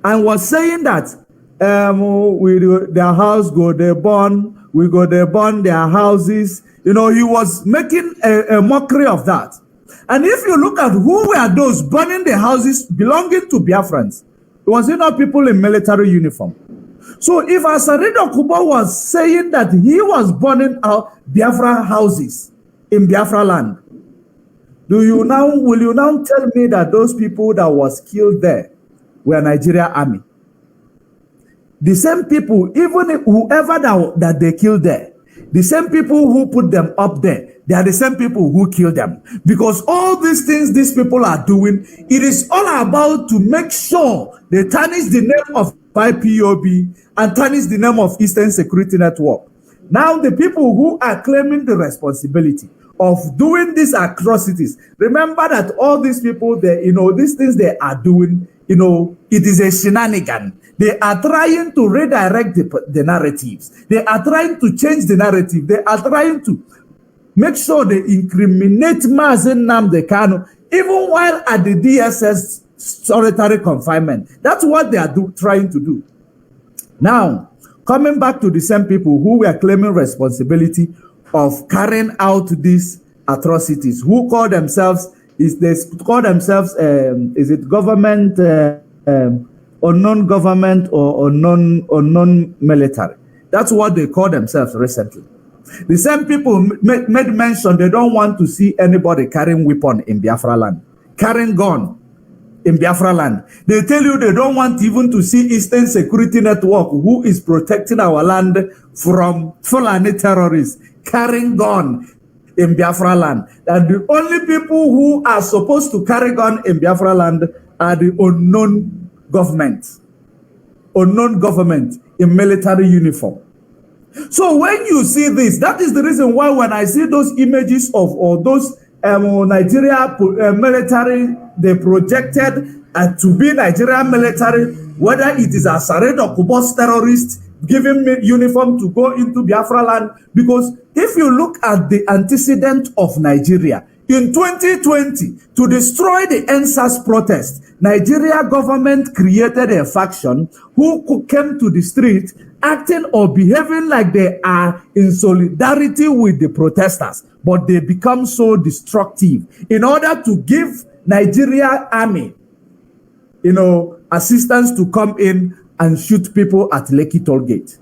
and was saying that their house go they burn, we go they burn their houses. He was making a mockery of that. And if you look at who were those burning the houses belonging to Biafrans, was it not people in military uniform? So if Charade Okubo was saying that he was burning out Biafra houses in Biafra land, will you now tell me that those people that was killed there were Nigeria army? The same people, even whoever that they killed there, the same people who put them up there, they are the same people who killed them. Because all these things these people are doing, it is all about to make sure they tarnish the name of IPOB and tarnish the name of Eastern Security Network. Now the people who are claiming the responsibility of doing these atrocities, remember that all these people, these things they are doing, it is a shenanigan. They are trying to redirect the narratives. They are trying to change the narrative. They are trying to make sure they incriminate Mazen Nnamdi Kanu, even while at the DSS solitary confinement. That's what they are trying to do. Now, coming back to the same people who were claiming responsibility of carrying out these atrocities, who call themselves, is it government, or non-government, or non-military. That's what they call themselves recently. The same people made mention they don't want to see anybody carrying weapon in Biafra land, carrying gun in Biafra land. They tell you they don't want even to see Eastern Security Network, who is protecting our land from Fulani terrorists, carrying gun in Biafra land. That the only people who are supposed to carry gun in Biafra land are the unknown government in military uniform. So when you see this, that is the reason why when I see those images of those Nigeria military, they projected to be Nigerian military, whether it is a Charade Okubo's terrorist giving me uniform to go into Biafra land, because if you look at the antecedent of Nigeria, in 2020, to destroy the NSAS protest, Nigeria government created a faction who came to the street acting or behaving like they are in solidarity with the protesters, but they become so destructive in order to give Nigeria army, assistance to come in and shoot people at Lekki toll gate.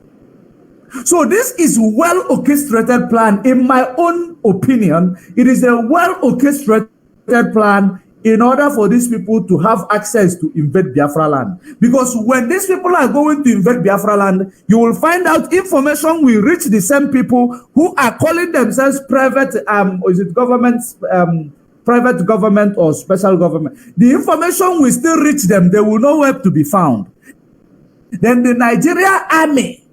So this is well orchestrated plan. In my own opinion, it is a well orchestrated plan in order for these people to have access to invade Biafra land. Because when these people are going to invade Biafra land, you will find out information will reach the same people who are calling themselves private, private government or special government. The information will still reach them. They will know where to be found. Then the Nigeria army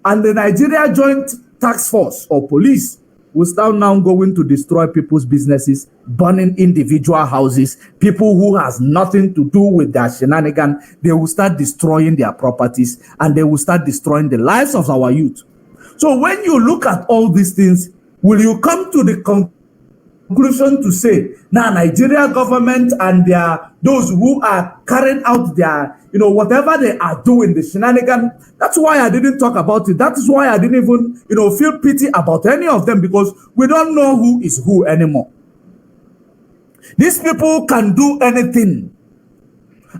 and the Nigeria Joint Task Force or police will start now going to destroy people's businesses, burning individual houses, people who has nothing to do with their shenanigans. They will start destroying their properties and they will start destroying the lives of our youth. So when you look at all these things, will you come to the conclusion to say, now Nigeria government and those who are carrying out their, whatever they are doing, the shenanigans, that's why I didn't talk about it. That is why I didn't even, feel pity about any of them, because we don't know who is who anymore. These people can do anything.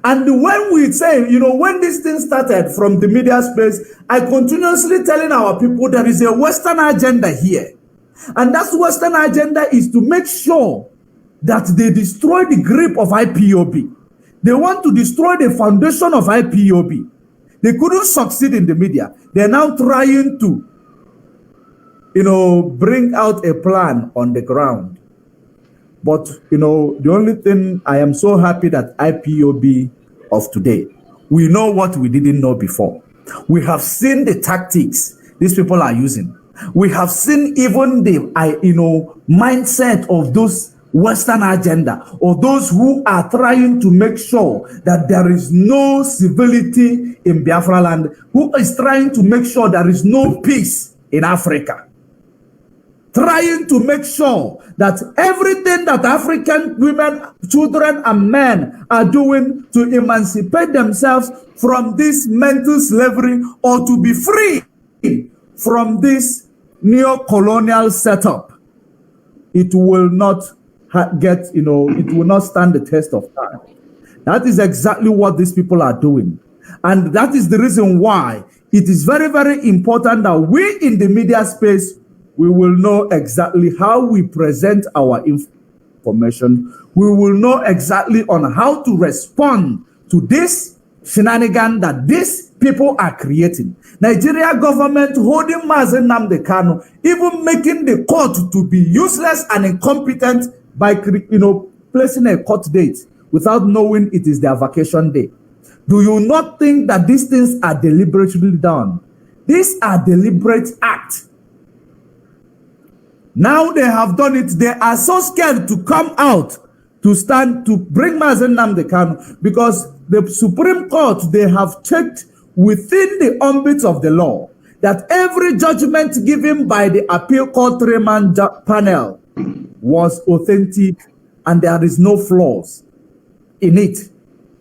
And when we say, when this thing started from the media space, I continuously telling our people there is a Western agenda here. And that Western agenda is to make sure that they destroy the grip of IPOB. They want to destroy the foundation of IPOB. They couldn't succeed in the media. They're now trying to, bring out a plan on the ground. But, the only thing I am so happy that IPOB of today, we know what we didn't know before. We have seen the tactics these people are using. We have seen even the, mindset of those Western agenda or those who are trying to make sure that there is no civility in Biafra land, who is trying to make sure there is no peace in Africa. Trying to make sure that everything that African women, children, and men are doing to emancipate themselves from this mental slavery or to be free from this neo-colonial setup, it will not it will not stand the test of time. That is exactly what these people are doing. And that is the reason why it is very, very important that we in the media space, we will know exactly how we present our information. We will know exactly on how to respond to this shenanigan that these people are creating. Nigeria government holding Mazen Nnamdi Kanu, even making the court to be useless and incompetent by placing a court date without knowing it is their vacation day. Do you not think that these things are deliberately done? These are deliberate acts. Now they have done it. They are so scared to come out to stand to bring Mazen Nnamdi Kanu because the Supreme Court, they have checked within the ambit of the law that every judgment given by the appeal court three-man panel was authentic and there is no flaws in it.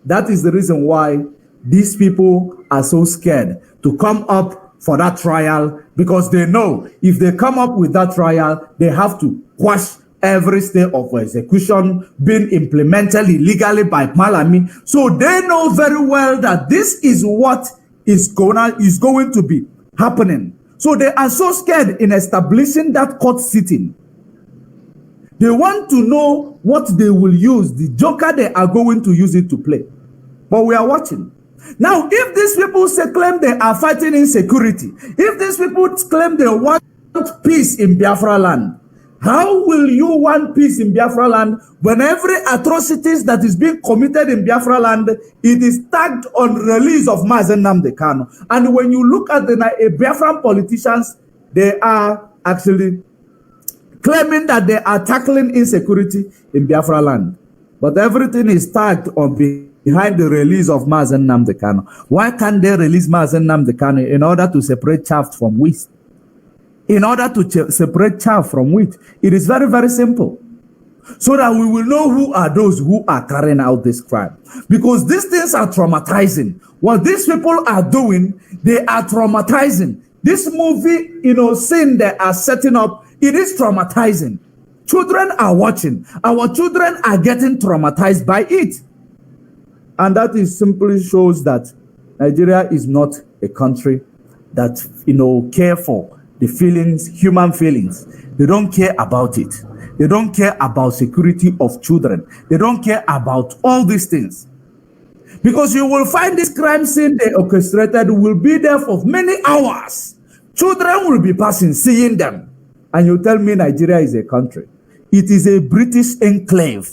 That is the reason why these people are so scared to come up for that trial, because they know if they come up with that trial, they have to quash every stay of execution being implemented illegally by Malami. So they know very well that this is what is going to be happening. So they are so scared in establishing that court sitting. They want to know what they will use, the joker they are going to use it to play. But we are watching. Now, if these people claim they are fighting insecurity, if these people claim they want peace in Biafra land, how will you want peace in Biafra land when every atrocities that is being committed in Biafra land, it is tagged on release of Mazen Nnamdi Kanu? And when you look at the Biafran politicians, they are actually claiming that they are tackling insecurity in Biafra land. But everything is tagged on behind the release of Mazen Nnamdi Kanu. Why can't they release Mazen Nnamdi Kanu in order to separate chaff from wheat? In order to separate chaff from wheat, it is very, very simple. so that we will know who are those who are carrying out this crime. Because these things are traumatizing. What these people are doing, they are traumatizing. This movie, scene they are setting up, it is traumatizing. Children are watching. Our children are getting traumatized by it. And that is simply shows that Nigeria is not a country that, care for the feelings, human feelings. They don't care about it. They don't care about security of children. They don't care about all these things. Because you will find this crime scene they orchestrated will be there for many hours. Children will be passing, seeing them. And you tell me Nigeria is a country. It is a British enclave.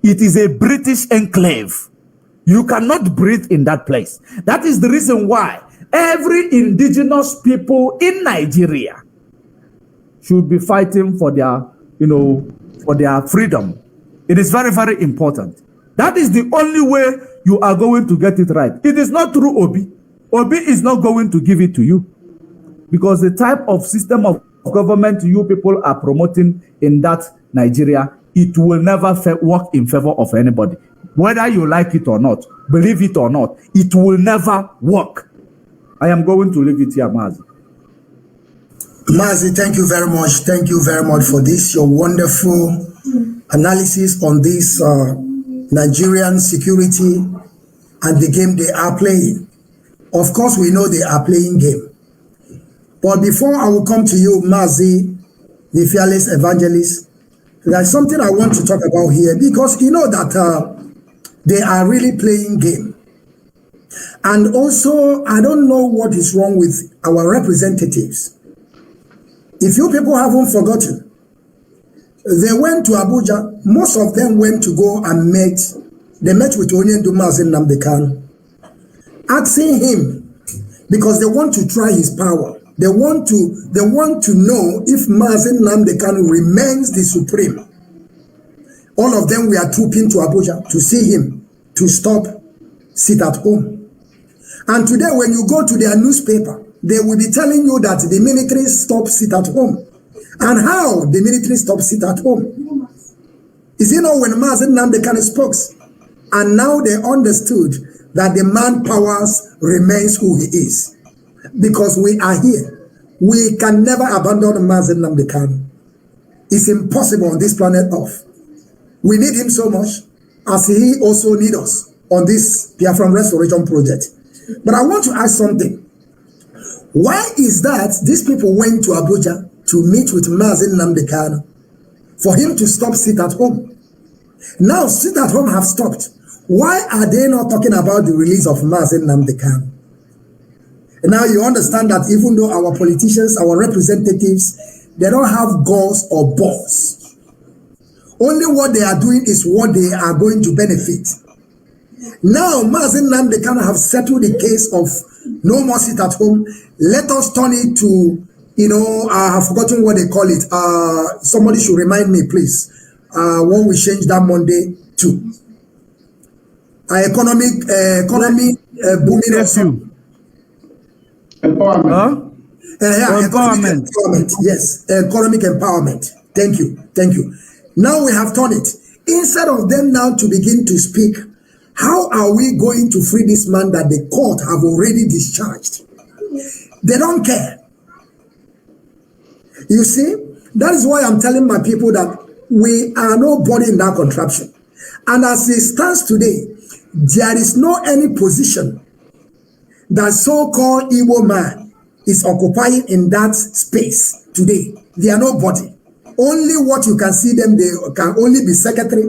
It is a British enclave. You cannot breathe in that place. That is the reason why every indigenous people in Nigeria should be fighting for their, for their freedom. It is very, very important. That is the only way you are going to get it right. It is not through Obi. Obi is not going to give it to you. Because the type of system of government you people are promoting in that Nigeria, it will never work in favor of anybody. Whether you like it or not, believe it or not, it will never work. I am going to leave it here, Mazi. Mazi, thank you very much. Thank you very much for this, your wonderful analysis on this Nigerian security and the game they are playing. Of course, we know they are playing game. But before I will come to you, Mazi, the fearless evangelist, there's something I want to talk about here, because you know that they are really playing game. And also, I don't know what is wrong with our representatives. If you people haven't forgotten, they went to Abuja. Most of them went to go and they met with Onyendu Mazi Nnamdi Kanu, asking him, because they want to try his power. They want to know if Mazi Nnamdi Kanu remains the supreme. All of them were trooping to Abuja to see him, to stop, sit at home. And today when you go to their newspaper, they will be telling you that the military stop, sit at home. And how the military stop, sit at home? Is it not when Mazi Nnamdi Kanu spoke? And now they understood that the man powers remains who he is. Because we are here. We can never abandon Mazi Nnamdi Kanu. It's impossible on this planet Earth. We need him so much as he also needs us on this Biafra restoration project. But I want to ask something. Why is that these people went to Abuja to meet with Mazi Nnamdi Kanu for him to stop sit at home? Now sit at home have stopped. Why are they not talking about the release of Mazi Nnamdi Kanu? Now you understand that even though our politicians, our representatives, they don't have goals or balls. Only what they are doing is what they are going to benefit. Now, Mazi Nnamdi Kanu have settled the case of no more sit at home. Let us turn it to, I have forgotten what they call it. Somebody should remind me, please. When we change that Monday to economy booming or something. Empowerment. Empowerment. Yes, economic empowerment. Thank you. Now we have done it. Instead of them now to begin to speak, how are we going to free this man that the court have already discharged? They don't care. You see, that is why I'm telling my people that we are nobody in that contraption. And as it stands today, there is no any position that so-called Igbo man is occupying in that space today. They are nobody. Only what you can see them, they can only be secretary,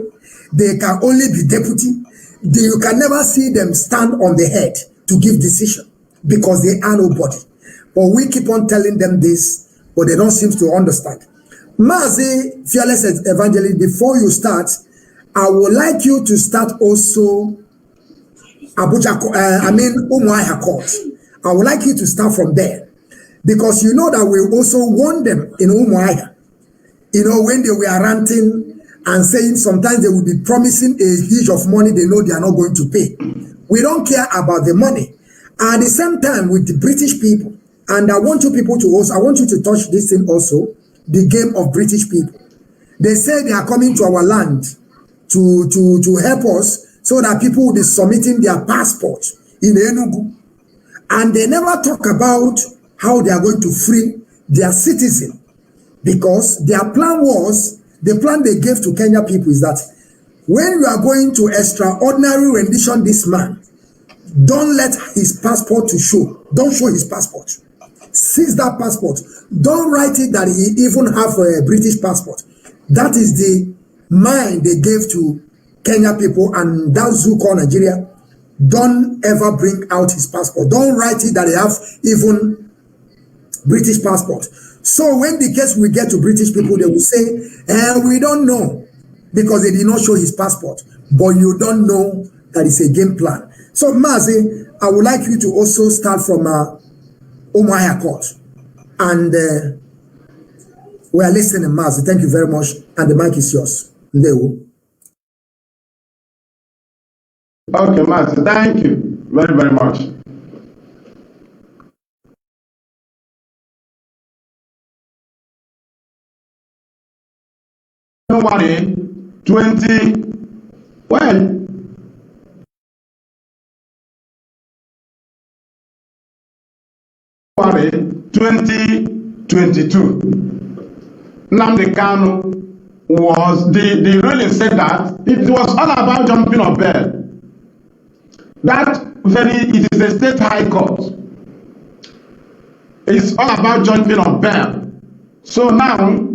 they can only be deputy. You can never see them stand on the head to give decision because they are nobody. But we keep on telling them this, but they don't seem to understand. Mazi, fearless evangelist, before you start, I would like you to start also Abuja, Umuahia Court. I would like you to start from there because you know that we also warned them in Umuahia. When they were ranting and saying sometimes they will be promising a huge of money they know they are not going to pay. We don't care about the money. At the same time with the British people, and I want you people to also, I want you to touch this thing also, the game of British people. They say they are coming to our land to help us so that people will be submitting their passport in Enugu. And they never talk about how they are going to free their citizen, because their plan was, the plan they gave to Kenya people is that when you are going to extraordinary rendition this man, don't let his passport to show. Don't show his passport. Seize that passport. Don't write it that he even have a British passport. That is the mind they gave to Kenya people, and that zoo called Nigeria. Don't ever bring out his passport. Don't write it that they have even British passport. So when the case will get to British people, they will say, we don't know, because they did not show his passport. But you don't know that it's a game plan. So Mazi, I would like you to also start from Umuahia Court. And we are listening, Mazi. Thank you very much. And the mic is yours. Ndeu. Okay, Mazi, thank you very, very much. January 2022, Nnamdi Kanu was, the ruling said that it was all about jumping on bail. It is a state high court. It's all about jumping on bail. So now,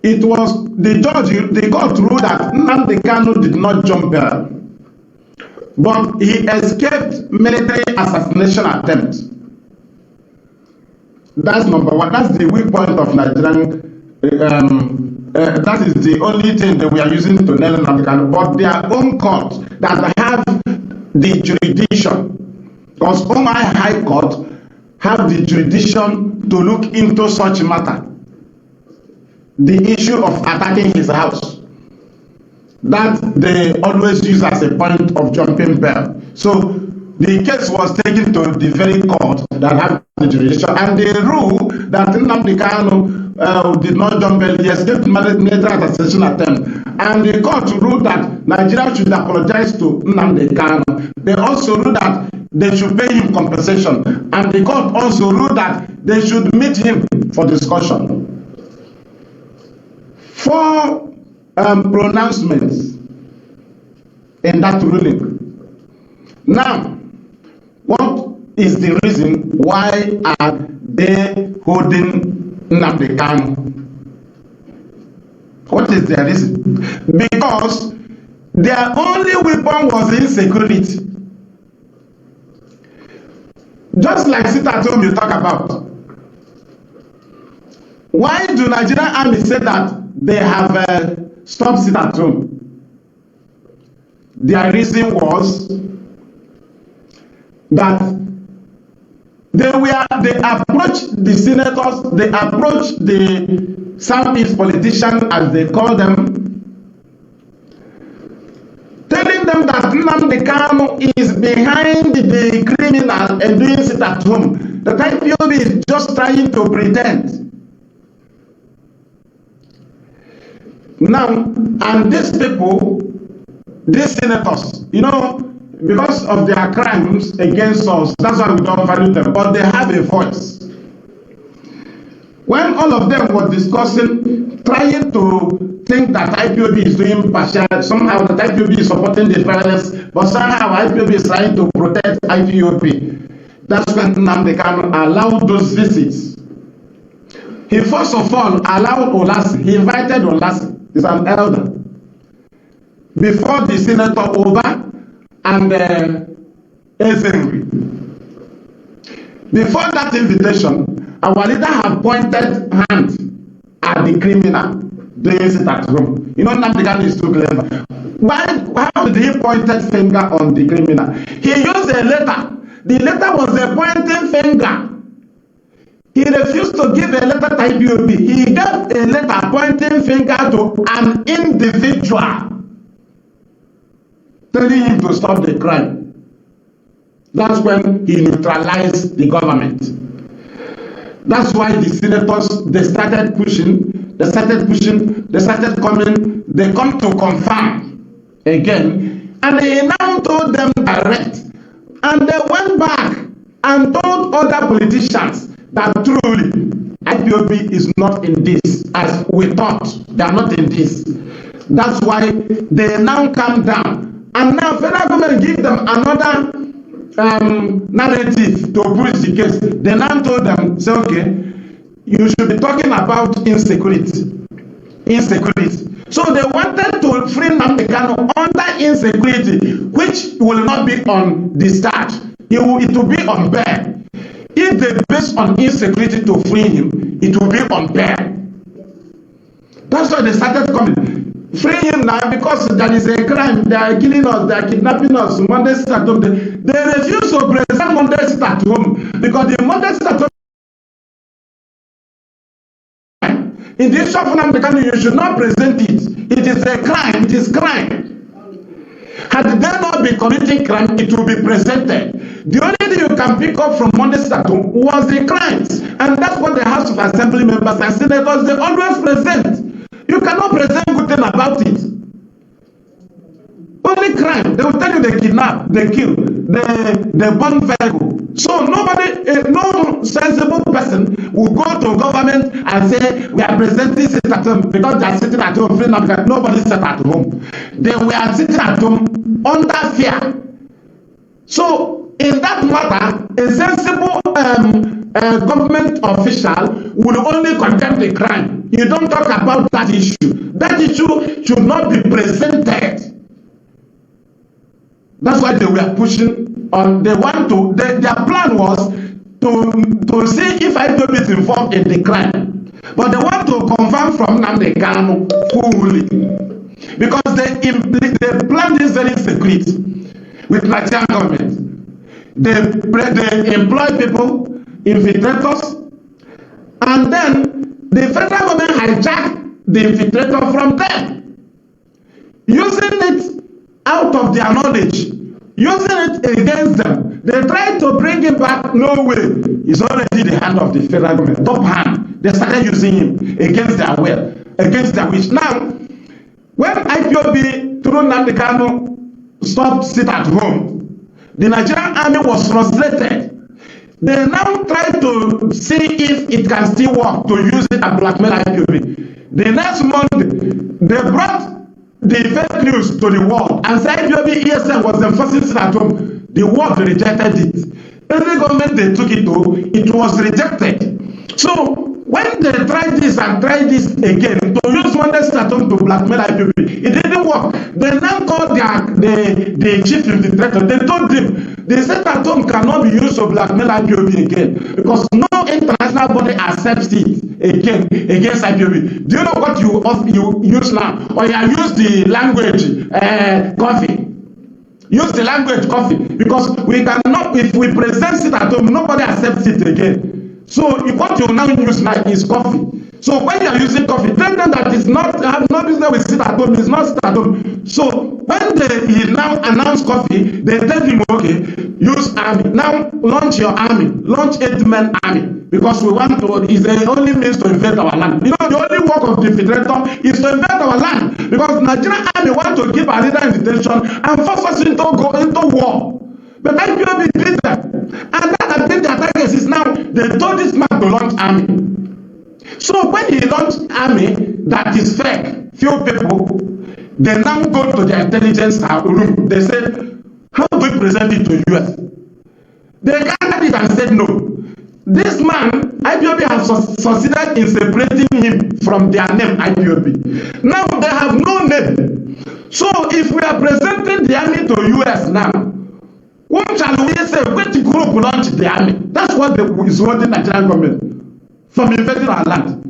it was the judge, the court ruled that Nnamdi Kanu did not jump bail, but he escaped military assassination attempt. That's number one. That's the weak point of Nigerian. That is the only thing that we are using to nail Nnamdi Kanu. But their own court that have the jurisdiction, because Umuahia High Court have the jurisdiction to look into such matter. The issue of attacking his house, that they always use as a point of jumping bail. So the case was taken to the very court that had the jurisdiction, and they ruled that Nnamdi Kanu did not jump bail. He escaped military assassination attempt, and the court ruled that Nigeria should apologize to Nnamdi Kanu. They also ruled that they should pay him compensation, and the court also ruled that they should meet him for discussion. 4 pronouncements in that ruling. Now, what is the reason why are they holding Nnamdi Kanu? What is their reason? Because their only weapon was insecurity. Just like sit at home you talk about. Why do Nigerian army say that they have stopped sit at home? Their reason was that they approached the senators, they approached the Southeast politicians, as they call them, telling them that Nnamdi Kanu is behind the criminal and doing sit at home. The IPOB is just trying to pretend. Now, and these people, these senators, because of their crimes against us, that's why we don't value them, but they have a voice. When all of them were discussing, trying to think that IPOB is doing partial, somehow that IPOB is supporting the violence, but somehow IPOB is trying to protect IPOB. That's when Nnamdi Kanu allowed those visits. He first of all allowed Olasi, he invited Olasi, he's an elder, before the Senator Oba and Ezenri. Before that invitation, our leader had pointed hand at the criminal doing sit at home. Nnamdi Kanu is too clever. How did he point a finger on the criminal? He used a letter. The letter was a pointing finger. He refused to give a letter to IPOB. He gave a letter pointing finger to an individual, telling him to stop the crime. That's when he neutralized the government. That's why the senators, they started coming, they come to confirm again, and they now told them direct, and they went back and told other politicians that truly IPOB is not in this, as we thought. They are not in this. That's why they now calm down, and now federal government give them another narrative to push the case. They now told them, say, okay, you should be talking about insecurity. So they wanted to free Nnamdi Kanu under insecurity, which will not be on discharge. It will be on bail. If they base on insecurity to free him, it will be on bail. That's why they started coming. Free him now because there is a crime. They are killing us, they are kidnapping us. Monday sit at home. They refuse to present Monday sit at home because the Monday sit at home. In the issue of Nnamdi Kanu, you should not present it. It is a crime. It is crime. Had they not been committing crime, it will be presented. The only thing you can pick up from Monday Saturday was the crimes. And that's what the House of Assembly members and senators, they always present. You cannot present good thing about it. Only crime. They will tell you they kidnap, they kill, they burn vehicle. So nobody, no sensible person will go to government and say, we are presenting sit at home because they are sitting at home. Nobody sat at home. They were sitting at home under fear. So in that matter, a sensible government official will only condemn the crime. You don't talk about that issue. That issue should not be presented. That's why they were pushing on. They want to. Their plan was to see if IPOB is involved in the crime, but they want to confirm from Nnamdi Kanu fully because they plan this very secret with Nigerian government. They employ people, infiltrators, and then the federal government hijack the infiltrator from them, using it out of their knowledge, using it against them. They try to bring him back. No way. It's already the hand of the federal government, top hand. They started using him against their will, against their wish. Now, when IPOB through Nnamdi Kanu stopped sit at home, the Nigerian army was frustrated. They now try to see if it can still work to use it and blackmail IPOB. The next Monday, they brought the fake news to the world and said IPOB ESN was enforcing sit at home. The world rejected it. Every government they took it to, it was rejected. So when they tried this and tried this again to use Monday sit at home to blackmail IPOB, it didn't work. They now called the chief infiltrator. They told him the sit at home cannot be used to blackmail IPOB again because no international body accepts it again against IPOB. Do you know what you use now? Or you use the language coffee. Use the language coffee because we cannot, if we present it at home, nobody accepts it again. So what you now use now is coffee. So when you are using coffee, tell them that it's not, have no business with sit at home, it's not sit at home. So when he now announce coffee, they tell him, okay, use army. Now launch your army, launch 8-man army. Because we want to, is the only means to invade our land. You know, the only work of the infiltrator is to invade our land. Because Nigerian army want to keep our leader in detention and force us into war. But IPOB did that. And that has been their target is now, they told this man to launch army. So when he launched army that is fake, few people, they now go to the intelligence room. They said, how do we present it to US? They gathered it and said no. This man, IPOB has succeeded in separating him from their name, IPOB. Now they have no name. So if we are presenting the army to US now, what shall we say? Which group launched the army? That's what is holding the Nigerian government from invading our land.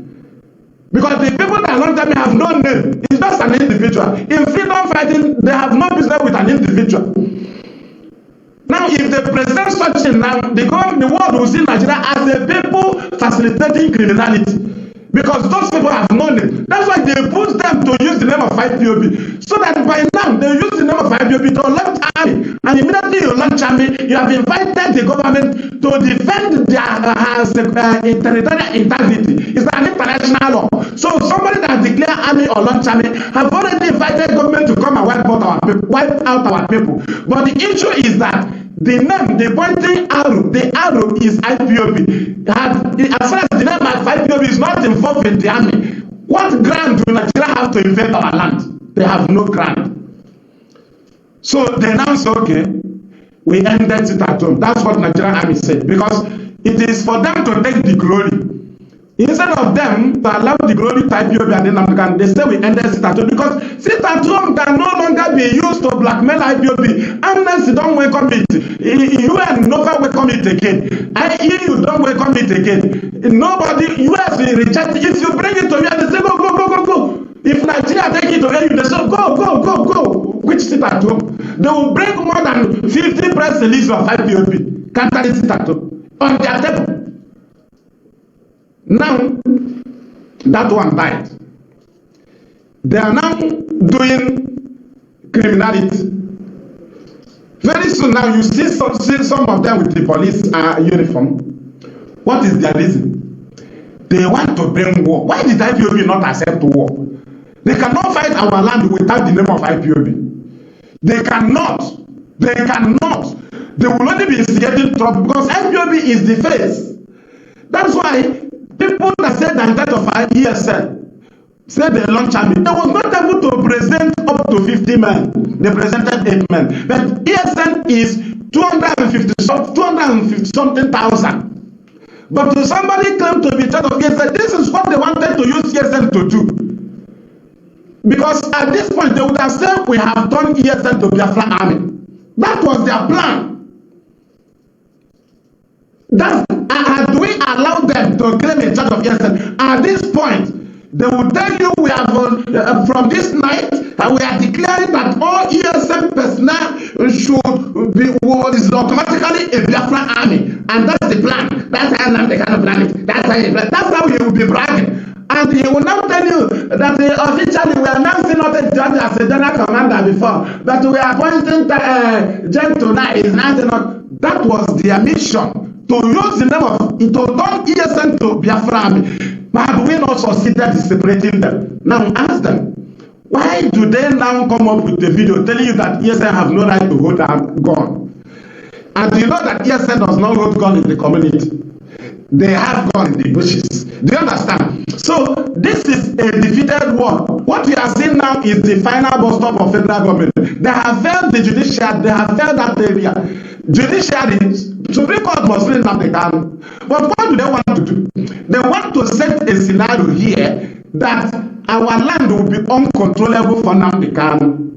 Because the people that launched the army have no name. It's just an individual. In freedom fighting, they have no business with an individual. Now, if they present such thing now, the world will see Nigeria as a people facilitating criminality. Because those people have known it. That's why they push them to use the name of IPOB. So that by now, they use the name of IPOB to launch army. And immediately you launch army, you have invited the government to to defend their territorial integrity is an international law. So somebody that declare army or launch army have already invited government to come and wipe out our people. But the issue is that the name, the pointing arrow, the arrow is IPOB. As far as the name of IPOB is not involved in the army, what ground do Nigeria have to invade our land? They have no ground. So they now say, okay, we ended it at home. That's what Nigerian army said, because it is for them to take the glory. Instead of them to allow the glory to IPOB and then they say we ended sit at home, because sit at home can no longer be used to blackmail IPOB. Amnesty don't welcome it. UN never welcome it again. EU don't welcome it again. Nobody, US will reject it. If you bring it to UN, they say go, go, go, go, go. If Nigeria take it to EU, they say go, go, go, go. Which sit at home? They will bring more than 50 press releases of IPOB. Can't carry sit at home on their table. Now, that one died. They are now doing criminality. Very soon now, you see some of them with the police uniform. What is their reason? They want to bring war. Why did IPOB not accept war? They cannot fight our land without the name of IPOB. They cannot. They cannot. They will only be instigating trouble because IPOB is the face. That's why people that said the death of ESN said they launch army. They was not able to present up to 50 men. They presented 8 men. But ESN is 250 something thousand. But to somebody claim to be in charge of ESN, this is what they wanted to use ESN to do. Because at this point they would have said we have turned ESN to Biafra army. That was their plan. Do we allow them to claim in charge of ESN? At this point, they will tell you we have from this night we are declaring that all ESN personnel should be is automatically a Biafra army, and that's the plan. That's how they kind of plan it. That's how he will be bragging. And he will now tell you that officially we are now not a judge as a general commander before, but we are appointing Gen tonight. Is not. That was their mission. To use the name of it, to turn ESN to Biafra army. But have we not succeeded in separating them? Now ask them, why do they now come up with a video telling you that ESN have no right to hold a gun? And do you know that ESN does not hold gun in the community? They have gun in the bushes. Do you understand? So this is a defeated war. What we are seeing now is the final bus stop of federal government. They have failed the judiciary. They have failed that area. Judiciary, Supreme Court must bring up the gun. But what do they want to do? They want to set a scenario here that our land will be uncontrollable for Nnamdi Kanu.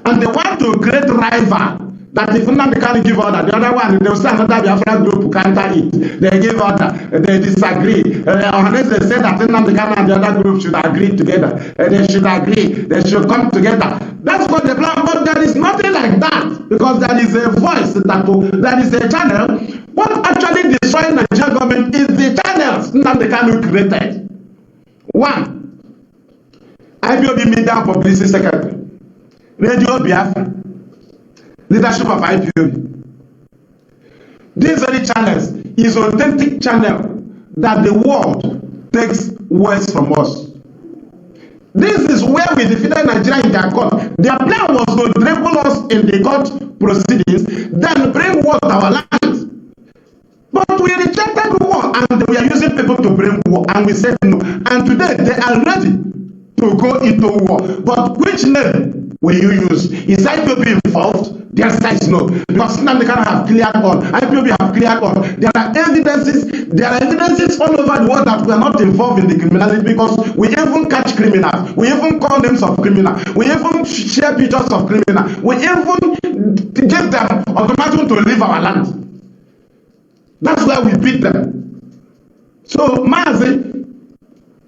And they want to create rival. That if Nnamdi Kanu give order, the other one, they will say another Biafra group who counter it. They give order, they disagree. Unless they say that Nnamdi Kanu and the other group should agree together. They should agree, they should come together. That's what they plan, but there is nothing like that. Because there is a voice, there is a channel. What actually destroys Nigerian government is the channels Nnamdi Kanu created. One, IPOB Media and Publicity Secretary, Radio Biafra, leadership of IPOB. These very channels is authentic channel that the world takes words from us. This is where we defeated Nigeria in their court. Their plan was to dribble us in the court proceedings, then bring war to our land. But we rejected war and we are using people to bring war, and we said no. And today they are ready to go into war. But which name will you use? Is IPOB involved? The answer is no. Because Nnamdi Kanu have cleared all. IPOB have cleared all. There are evidences all over the world that we are not involved in the criminality, because we even catch criminals. We even call names of criminals. We even share pictures of criminals. We even give them ultimatum to leave our land. That's where we beat them. So, Mazi,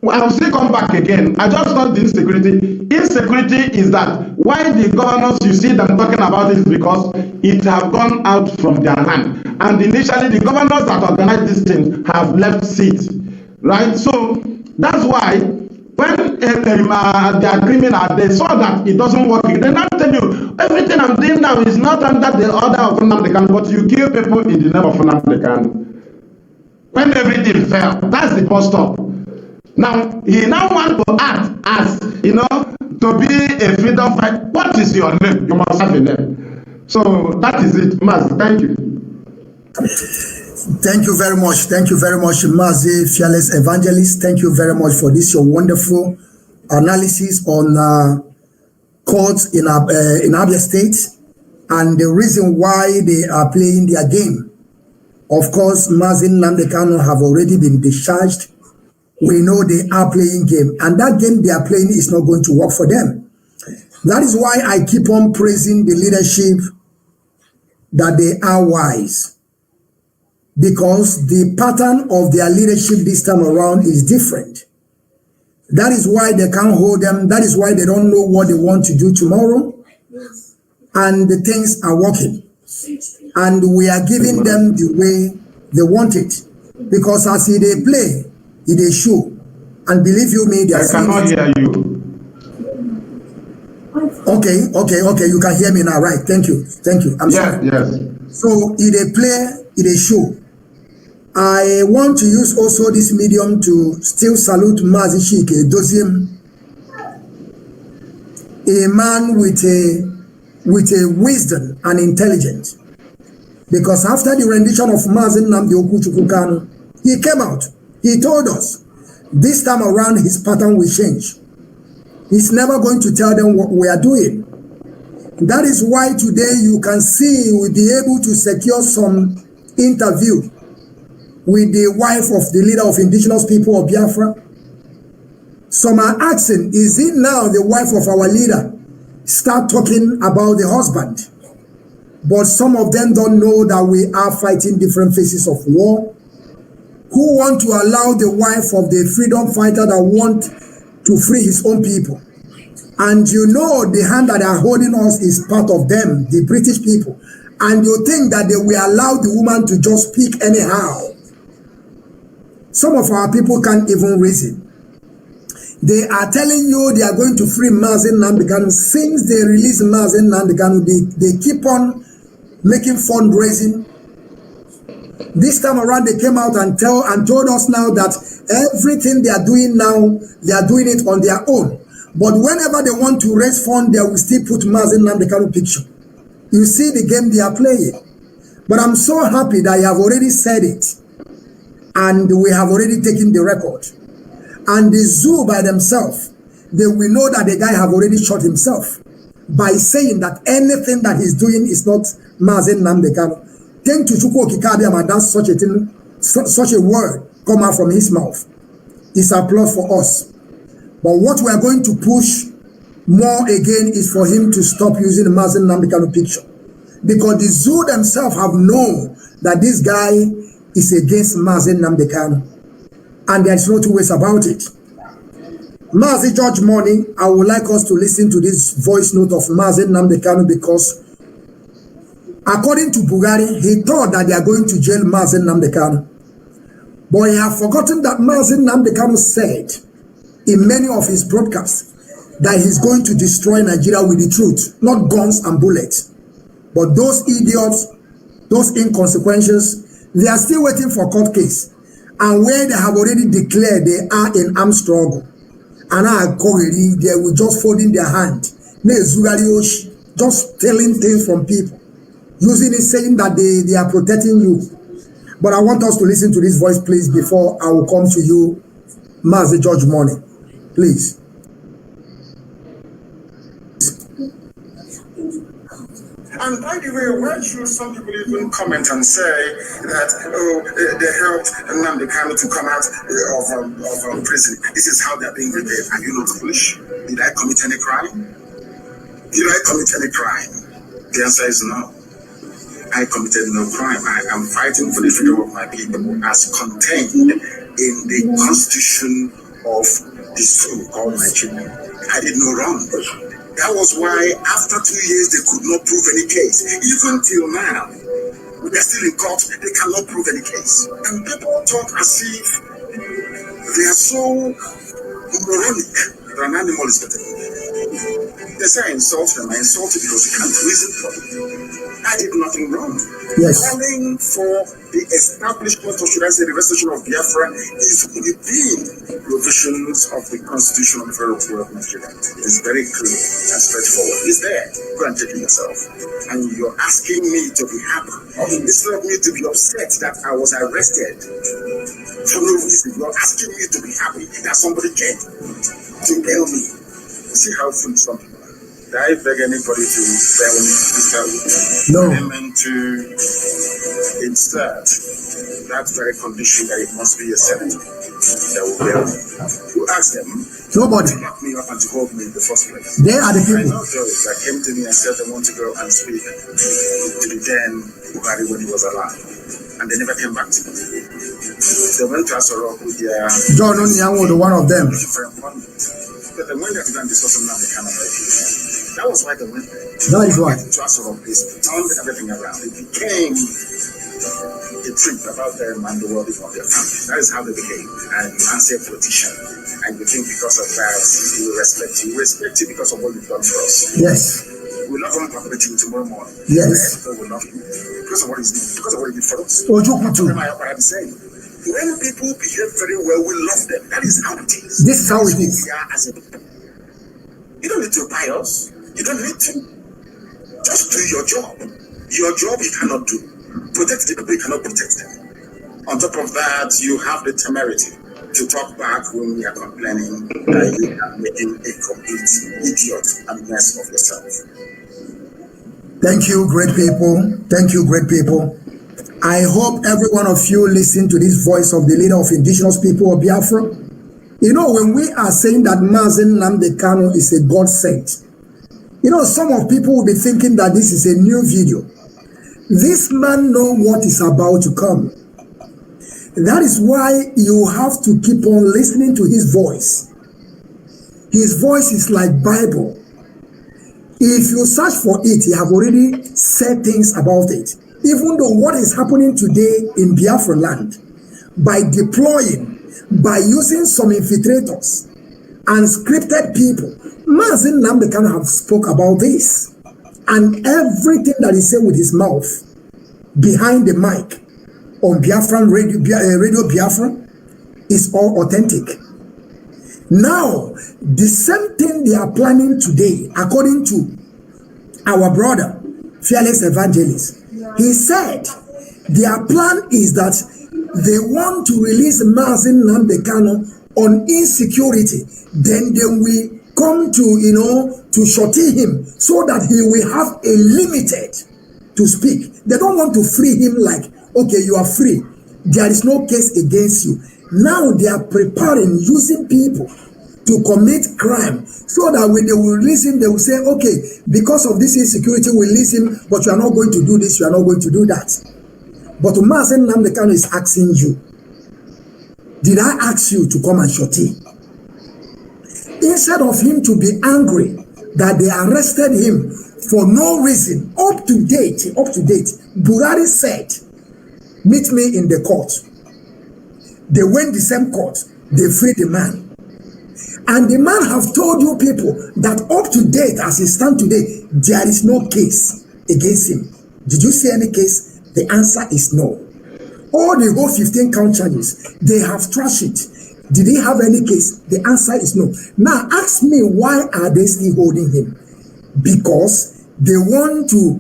I'll still come back again. I just thought the insecurity. Insecurity is that why the governors, you see them talking about it, because it have gone out from their hand. And initially, the governors that organized this thing have left seats, right? So that's why when they are criminal, they saw that it doesn't work. They now tell you, everything I'm doing now is not under the order of Nnamdi Kanu, but you kill people in the name of Nnamdi Kanu. When everything fell, that's the first stop. Now, he now wants to act as, to be a freedom fighter. What is your name? You must have a name. So that is it, Maz. Thank you. Thank you very much. Thank you very much, Mazi, Fearless Evangelist. Thank you very much for this, your wonderful analysis on courts in Abia State and the reason why they are playing their game. Of course, Mazi Nnamdi Kanu have already been discharged. We know they are playing game, and that game they are playing is not going to work for them. That is why I keep on praising the leadership that they are wise, because the pattern of their leadership this time around is different. That is why they can't hold them. That is why they don't know what they want to do tomorrow, and the things are working. And we are giving them the way they want it, because as they play, they show, and believe you me, they are I cannot hear you. Okay, you can hear me now, right? Thank you. I'm sorry. Yes. So they play, they show. I want to use also this medium to still salute Mazi Chike Doziem, a man with a wisdom and intelligence. Because after the rendition of Mazi Nnamdi Okuchukwu Kanu, he came out. He told us, this time around his pattern will change. He's never going to tell them what we are doing. That is why today you can see we'll be able to secure some interview with the wife of the leader of indigenous people of Biafra. Some are asking, is it now the wife of our leader start talking about the husband? But some of them don't know that we are fighting different phases of war. Who want to allow the wife of the freedom fighter that want to free his own people? And the hand that they are holding us is part of them, the British people. And you think that they will allow the woman to just speak anyhow. Some of our people can't even reason. They are telling you they are going to free Mazi Nnamdi Kanu. Since they release Mazi Nnamdi Kanu, they keep on making fundraising. This time around, they came out and told us now that everything they are doing now, they are doing it on their own. But whenever they want to raise funds, they will still put Mazi Nnamdi Kanu picture. You see the game they are playing. But I'm so happy that you have already said it. And we have already taken the record. And the zoo by themselves, they will know that the guy have already shot himself by saying that anything that he's doing is not Mazi Nnamdi Kanu. Thank to Chukwu Okikabiama, that's such a thing, such a word come out from his mouth. It's applause for us. But what we are going to push more again is for him to stop using the Mazi Nnamdi Kanu picture. Because the zoo themselves have known that this guy is against Mazi Nnamdi Kanu. And there's no two ways about it. Mazi George Money, I would like us to listen to this voice note of Mazi Nnamdi Kanu, because according to Bugari, he thought that they are going to jail Mazi Nnamdi Kanu. But he have forgotten that Mazi Nnamdi Kanu said in many of his broadcasts that he's going to destroy Nigeria with the truth, not guns and bullets. But those idiots, those inconsequentials, they are still waiting for court case. And where they have already declared they are in armed struggle. And they will just folding their hand. Just stealing things from people. Using it, saying that they are protecting you. But I want us to listen to this voice, please, before I will come to you, Mazi George Money. Please. And by the way, why should some people even comment and say that, they helped Nnamdi Kanu to come out of prison? This is how they're being repaid. Are you not foolish? Did I commit any crime? The answer is no. I committed no crime. I am fighting for the freedom of my people as contained in the constitution of the zoo called Nigeria. I did no wrong. That was why after 2 years they could not prove any case. Even till now, they're still in court, they cannot prove any case. And people talk as if they are so moronic that an animal is better than them. They say I insult them. I insult you because you can't reason properly. I did nothing wrong. Yes. Calling for the establishment, or should I say the restoration of Biafra, is within provisions of the Constitution of the Federal Republic of Nigeria. It is very clear and straightforward. It's there. Go and check it yourself. And you're asking me to be happy. Instead of me to be upset that I was arrested for no reason, you're asking me to be happy that somebody came to bail me. See how foolish some people are. I beg anybody to bail me, No. and to insert that very condition that it must be a senator that will bail me. Who asked them? Nobody. To lock me up and to hold me in the first place. They are the people. I know those that came to me and said they want to go and speak to the then Buhari when he was alive. And they never came back to me. They went to Asoro with their John Onyango, the one of them. But they went there to go and discuss on the kind of that was why they went there. That is why. To Asoro place, turned everything around. It became a trip about them and the well-being of their family. That is how they became. And you answer a politician. And you think because of that, he will respect you. We respect you because of what you've done for us. Yes. We'll not come and you tomorrow morning. Yes. We will love you. Because of what he did. Because of what he did for us. Ojukutu. What I'm saying. When people behave very well, we love them. That is how it is. This is how it is. We are as a people. You don't need to buy us. You don't need to. Just do your job. Your job you cannot do. Protect the people, you cannot protect them. On top of that, you have the temerity to talk back when we are complaining that you are making a complete idiot and mess of yourself. Thank you, great people. Thank you, great people. I hope every one of you listen to this voice of the leader of indigenous people of Biafra. You know, when we are saying that Mazen Nnamdi Kanu is a God sent, you know, some of people will be thinking that this is a new video. This man knows what is about to come. That is why you have to keep on listening to his voice. His voice is like Bible. If you search for it, he have already said things about it. Even though what is happening today in Biafra land, by deploying, by using some infiltrators and scripted people, Mazen Nnamdi Kanu have spoke about this. And everything that he said with his mouth, behind the mic, on Biafran Radio Biafra, is all authentic. Now, the same thing they are planning today, according to our brother, Fearless Evangelist, he said their plan is that they want to release Mazen Nnamdi Kanu on insecurity. Then they will come to, to shorty him so that he will have a limited to speak. They don't want to free him like, okay, you are free. There is no case against you. Now they are preparing, using people to commit crime so that when they will release him, they will say, okay, because of this insecurity, we release him, but you are not going to do this, you are not going to do that. But Mazen Nnamdi Kanu is asking you, did I ask you to come and shorty? Instead of him to be angry that they arrested him for no reason, up to date, Buhari said, meet me in the court. They went the same court, they freed the man. And the man have told you people that up to date, as he stand today, there is no case against him. Did you see any case? The answer is no. All the whole 15 count charges, they have trashed it. Did he have any case? The answer is no. Now ask me, why are they still holding him? Because they want to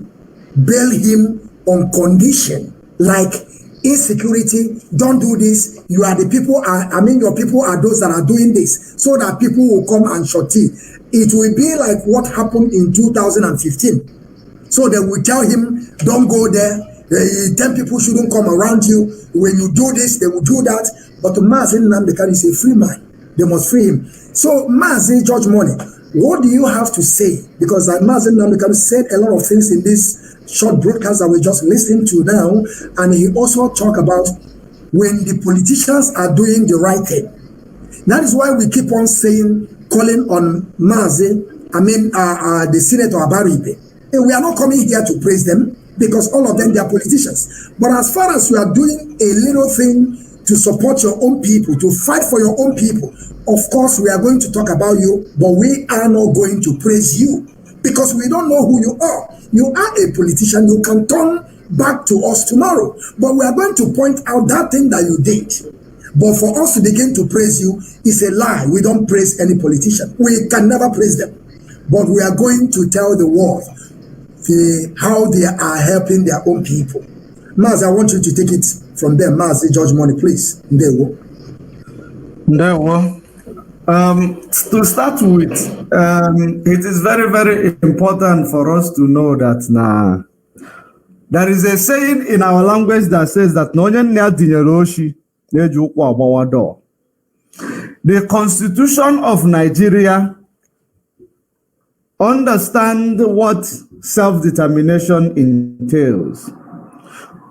bail him on condition like insecurity. Don't do this. You are the people. Your people are those that are doing this, so that people will come and shorty. It will be like what happened in 2015. So they will tell him, don't go there. 10 people shouldn't come around you. When you do this, they will do that. But Mazen Nnamdi Kanu is a free man. They must free him. So Mazen George Money, what do you have to say? Because Mazen Nnamdi Kanu said a lot of things in this short broadcast that we just listened to now. And he also talked about when the politicians are doing the right thing. That is why we keep on saying, calling on the Senator Abaribe. And we are not coming here to praise them, because all of them, they are politicians. But as far as you are doing a little thing to support your own people, to fight for your own people, of course, we are going to talk about you, but we are not going to praise you because we don't know who you are. You are a politician. You can turn back to us tomorrow, but we are going to point out that thing that you did. But for us to begin to praise you is a lie. We don't praise any politician. We can never praise them. But we are going to tell the world how they are helping their own people. Maz, I want you to take it from them. Maz, George Money, please. Ndewo. To start with, it is very, very important for us to know that there is a saying in our language that says that the Constitution of Nigeria understand what self-determination entails.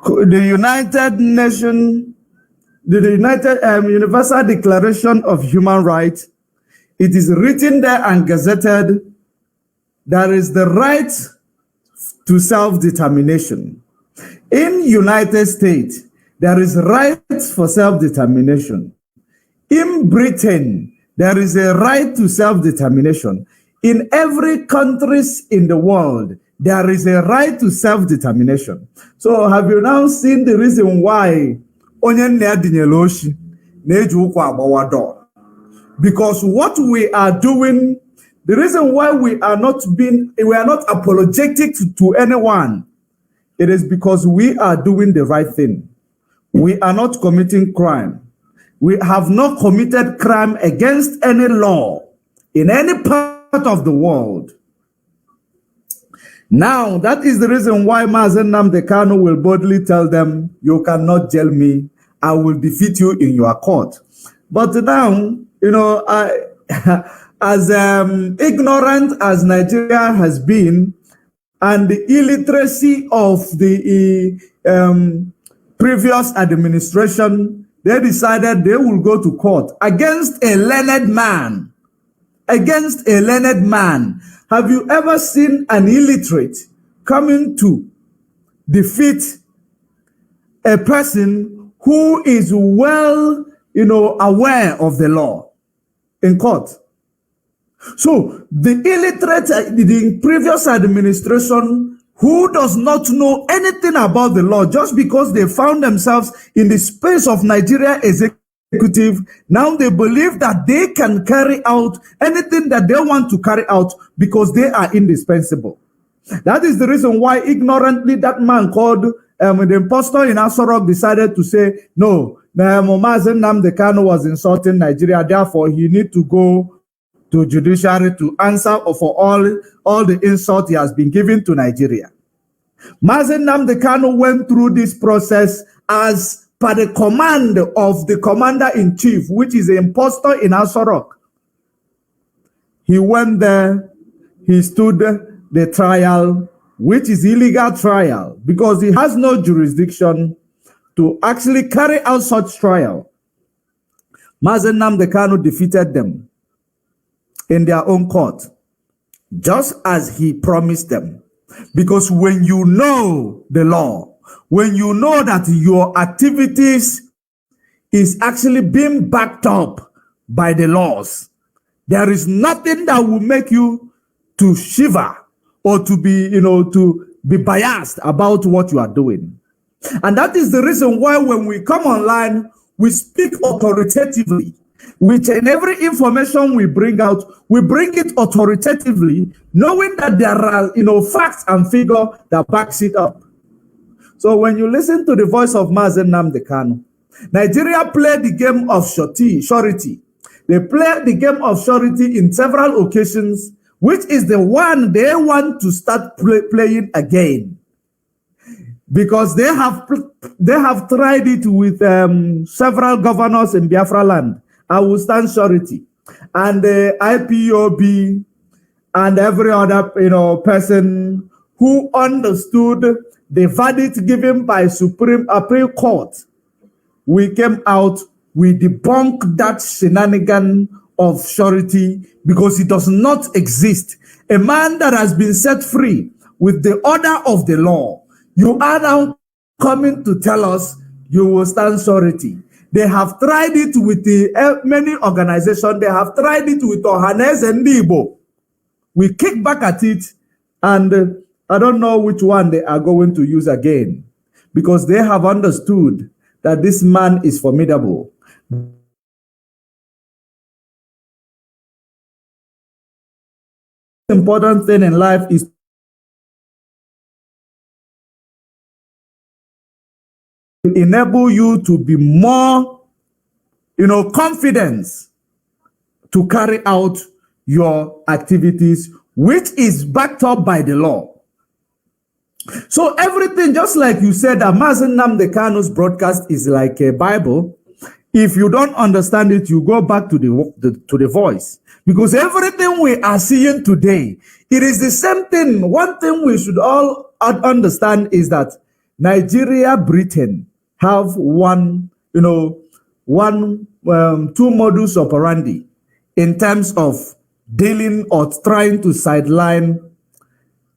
The United Nations, the Universal Declaration of Human Rights, it is written there and gazetted. There is the right to self-determination. In United States, there is right for self-determination. In Britain, there is a right to self-determination. In every country in the world, there is a right to self-determination. So have you now seen the reason why because what we are doing, the reason why we are not apologetic to anyone, it is because we are doing the right thing. We are not committing crime. We have not committed crime against any law in any part of the world. Now, that is the reason why Mazen Nnamdi Kanu will boldly tell them, you cannot jail me. I will defeat you in your court. But now, as ignorant as Nigeria has been, and the illiteracy of the previous administration, they decided they will go to court against a learned man. Against a learned man. Have you ever seen an illiterate coming to defeat a person who is well, aware of the law in court? So the illiterate, the previous administration, who does not know anything about the law, just because they found themselves in the space of Nigeria executive, now they believe that they can carry out anything that they want to carry out because they are indispensable. That is the reason why ignorantly that man called the impostor in Asorok decided to say, no, Mazen Nnamdi Kanu was insulting Nigeria, therefore he need to go to Judiciary to answer for all the insult he has been given to Nigeria. Mazen Nnamdi Kanu went through this process as per the command of the commander-in-chief, which is the impostor in Asorok. He went there, he stood the trial, which is illegal trial, because he has no jurisdiction to actually carry out such trial. Mazen Nnamdi Kanu defeated them in their own court, just as he promised them. Because when you know the law, when you know that your activities is actually being backed up by the laws, there is nothing that will make you to shiver or to be biased about what you are doing. And that is the reason why when we come online, we speak authoritatively. In every information we bring out, we bring it authoritatively, knowing that there are facts and figures that backs it up. So when you listen to the voice of Mazen Nnamdi Kanu, Nigeria played the game of surety. They played the game of surety in several occasions, which is the one they want to start playing again. Because they have tried it with several governors in Biafra land. I will stand surety. And the IPOB and every other person who understood the verdict given by Supreme Court, we came out, we debunked that shenanigan of surety because it does not exist. A man that has been set free with the order of the law, you are now coming to tell us you will stand surety. They have tried it with the many organizations. They have tried it with Ohanes and Igbo. We kick back at it, and I don't know which one they are going to use again, because they have understood that this man is formidable. The important thing in life is to enable you to be more, confidence to carry out your activities, which is backed up by the law. So everything, just like you said, Mazen Nnamdi Kanu's broadcast is like a Bible. If you don't understand it, you go back to the voice. Because everything we are seeing today, it is the same thing. One thing we should all understand is that Nigeria, Britain have two modus operandi in terms of dealing or trying to sideline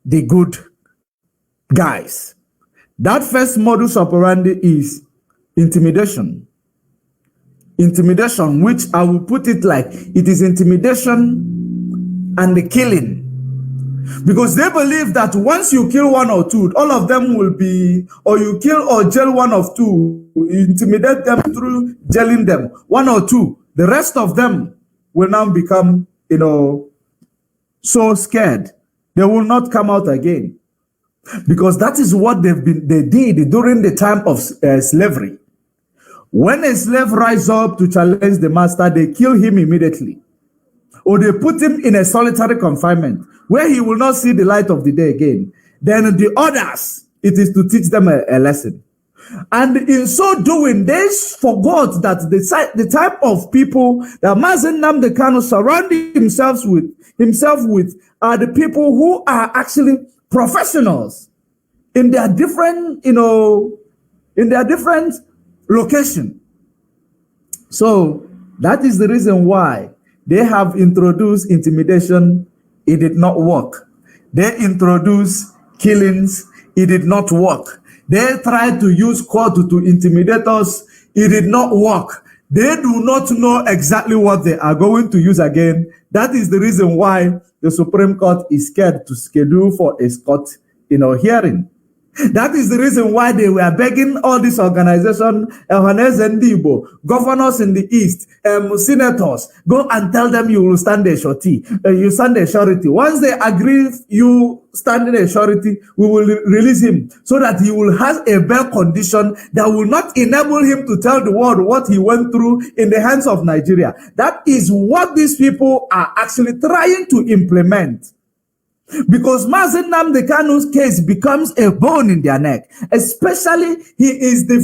the good guys. That first modus operandi is intimidation. Intimidation, which I will put it like it is intimidation and the killing. Because they believe that once you kill one or two, all of them will be, or you kill or jail one of two, you intimidate them through jailing them, one or two. The rest of them will now become, so scared. They will not come out again. Because that is what they did during the time of slavery. When a slave rises up to challenge the master, they kill him immediately. Or they put him in a solitary confinement where he will not see the light of the day again. Then the others, it is to teach them a lesson. And in so doing, they forgot that the type of people that Mazen Nnamdi Kanu surrounded himself with are the people who are actually professionals in their different, location. So that is the reason why they have introduced intimidation. It did not work. They introduced killings. It did not work. They tried to use court to intimidate us. It did not work. They do not know exactly what they are going to use again. That is the reason why the Supreme Court is scared to schedule for a court, hearing. That is the reason why they were begging all these organizations, governors in the East, senators, go and tell them you will stand a surety. You stand a surety. Once they agree you stand a surety, we will release him so that he will have a bail condition that will not enable him to tell the world what he went through in the hands of Nigeria. That is what these people are actually trying to implement. Because Mazen Nnamdi Kanu's case becomes a bone in their neck. Especially, he is the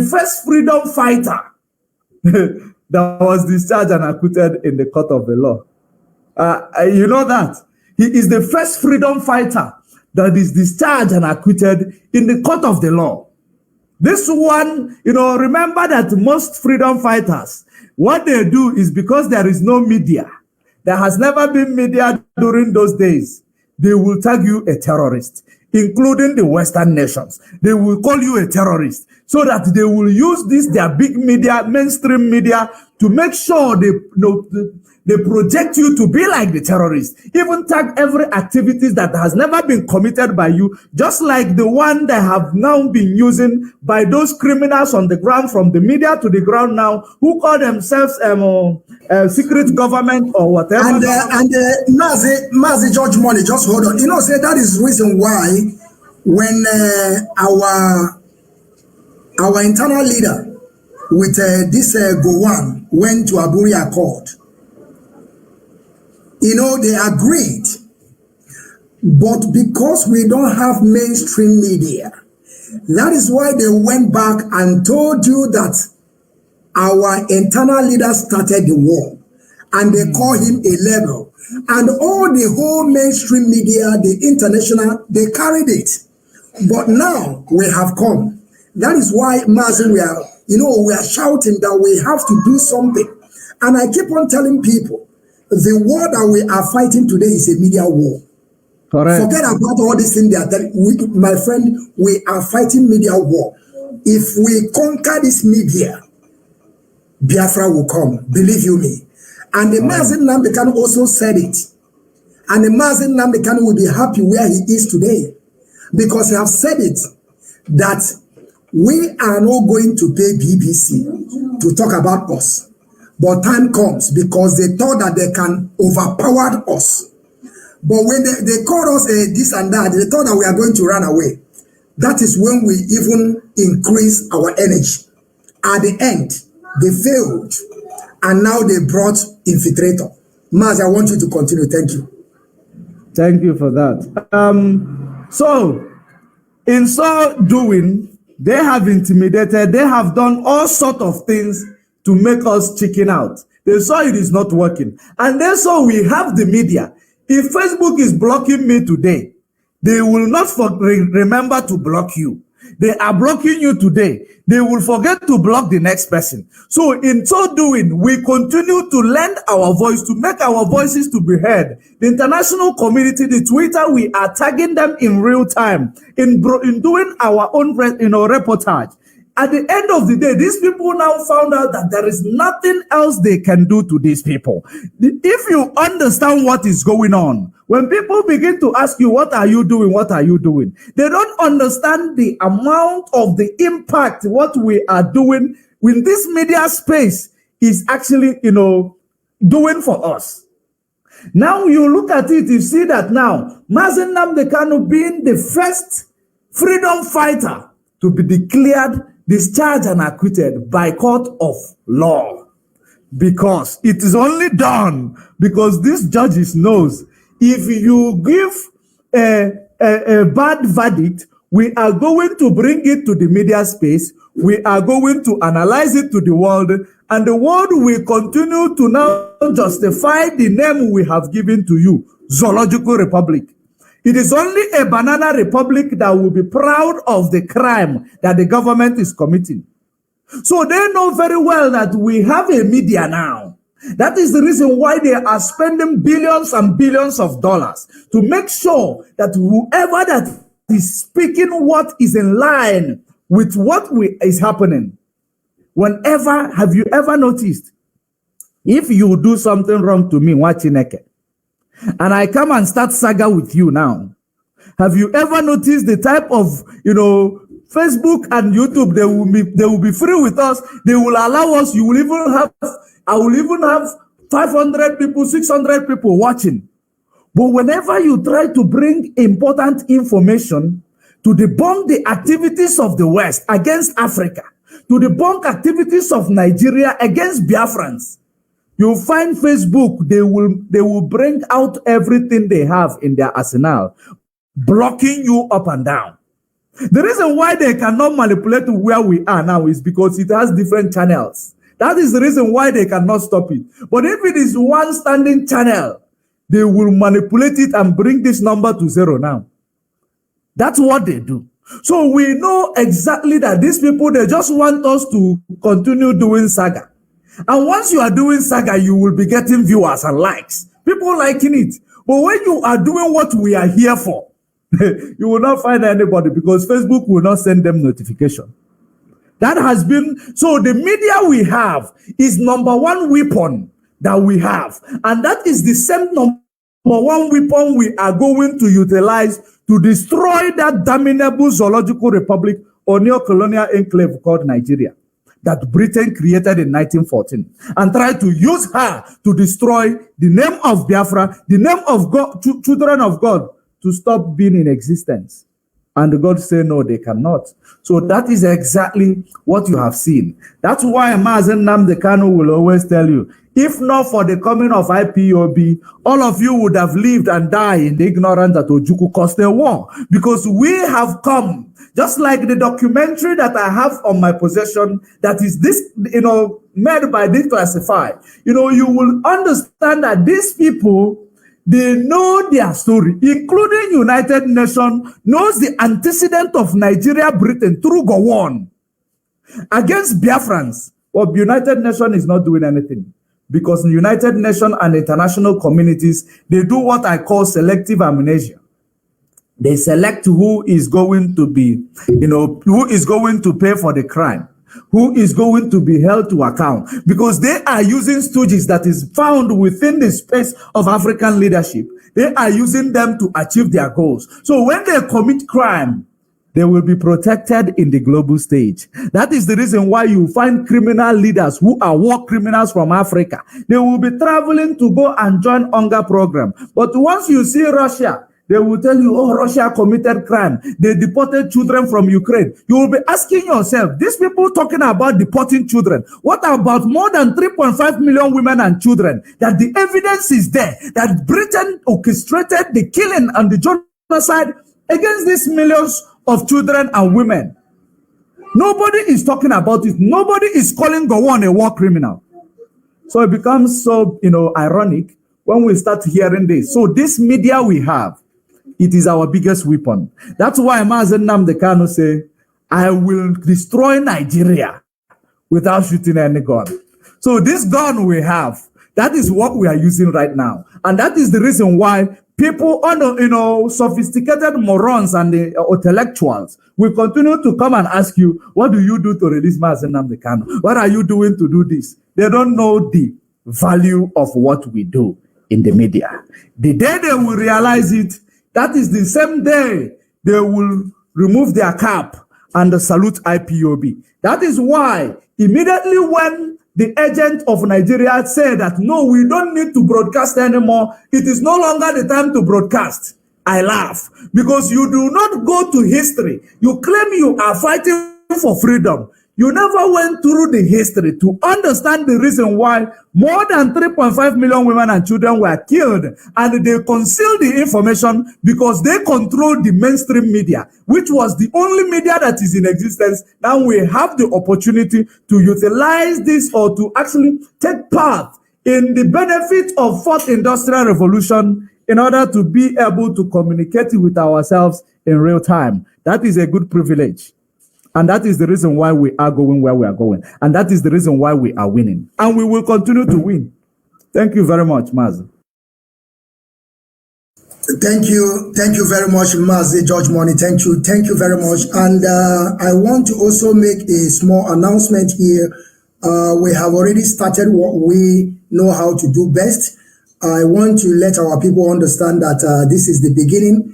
first freedom fighter that was discharged and acquitted in the court of the law. You know that? He is the first freedom fighter that is discharged and acquitted in the court of the law. This one, remember that most freedom fighters, what they do is because there is no media. There has never been media during those days. They will tag you a terrorist, including the Western nations. They will call you a terrorist so that they will use their big media, mainstream media, to make sure they project you to be like the terrorist. Even tag every activity that has never been committed by you, just like the one that have now been using by those criminals on the ground, from the media to the ground now, who call themselves secret government or whatever. And Mazi George Money, just hold on. Say that is the reason why when our internal leader with this Gowon went to Aburi Accord, they agreed. But because we don't have mainstream media, that is why they went back and told you that our internal leader started the war. And they call him a level. And all the whole mainstream media, the international, they carried it. But now we have come. That is why, Mazen, we are shouting that we have to do something. And I keep on telling people, the war that we are fighting today is a media war. Correct. Forget about all these things they are telling. My friend, we are fighting media war. if we conquer this media, Biafra will come, believe you me. And the Mazi Nnamdi Kanu also said it. And the Mazi Nnamdi Kanu will be happy where he is today. Because he have said it, that we are not going to pay BBC to talk about us. But time comes because they thought that they can overpower us. But when they called us this and that, they thought that we are going to run away. That is when we even increase our energy. At the end, they failed. And now they brought infiltrator. Maz, I want you to continue. Thank you. Thank you for that. So, in so doing, they have intimidated, they have done all sorts of things to make us chicken out. They saw it is not working. And then so we have the media. If Facebook is blocking me today, they will not remember to block you. They are blocking you today. They will forget to block the next person. So in so doing, we continue to lend our voice, to make our voices to be heard. The international community, the Twitter, we are tagging them in real time, in doing our own reportage. At the end of the day, these people now found out that there is nothing else they can do to these people. If you understand what is going on, when people begin to ask you, what are you doing? What are you doing? They don't understand the amount of the impact what we are doing when this media space is actually, doing for us. Now you look at it, you see that now, Mazi Nnamdi Kanu being the first freedom fighter to be declared discharged and acquitted by court of law. Because it is only done because these judges knows if you give a bad verdict, we are going to bring it to the media space, we are going to analyze it to the world, and the world will continue to now justify the name we have given to you, Zoological Republic. It is only a banana republic that will be proud of the crime that the government is committing. So they know very well that we have a media now. That is the reason why they are spending billions and billions of dollars to make sure that whoever that is speaking what is in line with what is happening. Whenever, have you ever noticed, if you do something wrong to me, Wachineke, and I come and start saga with you now, have you ever noticed the type of, Facebook and YouTube, they will be free with us. They will allow us. I will even have 500 people, 600 people watching. But whenever you try to bring important information to debunk the activities of the West against Africa, to debunk activities of Nigeria against Biafrans, you'll find Facebook, they will bring out everything they have in their arsenal, blocking you up and down. The reason why they cannot manipulate where we are now is because it has different channels. That is the reason why they cannot stop it. But if it is one standing channel, they will manipulate it and bring this number to zero now. That's what they do. So we know exactly that these people, they just want us to continue doing saga. And once you are doing saga, you will be getting viewers and likes. People liking it. But when you are doing what we are here for, you will not find anybody because Facebook will not send them notification. That has been, so the media we have is number one weapon that we have. And that is the same number one weapon we are going to utilize to destroy that damnable zoological republic or neo-colonial enclave called Nigeria that Britain created in 1914 and try to use her to destroy the name of Biafra, the name of God, children of God, to stop being in existence. And God said, no, they cannot. So that is exactly what you have seen. That's why Mazi Nnamdi Kanu will always tell you, if not for the coming of IPOB, all of you would have lived and died in the ignorance that Ojukwu caused the war. Because we have come, just like the documentary that I have on my possession, that is this, made by Declassify. You will understand that these people, they know their story, including United Nations, knows the antecedent of Nigeria, Britain through Gowon against Biafrans. Well, United Nations is not doing anything because the United Nations and international communities, they do what I call selective amnesia. They select who is going to be, who is going to pay for the crime, who is going to be held to account, because they are using stooges that is found within the space of African leadership. They are using them to achieve their goals. So when they commit crime, they will be protected in the global stage. That is the reason why you find criminal leaders who are war criminals from Africa. They will be traveling to go and join hunger program. But once you see Russia, they will tell you, oh, Russia committed crime. They deported children from Ukraine. You will be asking yourself, these people talking about deporting children, what about more than 3.5 million women and children? That the evidence is there, that Britain orchestrated the killing and the genocide against these millions of children and women. Nobody is talking about it. Nobody is calling Gowon a war criminal. So it becomes so, ironic when we start hearing this. So this media we have, it is our biggest weapon. That's why Mazen Nnamdi Kanu say, I will destroy Nigeria without shooting any gun. So this gun we have, that is what we are using right now. And that is the reason why people, sophisticated morons and the intellectuals will continue to come and ask you, what do you do to release Mazen Nnamdi Kanu? What are you doing to do this? They don't know the value of what we do in the media. The day they will realize it, that is the same day they will remove their cap and salute IPOB. That is why immediately when the agent of Nigeria said that, no, we don't need to broadcast anymore, it is no longer the time to broadcast, I laugh. Because you do not go to history. You claim you are fighting for freedom. You never went through the history to understand the reason why more than 3.5 million women and children were killed, and they concealed the information because they control the mainstream media, which was the only media that is in existence. Now we have the opportunity to utilize this or to actually take part in the benefit of fourth industrial revolution in order to be able to communicate with ourselves in real time. That is a good privilege. And that is the reason why we are going where we are going. And that is the reason why we are winning. And we will continue to win. Thank you very much, Maz. Thank you very much, Mazi George Money. Thank you very much. And I want to also make a small announcement here. We have already started what we know how to do best. I want to let our people understand that this is the beginning.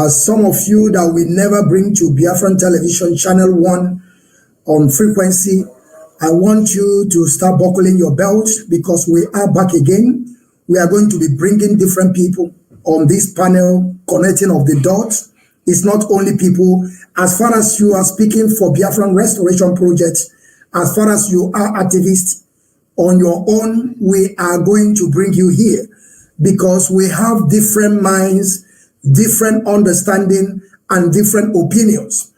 Some of you that we never bring to Biafran Television Channel 1 on frequency, I want you to start buckling your belts because we are back again. We are going to be bringing different people on this panel, connecting of the dots. It's not only people. As far as you are speaking for Biafran Restoration Project, as far as you are activists on your own, we are going to bring you here because we have different minds, different understanding, and different opinions.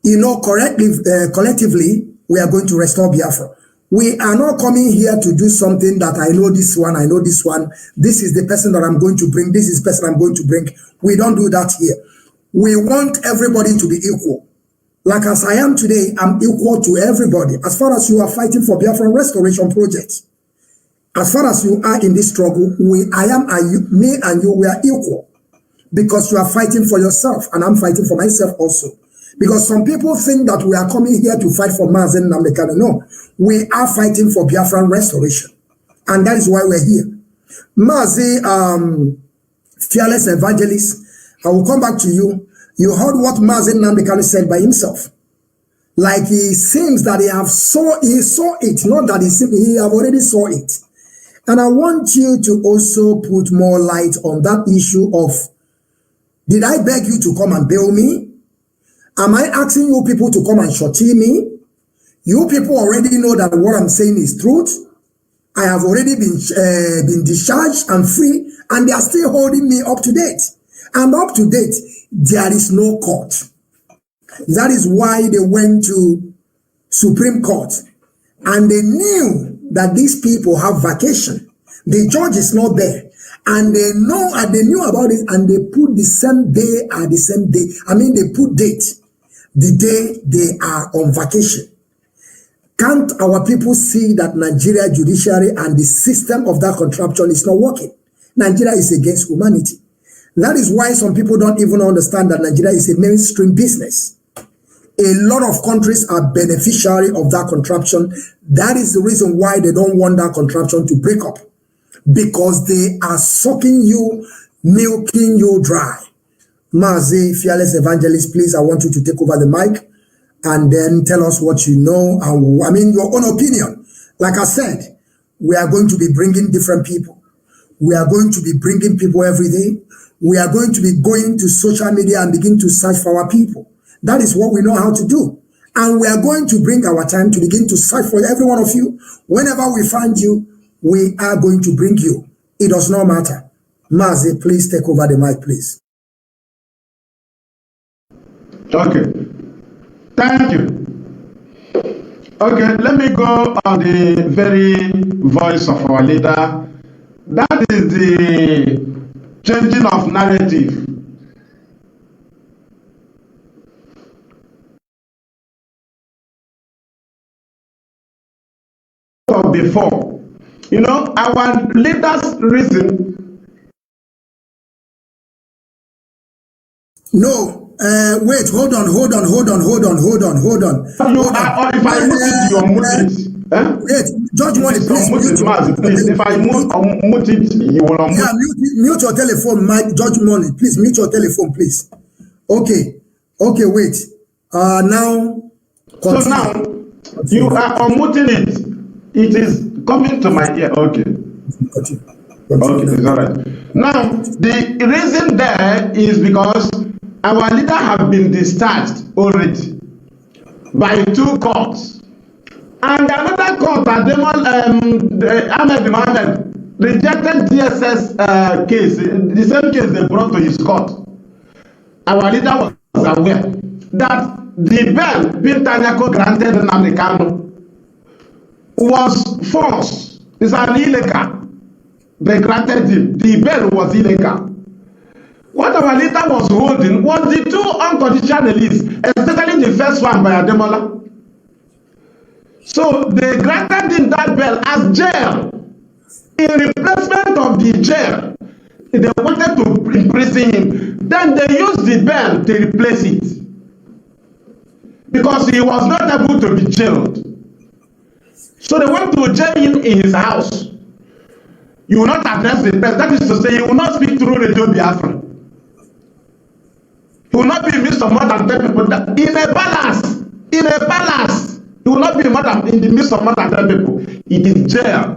Collectively, we are going to restore Biafra. We are not coming here to do something that I know this one, I know this one. This is the person that I'm going to bring. This is the person I'm going to bring. We don't do that here. We want everybody to be equal. Like as I am today, I'm equal to everybody. As far as you are fighting for Biafran Restoration Project, as far as you are in this struggle, me and you, we are equal. Because you are fighting for yourself, and I'm fighting for myself also. Because some people think that we are coming here to fight for Mazen Nnamdi Kanu. No, we are fighting for Biafran restoration. And that is why we're here. Mazi, fearless evangelist, I will come back to you. You heard what Mazen Nnamdi Kanu said by himself. Like he seems that he saw it, not that he have already saw it. And I want you to also put more light on that issue of, did I beg you to come and bail me? Am I asking you people to come and shorty me? You people already know that what I'm saying is truth. I have already been discharged and free, and they are still holding me up to date. And up to date, there is no court. That is why they went to Supreme Court, and they knew that these people have vacation. The judge is not there. And they know, and they knew about it, and they put the same day at the same day. I mean, they put date, the day they are on vacation. Can't our people see that Nigeria Judiciary and the system of that contraption is not working? Nigeria is against humanity. That is why some people don't even understand that Nigeria is a mainstream business. A lot of countries are beneficiary of that contraption. That is the reason why they don't want that contraption to break up. Because they are sucking you, milking you dry. Mazi, fearless evangelist, please, I want you to take over the mic and then tell us what you know. And I mean, your own opinion. Like I said, we are going to be bringing different people. We are going to be bringing people every day. We are going to be going to social media and begin to search for our people. That is what we know how to do. And we are going to bring our time to begin to search for every one of you. Whenever we find you, we are going to bring you. It does not matter. Mazi, please take over the mic, please. Okay. Thank you. Okay, let me go on the very voice of our leader. That is the changing of narrative. Before, you know, our leaders' reason. No, wait, hold on. You are, or if I mute it, you are muted. Wait, Judge Money, please please. If I mute it, you will unmute. Yeah, mute your telephone, Mike. Judge Money, please mute your telephone, please. Okay, wait. Now, continue. So now you are unmuting it. It is coming to my ear. Okay. Continue. Okay, it's all right. Now, the reason there is because our leader have been discharged already by 2 courts. And another court, Ahmed Mohamed, rejected DSS case, the same case they brought to his court. Our leader was aware that the bail Bintanyako granted in Americano was false. It's an illegal. They granted him. The bail was illegal. What our leader was holding was the 2 unconditional release, especially the first one by Ademola. So they granted him that bail as jail. In replacement of the jail, they wanted to imprison him. Then they used the bail to replace it. Because he was not able to be jailed. So they went to jail him in his house. You will not address the press. That is to say, he will not speak through Radio Biafra. He will not be in the midst of more than 10 people. In a palace. He will not be in the midst of more than 10 people. It is jail.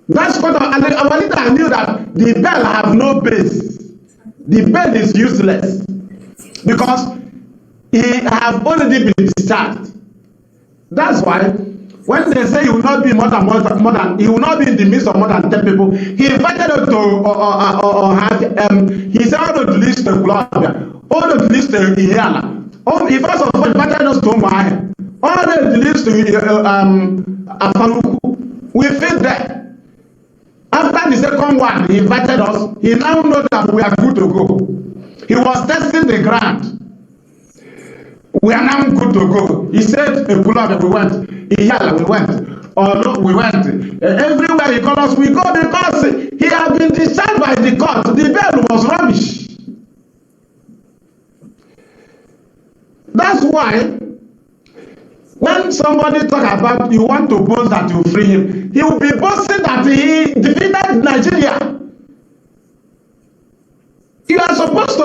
That's what our leader knew, that the bail have no base. The bail is useless. Because he have already been discharged. That's why when they say he will not be he will not be in the midst of more than 10 people, he invited us to he said all the list of Colombia, all the list of Ihiala. He first of all invited us to Umuahia, all the list to Afaruku. We fit there. After the second one, he invited us. He now knows that we are good to go. He was testing the ground. We are now good to go. He said, we went. Iyala, we went. Although we went. Everywhere he called us, we go because he had been discharged by the court. The bail was rubbish. That's why, when somebody talk about you want to boast that you free him, he will be boasting that he defeated Nigeria. You are supposed to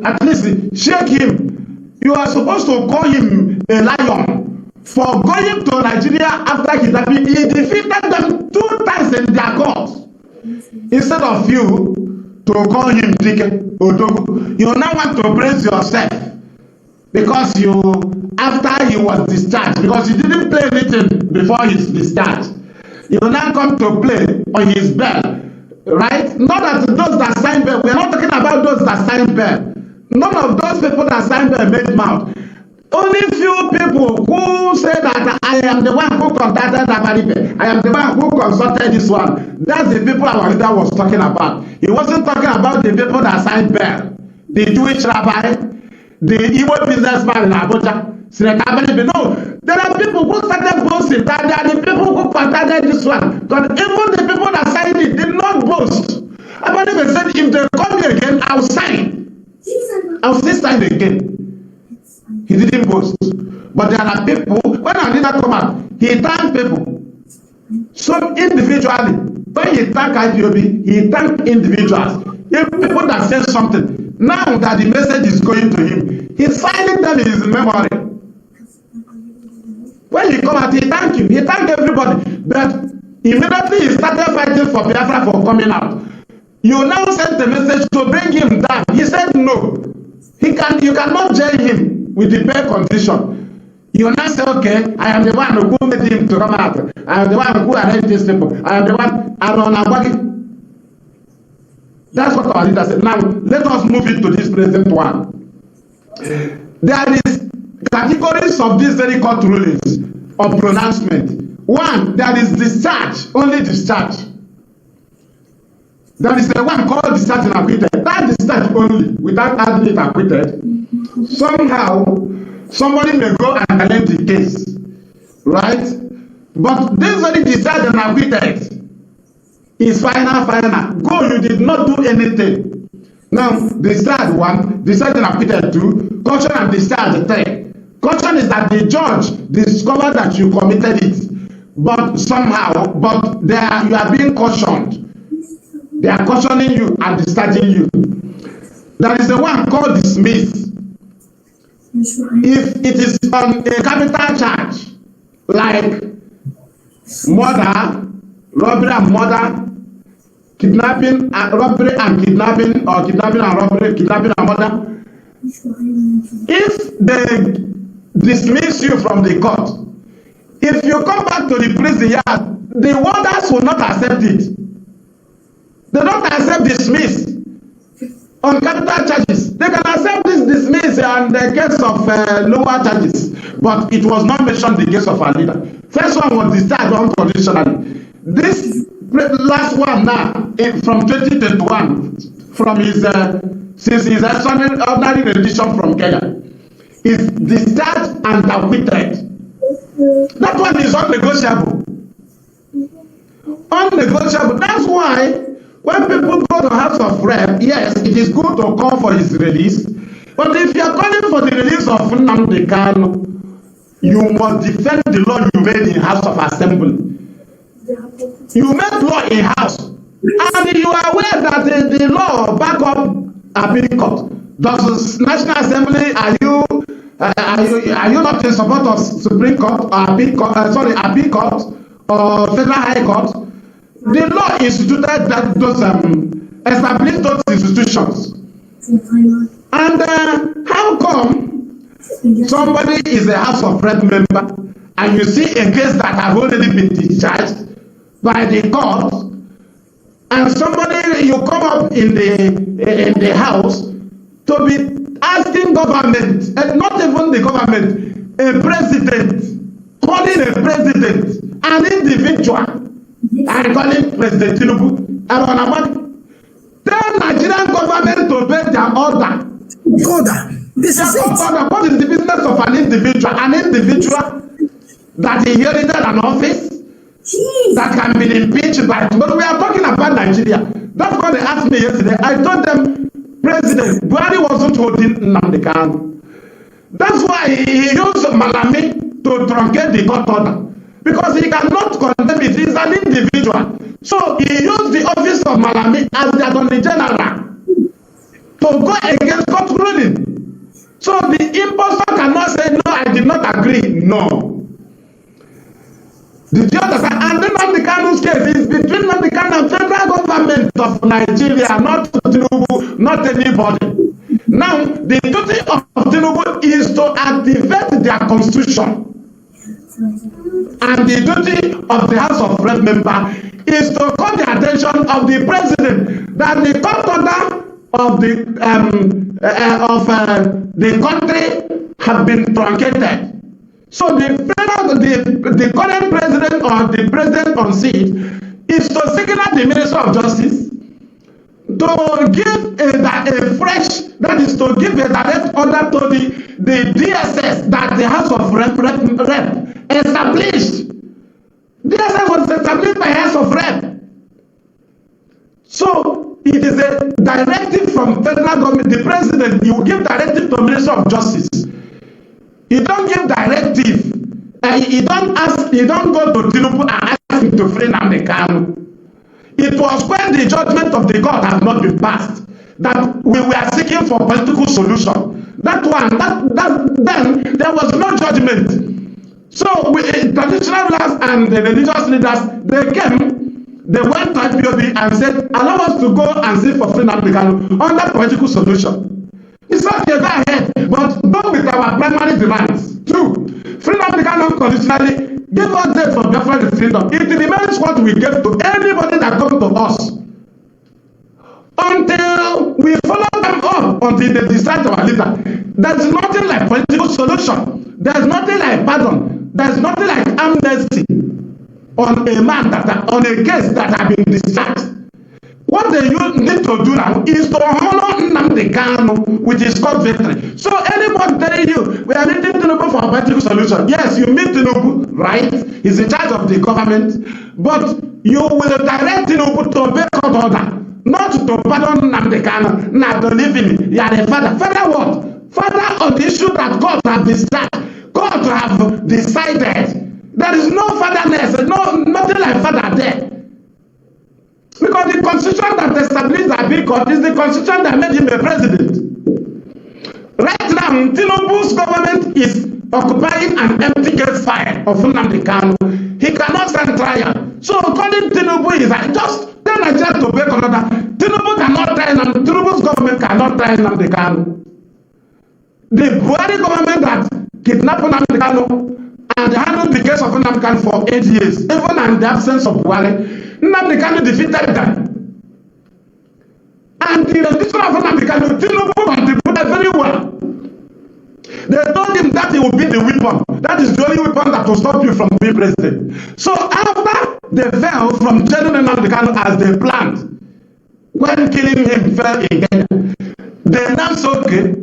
at least shake him. You are supposed to call him a lion for going to Nigeria after kidnapping. He defeated them 2 times in their court. Instead of you to call him Dike Odogu, you now want to praise yourself because after he was discharged, because he didn't play anything before his discharge, you now come to play on his bail. Right? Not that those that signed bail. We are not talking about those that signed bail. None of those people that signed bail made mouth. Only few people who say that I am the one who contacted Abaribe. I am the one who consulted this one. That's the people our leader was talking about. He wasn't talking about the people that signed bail. The Jewish rabbi, the Igbo businessman in Abuja. No, there are people who started boasting that they are the people who contacted this one. But even the people that signed it did not if they call me again, I'll sign. I'll still sign again. He didn't boast. But there are people, when a leader come out, he thank people. So individually, when he thank IPOB, he thank individuals. If people that say something, now that the message is going to him, he's signing them in his memory. When he come out, he thank you. He thank everybody. But immediately he started fighting for Biafra for coming out. You now sent the message to bring him down. He said no. You cannot jail him with the bare condition. You now say, okay, I am the one who made him to come out. I am the one who arranged these people. I am the one, I'm working. That's what our leader said. Now, let us move it to this present one. There is categories of these very court rulings of pronouncement. One, there is discharge, only discharge. There is the one called discharge and acquitted. That discharge only, without adding it acquitted. Somehow, somebody may go and challenge the case, right? But this very discharge and acquitted is final. Go, you did not do anything. Now, discharge 1, discharge and acquitted 2, caution and discharge 3. Caution is that the judge discovered that you committed it, but somehow, you are being cautioned. They are cautioning you and discharging you. There is the one called dismiss. If it is on a capital charge, like murder, robbery and murder, kidnapping and robbery and kidnapping, or kidnapping and robbery, kidnapping and murder, if they dismiss you from the court, if you come back to the prison yard, the warders will not accept it. They don't accept dismiss on capital charges. They can accept this dismiss in the case of lower charges, but it was not mentioned in the case of our leader. First one was discharged unconditionally. This last one now, from 2021, from his since his ordinary rendition from Kenya, is discharged and acquitted. That one is unnegotiable. Unnegotiable. That's why when people go to House of Rep, yes, it is good to call for his release. But if you are calling for the release of Nnamdi Kanu, you must defend the law you made in House of Assembly. You made law in House, and you are aware that the law back up appeal court. Does National Assembly, are you not in support of Supreme Court or appeal court or Federal High Court? The law instituted that those established those institutions. And how come somebody is a House of Rep member and you see a case that has already been discharged by the court, and somebody you come up in the House to be asking government, and not even the government, a president, calling a president, an individual, and calling President Tinubu, tell Nigerian government to obey their order. This is it. What is the business of an individual? An individual that inherited an office that can be impeached by. But we are talking about Nigeria. That's what they asked me yesterday. I told them, President Buhari wasn't holding Nnamdi Kanu. That's why he used Malami to truncate the court order. Because he cannot condemn it. He's an individual. So he used the office of Malami as the Attorney General to go against court ruling. So the impostor cannot say, no, I did not agree. No. Did you understand? And then Nnamdi Kanu's case is between Nnamdi Kanu and federal government of Nigeria, not Tinubu, not anybody. Now, the duty of Tinubu is to activate their constitution. And the duty of the House of Rep member is to call the attention of the president that the court order of the country have been truncated. So the current president or the president on seat is to signal the Minister of Justice to give a fresh, that is to give a direct order to the DSS that the House of Rep established. DSS was established by House of Rep. So it is a directive from federal government. The president, you give directive to Minister of Justice. You don't give directive. You don't go to Tinubu and ask him to free Nnamdi Kanu. It was when the judgment of the court has not been passed that we were seeking for political solution. Then there was no judgment. So traditional rulers and the religious leaders, they went to IPOB and said, allow us to go and seek for free Nnamdi Kanu under political solution. It's not okay, go ahead, but go with our primary demands. 2, free Nnamdi Kanu unconditionally, give us date for Biafra freedom. It remains what we give to anybody that comes to us. Until we follow them up, until they decide our leader. There's nothing like political solution. There's nothing like pardon. There's nothing like amnesty on a man on a case that has been discharged. What they need to do now is to honor Nnamdi Kanu with his court victory. So anybody telling you, we are meeting Tinubu for a political solution. Yes, you meet Tinubu, right? He's in charge of the government. But you will direct Tinubu to obey court order. Not to pardon Nnamdi Kanu. Now, believe me, you are a father. Father what? Father on the issue that God have decided. God have decided. There is no fatherness, nothing like father there. Because the constitution that established that big court is the constitution that made him a president. Right now, Tinubu's government is occupying an empty case file of Nnamdi Kanu. He cannot stand trial. So according to Tinubu is like just tell Nigeria to break another. Tinubu cannot try Nnamdi. Tinubu's government cannot try Nnamdi Kanu. The Buhari government that kidnapped Nnamdi Kanu and handled the case of Nnamdi Kanu for 8 years, even in the absence of Buhari, Nnamdi Kanu defeated them. And the rendition of Nnamdi Kanu, Tinubu contributed very well. They told him that he will be the weapon. That is the only weapon that will stop you from being president. So after they fell from jailing Nnamdi Kanu as they planned, when killing him fell in Kenya, they now said, okay,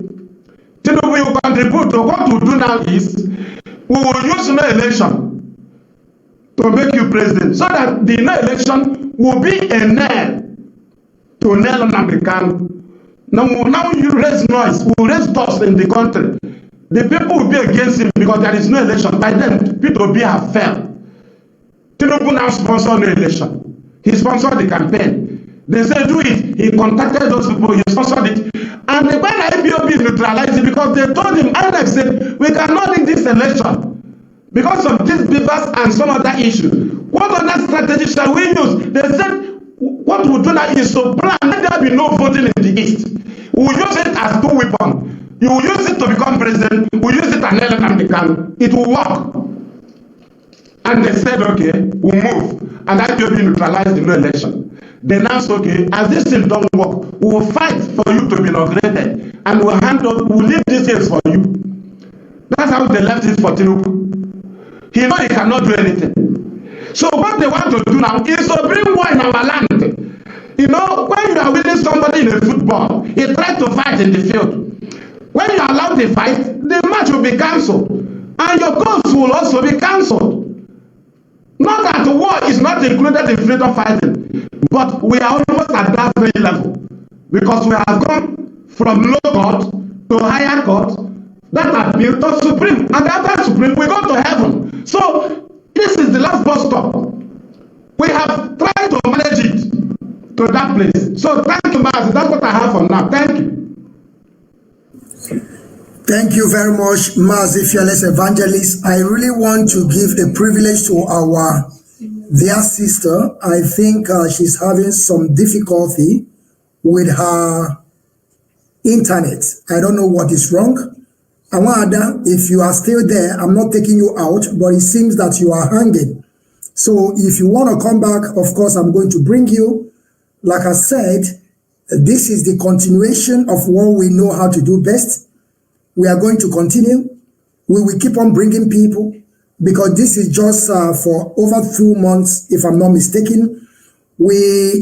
Tinubu will contribute. So what we'll do now is, we will use no election to make you president, so that the no election will be a nail to nail Nnamdi Kanu. Now you raise noise, we will raise dust in the country. The people will be against him because there is no election. By then, people will have failed. Tinubu now sponsored no election. He sponsored the campaign. They said, do it. He contacted those people, he sponsored it. And the when IPOB neutralized it because they told him, INEC said, we cannot do this election because of these beavers and some other issue. What other strategy shall we use? They said, what we'll do now is to plan, let there be no voting in the East. We'll use it as 2 weapons. You will use it to become president, we'll use it and Nnamdi Kanu. It will work. And they said, okay, we'll move. And IPOB neutralized the no election. They now said, okay, as this thing don't work, we will fight for you to be inaugurated. And we'll leave this case for you. That's how they left it for Tinubu. He knows he cannot do anything. So what they want to do now is to bring war in our land. You know, when you are winning somebody in a football, he tries to fight in the field. When you allow the fight, the match will be cancelled. And your goals will also be cancelled. Not that war is not included in freedom fighting, but we are almost at that very level. Because we have gone from low court to higher court, that appeal to Supreme. And after Supreme, we go to heaven. So this is the last bus stop. We have tried to manage it to that place. So thank you, Master. That's what I have for now. Thank you. Thank you very much, Mazi Fearless Evangelist. I really want to give a privilege to our dear sister. I think she's having some difficulty with her internet. I don't know what is wrong. Awada, if you are still there, I'm not taking you out, but it seems that you are hanging. So if you want to come back, of course, I'm going to bring you. Like I said, this is the continuation of what we know how to do best. We are going to continue. We will keep on bringing people because this is just for over 2 months, if I'm not mistaken. We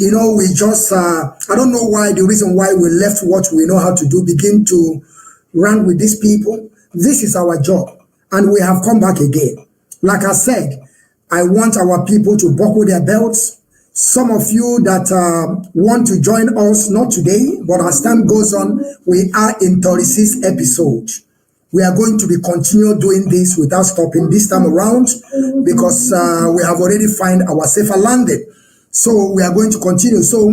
just, I don't know why, the reason why we left what we know how to do, begin to run with these people. This is our job and we have come back again. Like I said, I want our people to buckle their belts. Some of you that want to join us, not today, but as time goes on, we are in 36 episodes. We are going to be continue doing this without stopping this time around because we have already find our safer landing. So we are going to continue. So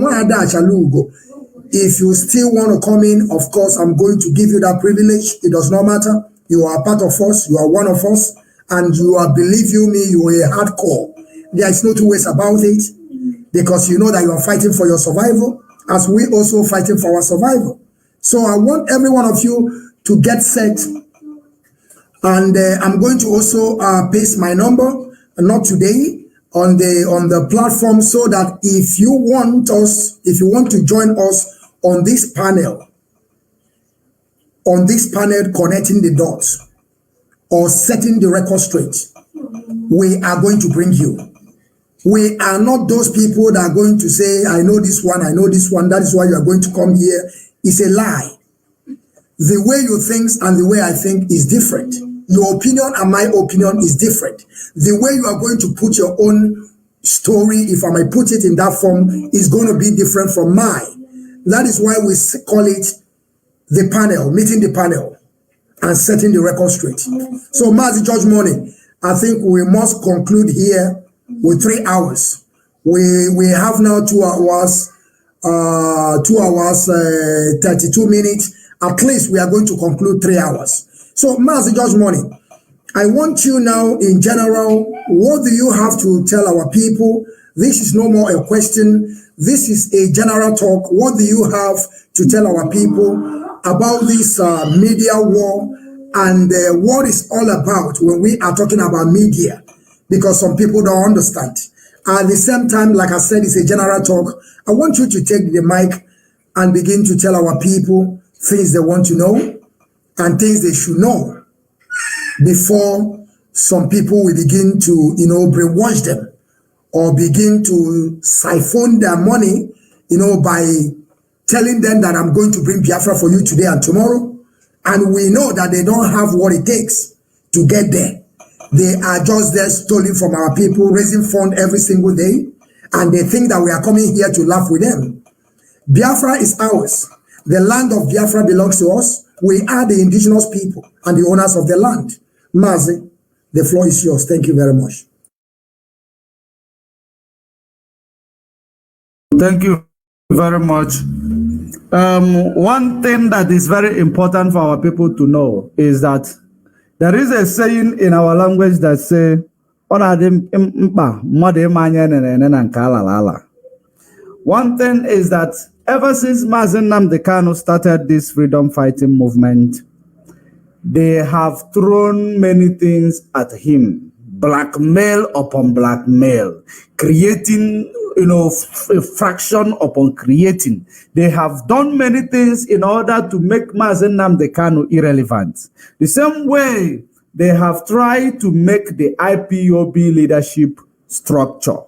if you still want to come in, of course, I'm going to give you that privilege. It does not matter. You are a part of us. You are one of us. And you are, believe you me, you are a hardcore. There is no two ways about it because you know that you are fighting for your survival as we also fighting for our survival. So I want every one of you to get set. And I'm going to also paste my number, not today, on the platform so that if you want to join us on this panel connecting the dots or setting the record straight, we are going to bring you. We are not those people that are going to say, I know this one, that is why you are going to come here. It's a lie. The way you think and the way I think is different. Your opinion and my opinion is different. The way you are going to put your own story, if I may put it in that form, is going to be different from mine. That is why we call it the panel, meeting the panel and setting the record straight. So, Mazi George Money, I think we must conclude here with 3 hours. We have now 2 hours, 32 minutes. At least we are going to conclude 3 hours. So, Mazi George Money, I want you now in general, what do you have to tell our people? This is no more a question. This is a general talk. What do you have to tell our people about this media war and what it's all about when we are talking about media? Because some people don't understand. At the same time, like I said, it's a general talk. I want you to take the mic and begin to tell our people things they want to know and things they should know before some people will begin to, brainwash them or begin to siphon their money, by telling them that I'm going to bring Biafra for you today and tomorrow. And we know that they don't have what it takes to get there. They are just there stealing from our people, raising funds every single day. And they think that we are coming here to laugh with them. Biafra is ours. The land of Biafra belongs to us. We are the indigenous people and the owners of the land. Mazi, the floor is yours. Thank you very much. Thank you very much. One thing that is very important for our people to know is that there is a saying in our language that say, one thing is that ever since Mazi Nnamdi Kanu started this freedom fighting movement, they have thrown many things at him, blackmail upon blackmail, creating, a fraction upon creating. They have done many things in order to make Mazi Nnamdi Kanu irrelevant. The same way they have tried to make the IPOB leadership structure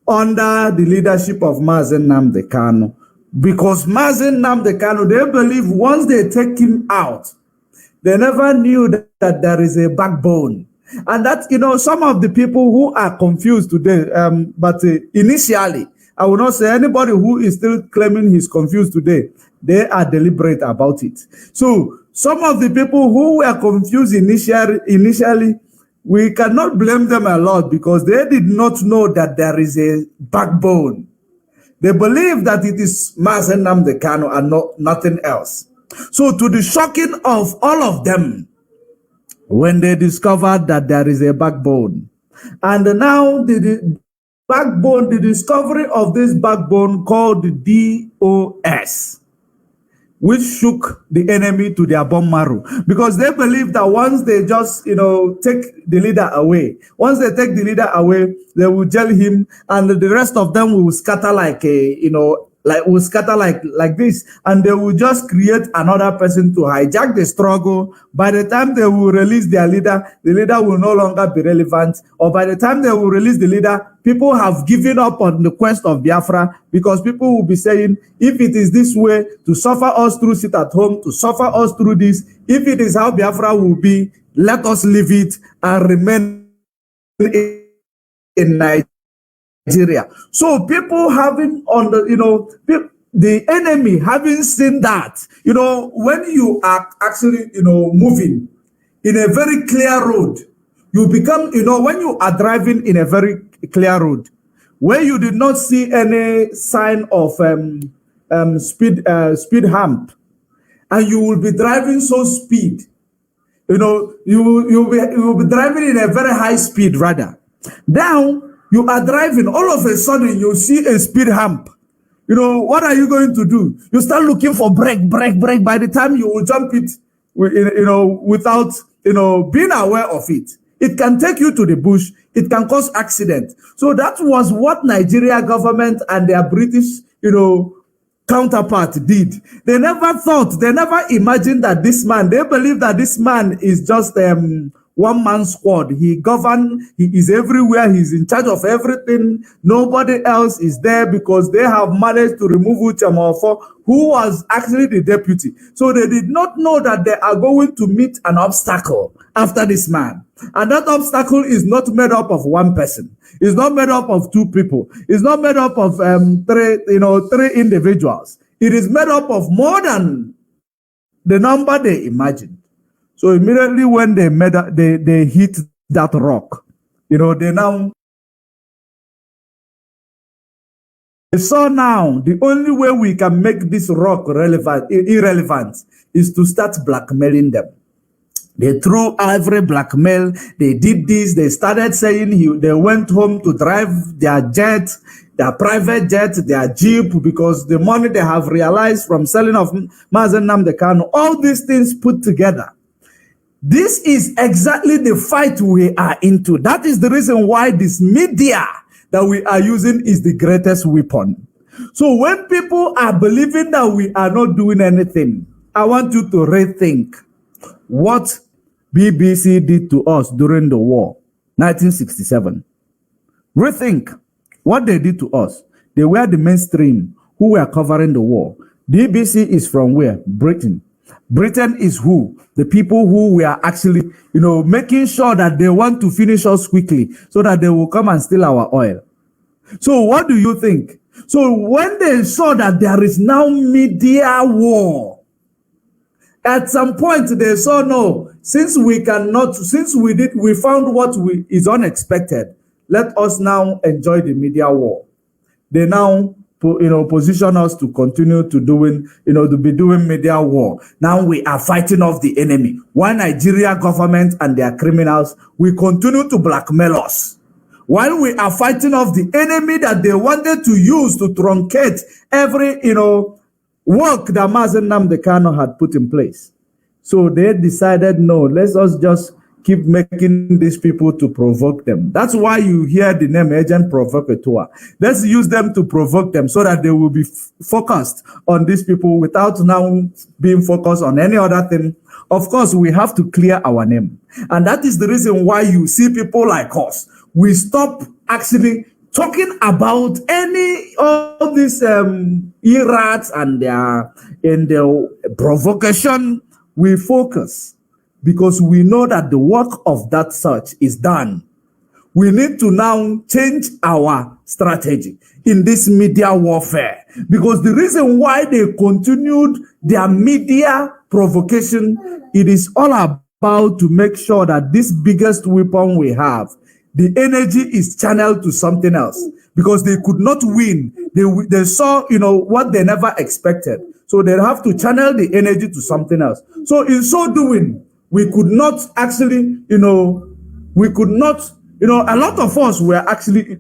under the leadership of Mazi Nnamdi Kanu. Because Mazi Nnamdi Kanu, they believe once they take him out, they never knew that there is a backbone. And that, some of the people who are confused today, but initially, I will not say anybody who is still claiming he's confused today, they are deliberate about it. So some of the people who were confused initially, we cannot blame them a lot because they did not know that there is a backbone. They believe that it is Mazi Nnamdi Kanu and nothing else. So to the shocking of all of them, when they discovered that there is a backbone, and now the discovery of this backbone called the DOS, which shook the enemy to their bone marrow, because they believe that once they just, take the leader away, they will jail him, and the rest of them will scatter like this, and they will just create another person to hijack the struggle. By the time they will release their leader, the leader will no longer be relevant, or by the time they will release the leader, people have given up on the quest of Biafra, because people will be saying, if it is this way, to suffer us through sit at home, to suffer us through this, if it is how Biafra will be, let us leave it and remain in Nigeria. Nigeria. So people having on the, the enemy having seen that, when you are actually, moving in a very clear road, you become, when you are driving in a very clear road, where you did not see any sign of speed hump, and you will be driving so speed, you will be driving in a very high speed rather. Now, you are driving, all of a sudden you see a speed hump. What are you going to do? You start looking for brake. By the time you will jump it, without, being aware of it, it can take you to the bush. It can cause accident. So that was what Nigeria government and their British, counterpart did. They never imagined that this man, they believe that this man is just one man squad. He govern, he is everywhere, he's in charge of everything. Nobody else is there because they have managed to remove Uchamofo, who was actually the deputy. So they did not know that they are going to meet an obstacle after this man. And that obstacle is not made up of one person. It's not made up of two people. It's not made up of three individuals. It is made up of more than the number they imagined. So immediately when they hit that rock, they saw now the only way we can make this rock irrelevant is to start blackmailing them. They threw every blackmail. They did this. They started saying they went home to drive their jet, their private jet, their jeep, because the money they have realized from selling of Mazen Nnamdi Kanu, all these things put together. This is exactly the fight we are into. That is the reason why this media that we are using is the greatest weapon. So when people are believing that we are not doing anything, I want you to rethink what BBC did to us during the war, 1967. Rethink what they did to us. They were the mainstream who were covering the war. BBC is from where? Britain. Britain is who? The people who were actually, making sure that they want to finish us quickly so that they will come and steal our oil. So what do you think? So when they saw that there is now media war, at some point they saw, no, since we found what is unexpected, let us now enjoy the media war. They now position us to continue to be doing media war. Now we are fighting off the enemy. While Nigeria government and their criminals will continue to blackmail us. While we are fighting off the enemy that they wanted to use to truncate every, work that Mazen Nnamdi Kanu had put in place. So they decided, no, let's us just keep making these people to provoke them. That's why you hear the name Agent Provocateur. Let's use them to provoke them so that they will be focused on these people without now being focused on any other thing. Of course, we have to clear our name. And that is the reason why you see people like us. We stop actually talking about all these irats and their provocation. We focus because we know that the work of that such is done. We need to now change our strategy in this media warfare, because the reason why they continued their media provocation, it is all about to make sure that this biggest weapon we have, the energy is channeled to something else, because they could not win. They saw, what they never expected. So they have to channel the energy to something else. So in so doing, we could not actually, a lot of us were actually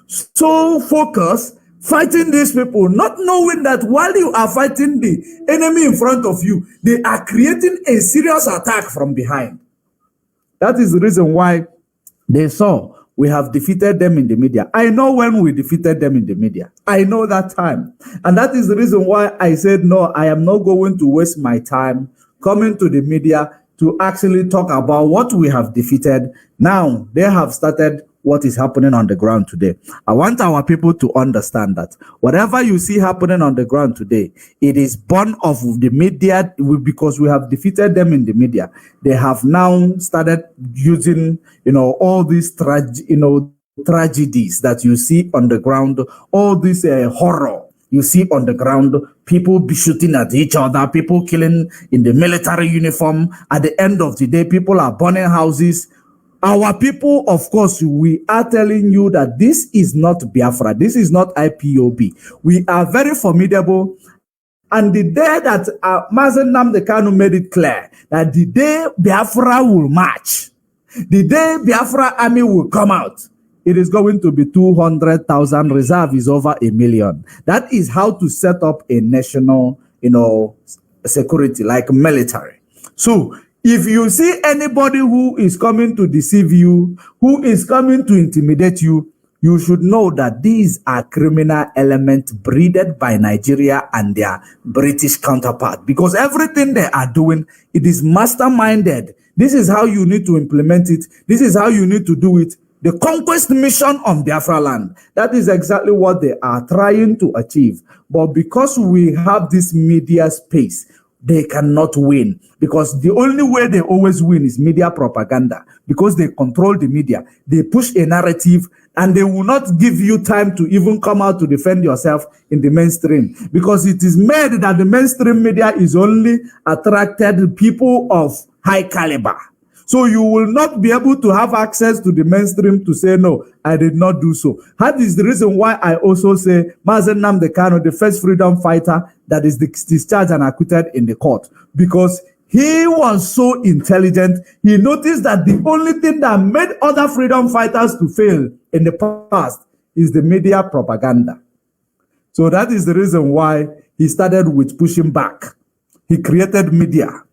so focused fighting these people, not knowing that while you are fighting the enemy in front of you, they are creating a serious attack from behind. That is the reason why they saw we have defeated them in the media. I know when we defeated them in the media. I know that time. And that is the reason why I said, no, I am not going to waste my time coming to the media to actually talk about what we have defeated. Now, they have started what is happening on the ground today. I want our people to understand that whatever you see happening on the ground today, it is born of the media, because we have defeated them in the media. They have now started using, all these, tragedies that you see on the ground, all this horror you see on the ground, people be shooting at each other, people killing in the military uniform. At the end of the day, people are burning houses. Our people, of course, we are telling you that this is not Biafra. This is not IPOB. We are very formidable. And the day that Mazen Nnamdi Kanu made it clear that the day Biafra will march, the day Biafra army will come out, it is going to be 200,000. Reserve is over 1 million. That is how to set up a national, security, like military. So if you see anybody who is coming to deceive you, who is coming to intimidate you, you should know that these are criminal elements breeded by Nigeria and their British counterpart. Because everything they are doing, it is masterminded. This is how you need to implement it. This is how you need to do it. The conquest mission on Biafra land, that is exactly what they are trying to achieve. But because we have this media space, they cannot win. Because the only way they always win is media propaganda. Because they control the media. They push a narrative and they will not give you time to even come out to defend yourself in the mainstream. Because it is made that the mainstream media is only attracted people of high caliber. So you will not be able to have access to the mainstream to say, no, I did not do so. That is the reason why I also say Mazen Nnamdi Kanu, the first freedom fighter that is discharged and acquitted in the court. Because he was so intelligent, he noticed that the only thing that made other freedom fighters to fail in the past is the media propaganda. So that is the reason why he started with pushing back. He created media.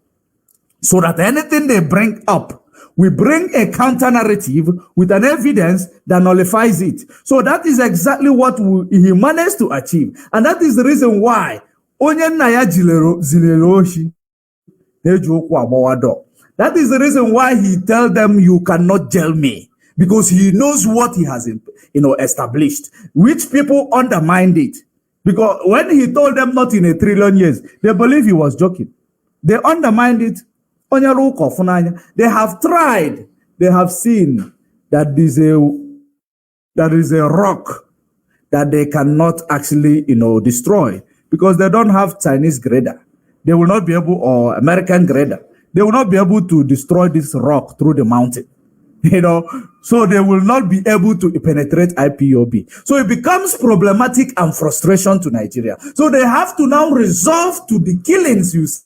So that anything they bring up, we bring a counter narrative with an evidence that nullifies it. So that is exactly what he managed to achieve. And that is the reason why that is the reason why he tells them you cannot jail me. Because he knows what he has established. Which people undermined it. Because when he told them not in 1 trillion years, they believe he was joking. They undermined it. They have tried, they have seen that there is a rock that they cannot actually, destroy because they don't have Chinese grader. They will not be able, or American grader. They will not be able to destroy this rock through the mountain, so they will not be able to penetrate IPOB. So it becomes problematic and frustration to Nigeria. So they have to now resolve to the killings you see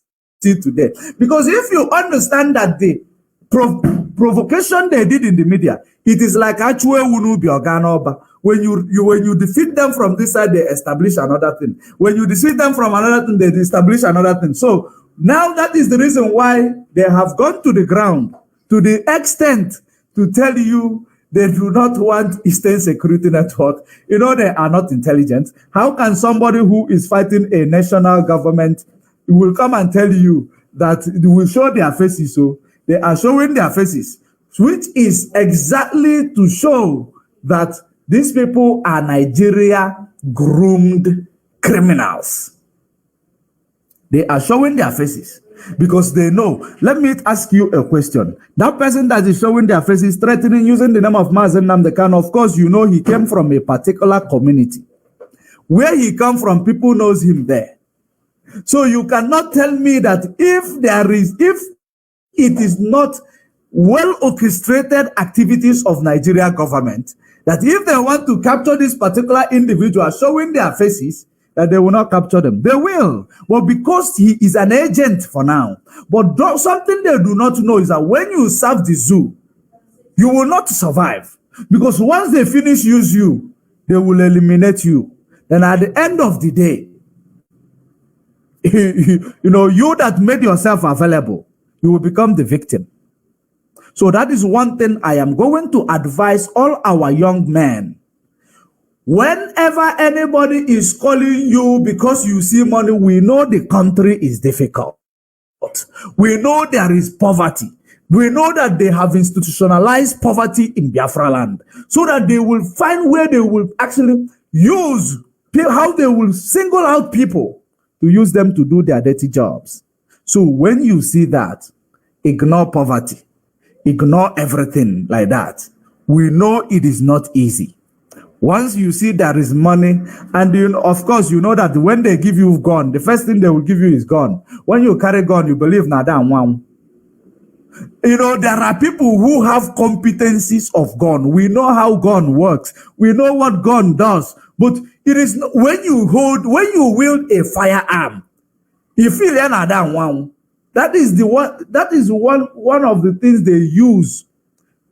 today. Because if you understand that the provocation they did in the media, it is like actually when you defeat them from this side, they establish another thing. When you defeat them from another thing, they establish another thing. So now that is the reason why they have gone to the ground to the extent to tell you they do not want Eastern Security Network. They are not intelligent. How can somebody who is fighting a national government will come and tell you that they will show their faces? So they are showing their faces, which is exactly to show that these people are Nigeria groomed criminals. They are showing their faces because they know. Let me ask you a question. That person that is showing their faces, threatening, using the name of Mazen Nnamdi Kanu, of course, he came from a particular community. Where he come from, people knows him there. So you cannot tell me that if it is not well orchestrated activities of Nigeria government, that if they want to capture this particular individual showing their faces, that they will not capture them. They will. But because he is an agent for now. But something they do not know is that when you serve the zoo, you will not survive. Because once they finish use you, they will eliminate you. Then at the end of the day, you that made yourself available, you will become the victim. So that is one thing I am going to advise all our young men. Whenever anybody is calling you because you see money, we know the country is difficult. We know there is poverty. We know that they have institutionalized poverty in Biafra land, so that they will find where they will actually use, how they will single out people to use them to do their dirty jobs. So when you see that, ignore poverty, ignore everything like that. We know it is not easy. Once you see there is money, and of course, you know that when they give you gun, the first thing they will give you is gun. When you carry gun, you believe nada and one. There are people who have competencies of gun. We know how gun works. We know what gun does. But it is when you wield a firearm, you feel another one. That is one of the things they use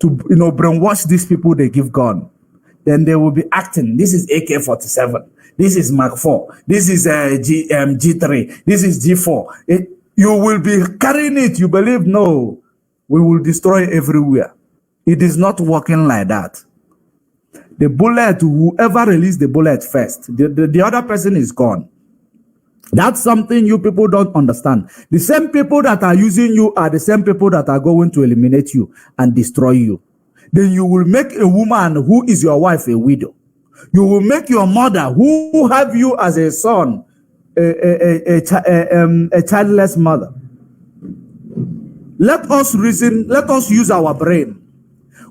to brainwash these people they give gun. Then they will be acting. This is AK-47. This is Mark 4. This is G3. This is G4. You will be carrying it. You believe, no, we will destroy everywhere. It is not working like that. The bullet, whoever released the bullet first, the other person is gone. That's something you people don't understand. The same people that are using you are the same people that are going to eliminate you and destroy you. Then you will make a woman who is your wife a widow. You will make your mother who have you as a son a childless mother. Let us reason, let us use our brain.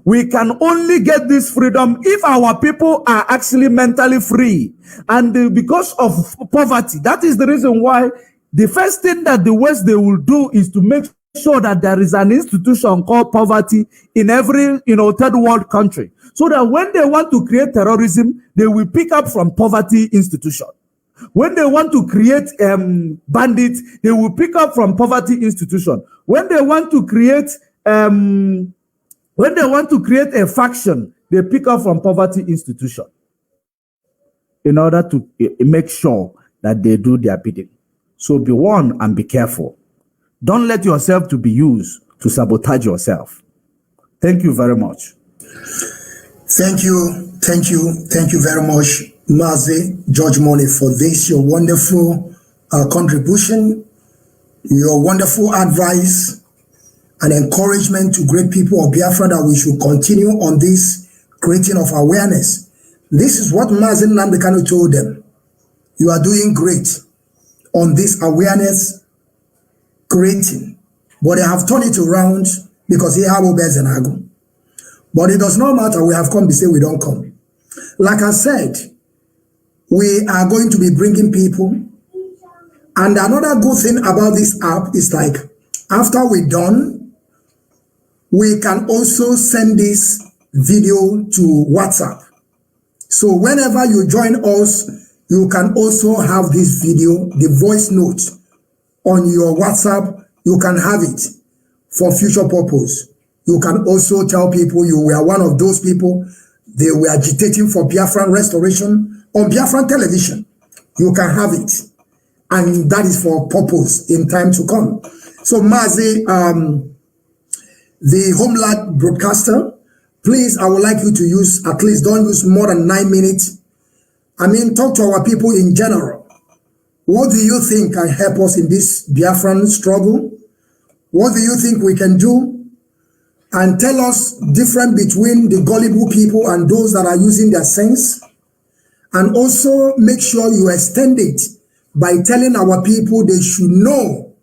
We can only get this freedom if our people are actually mentally free. And because of poverty, that is the reason why the first thing that the West they will do is to make sure that there is an institution called poverty in every third world country, so that when they want to create terrorism, they will pick up from poverty institution. When they want to create bandits, they will pick up from poverty institution. When they want to create a faction, they pick up from poverty institution in order to make sure that they do their bidding. So be warned and be careful. Don't let yourself to be used to sabotage yourself. Thank you very much. Thank you very much, Mazi George Money, for this, your wonderful contribution, your wonderful advice and encouragement to great people of Biafra that we should continue on this creating of awareness. This is what Mazi Nnamdi Kanu told them. You are doing great on this awareness creating, but they have turned it around because he have Obezenago. But it does not matter. We have come to say we don't come. Like I said, we are going to be bringing people. And another good thing about this app is like, after we're done, we can also send this video to WhatsApp. So whenever you join us, you can also have this video, the voice note on your WhatsApp. You can have it for future purpose. You can also tell people you were one of those people. They were agitating for Biafran restoration on Biafran television. You can have it. And that is for purpose in time to come. So Mazi, the Homeland broadcaster, please, I would like you to use, at least don't use more than 9 minutes. I mean, talk to our people in general. What do you think can help us in this Biafran struggle? What do you think we can do? And tell us difference between the gullible people and those that are using their sense. And also make sure you extend it by telling our people they should know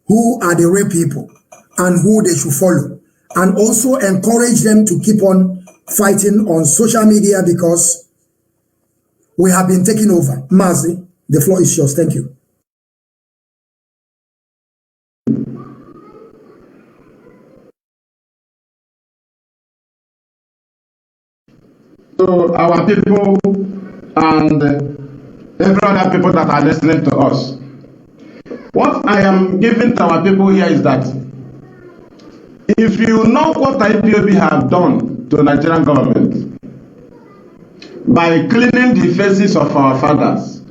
who are the real people and who they should follow. And also encourage them to keep on fighting on social media because we have been taking over. Mazi, the floor is yours. Thank you. To our people and every other people that are listening to us. What I am giving to our people here is that if you know what IPOB have done to the Nigerian government by cleaning the faces of our fathers,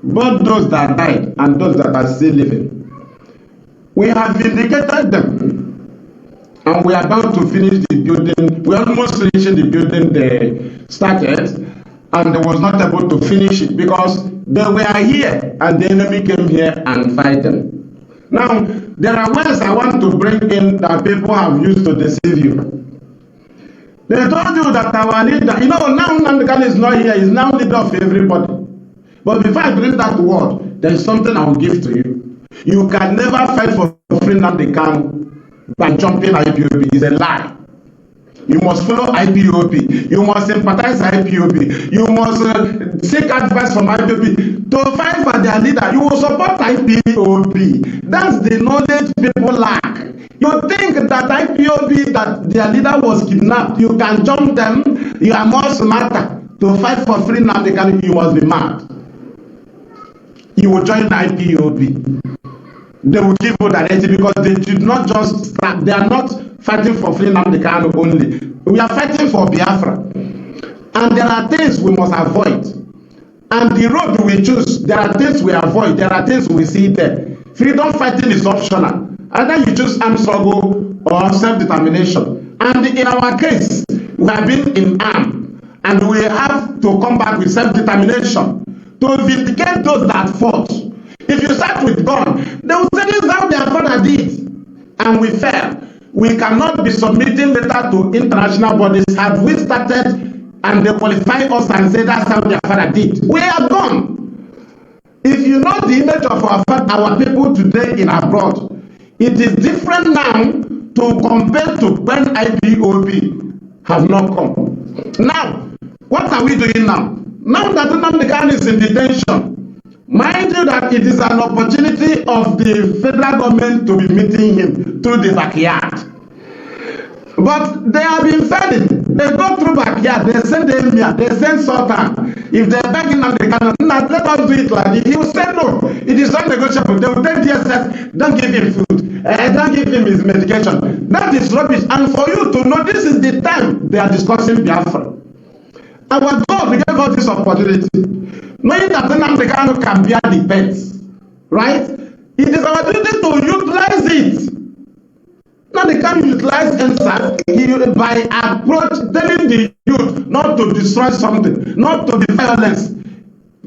both those that died and those that are still living, we have vindicated them. And we are about to finish the building. We are almost finishing the building they started, and they was not able to finish it because they were here and the enemy came here and fight them. Now, there are ways I want to bring in that people have used to deceive you. They told you that our leader, now Nnamdi Kanu is not here, he's now leader of everybody. But before I bring that word, there is something I will give to you. You can never fight for free Nnamdi Kanu by jumping IPOB. Is a lie. You must follow IPOB. You must sympathize IPOB. You must seek advice from IPOB. To fight for their leader, you will support IPOB. That's the knowledge people lack. You think that IPOB, that their leader was kidnapped, you can jump them, you are more smarter. To fight for free now, you must be mad. You will join IPOB. They will give you directly because they did not just start. They are not fighting for free Nnamdi only. We are fighting for Biafra. And there are things we must avoid. And the road we choose, there are things we avoid. There are things we see there. Freedom fighting is optional. Either you choose armed struggle or self-determination. And in our case, we have been in arm. And we have to come back with self-determination to vindicate those that fought. If you start with gun, they will say this is how their father did. And we fail. We cannot be submitting letter to international bodies. Have we started and they qualify us and say that's how their father did? We are gone. If you know the image of our people today in abroad, it is different now to compare to when IPOB have not come. Now, what are we doing now? Now that Nnamdi Kanu is in detention, mind you that it is an opportunity of the federal government to be meeting him through the backyard. But they have been fed. They go through backyard, they send Emir, they send Sultan. If they're begging Nnamdi Kanu, let us do it like this. He will say no, it is not negotiable. They will tell DSS, don't give him food, don't give him his medication. That is rubbish. And for you to know, this is the time they are discussing Biafra. Our God gave us this opportunity. Knowing that Nnamdi Kanu can bear the pets, right? It is our duty to utilize it. Nnamdi Kanu utilize NSAC by approach, telling the youth not to destroy something, not to be violence,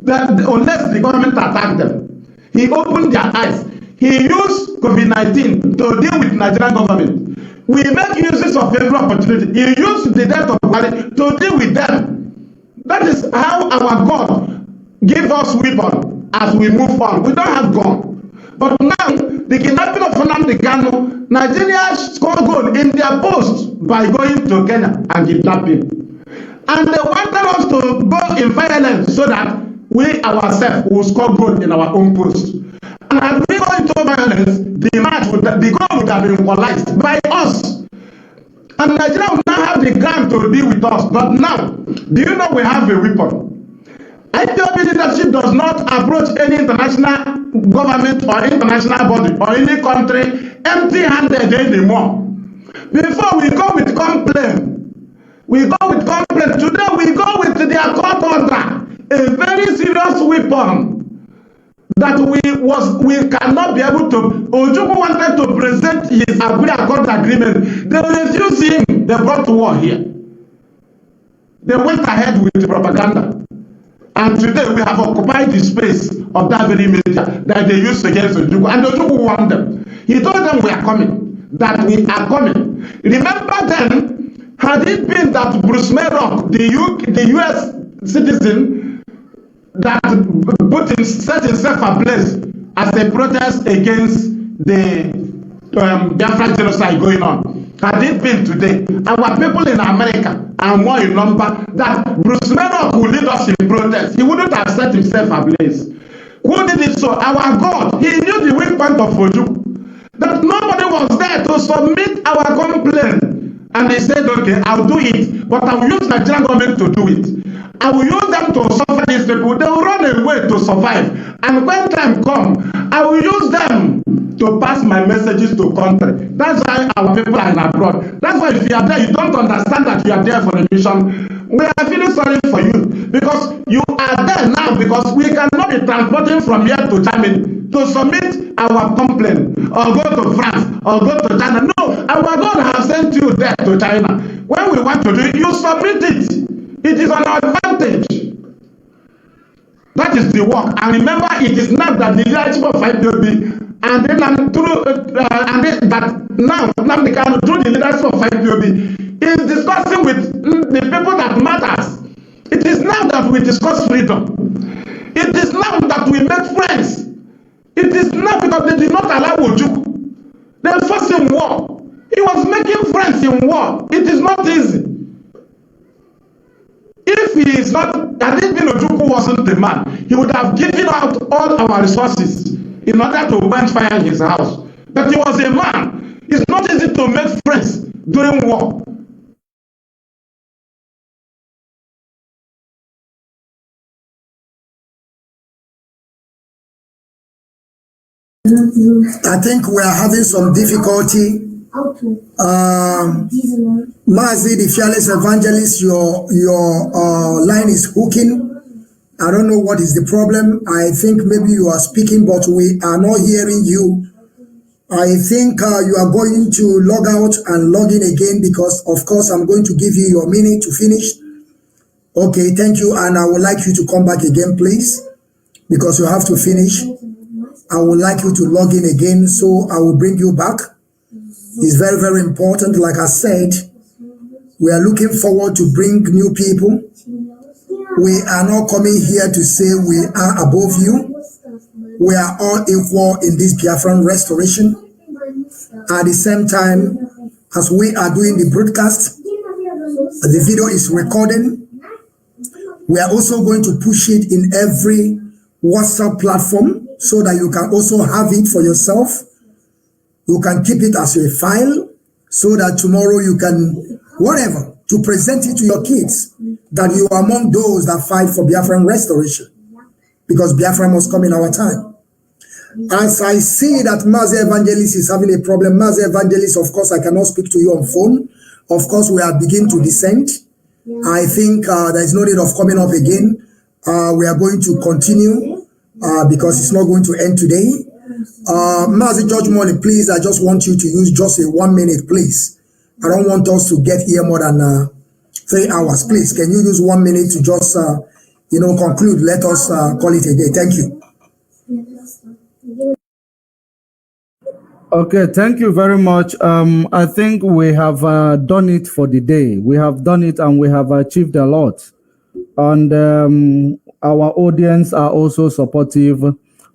unless the government attack them. He opened their eyes. He used COVID-19 to deal with Nigerian government. We make uses of every opportunity. He used the death of Buhari to deal with them. That is how our God give us weapon as we move on. We don't have gun. But now, the kidnapping of Nnamdi Kanu, Nigeria scored gold in their post by going to Kenya and kidnapping. And they wanted us to go in violence so that we ourselves will score gold in our own post. And as we go into violence, the goal would have been equalized by us. And Nigeria will now have the ground to deal with us. But now, do you know we have a weapon? IPOB leadership does not approach any international government or international body or any country empty-handed anymore. Before we go with complaint, Today we go with their court order, a very serious weapon that we cannot be able to. Ojukwu wanted to present his Accord agreement. They refused him. They brought war here. They went ahead with the propaganda. And today we have occupied the space of that very media that they used against Ojukwu. And Ojukwu warned them. He told them we are coming. That we are coming. Remember then, had it been that Bruce Mayrock, the US citizen, that set himself ablaze as a protest against the Biafra genocide going on. Had it been today, our people in America are more in number, that Bruce Mayrock would lead us in protest. He wouldn't have set himself ablaze. Who did it so? Our God. He knew the weak point of Ojukwu. That nobody was there to submit our complaint. And they said, okay, I'll do it, but I will use Nigerian government to do it. I will use them to suffer these people. They will run away to survive. And when time comes, I will use them to pass my messages to country. That's why our people are in abroad. That's why if you are there, you don't understand that you are there for a mission. We are feeling sorry for you because you are there now because we cannot be transporting from here to Germany to submit our complaint or go to France or go to China. No, our God has sent you there to China. When we want to do it, you submit it. It is an advantage. That is the work. And remember, it is not that the leadership of IPOB and then that now Nnamdi Kanu through the leadership of IPOB is discussing with the people that matters. It is now that we discuss freedom. It is now that we make friends. It is now because they did not allow Ojukwu. They forced him war. He He was making friends in war. It is not easy. If he is not, and if Ojukwu wasn't the man, he would have given out all our resources in order to burn fire in his house. But he was a man. It's not easy to make friends during war. I think we are having some difficulty. Mazi, the fearless evangelist, your line is hooking. I don't know what is the problem. I think maybe you are speaking, but we are not hearing you. I think you are going to log out and log in again because, of course, I'm going to give you your minute to finish. Okay, thank you. And I would like you to come back again, please, because you have to finish. I would like you to log in again, so I will bring you back. It's very, very important. Like I said, we are looking forward to bring new people. We are not coming here to say we are above you. We are all equal in this Biafran restoration. At the same time, as we are doing the broadcast, the video is recording. We are also going to push it in every WhatsApp platform so that you can also have it for yourself. You can keep it as a file so that tomorrow you can, whatever, to present it to your kids, that you are among those that fight for Biafran restoration, because Biafra must come in our time. As I see that Mazi Evangelist is having a problem, Mazi Evangelist, of course, I cannot speak to you on phone. Of course, we are beginning to descend. I think there is no need of coming up again. We are going to continue because it's not going to end today. Mazi George Money, please, I just want you to use just a 1 minute, please. I don't want us to get here more than 3 hours. Please, can you use 1 minute to just, conclude? Let us call it a day. Thank you. Okay, thank you very much. I think we have done it for the day. We have done it and we have achieved a lot. And our audience are also supportive.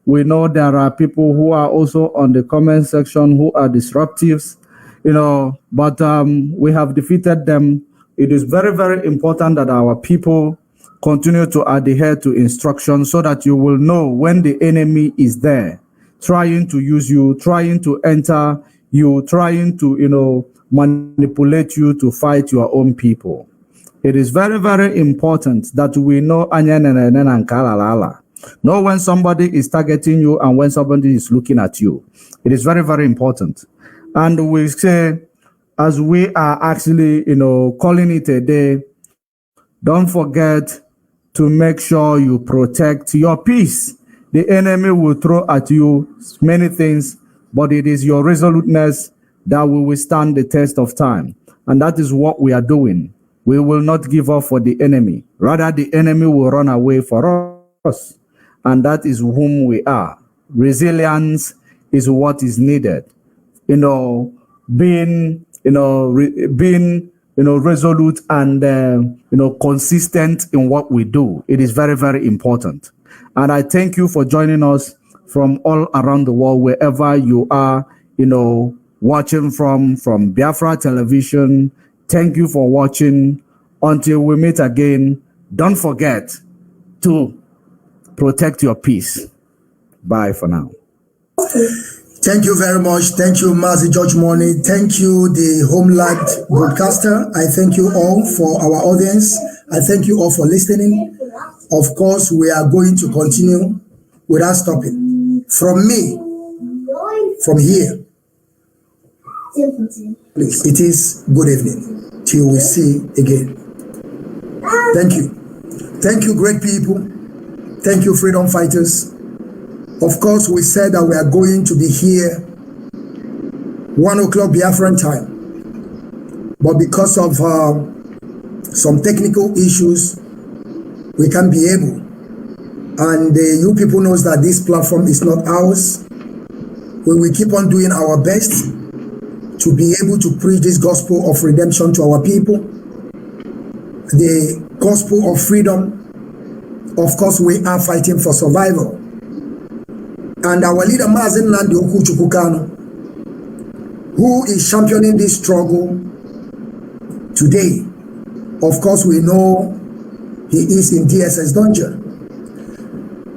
We know there are people who are also on the comment section who are disruptives, but we have defeated them. It is very, very important that our people continue to adhere to instructions so that you will know when the enemy is there, trying to use you, trying to enter you, trying to, manipulate you to fight your own people. It is very, very important that we know know when somebody is targeting you and when somebody is looking at you. It is very, very important. And we say, as we are actually, calling it a day, don't forget to make sure you protect your peace. The enemy will throw at you many things, but it is your resoluteness that will withstand the test of time. And that is what we are doing. We will not give up for the enemy. Rather, the enemy will run away for us. And that is whom we are. Resilience is what is needed. Being resolute and, consistent in what we do. It is very, very important. And I thank you for joining us from all around the world, wherever you are, watching from Biafra television. Thank you for watching. Until we meet again, don't forget to protect your peace. Bye for now. Thank you very much. Thank you, Mazi George Money. Thank you, the Homeland broadcaster. I thank you all for our audience. I thank you all for listening. Of course, we are going to continue without stopping. From me, from here, please, it is good evening till we see again. Thank you. Thank you, great people. Thank you, freedom fighters. Of course, we said that we are going to be here 1 o'clock Biafran time. But because of some technical issues, we can't be able. And you people knows that this platform is not ours. We will keep on doing our best to be able to preach this gospel of redemption to our people. The gospel of freedom. Of course, we are fighting for survival. And our leader, Mazen Nandi Okuchukukano, who is championing this struggle today. Of course, we know he is in DSS dungeon.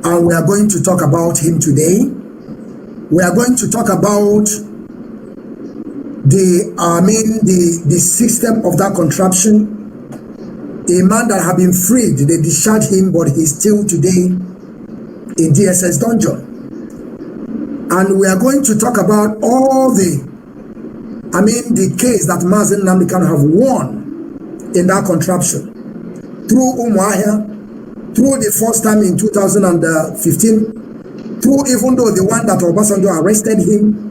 And we are going to talk about him today. We are going to talk about the system of that contraption. A man that had been freed, they discharged him, but he's still today in DSS dungeon. And we are going to talk about all the case that Mazi Nnamdi Kanu have won in that contraption. Through Umuahia, through the first time in 2015, through even though the one that Obasanjo arrested him,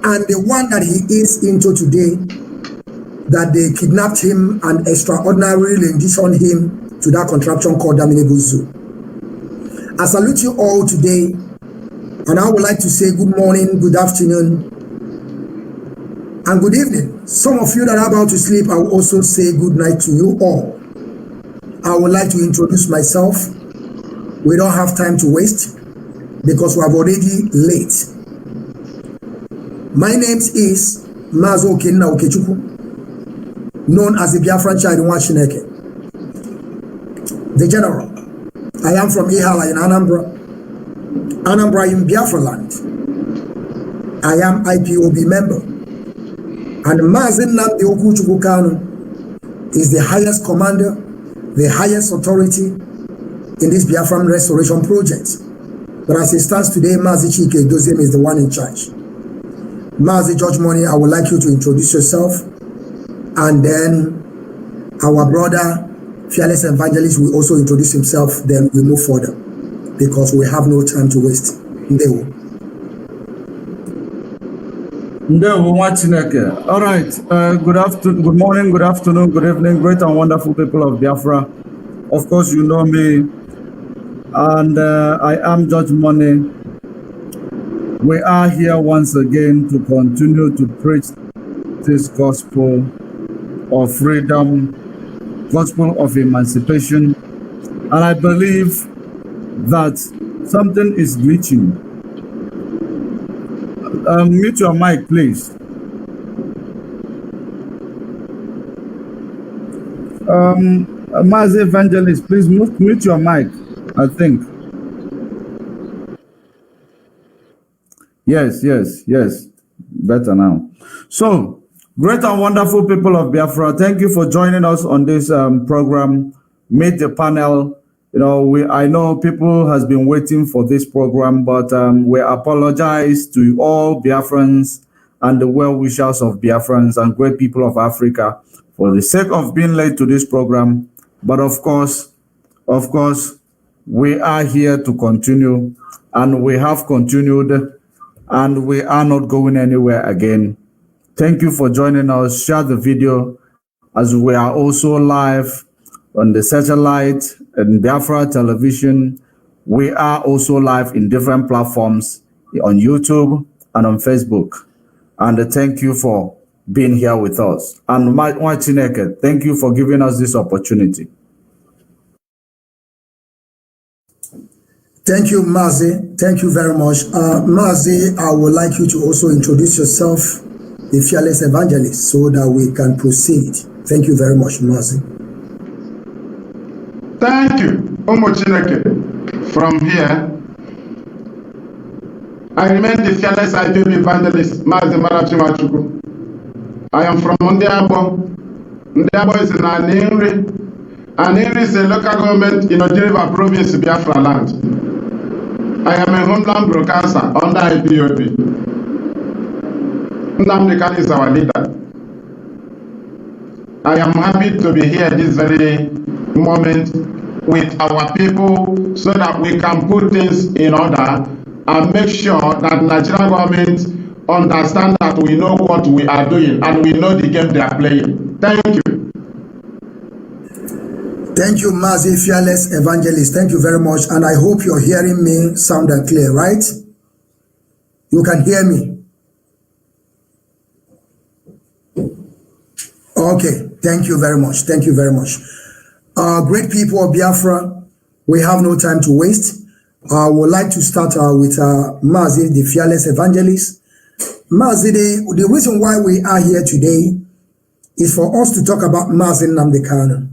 and the one that he is into today, that they kidnapped him and extraordinarily renditioned him to that contraption called Daminibu Zoo. I salute you all today, and I would like to say good morning, good afternoon, and good evening. Some of you that are about to sleep, I will also say good night to you all. I would like to introduce myself. We don't have time to waste because we are already late. My name is Mazi Okenna Okechukwu, known as the Biafran child in Washineke, the general. I am from Ihala in Anambra in Biafra land. I am IPOB member. And Mazi Nnamdi Kanu is the highest commander, the highest authority in this Biafran restoration project. But as it stands today, Mazi Chike Doziem is the one in charge. Mazi George Money, I would like you to introduce yourself, and then our brother, Fearless Evangelist, will also introduce himself, then we move further, because we have no time to waste. Ndewo. All right, good afternoon, good morning, good afternoon, good evening, great and wonderful people of Biafra. Of course, you know me, and I am George Money. We are here once again to continue to preach this gospel of freedom, gospel of emancipation, and I believe that something is glitching. Mute your mic, please. Mazi Evangelist, please mute your mic, I think. Yes. Better now. So, great and wonderful people of Biafra, thank you for joining us on this program. Meet the panel. You know, I know people has been waiting for this program, but we apologize to all Biafrans and the well-wishers of Biafrans and great people of Africa for the sake of being late to this program. But of course, we are here to continue, and we have continued, and we are not going anywhere again. Thank you for joining us. Share the video, as we are also live on the satellite and Biafra television. We are also live in different platforms on YouTube and on Facebook. And thank you for being here with us. And Chineke, thank you for giving us this opportunity. Thank you, Mazi. Thank you very much. Mazi, I would like you to also introduce yourself, the Fearless Evangelist, so that we can proceed. Thank you very much, Mazi. Thank you, Chineke. From here, I remain the Fearless IPOB Evangelist, Mazi Marachimachuku. I am from Ndiabo. Ndiabo is in Aningri. Aningri is a local government in Ojiriba province, Biafra land. I am a homeland broadcaster under IPOB. Nnamdi Kanu is our leader. I am happy to be here this very moment with our people so that we can put things in order and make sure that Nigerian government understand that we know what we are doing and we know the game they are playing. Thank you. Thank you, Mazi, Fearless Evangelist. Thank you very much. And I hope you're hearing me sound and clear, right? You can hear me. Okay, thank you very much. Thank you very much. Great people of Biafra, we have no time to waste. I would like to start with Mazi, the Fearless Evangelist, Mazi, the reason why we are here today is for us to talk about Mazi Nnamdi Kanu.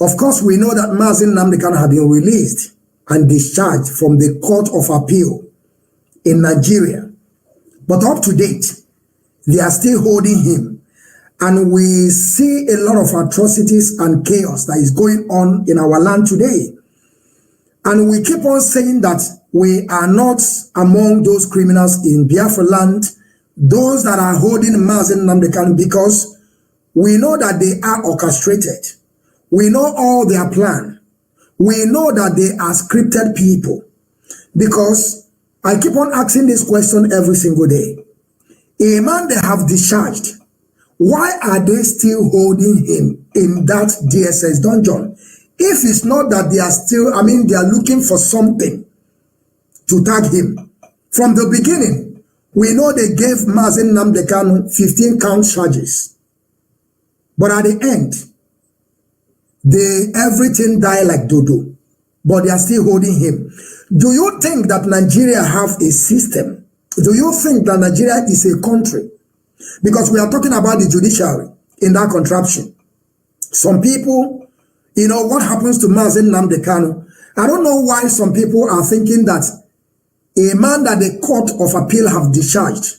Of course, we know that Mazi Nnamdi Kanu have been released and discharged from the Court of Appeal in Nigeria. But up to date, they are still holding him. And we see a lot of atrocities and chaos that is going on in our land today. And we keep on saying that we are not among those criminals in Biafra land, those that are holding Mazi Nnamdi Kanu, because we know that they are orchestrated. We know all their plan. We know that they are scripted people. Because I keep on asking this question every single day. A man they have discharged, why are they still holding him in that DSS dungeon? If it's not that they are still, they are looking for something to tag him. From the beginning, we know they gave Mazi Nnamdi Kanu 15 count charges. But at the end, everything died like dodo. But they are still holding him. Do you think that Nigeria have a system? Do you think that Nigeria is a country? Because we are talking about the judiciary in that contraption. Some people, what happens to Mazi Nnamdi Kanu? I don't know why some people are thinking that a man that the Court of Appeal have discharged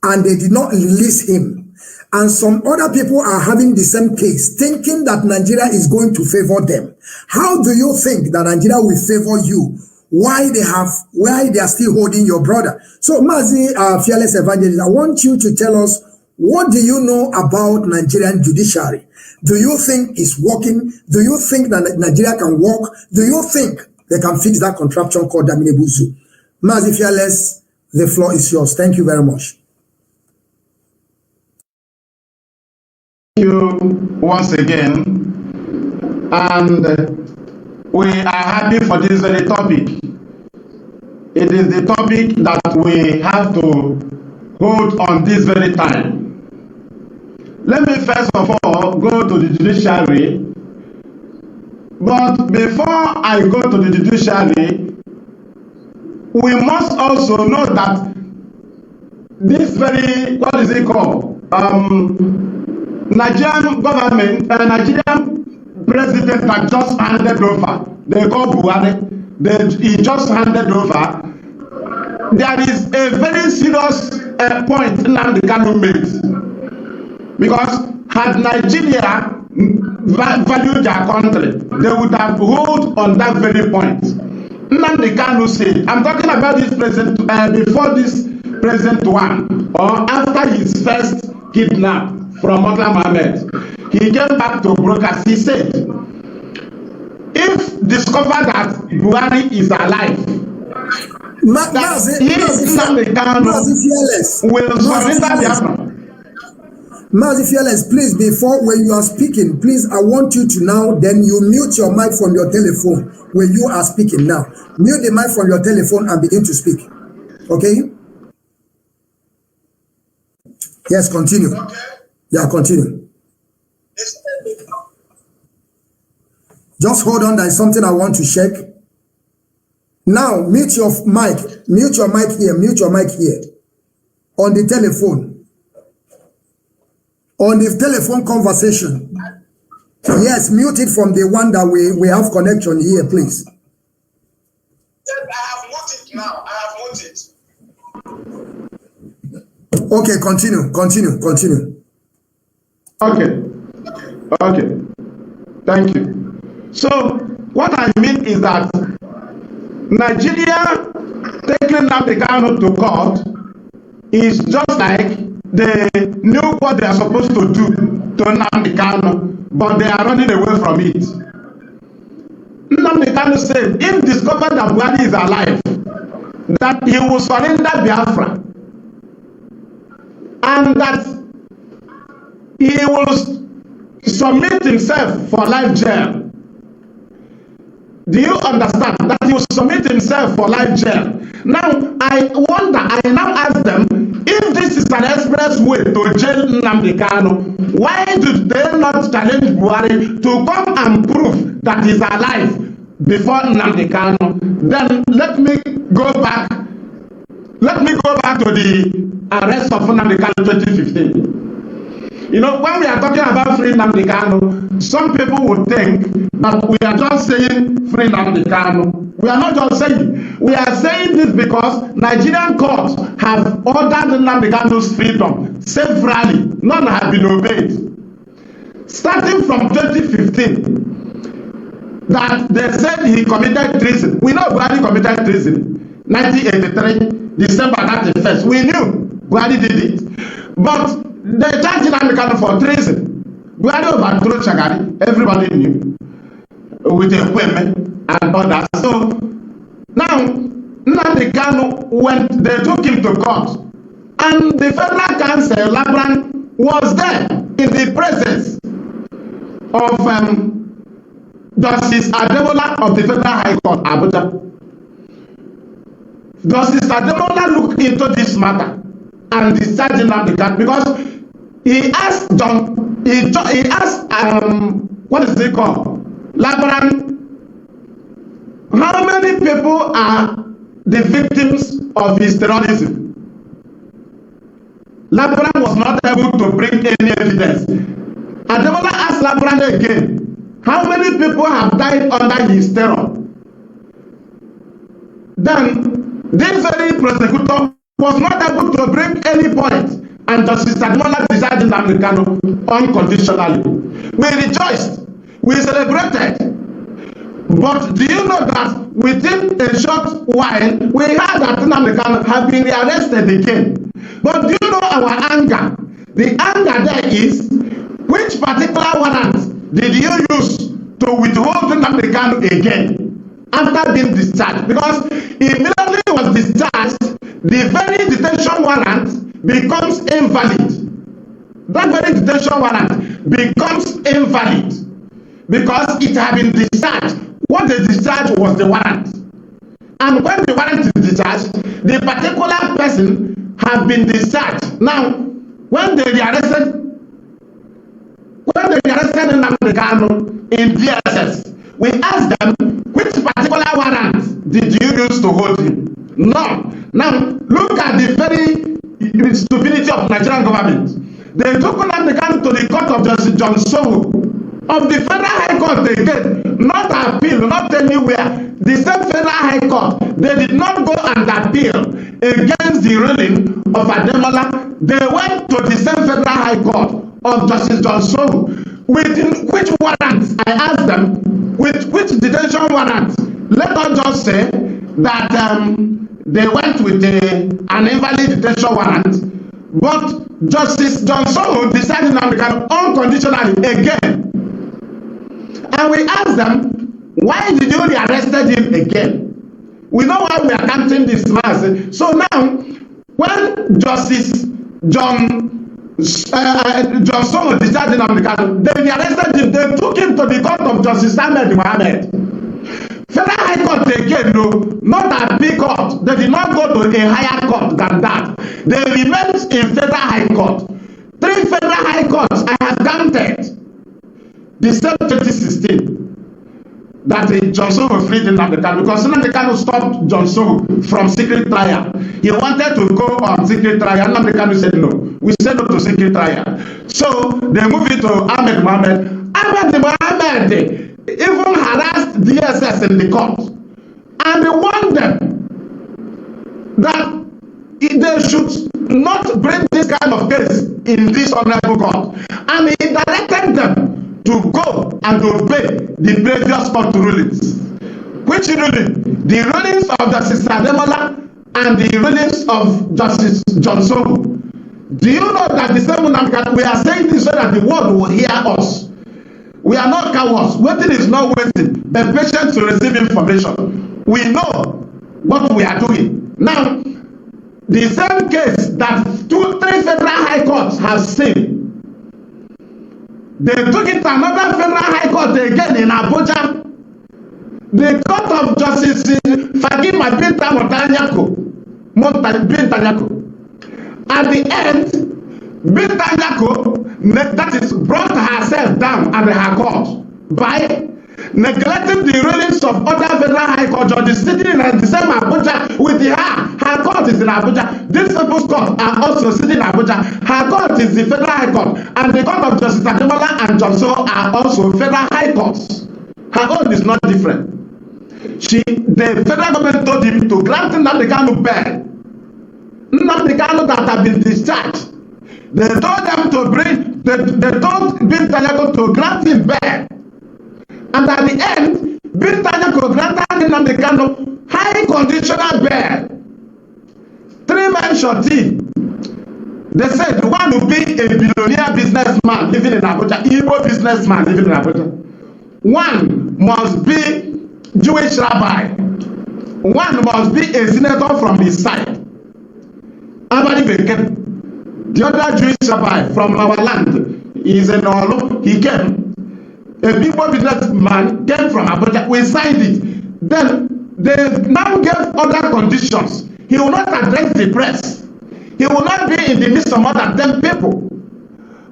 and they did not release him, and some other people are having the same case, thinking that Nigeria is going to favor them. How do you think that Nigeria will favor you? Why they are still holding your brother? So, Mazi, fearless evangelist, I want you to tell us, what do you know about Nigerian judiciary? Do you think it's working? Do you think that Nigeria can work? Do you think they can fix that contraption called Daminebuzu? Mazi, fearless, the floor is yours. Thank you very much. Thank you once again, and we are happy for this very topic. It is the topic that we have to hold on this very time. Let me first of all go to the judiciary, but before I go to the judiciary, we must also know that this very, what is it called? Nigerian government, Nigerian president that just handed over, they call Buhari, he just handed over. There is a very serious point Nnamdi Kanu makes. Because had Nigeria valued their country, they would have held on that very point. Nnamdi Kanu said, I'm talking about this president, before this present one, or after his first kidnap from Murtala Mohammed, he came back to brokers. He said, if discovered that Buhari is alive, Nnamdi Kanu will surrender Biafra. Mazi Fearless, please, before when you are speaking, please, I want you to now, then you mute your mic from your telephone when you are speaking now. Mute the mic from your telephone and begin to speak. Okay? Yes, continue. Yeah, continue. Just hold on, there is something I want to check. Now, mute your mic here, on the telephone. On the telephone conversation. Yes, mute it from the one that we have connection here, please. I have muted now. I have muted. Okay, continue. Okay. Thank you. So, what I mean is that Nigeria taking Nnamdi Kanu to court is just like they knew what they are supposed to do to Nnamdi Kanu, but they are running away from it. Nnamdi Kanu said, if discovered that Buhari is alive, that he will surrender Biafra, and that he will submit himself for life jail. Do you understand that he will submit himself for life jail? Now, I now ask them, if this is an express way to jail Nnamdi Kanu, why did they not challenge Buhari to come and prove that he's alive before Nnamdi Kanu? Then let me go back Let me go back to the arrest of Nnamdi Kanu 2015. You know, when we are talking about free Nnamdi Kanu, some people would think that we are just saying free Nnamdi Kanu. We are not just saying. We are saying this because Nigerian courts have ordered Nnamdi Kanu's freedom severally. None have been obeyed. Starting from 2015, that they said he committed treason. We know Buhari committed treason. 1983, December 31st. We knew Buhari did it. But they charged Nnamdi Kanu for treason. Buhari overthrew Shagari. Everybody knew. With a women and others. So now Nnamdi Kanu, when they took him to court, and the Federal Council, Labran, was there in the presence of Justice Ademola of the Federal High Court, Abuja. Justice Ademola looked into this matter and discharged Nnamdi Kanu because he asked what is it called? Labran, how many people are the victims of his terrorism? Labran was not able to bring any evidence. Ademola asked Labran again, how many people have died under his terror? Then, this very prosecutor was not able to bring any point, and Justice Ademola decided Nnamdi Kanu unconditionally. We rejoiced, we celebrated. But do you know that within a short while, we heard that Nnamdi Kanu had been rearrested again? But do you know our anger? The anger there is, which particular warrant did you use to withhold Nnamdi Kanu again after being discharged? Because immediately he was discharged, the very detention warrant becomes invalid. That very detention warrant becomes invalid because it had been discharged. What they discharged was the warrant. And when the warrant is discharged, the particular person have been discharged. Now, when they rearrested Nnamdi Kanu in DSS, we asked them, which particular warrant did you use to hold him? No. Now, look at the very stupidity of Nigerian government. They took Nnamdi Kanu to the court of Justice John Sohu of the Federal High Court again, not appeal, not anywhere. The same Federal High Court, they did not go and appeal against the ruling of Ademola. They went to the same Federal High Court of Justice John Sohu. With which warrant? I asked them, with which detention warrant? Let us just say that they went with an invalid detention warrant, but Justice John Sohu decided Nnamdi Kanu unconditionally again. And we asked them, why did you rearrest him again? We know why we are counting this mass. So now, when Justice John Sohu decided Nnamdi Kanu, they rearrested him. They took him to the court of Justice Ahmed Mohammed. Federal High Court again, no, not a big court. They did not go to a higher court than that. They remained in Federal High Court. 3 Federal High Courts I have counted. December 2016, that John Sohu freed Nnamdi Kanu because Nnamdi Kanu stopped John Sohu from secret trial. He wanted to go on secret trial. Nnamdi Kanu said no. We said no to secret trial. So they moved it to Ahmed Mohammed. Ahmed Mohammed even harassed DSS in the court, and they warned them that they should not bring this kind of case in this honorable court. And he directed them to go and obey the previous court rulings. Which ruling? The rulings of Justice Ademola and the rulings of Justice John Sohu. Do you know that the same Nnamdi, we are saying this so that the world will hear us. We are not cowards. Waiting is not waiting, but patient to receive information. We know what we are doing. Now, the same case that 2-3 Federal High Courts have seen, they took it to another Federal High Court again in Abuja. The Court of Justice Fagima Bintanyako. At the end, Bintanyako, that is, brought herself down at her court by neglecting the rulings of other federal high court judges sitting in the same Abuja with her court is in Abuja. These people's court are also sitting in Abuja. Her court is the federal high court, and the court of Justice Ademola and Johnson are also federal high courts. Her own is not different. The federal government told him to grant Nnamdi Kanu bail. Nnamdi Kanu that have been discharged. They told them to bring, they told Binta Nyako to grant him bail. And at the end, Binta Nyako granted Nnamdi Kanu high conditional bail. 3-man shorty. They said the one will be a billionaire businessman living in Abuja, Igbo businessman living in Abuja. One must be Jewish rabbi. One must be a senator from his side. Abadi Beken. The other Jewish rabbi from our land is in Olu. He came. A big businessman came from Abuja. We signed it. Then they now gave other conditions. He will not address the press. He will not be in the midst of more than 10 people.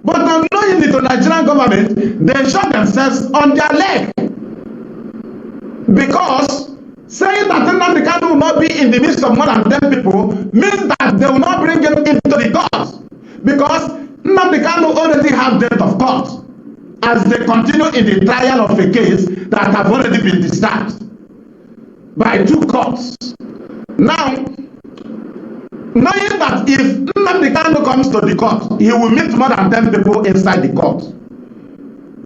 But unknowing it to Nigerian government, they shot themselves on their leg. Because saying that Nnamdi Kanu will not be in the midst of more than 10 people means that they will not bring him into the court. Because Nnamdi Kanu already have date of court as they continue in the trial of a case that have already been discharged by 2 courts. Now, knowing that if Nnamdi Kanu comes to the court, he will meet more than 10 people inside the court.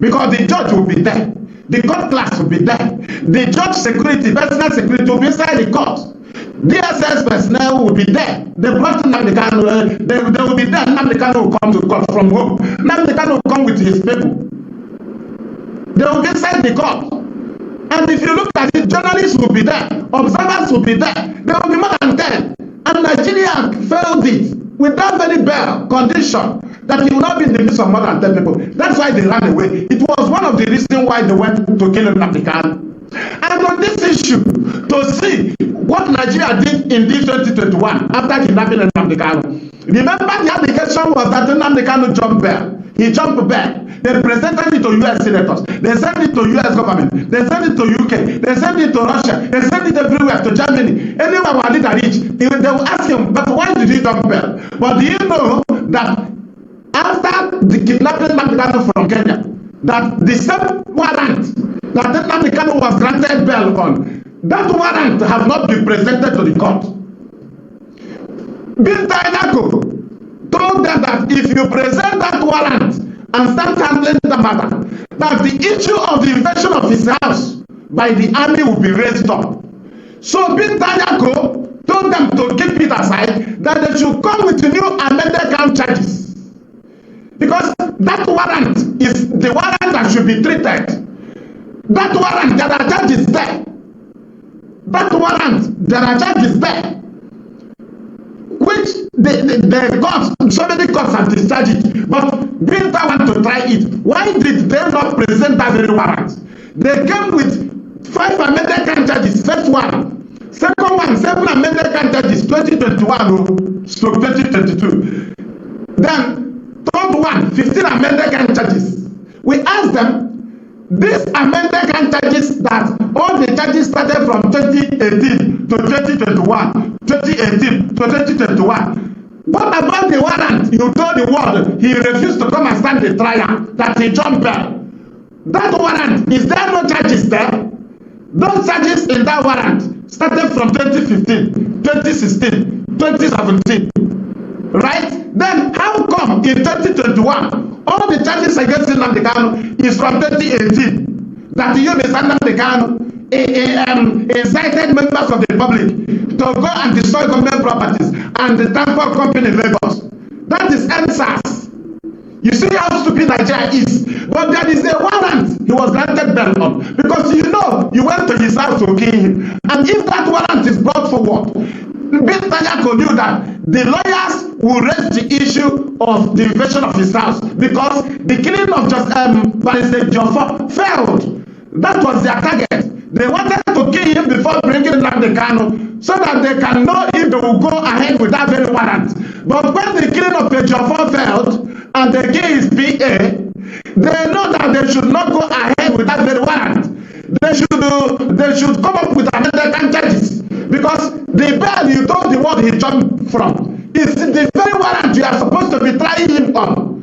Because the judge will be there. The court class will be there. The judge security, personal security will be inside the court. DSS personnel will be there. They brought Nnamdi Kanu, they will be there. Nnamdi Kanu will come to court from home. Nnamdi Kanu will come with his people. They will be inside the court. And if you look at it, journalists will be there. Observers will be there. There will be more than 10. And Nigeria failed it without any bail condition that he will not be in the midst of more than 10 people. That's why they ran away. It was one of the reasons why they went to kill Nnamdi Kanu. And on this issue, to see what Nigeria did in this 2021 after kidnapping Nnamdi Kanu, remember the allegation was that Nnamdi Kanu jumped bail. He jumped bail. They presented it to US senators. They sent it to US government. They sent it to UK. They sent it to Russia. They sent it everywhere, to Germany. Anywhere where leader reach, they will ask him, but why did he jump bail? But do you know that after the kidnapping Nnamdi Kanu from Kenya, that the same warrant that Nnamdi Kanu was granted bail on, that warrant have not been presented to the court. Binta Nyako told them that if you present that warrant and start handling the matter, that the issue of the invasion of his house by the army will be raised up. So Binta Nyako told them to keep it aside, that they should come with new amended count charges. Because that warrant is the warrant that should be treated. That warrant, there are charges there. That warrant, there are charges there. Which the courts, so many courts have discharged it. But Binta want to try it. Why did they not present that very warrant? They came with 5 amended count charges. First one. Second one, 7 amended count charges, 2021 to 2022. Then, third one, 15 amended count charges. We asked them, these amended count charges that all the charges started from 2018 to 2021, 2018 to 2021. What about the warrant? You told the world he refused to come and stand the trial, that he jumped bail. That warrant, is there no charges there? Those charges in that warrant started from 2015, 2016, 2017. Right? Then how come in 2021 all the charges against Nnamdi Kanu is from 2018? That you, Mr. Nnamdi Kanu, incited members of the public to go and destroy government properties and the transport company in Lagos. That is NSAS. You see how stupid Nigeria is. But there is a warrant he was granted bail on. Because you know, you went to his house to kill him. And if that warrant is brought forward, Binta Nyako knew that the lawyers will raise the issue of the invasion of his house because the killing of just President Jofo failed. That was their target. They wanted to kill him before bringing Nnamdi Kanu so that they can know if they will go ahead with that very warrant. But when the killing of Jofo failed and they kill his PA, they know that they should not go ahead with that very warrant. they should come up with amended charges, because the bail you told the world he jumped from is the very warrant you are supposed to be trying him on.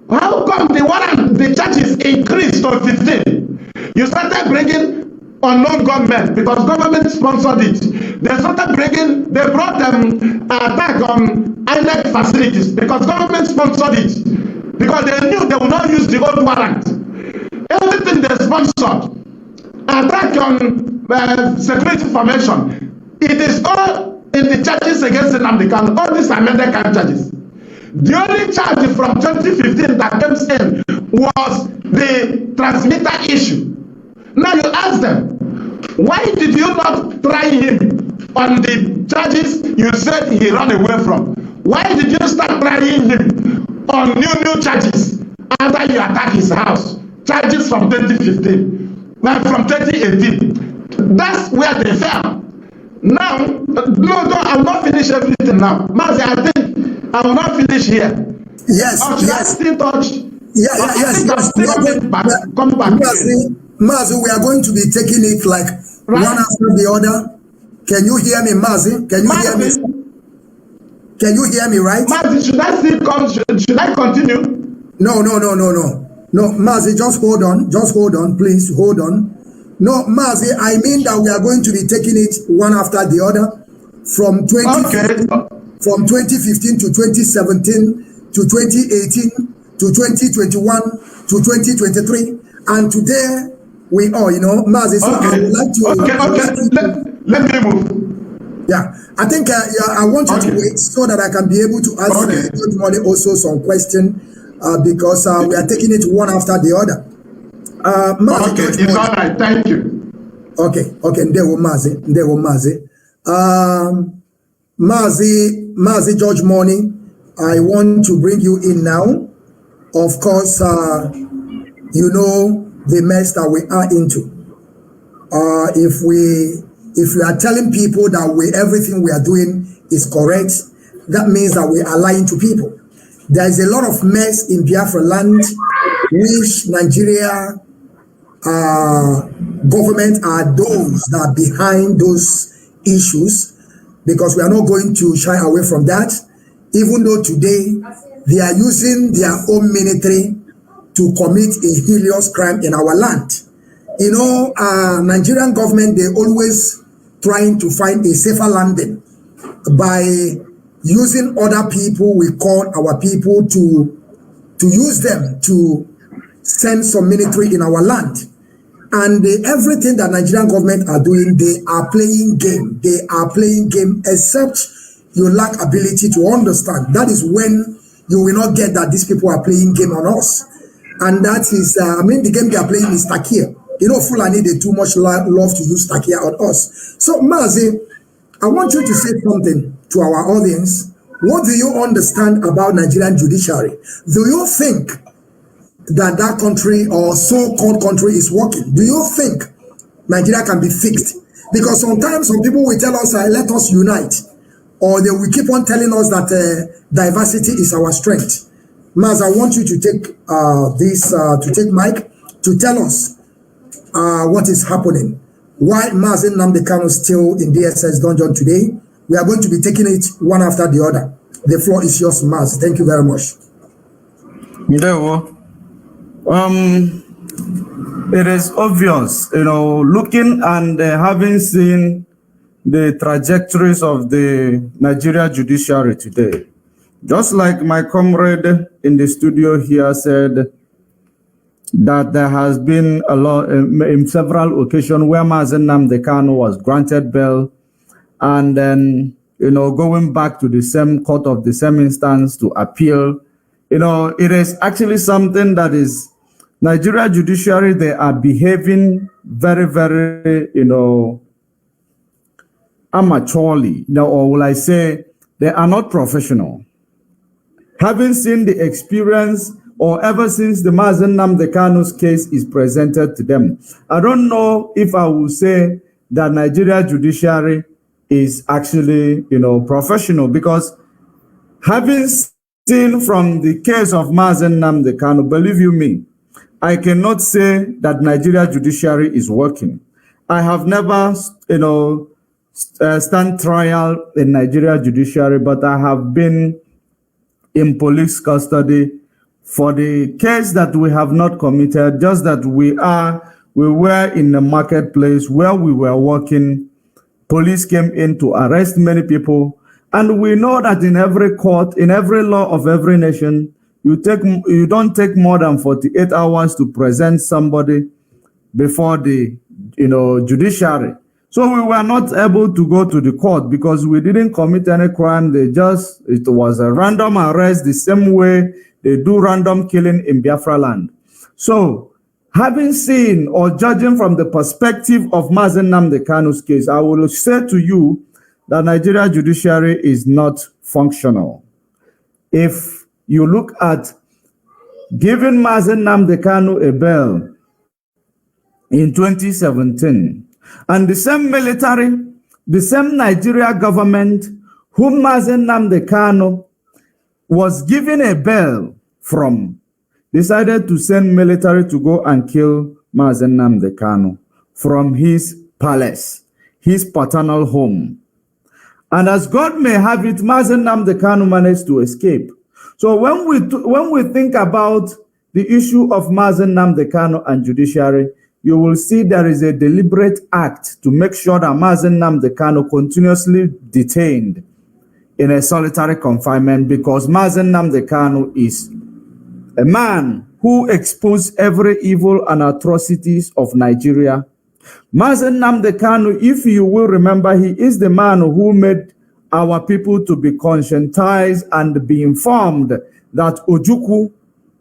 How come the charges increased to 15? You started bringing unknown government because government sponsored it. They brought attack on INEC facilities because government sponsored it. Because they knew they would not use the old warrant. Everything they sponsored, attack on security formation, it is all in the charges against the Namdekan, all these amended charges. The only charge from 2015 that came in was the transmitter issue. Now you ask them, why did you not try him on the charges you said he ran away from? Why did you start trying him on new charges after you attacked his house? Charges from 2015, from 2018. That's where they fell. Now, no, I will not finish everything now. Mazi, I think I will not finish here. Yes, I still touch? Yes. Come back. Mazi, we are going to be taking it like one after the other. Can you hear me, Mazi? Can you hear me? Can you hear me, right? Mazi, should I still come? Should I continue? No. No, Mazi, just hold on, please, hold on. No, Mazi, I mean that we are going to be taking it one after the other from 2015 to 2017 to 2018 to 2021 to 2023, and today we are, Mazi, so I would like to... Let me move. Yeah, I think I want you to wait so that I can be able to ask Judge also some question because we are taking it one after the other. Mazi, it's all right. Thank you. Okay. Ndewo Mazi. Mazi George Money, I want to bring you in now. Of course, you know the mess that we are into. If we are telling people that everything we are doing is correct, that means that we are lying to people. There is a lot of mess in Biafra land, which Nigeria government are those that are behind those issues, because we are not going to shy away from that, even though today they are using their own military to commit a heinous crime in our land. Nigerian government, they always trying to find a safer landing by using other people, we call our people, to use them to send some military in our land. And everything that Nigerian government are doing, they are playing game. They are playing game, except you lack ability to understand. That is when you will not get that these people are playing game on us. And that is, the game they are playing is Takia. Fulani, they too much love to use Takia on us. So, Mazi, I want you to say something to our audience. What do you understand about Nigerian judiciary? Do you think that country or so-called country is working? Do you think Nigeria can be fixed? Because sometimes some people will tell us, let us unite. Or they will keep on telling us that diversity is our strength. Maz, I want you to take take mic to tell us what is happening. Why Mazi Nnamdi Kanu still in DSS dungeon today? We are going to be taking it one after the other. The floor is yours, Maz. Thank you very much. It is obvious, looking and having seen the trajectories of the Nigeria judiciary today, just like my comrade in the studio here said, that there has been a lot in several occasions where Mazi Nnamdi Kanu was granted bail, and then going back to the same court of the same instance to appeal. It is actually something that is Nigeria judiciary. They are behaving very, very, amateurly. Or will I say they are not professional. Having seen the experience, or ever since the Mazi Nnamdi Kanu's case is presented to them, I don't know if I will say that Nigeria judiciary is actually, professional, because having seen from the case of Mazi Nnamdi Kanu, believe you me, I cannot say that Nigeria judiciary is working. I have never, stand trial in Nigeria judiciary, but I have been in police custody for the case that we have not committed, just that we were in the marketplace where we were working. Police came in to arrest many people. And we know that in every court, in every law of every nation, you don't take more than 48 hours to present somebody before the judiciary. So we were not able to go to the court because we didn't commit any crime. It was a random arrest, the same way they do random killing in Biafra land. So having seen or judging from the perspective of Mazen Nnamdi Kanu's case, I will say to you that Nigeria judiciary is not functional. If you look at giving Mazen Nnamdi Kanu a bail in 2017, and the same military, the same Nigeria government whom Mazen Nnamdi Kanu was given a bail from, decided to send military to go and kill Mazen Nnamdi Kanu from his palace, his paternal home. And as God may have it, Mazen Nnamdi Kanu managed to escape. So when we think about the issue of Mazen Nnamdi Kanu and judiciary, you will see there is a deliberate act to make sure that Mazen Nnamdi Kanu continuously detained in a solitary confinement, because Mazen Nnamdi Kanu is a man who exposed every evil and atrocities of Nigeria. Mazen Nnamdi Kanu, if you will remember, he is the man who made our people to be conscientized and be informed that Ojukwu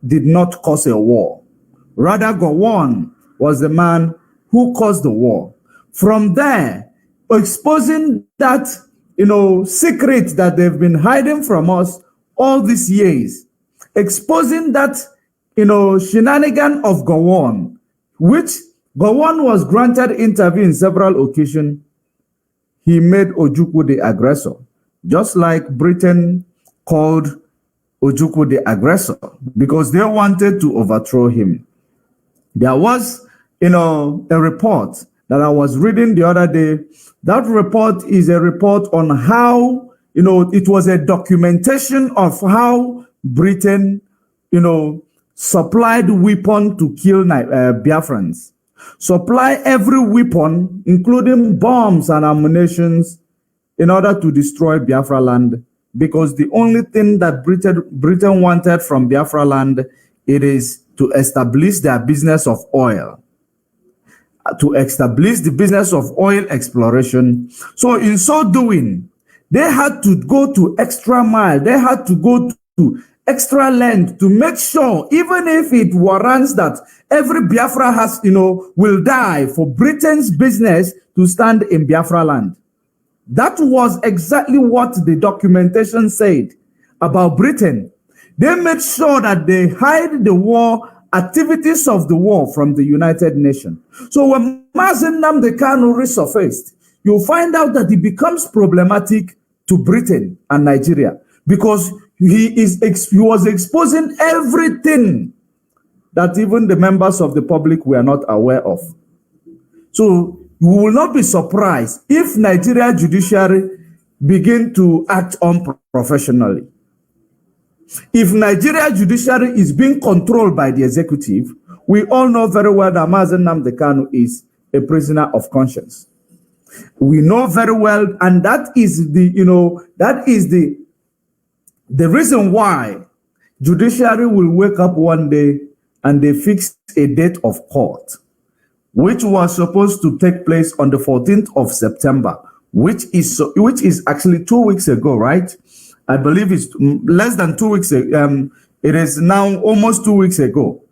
did not cause a war. Rather, Gowon was the man who caused the war. From there, exposing that, secret that they've been hiding from us all these years, exposing that, shenanigan of Gowon, which Gowon was granted interview in several occasions. He made Ojukwu the aggressor, just like Britain called Ojukwu the aggressor because they wanted to overthrow him. There was, a report that I was reading the other day. That report is a report on how, it was a documentation of how Britain, supplied weapons to kill Biafrans. Supply every weapon, including bombs and ammunition, in order to destroy Biafra land. Because the only thing that Britain wanted from Biafra land, it is to establish their business of oil. To establish the business of oil exploration. So in so doing, they had to go to extra mile. They had to go to extra length to make sure, even if it warrants that every Biafra has, will die for Britain's business to stand in Biafra land. That was exactly what the documentation said about Britain. They made sure that they hide the war activities of the war from the United Nations. So when Mazen Nnamdi Kanu resurfaced, you'll find out that it becomes problematic to Britain and Nigeria because he was exposing everything that even the members of the public were not aware of. So you will not be surprised if Nigeria judiciary begin to act unprofessionally. If Nigeria judiciary is being controlled by the executive, we all know very well that Mazen Nnamdi Kanu is a prisoner of conscience. We know very well, and that is the reason why judiciary will wake up one day and they fix a date of court, which was supposed to take place on the 14th of September, which is actually 2 weeks ago, right? I believe it's less than 2 weeks. It is now almost 2 weeks ago.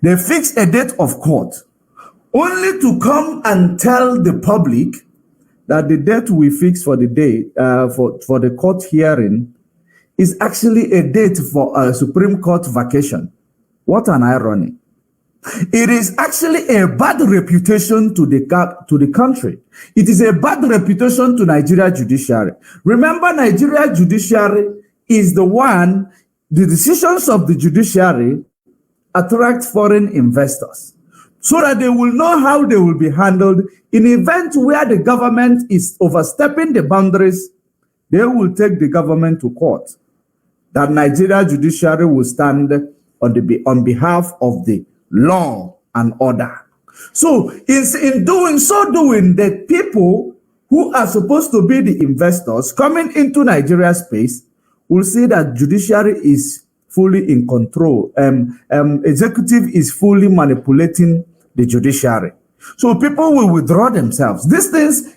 They fixed a date of court, only to come and tell the public that the date we fixed for the day for the court hearing is actually a date for a Supreme Court vacation. What an irony. It is actually a bad reputation to the country. It is a bad reputation to Nigeria judiciary. Remember, Nigeria judiciary is the decisions of the judiciary attract foreign investors. so that they will know how they will be handled. In event where the government is overstepping the boundaries, they will take the government to court. That Nigeria judiciary will stand on behalf of the law and order. So in doing, the people who are supposed to be the investors coming into Nigeria space will see that judiciary is fully in control. Executive is fully manipulating the judiciary. So people will withdraw themselves. These things,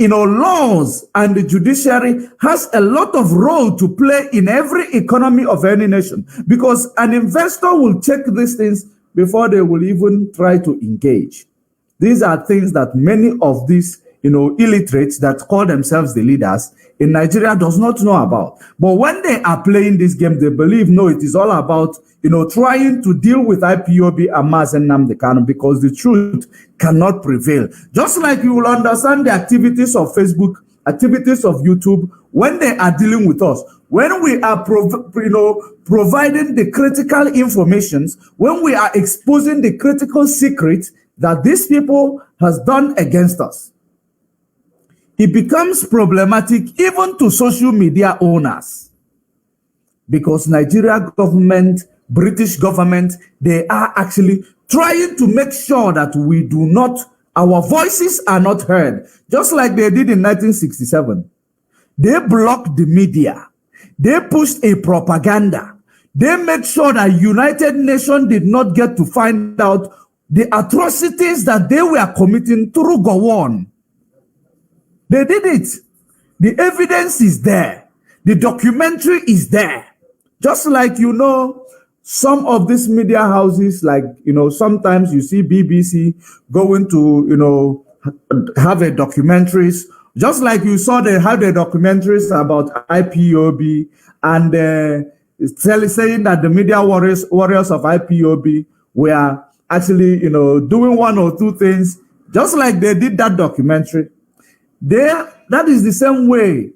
laws and the judiciary has a lot of role to play in every economy of any nation, because an investor will check these things before they will even try to engage. These are things that many of these, illiterates that call themselves the leaders in Nigeria does not know about. But when they are playing this game, they believe, no, it is all about, trying to deal with IPOB and Mazen Nnamdi Kanu, because the truth cannot prevail. Just like you will understand the activities of Facebook, activities of YouTube, when they are dealing with us, when we are providing the critical information, when we are exposing the critical secrets that these people has done against us, it becomes problematic even to social media owners, because Nigeria government, British government, they are actually trying to make sure that our voices are not heard, just like they did in 1967. They blocked the media. They pushed a propaganda. They made sure that United Nations did not get to find out the atrocities that they were committing through Gowon. They did it. The evidence is there. The documentary is there. Just like, some of these media houses, like, sometimes you see BBC going to, have a documentaries, just like you saw they had the documentaries about IPOB and saying that the media warriors of IPOB were actually, doing one or two things, just like they did that documentary. That is the same way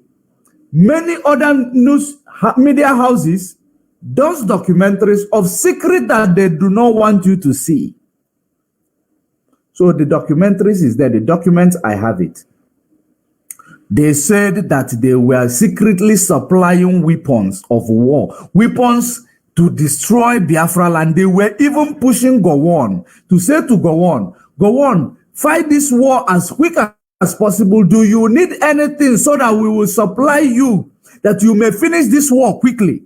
many other news media houses does documentaries of secret that they do not want you to see. So the documentaries is there. The documents, I have it. They said that they were secretly supplying weapons of war, weapons to destroy Biafra land. They were even pushing Gowon to say to Gowon, fight this war as quick as possible. Do you need anything so that we will supply you, that you may finish this war quickly?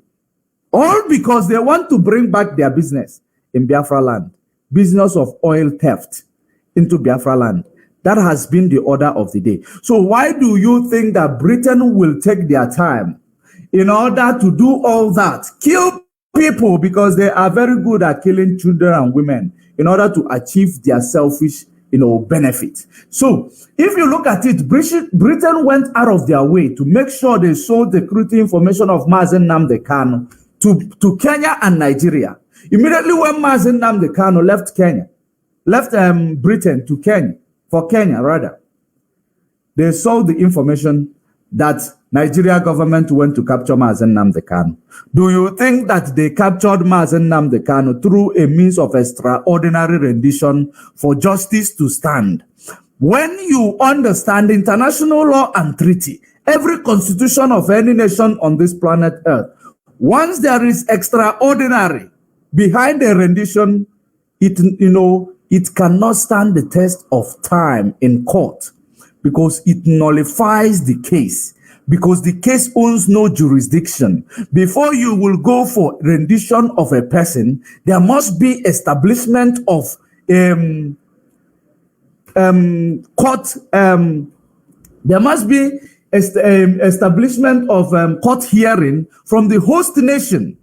All because they want to bring back their business in Biafra land, business of oil theft into Biafra land. That has been the order of the day. So why do you think that Britain will take their time in order to do all that? Kill people, because they are very good at killing children and women in order to achieve their selfish, benefit. So if you look at it, Britain went out of their way to make sure they sold the security information of Mazen Nnamdi Kanu to Kenya and Nigeria. Immediately when Mazen Nnamdi Kanu left Britain to Kenya, they sold the information that Nigeria government went to capture Mazen Nnamdi Kanu. Do you think that they captured Mazen Nnamdi Kanu through a means of extraordinary rendition for justice to stand? When you understand international law and treaty, every constitution of any nation on this planet Earth, once there is extraordinary behind a rendition, it cannot stand the test of time in court, because it nullifies the case, because the case owns no jurisdiction. Before you will go for rendition of a person, there must be establishment of court. There must be establishment of court hearing from the host nation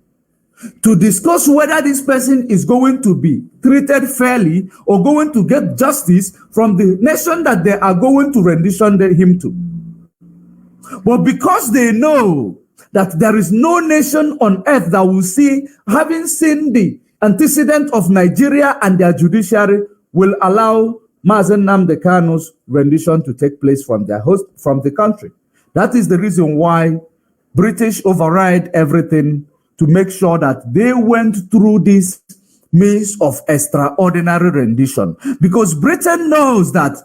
to discuss whether this person is going to be treated fairly or going to get justice from the nation that they are going to rendition him to. But because they know that there is no nation on earth that will see, having seen the antecedent of Nigeria and their judiciary, will allow Mazen Nnamdi Kanu's rendition to take place from their host, from the country. That is the reason why British override everything to make sure that they went through this means of extraordinary rendition, because Britain knows that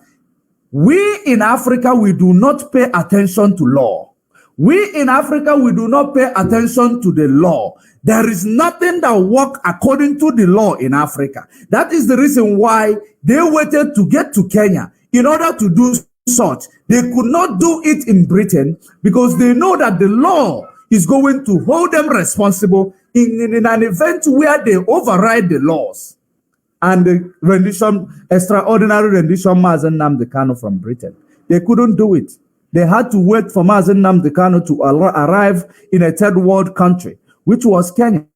we in Africa, we do not pay attention to law. We in Africa, we do not pay attention to the law. There is nothing that works according to the law in Africa. That is the reason why they waited to get to Kenya in order to do such. They could not do it in Britain because they know that the law is going to hold them responsible in an event where they override the laws. And the rendition, extraordinary rendition, Mazen Nnamdi Kanu from Britain. They couldn't do it. They had to wait for Mazen Nnamdi Kanu to arrive in a third world country, which was Kenya.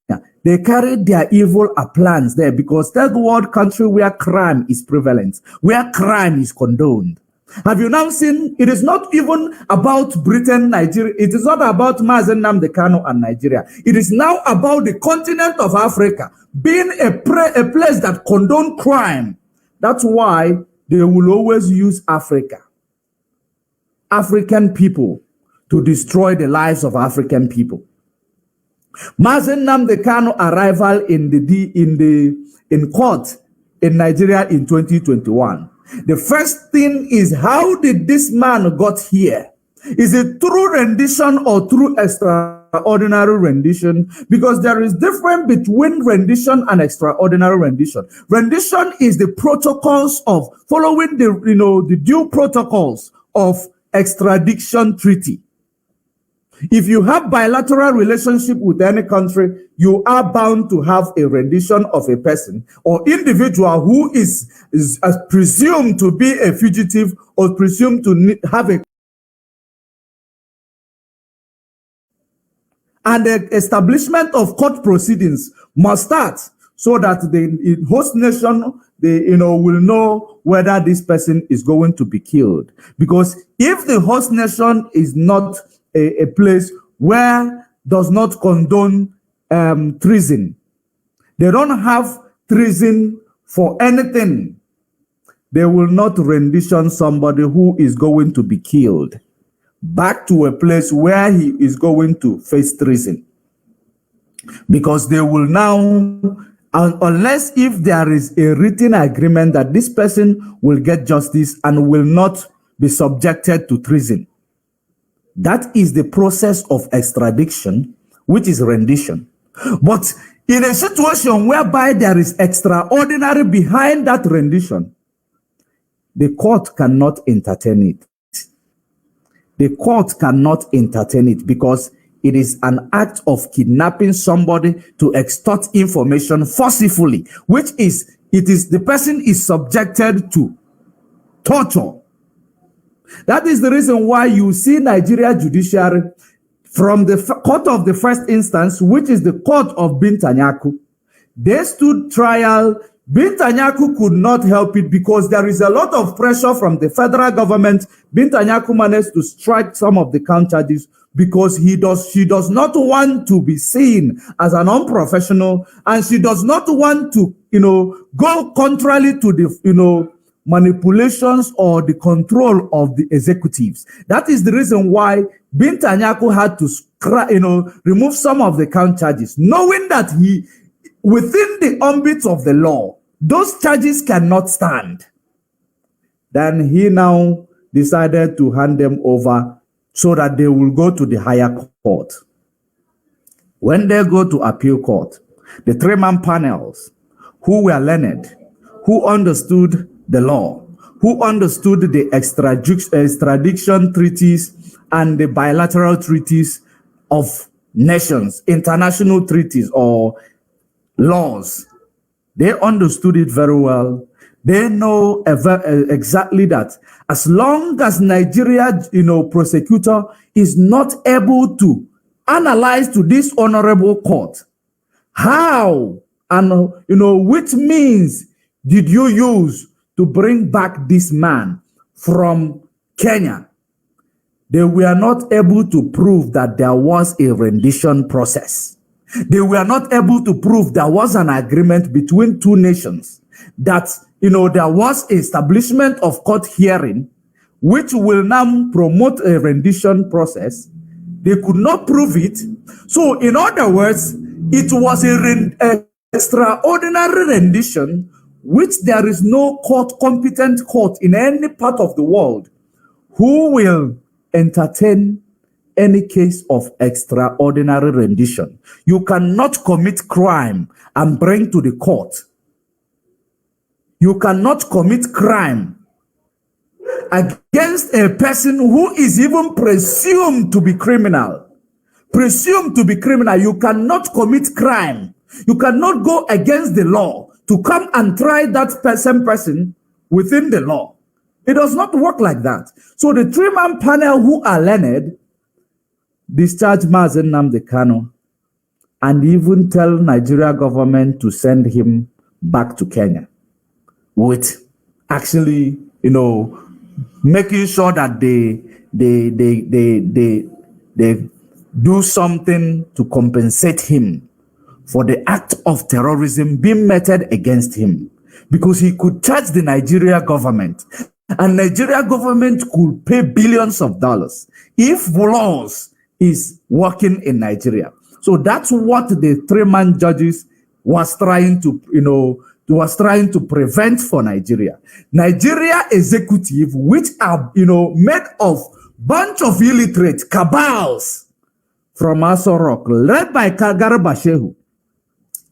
They carried their evil plans there because third world country where crime is prevalent, where crime is condoned. Have you now seen, it is not even about Britain, Nigeria. It is not about Mazen Nnamdi Kanu and Nigeria. It is now about the continent of Africa being a place that condone crime. That's why they will always use Africa, African people, to destroy the lives of African people. Mazen Nnamdi Kanu arrival in court in Nigeria in 2021. The first thing is, how did this man got here? Is it through rendition or through extraordinary rendition? Because there is difference between rendition and extraordinary rendition. Rendition is the protocols of following the due protocols of extradition treaty. If you have bilateral relationship with any country, you are bound to have a rendition of a person or individual who is presumed to be a fugitive or presumed to have a. And the establishment of court proceedings must start so that the host nation, will know whether this person is going to be killed. Because if the host nation is not a place where does not condone treason, they don't have treason for anything, they will not rendition somebody who is going to be killed back to a place where he is going to face treason. Because they will now, unless if there is a written agreement that this person will get justice and will not be subjected to treason. That is the process of extradition, which is rendition. But in a situation whereby there is extraordinary behind that rendition, the court cannot entertain it. The court cannot entertain it because it is an act of kidnapping somebody to extort information forcibly, which is, the person is subjected to torture. That is the reason why you see Nigeria Judiciary from the court of the first instance, which is the court of Bintanyaku. They stood trial. Bintanyaku could not help it because there is a lot of pressure from the federal government. Bintanyaku managed to strike some of the count charges because she does not want to be seen as an unprofessional, and she does not want to, go contrary to the, manipulations or the control of the executives. That is the reason why Bintanyaku had to, remove some of the count charges, knowing that within the ambit of the law, those charges cannot stand. Then he now decided to hand them over so that they will go to the higher court. When they go to appeal court, the three-man panels who were learned, who understood the law, who understood the extradition treaties and the bilateral treaties of nations, international treaties or laws, they understood it very well. They know exactly that as long as Nigeria, prosecutor is not able to analyze to this honorable court, how and, which means did you use to bring back this man from Kenya? They were not able to prove that there was a rendition process. They were not able to prove there was an agreement between two nations, that, there was establishment of court hearing, which will now promote a rendition process. They could not prove it. So, in other words, it was a extraordinary rendition, which there is no competent court in any part of the world who will entertain any case of extraordinary rendition. You cannot commit crime and bring to the court. You cannot commit crime against a person who is even presumed to be criminal. Presumed to be criminal. You cannot commit crime. You cannot go against the law to come and try that person within the law. It does not work like that. So the three-man panel who are learned discharge Mazen Nnamdi Kanu and even tell Nigeria government to send him back to Kenya with actually, making sure that they do something to compensate him for the act of terrorism being meted against him, because he could charge the Nigeria government, and Nigeria government could pay billions of dollars if laws is working in Nigeria. So that's what the three-man judges was trying to prevent for Nigeria. Nigeria executive, which are made of bunch of illiterate cabals from Aso Rock, led by Garba Shehu,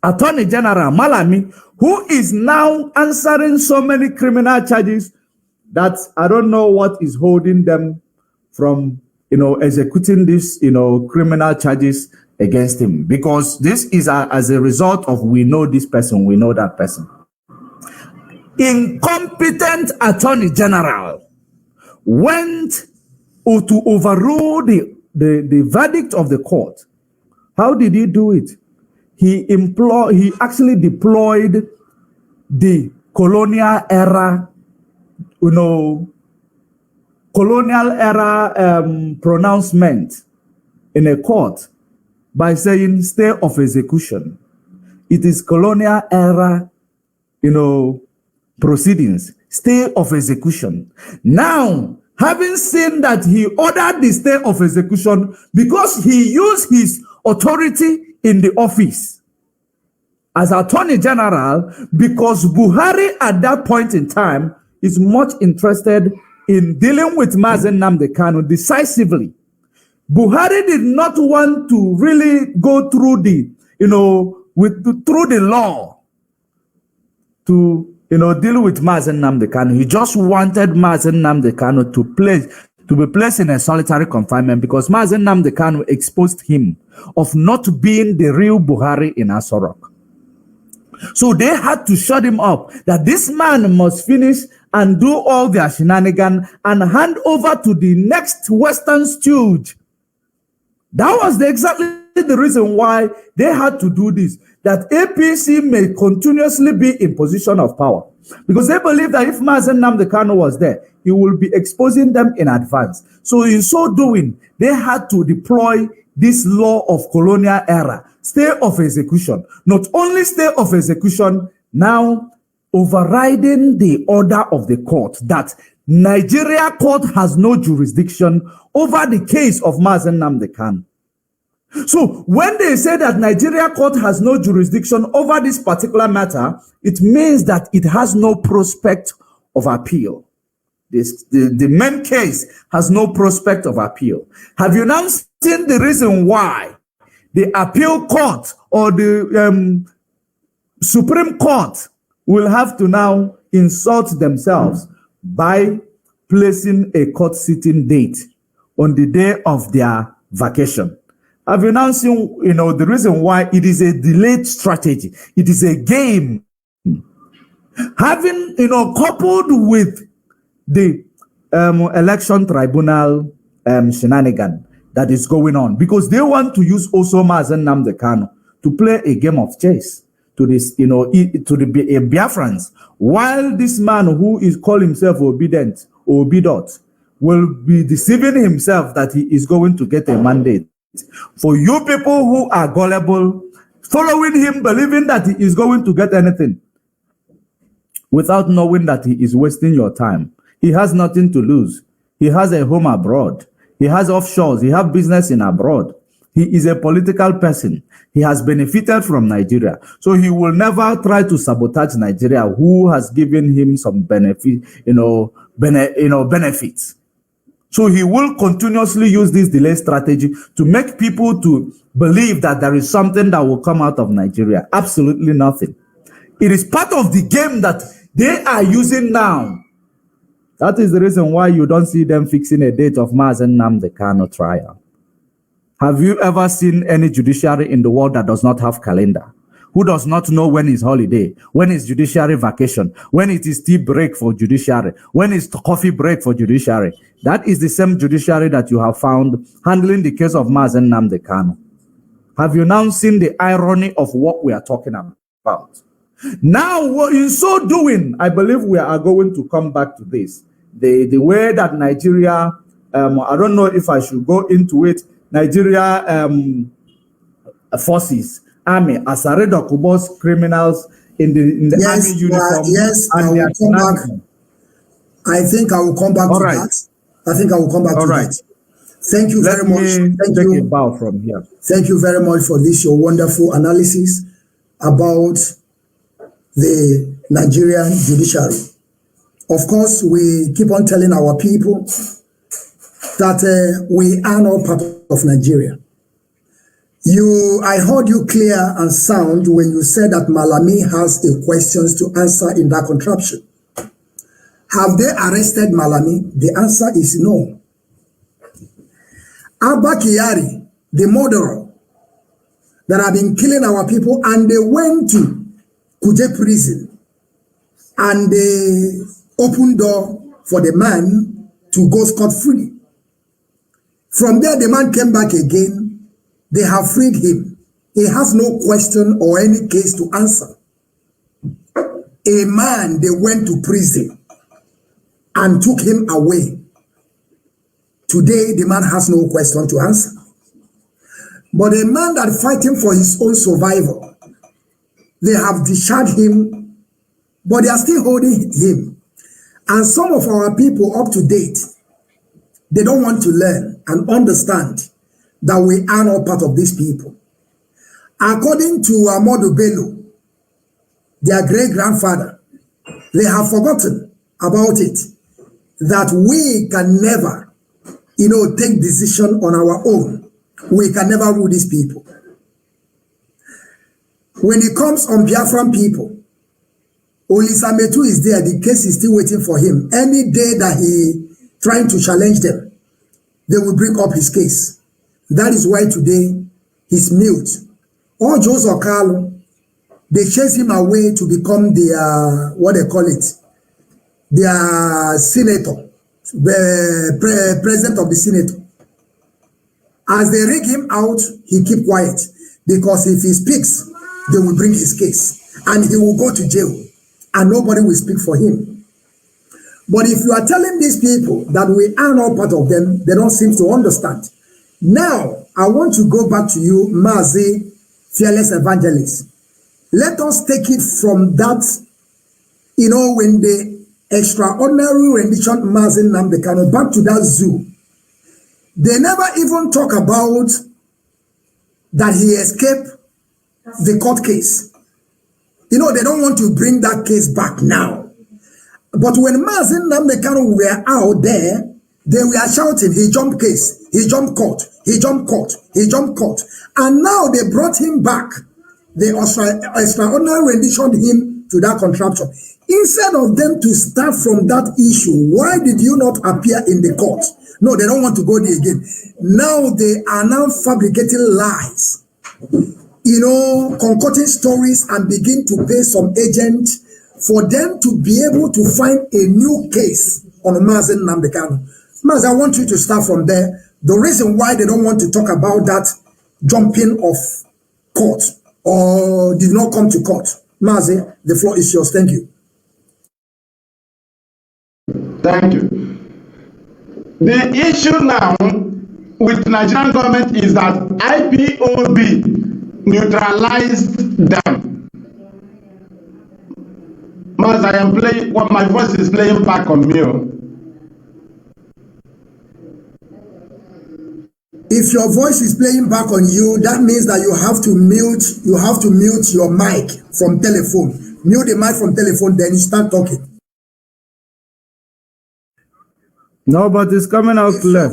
Attorney General Malami, who is now answering so many criminal charges that I don't know what is holding them from executing these criminal charges against him, because this is as a result of we know this person, we know that person. Incompetent Attorney General went to overrule the verdict of the court. How did he do it? He actually deployed the colonial era pronouncement in a court by saying stay of execution. It is colonial era, proceedings, stay of execution. Now, having seen that he ordered the stay of execution because he used his authority in the office as Attorney General, because Buhari at that point in time is much interested in dealing with Mazen Nnamdi Kanu decisively. Buhari did not want to really go through through the law to deal with Mazen Nnamdi Kanu. He just wanted Mazen Nnamdi Kanu to be placed in a solitary confinement, because Mazen Nnamdi Kanu exposed him of not being the real Buhari in Aso Rock. So they had to shut him up, that this man must finish and do all their shenanigans and hand over to the next Western stooge. That was exactly the reason why they had to do this, that APC may continuously be in position of power. Because they believe that if Mazen Nnamdi Kanu was there, he will be exposing them in advance. So in so doing, they had to deploy this law of colonial era, stay of execution. Not only stay of execution, now overriding the order of the court that Nigeria court has no jurisdiction over the case of Mazen Nnamdi Kanu. So when they say that Nigeria court has no jurisdiction over this particular matter, it means that it has no prospect of appeal. The main case has no prospect of appeal. Have you now seen the reason why the appeal court or the Supreme Court will have to now insult themselves by placing a court sitting date on the day of their vacation? Have you now seen, the reason why it is a delayed strategy? It is a game. Having, coupled with the election tribunal shenanigan that is going on, because they want to use also Mazen Nnamdi Kanu to play a game of chess to this, to the Biafrans, while this man who is called himself obedient, Obidot, will be deceiving himself that he is going to get a mandate. For you people who are gullible, following him, believing that he is going to get anything, without knowing that he is wasting your time. He has nothing to lose. He has a home abroad. He has offshores. He has business in abroad. He is a political person. He has benefited from Nigeria. So he will never try to sabotage Nigeria, who has given him some benefit, benefits. So he will continuously use this delay strategy to make people to believe that there is something that will come out of Nigeria. Absolutely nothing. It is part of the game that they are using now. That is the reason why you don't see them fixing a date of Mazen Nnamdi Kanu trial. Have you ever seen any judiciary in the world that does not have calendar? Who does not know when is holiday, when is judiciary vacation, when it is tea break for judiciary, when is coffee break for judiciary? That is the same judiciary that you have found handling the case of Mazen Nnamdi Kanu. Have you now seen the irony of what we are talking about? Now, in so doing, I believe we are going to come back to this. The way that Nigeria, I don't know if I should go into it, Nigeria forces, army, as a red okubos criminals in the army uniform. Yes, I will come back. I think I will come back to that. I think I will come back to that. Thank you very much. Thank you. A bow from here. Thank you very much for this, your wonderful analysis about the Nigerian judiciary. Of course, we keep on telling our people that we are not part of Nigeria. I heard you clear and sound when you said that Malami has a questions to answer in that contraption. Have they arrested Malami? The answer is no. Abba Kyari, the murderer that have been killing our people, and they went to Kuje prison and they opened door for the man to go scot-free. From there, the man came back again. They have freed him. He has no question or any case to answer. A man, they went to prison and took him away. Today, the man has no question to answer. But a man that fighting for his own survival, they have discharged him, but they are still holding him. And some of our people up to date, they don't want to learn and understand that we are not part of these people. According to Ahmadu Bello, their great-grandfather, they have forgotten about it, that we can never, take decision on our own. We can never rule these people. When it comes on Biafran people, Olisa Metu is there, the case is still waiting for him. Any day that he trying to challenge them, they will bring up his case. That is why today he's mute. Or Joseph Carlo, they chase him away to become the, what they call it, the senator, the president of the Senate. As they rig him out, he keep quiet, because if he speaks, they will bring his case and he will go to jail and nobody will speak for him. But if you are telling these people that we are not part of them, they don't seem to understand. Now, I want to go back to you, Mazi, fearless evangelist. Let us take it from that, when the extraordinary rendition Mazi Nnamdi Kanu back to that zoo. They never even talk about that he escaped the court case. They don't want to bring that case back now. But when Mazi Nnamdi Kanu were out there, they were shouting, he jumped case, he jumped court, he jumped court, he jumped court. And now they brought him back. They extraordinary renditioned him to that contraption. Instead of them to start from that issue, why did you not appear in the court? No, they don't want to go there again. Now they are now fabricating lies, concocting stories and begin to pay some agent for them to be able to find a new case on Mazi Nnamdi Kanu. Mazi, I want you to start from there. The reason why they don't want to talk about that jumping of court or did not come to court. Mazi, the floor is yours. Thank you. Thank you. The issue now with the Nigerian government is that IPOB neutralized them. As I am playing, what my voice is playing back on me. If your voice is playing back on you, that means that you have to mute your mic from telephone. Mute the mic from telephone, then you start talking. No, but it's coming out clear.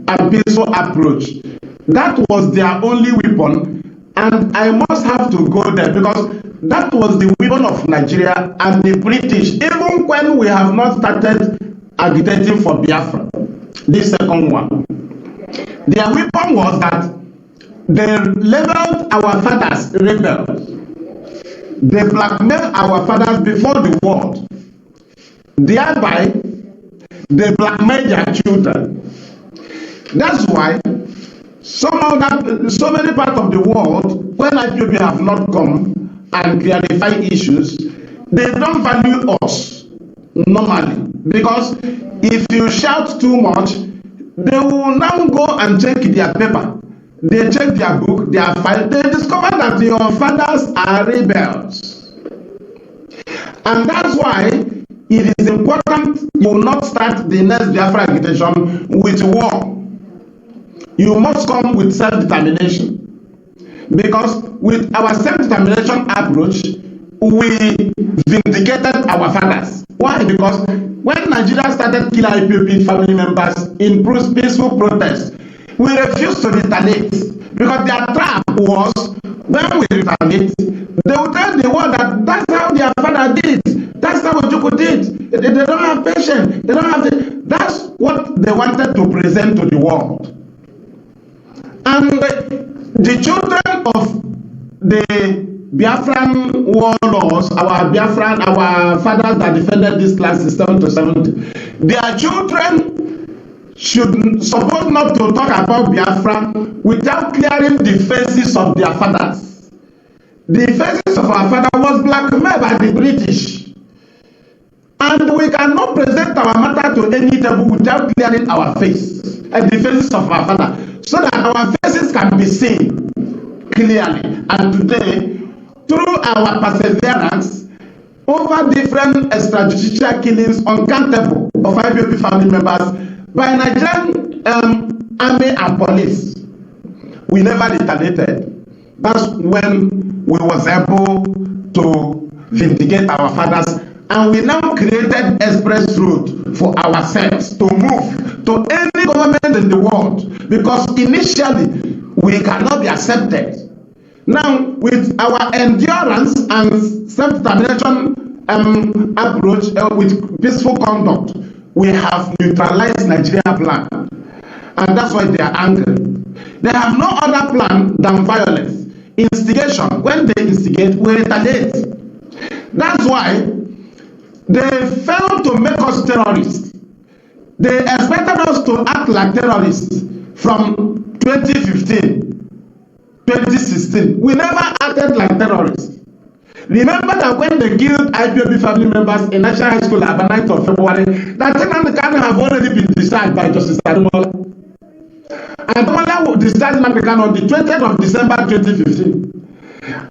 A peaceful approach. That was their only weapon, and I must have to go there because that was the weapon of Nigeria and the British, even when we have not started agitating for Biafra, this second one. Their weapon was that they labeled our fathers rebels. They blackmailed our fathers before the world. Thereby, they blackmailed their children. That's why so many parts of the world, when IPOB have not come and clarify issues, they don't value us normally. Because if you shout too much, they will now go and check their paper. They check their book, their file. They discover that your fathers are rebels. And that's why it is important you will not start the next Biafra agitation with war. You must come with self-determination. Because with our self-determination approach, we vindicated our fathers. Why? Because when Nigeria started killing IPOB family members in peaceful protest, we refused to retaliate. Because their trap was, when we retaliate, they will tell the world that that's how their father did. That's how Ojukwu did. They don't have patience. They don't have that's what they wanted to present to the world. And the children of the Biafran warlords, our fathers that defended this class system to 70, their children should suppose not to talk about Biafra without clearing the faces of their fathers. The faces of our father was blackmailed by the British. And we cannot present our matter to any table without clearing our face and the faces of our father, so that our faces can be seen clearly. And today, through our perseverance over different extrajudicial killings uncountable of IPOB family members by Nigerian army and police, we never retaliated. That's when we was able to vindicate our fathers, and we now created express route for ourselves to move to any government in the world, because initially we cannot be accepted. Now, with our endurance and self-determination approach with peaceful conduct, we have neutralized Nigeria plan. And that's why they are angry. They have no other plan than violence. Instigation. When they instigate, we retaliate. That's why they failed to make us terrorists. They expected us to act like terrorists from 2015, 2016. We never acted like terrorists. Remember that when they killed IPOB family members in National High School at the 9th of February, that Nnamdi Kanu have already been discharged by Justice Ademola. And Ademola discharged Nnamdi Kanu on the 20th of December 2015.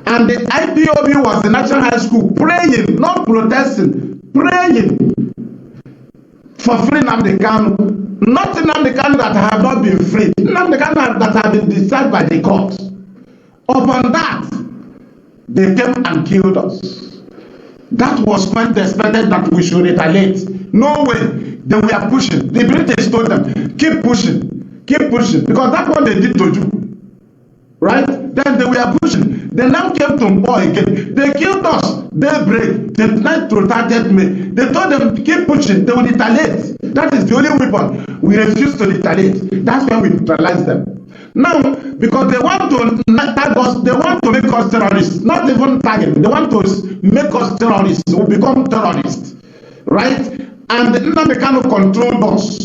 And the IPOB was in National High School praying, not protesting, praying for free Nnamdi Kanu. Not Nnamdi Kanu that have not been freed, Nnamdi Kanu that have been discharged by the court. Upon that, they came and killed us. That was when they expected that we should retaliate. No way. They were pushing. The British told them, keep pushing, because that's what they did to you. Right? Then they were pushing. They now came to war again. They killed us. Daybreak, the night to 30th May. They told them to keep pushing. They will retaliate. That is the only weapon. We refuse to retaliate. That's when we neutralize them. Now, because they want to tag us, they want to make us terrorists, not even target. They want to make us terrorists. We become terrorists, right? And Nnamdi Kanu controlled us.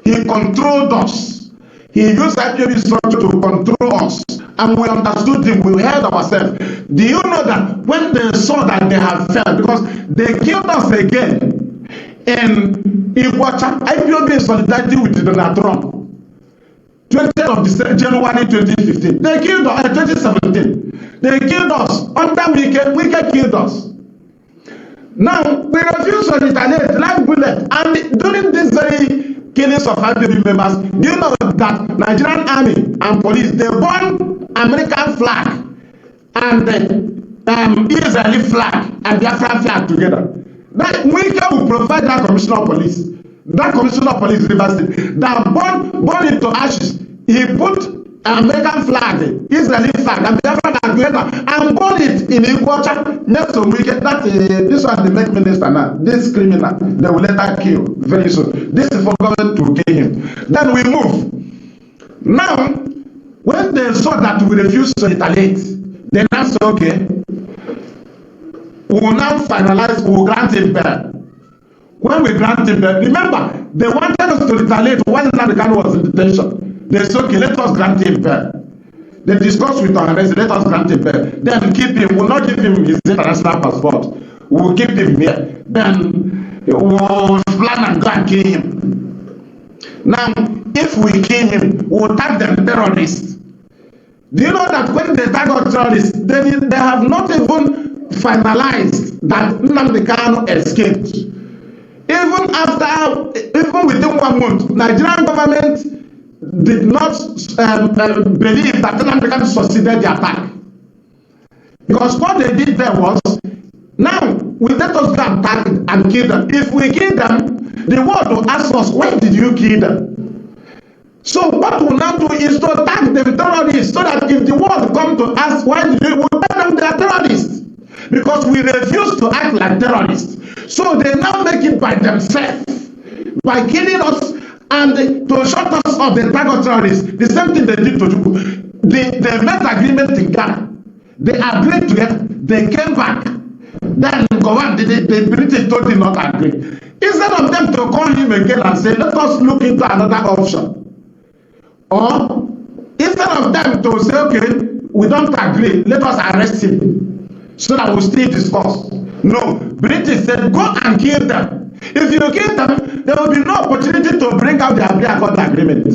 He controlled us. He used IPOB structure to control us, and we understood him. We held ourselves. Do you know that when they saw that they have failed, because they killed us again in Iguacha, IPOB in solidarity with Donald Trump. 20th of January 2015. They killed us, 2017. They killed us. Under Wicked killed us. Now, we refuse to retaliate like bullet. And during this very killings of IPOB members, do you know that Nigerian army and police, they burn American flag and Israeli flag and Biafra flag together. That we will provide that commissioner of police. That commissioner of police Rivers State that burn it to ashes. He put American flag, Israeli flag, and Biafra flag together and burn it in equality next to wicked. That this one the make minister now. This criminal they will later kill very soon. This is for government to kill him. Then we move. Now, when they saw that we refuse to retaliate, they now say, okay, we will now finalize, we will grant him bail. When we grant him bail, remember, they wanted us to retaliate while Nnamdi Kanu was in detention. They said, okay, let us grant him bail. They discussed with our arrest, let us grant him bail. Then keep him, we will not give him his international passport. We will keep him here. Then we will plan and go and kill him. Now, if we kill him, we will tag them terrorists. Do you know that when they tag us terrorists, they have not even finalized that Nnamdi Kanu escaped. Even within 1 month, Nigerian government did not believe that Nnamdi Kanu succeeded the attack. Because what they did there was, now we let us go and attack and kill them. If we kill them, the world will ask us, why did you kill them? So what we'll now do is to attack them terrorists, so that if the world come to ask why did you, we'll tell them they are terrorists. Because we refuse to act like terrorists. So they now make it by themselves, by killing us and to shut us up the target terrorists. The same thing they did to Juku. They made agreement in Ghana. They agreed together. They came back. Then the British told him not to agree. Instead of them to call him again and say, let us look into another option. Or instead of them to say, okay, we don't agree, let us arrest him so that we'll still discuss. No, British said, go and kill them. If you kill them, there will be no opportunity to bring out the Abia agreement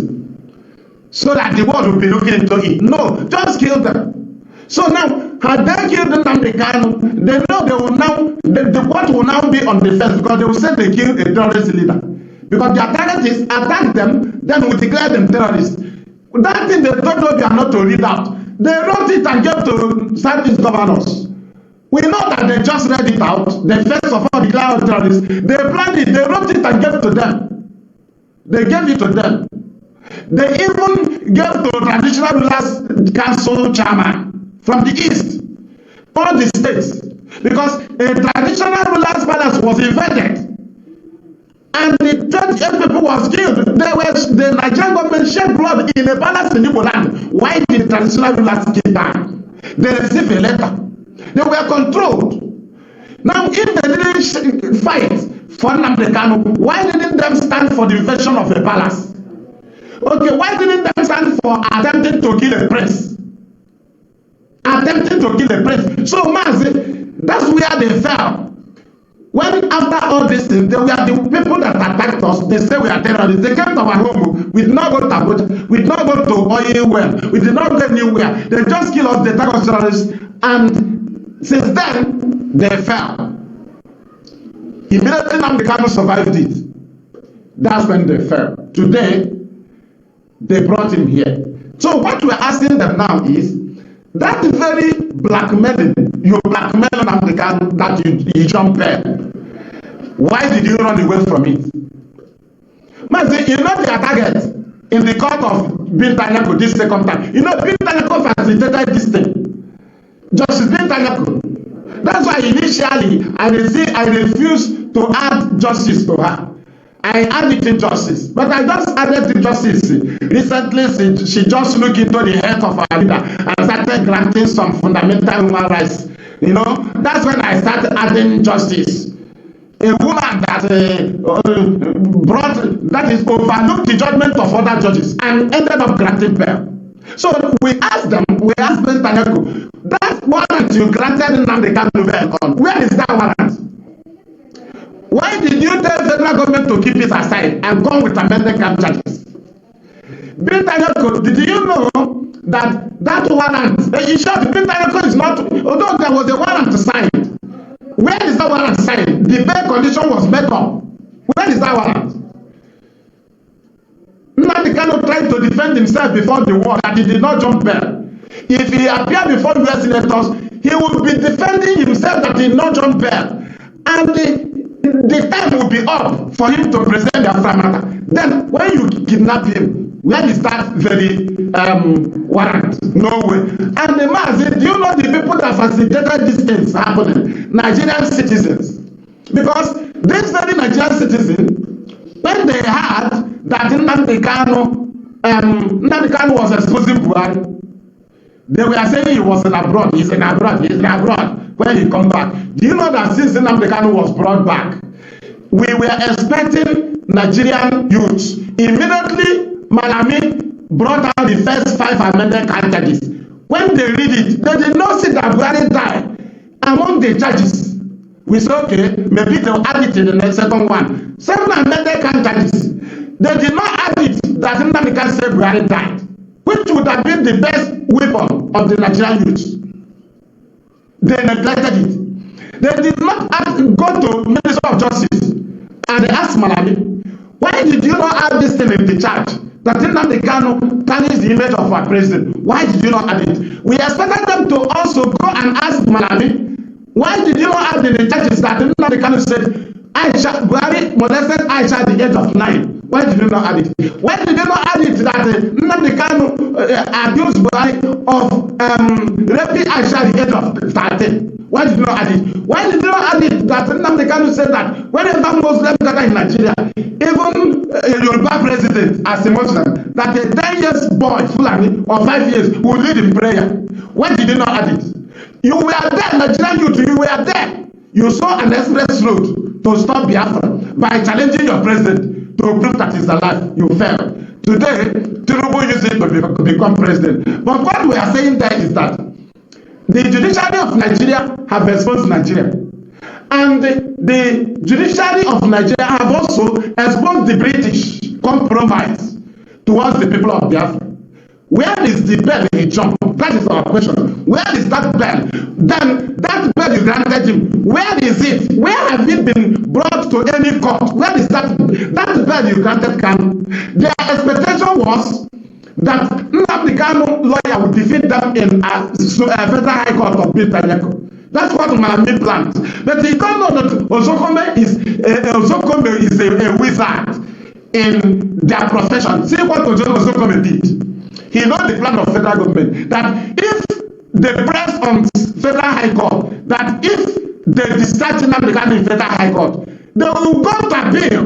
so that the world will be looking into it. No, just kill them. So now, had they killed Nnamdi Kanu, they know they will now, the world will now be on the fence because they will say they killed a terrorist leader. Because their target is attack them, then we declare them terrorists. That thing they told us they are not to read out. They wrote it and gave to Southeast governors. We know that they just read it out. They first of all declared terrorists. They planned it, they wrote it and gave it to them. They gave it to them. They even gave to Traditional Rulers Council chairman from the East, all the states, because a Traditional Rulers Palace was invaded. And the 28 people was killed. The Nigerian government shed blood in a palace in Igbo land. Why did the Traditional Rulers kill them? They received a letter. They were controlled. Now, if they didn't fight for Nnamdi Kanu, why didn't them stand for the invasion of a palace? Okay, why didn't them stand for attempting to kill a prince? Attempting to kill a prince. So, Mazi, that's where they fell. When after all this thing, they were the people that attacked us, they say we are terrorists. They came to our home. We did not go to Abuja. We did not go to oil well. We did not go anywhere. They just killed us, they attacked us terrorists. And since then, they fell. Immediately Nnamdi Kanu survived it. That's when they fell. Today, they brought him here. So what we're asking them now is, that very blackmailing, you blackmail Nnamdi Kanu that you jump there. Why did you run away from it? Man, you know their target in the court of Binta Nyako this second time. You know, Binta Nyako facilitated this thing. Justice Binta Nyako. That's why initially I refused to add justice to her. I added injustice, but I just added injustice. Recently, she just looked into the health of our leader and started granting some fundamental human rights. You know, that's when I started adding justice. A woman that overlooked the judgment of other judges and ended up granting bail. So we asked Binta Nyako, that warrant you granted Nnamdi Kanu bail on, where is that warrant? Why did you tell the federal government to keep it aside and come with amended crime charges? Binta Nyako, did you know that warrant, in short, Binta Nyako is not, although there was a warrant signed, where is the warrant signed? The bail condition was met up. Where is that warrant? Nnamdi Kanu tried to defend himself before the war that he did not jump bail. If he appeared before US senators, he would be defending himself that he did not jump bail. And the time will be up for him to present the matter. Then when you kidnap him, where is that very warrant? No way. And the man said, do you know the people that facilitated these things happening? Nigerian citizens. Because this very Nigerian citizen, when they heard that Nnamdi Kanu was exposing Buhari, they were saying he was in abroad, he's in abroad. When he come back, do you know that since Nnamdi Kanu was brought back, we were expecting Nigerian youths. Immediately, Malami brought out the first 5 amended charges. When they read it, they did not see that Buhari died among the charges. We said, okay, maybe they'll add it in the second one. 7 amended charges. They did not add it that Nnamdi Kanu said Buhari died, which would have been the best weapon of the Nigerian youths. They neglected it. They did not go to Minister of Justice and they asked Malami, why did you not add this thing in the charge? That Nnamdi Kanu tarnished the image of our president. Why did you not add it? We expected them to also go and ask Malami, why did you not add in the charges that Nnamdi Kanu said Buhari molested Aisha at the age of 9? Why did you not add it? Why did you not add it that Nnamdi Kanu accused Buhari of raping Aisha at the age of 13? Why did you not add it? Why did you not add it that Nnamdi Kanu said that whenever Muslims gather in Nigeria, even a Yoruba president, as a Muslim, that a 10 years boy, Fulani, or 5 years, will lead in prayer? Why did you not add it? You were there, Nigerian youth, you were there. You saw an express road to stop Biafra by challenging your president to prove that he's alive. You failed. Today, Tinubu used it to become president. But what we are saying there is that the judiciary of Nigeria have exposed Nigeria. And the judiciary of Nigeria have also exposed the British compromise towards the people of Biafra. Where is the bell he jumped? That is our question. Where is that bell? Then that bell you granted him, where is it? Where have it been brought to any court? Where is that bell you granted Kanu? Their expectation was that Nnamdi Kanu lawyer would defeat them in a federal high court of Biafra. That's what Malami planned. But he don't know that Ozokome is a wizard in their profession. See what Ozokome did. He knows the plan of federal government, that if they press on federal high court, that if they decide Nnamdi Kanu in federal high court, they will go to appeal.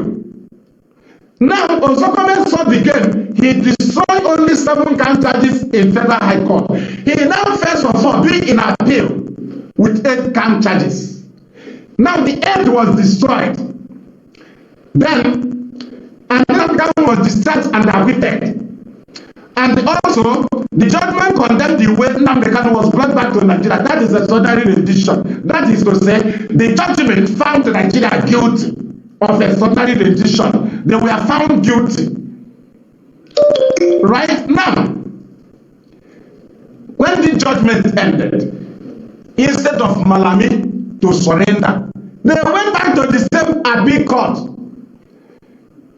Now, Ozokome saw the game. He destroyed only 7 count charges in federal high court. He now first of all be in appeal with 8 count charges. Now the 8 was destroyed. Then, and Nnamdi Kanu was discharged and acquitted. And also, the judgment condemned the way Nnamdi Kanu was brought back to Nigeria. That is a extraordinary rendition. That is to say, the judgment found Nigeria guilty of extraordinary rendition. They were found guilty. Right now, when the judgment ended, instead of Malami to surrender, they went back to the same Abi court.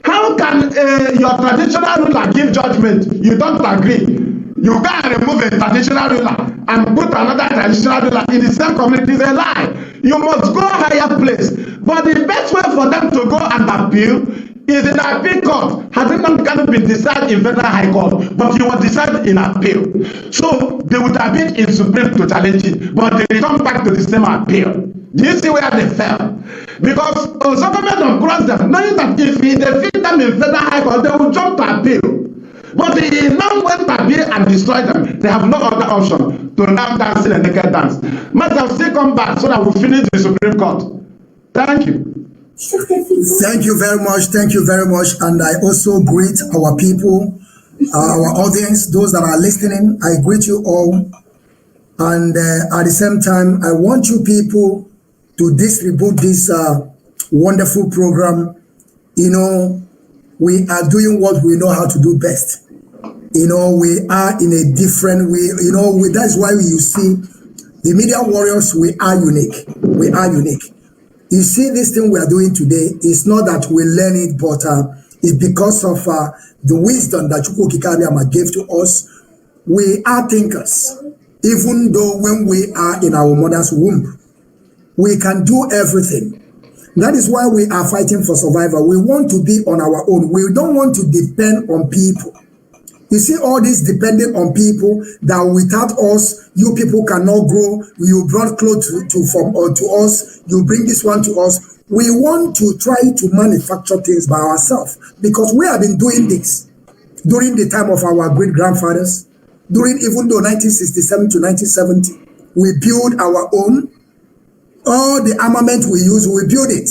How can your traditional ruler give judgment? You don't agree. You go and remove a traditional ruler and put another traditional ruler in the same community. It's a lie. You must go higher place. But the best way for them to go and appeal is in appeal court. Has Nnamdi Kanu been decided in federal high court, but he was decided in appeal. So they would have been in Supreme to challenge it, but they returned back to the same appeal. Do you see where they fell? Because Ozokome don't cross them, knowing that if he defeat them in federal high court, they will jump to appeal. But he now went to appeal and destroy them. They have no other option to now dance in a naked dance. Must have still come back so that we'll finish the Supreme Court. Thank you. Thank you very much. Thank you very much. And I also greet our people, our audience, those that are listening. I greet you all. And at the same time, I want you people to distribute this wonderful program. You know, we are doing what we know how to do best. You know, we are in a different way. You know, that's why you see the media warriors, we are unique. We are unique. You see, this thing we are doing today is not that we learn it, but it's because of the wisdom that Chukwu Kikabiyama gave to us. We are thinkers. Even though when we are in our mother's womb, we can do everything. That is why we are fighting for survival. We want to be on our own. We don't want to depend on people. You see all this depending on people that without us, you people cannot grow. You brought clothes to us. You bring this one to us. We want to try to manufacture things by ourselves because we have been doing this during the time of our great-grandfathers, even though 1967 to 1970, we build our own. All the armament we use, we build it.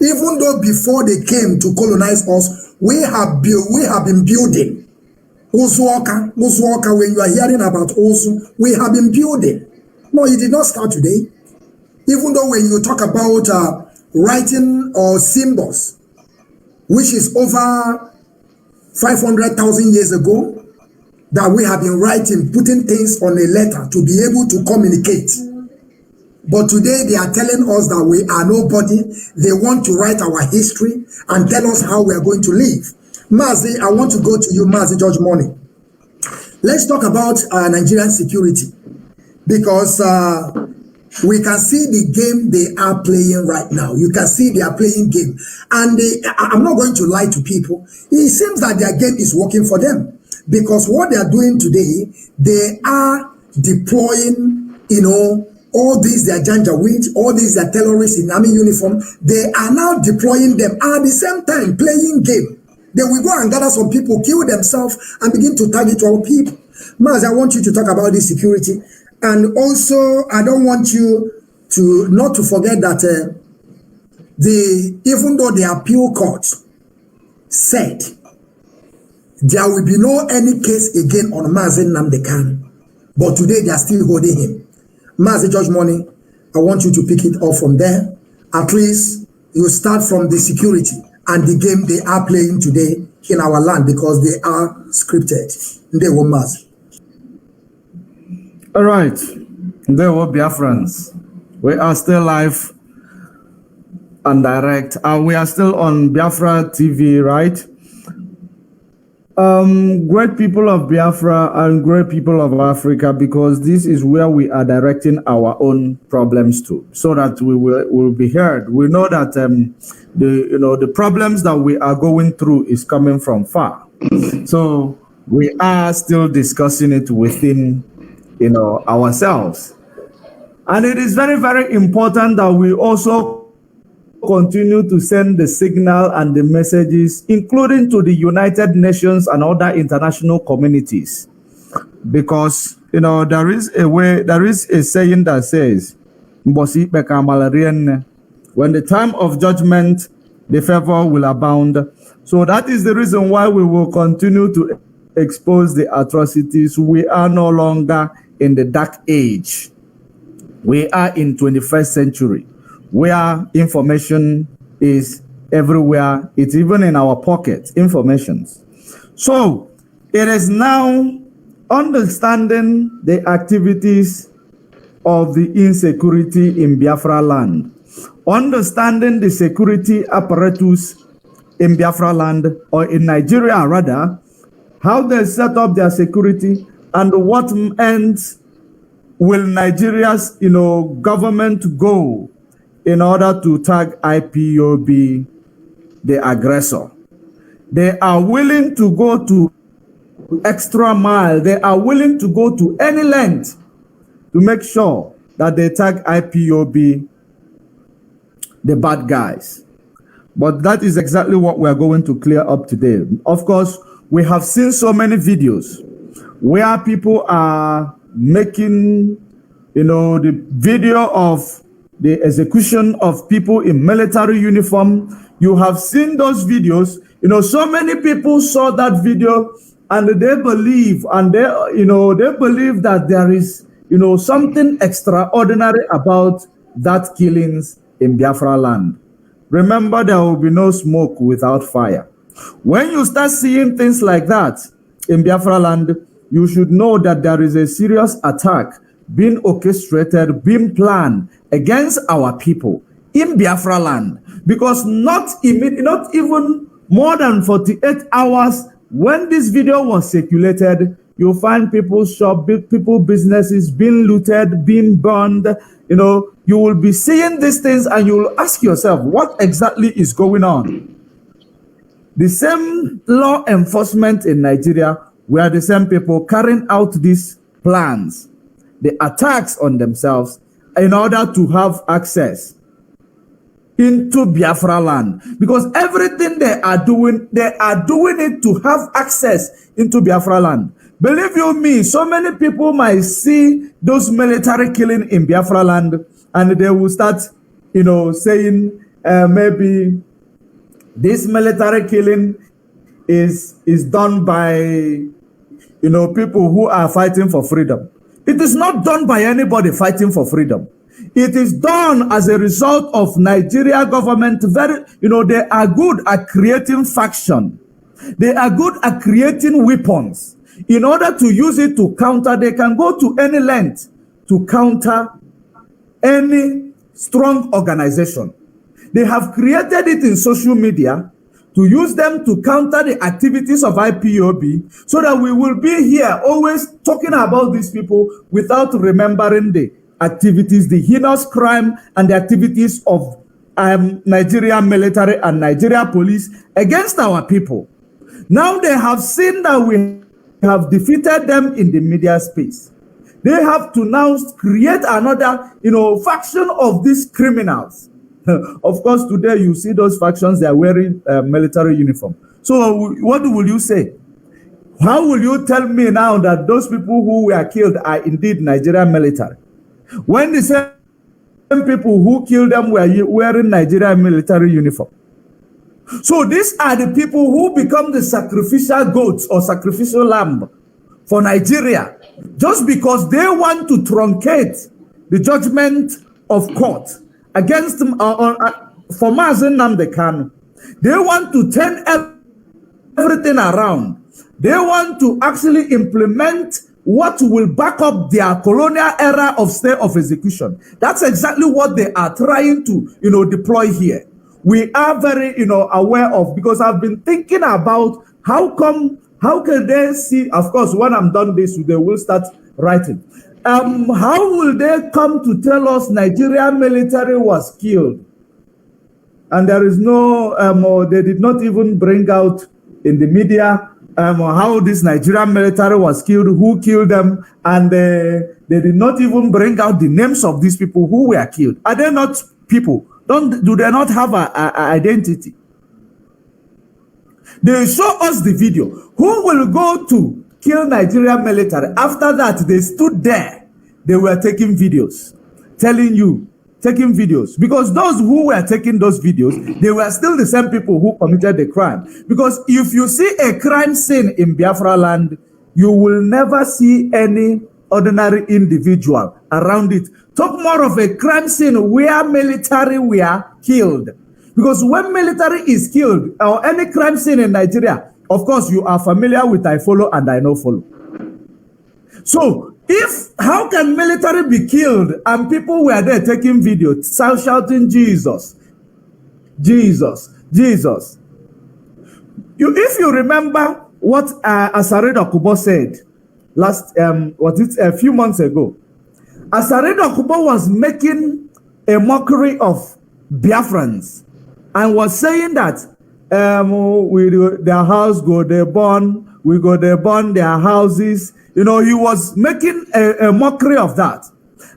Even though before they came to colonize us, we have been building. Uzuoka, when you are hearing about Uzu, we have been building. No, it did not start today. Even though when you talk about writing or symbols, which is over 500,000 years ago, that we have been writing, putting things on a letter to be able to communicate. But today they are telling us that we are nobody. They want to write our history and tell us how we are going to live. Mazi, I want to go to you, Mazi George Money. Let's talk about Nigerian security because we can see the game they are playing right now. You can see they are playing game. And I'm not going to lie to people. It seems that their game is working for them because what they are doing today, they are deploying, all these, they are janjaweed, all these are terrorists in army uniform. They are now deploying them at the same time, playing game. They will go and gather some people, kill themselves, and begin to target our people. Maz, I want you to talk about this security. And also, I don't want you to not to forget that even though the appeal court said there will be no any case again on Mazi Nnamdi Kanu, but today they are still holding him. Mazi George Money, I want you to pick it up from there. At least you start from the security and the game they are playing today in our land because they are scripted. They were Mazi. All right, there were Biafrans. We are still live and direct. We are still on Biafra TV, right? Great people of Biafra and great people of Africa, because this is where we are directing our own problems to, so that we will be heard. We know that the problems that we are going through is coming from far, so we are still discussing it within ourselves, and it is very, very important that we also continue to send the signal and the messages, including to the United Nations and other international communities, because there is a saying that says, when the time of judgment, the favor will abound. So that is the reason why we will continue to expose the atrocities. We are no longer in the dark age. We are in 21st century, where information is everywhere. It's even in our pockets, information. So it is now understanding the activities of the insecurity in Biafra land, understanding the security apparatus in Biafra land, or in Nigeria rather, how they set up their security, and what ends will Nigeria's government go in order to tag IPOB, the aggressor. They are willing to go to extra mile. They are willing to go to any length to make sure that they tag IPOB, the bad guys. But that is exactly what we're going to clear up today. Of course, we have seen so many videos where people are making, the video of the execution of people in military uniform. You have seen those videos. So many people saw that video, and they believe, and they believe that there is, something extraordinary about that killings in Biafra land. Remember, there will be no smoke without fire. When you start seeing things like that in Biafra land, you should know that there is a serious attack being orchestrated, being planned against our people in Biafra land, because not even more than 48 hours when this video was circulated, you'll find people's shop, people businesses being looted, being burned. You know, you will be seeing these things and you will ask yourself, what exactly is going on? The same law enforcement in Nigeria were the same people carrying out these plans, the attacks on themselves in order to have access into Biafra land. Because everything they are doing it to have access into Biafra land. Believe you me, so many people might see those military killing in Biafra land and they will start, saying maybe this military killing is done by, people who are fighting for freedom. It is not done by anybody fighting for freedom. It is done as a result of Nigeria government. They are good at creating faction. They are good at creating weapons. In order to use it to counter, they can go to any length to counter any strong organization. They have created it in social media to use them to counter the activities of IPOB, so that we will be here always talking about these people without remembering the activities, the heinous crime and the activities of Nigerian military and Nigeria police against our people. Now they have seen that we have defeated them in the media space. They have to now create another, faction of these criminals. Of course, today you see those factions, they are wearing military uniform. So what will you say? How will you tell me now that those people who were killed are indeed Nigerian military, when the same people who killed them were wearing Nigerian military uniform? So these are the people who become the sacrificial goats or sacrificial lamb for Nigeria, just because they want to truncate the judgment of court against them for Mazen Namdekan. They want to turn everything around. They want to actually implement what will back up their colonial era of state of execution. That's exactly what they are trying to, deploy here. We are very, aware of, because I've been thinking about how can they see, of course, when I'm done this, they will start writing. How will they come to tell us Nigerian military was killed? And there is no, they did not even bring out in the media how this Nigerian military was killed, who killed them, and they did not even bring out the names of these people who were killed. Are they not people? Do they not have an identity? They show us the video. Who will go to kill Nigerian military? After that, they stood there. They were taking videos, taking videos. Because those who were taking those videos, they were still the same people who committed the crime. Because if you see a crime scene in Biafra land, you will never see any ordinary individual around it. Talk more of a crime scene where military were killed. Because when military is killed, or any crime scene in Nigeria, of course, you are familiar with I follow and I no follow. So, how can military be killed and people were there taking video, shouting Jesus, Jesus, Jesus? If you remember what Charade Okubo said a few months ago, Charade Okubo was making a mockery of Biafrans and was saying that their house go they burn, we go they burn their houses. He was making a mockery of that.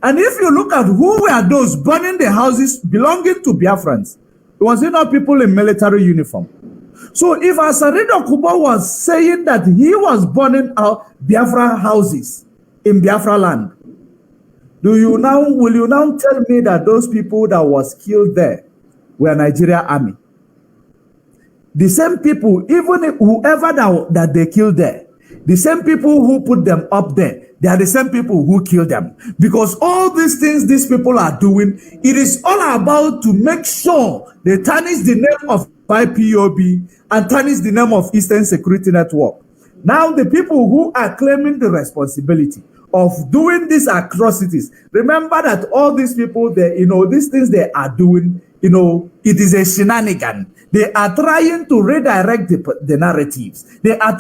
And if you look at who were those burning the houses belonging to Biafrans, it was not people in military uniform. So if Charade Okubo was saying that he was burning out Biafra houses in Biafra land, will you now tell me that those people that was killed there were Nigeria army? The same people, even whoever that they killed there, the same people who put them up there, they are the same people who killed them. Because all these things these people are doing, it is all about to make sure they tarnish the name of IPOB and tarnish the name of Eastern Security Network. Now the people who are claiming the responsibility of doing these atrocities, remember that all these people, these things they are doing, you know, it is a shenanigan. They are trying to redirect the narratives. They are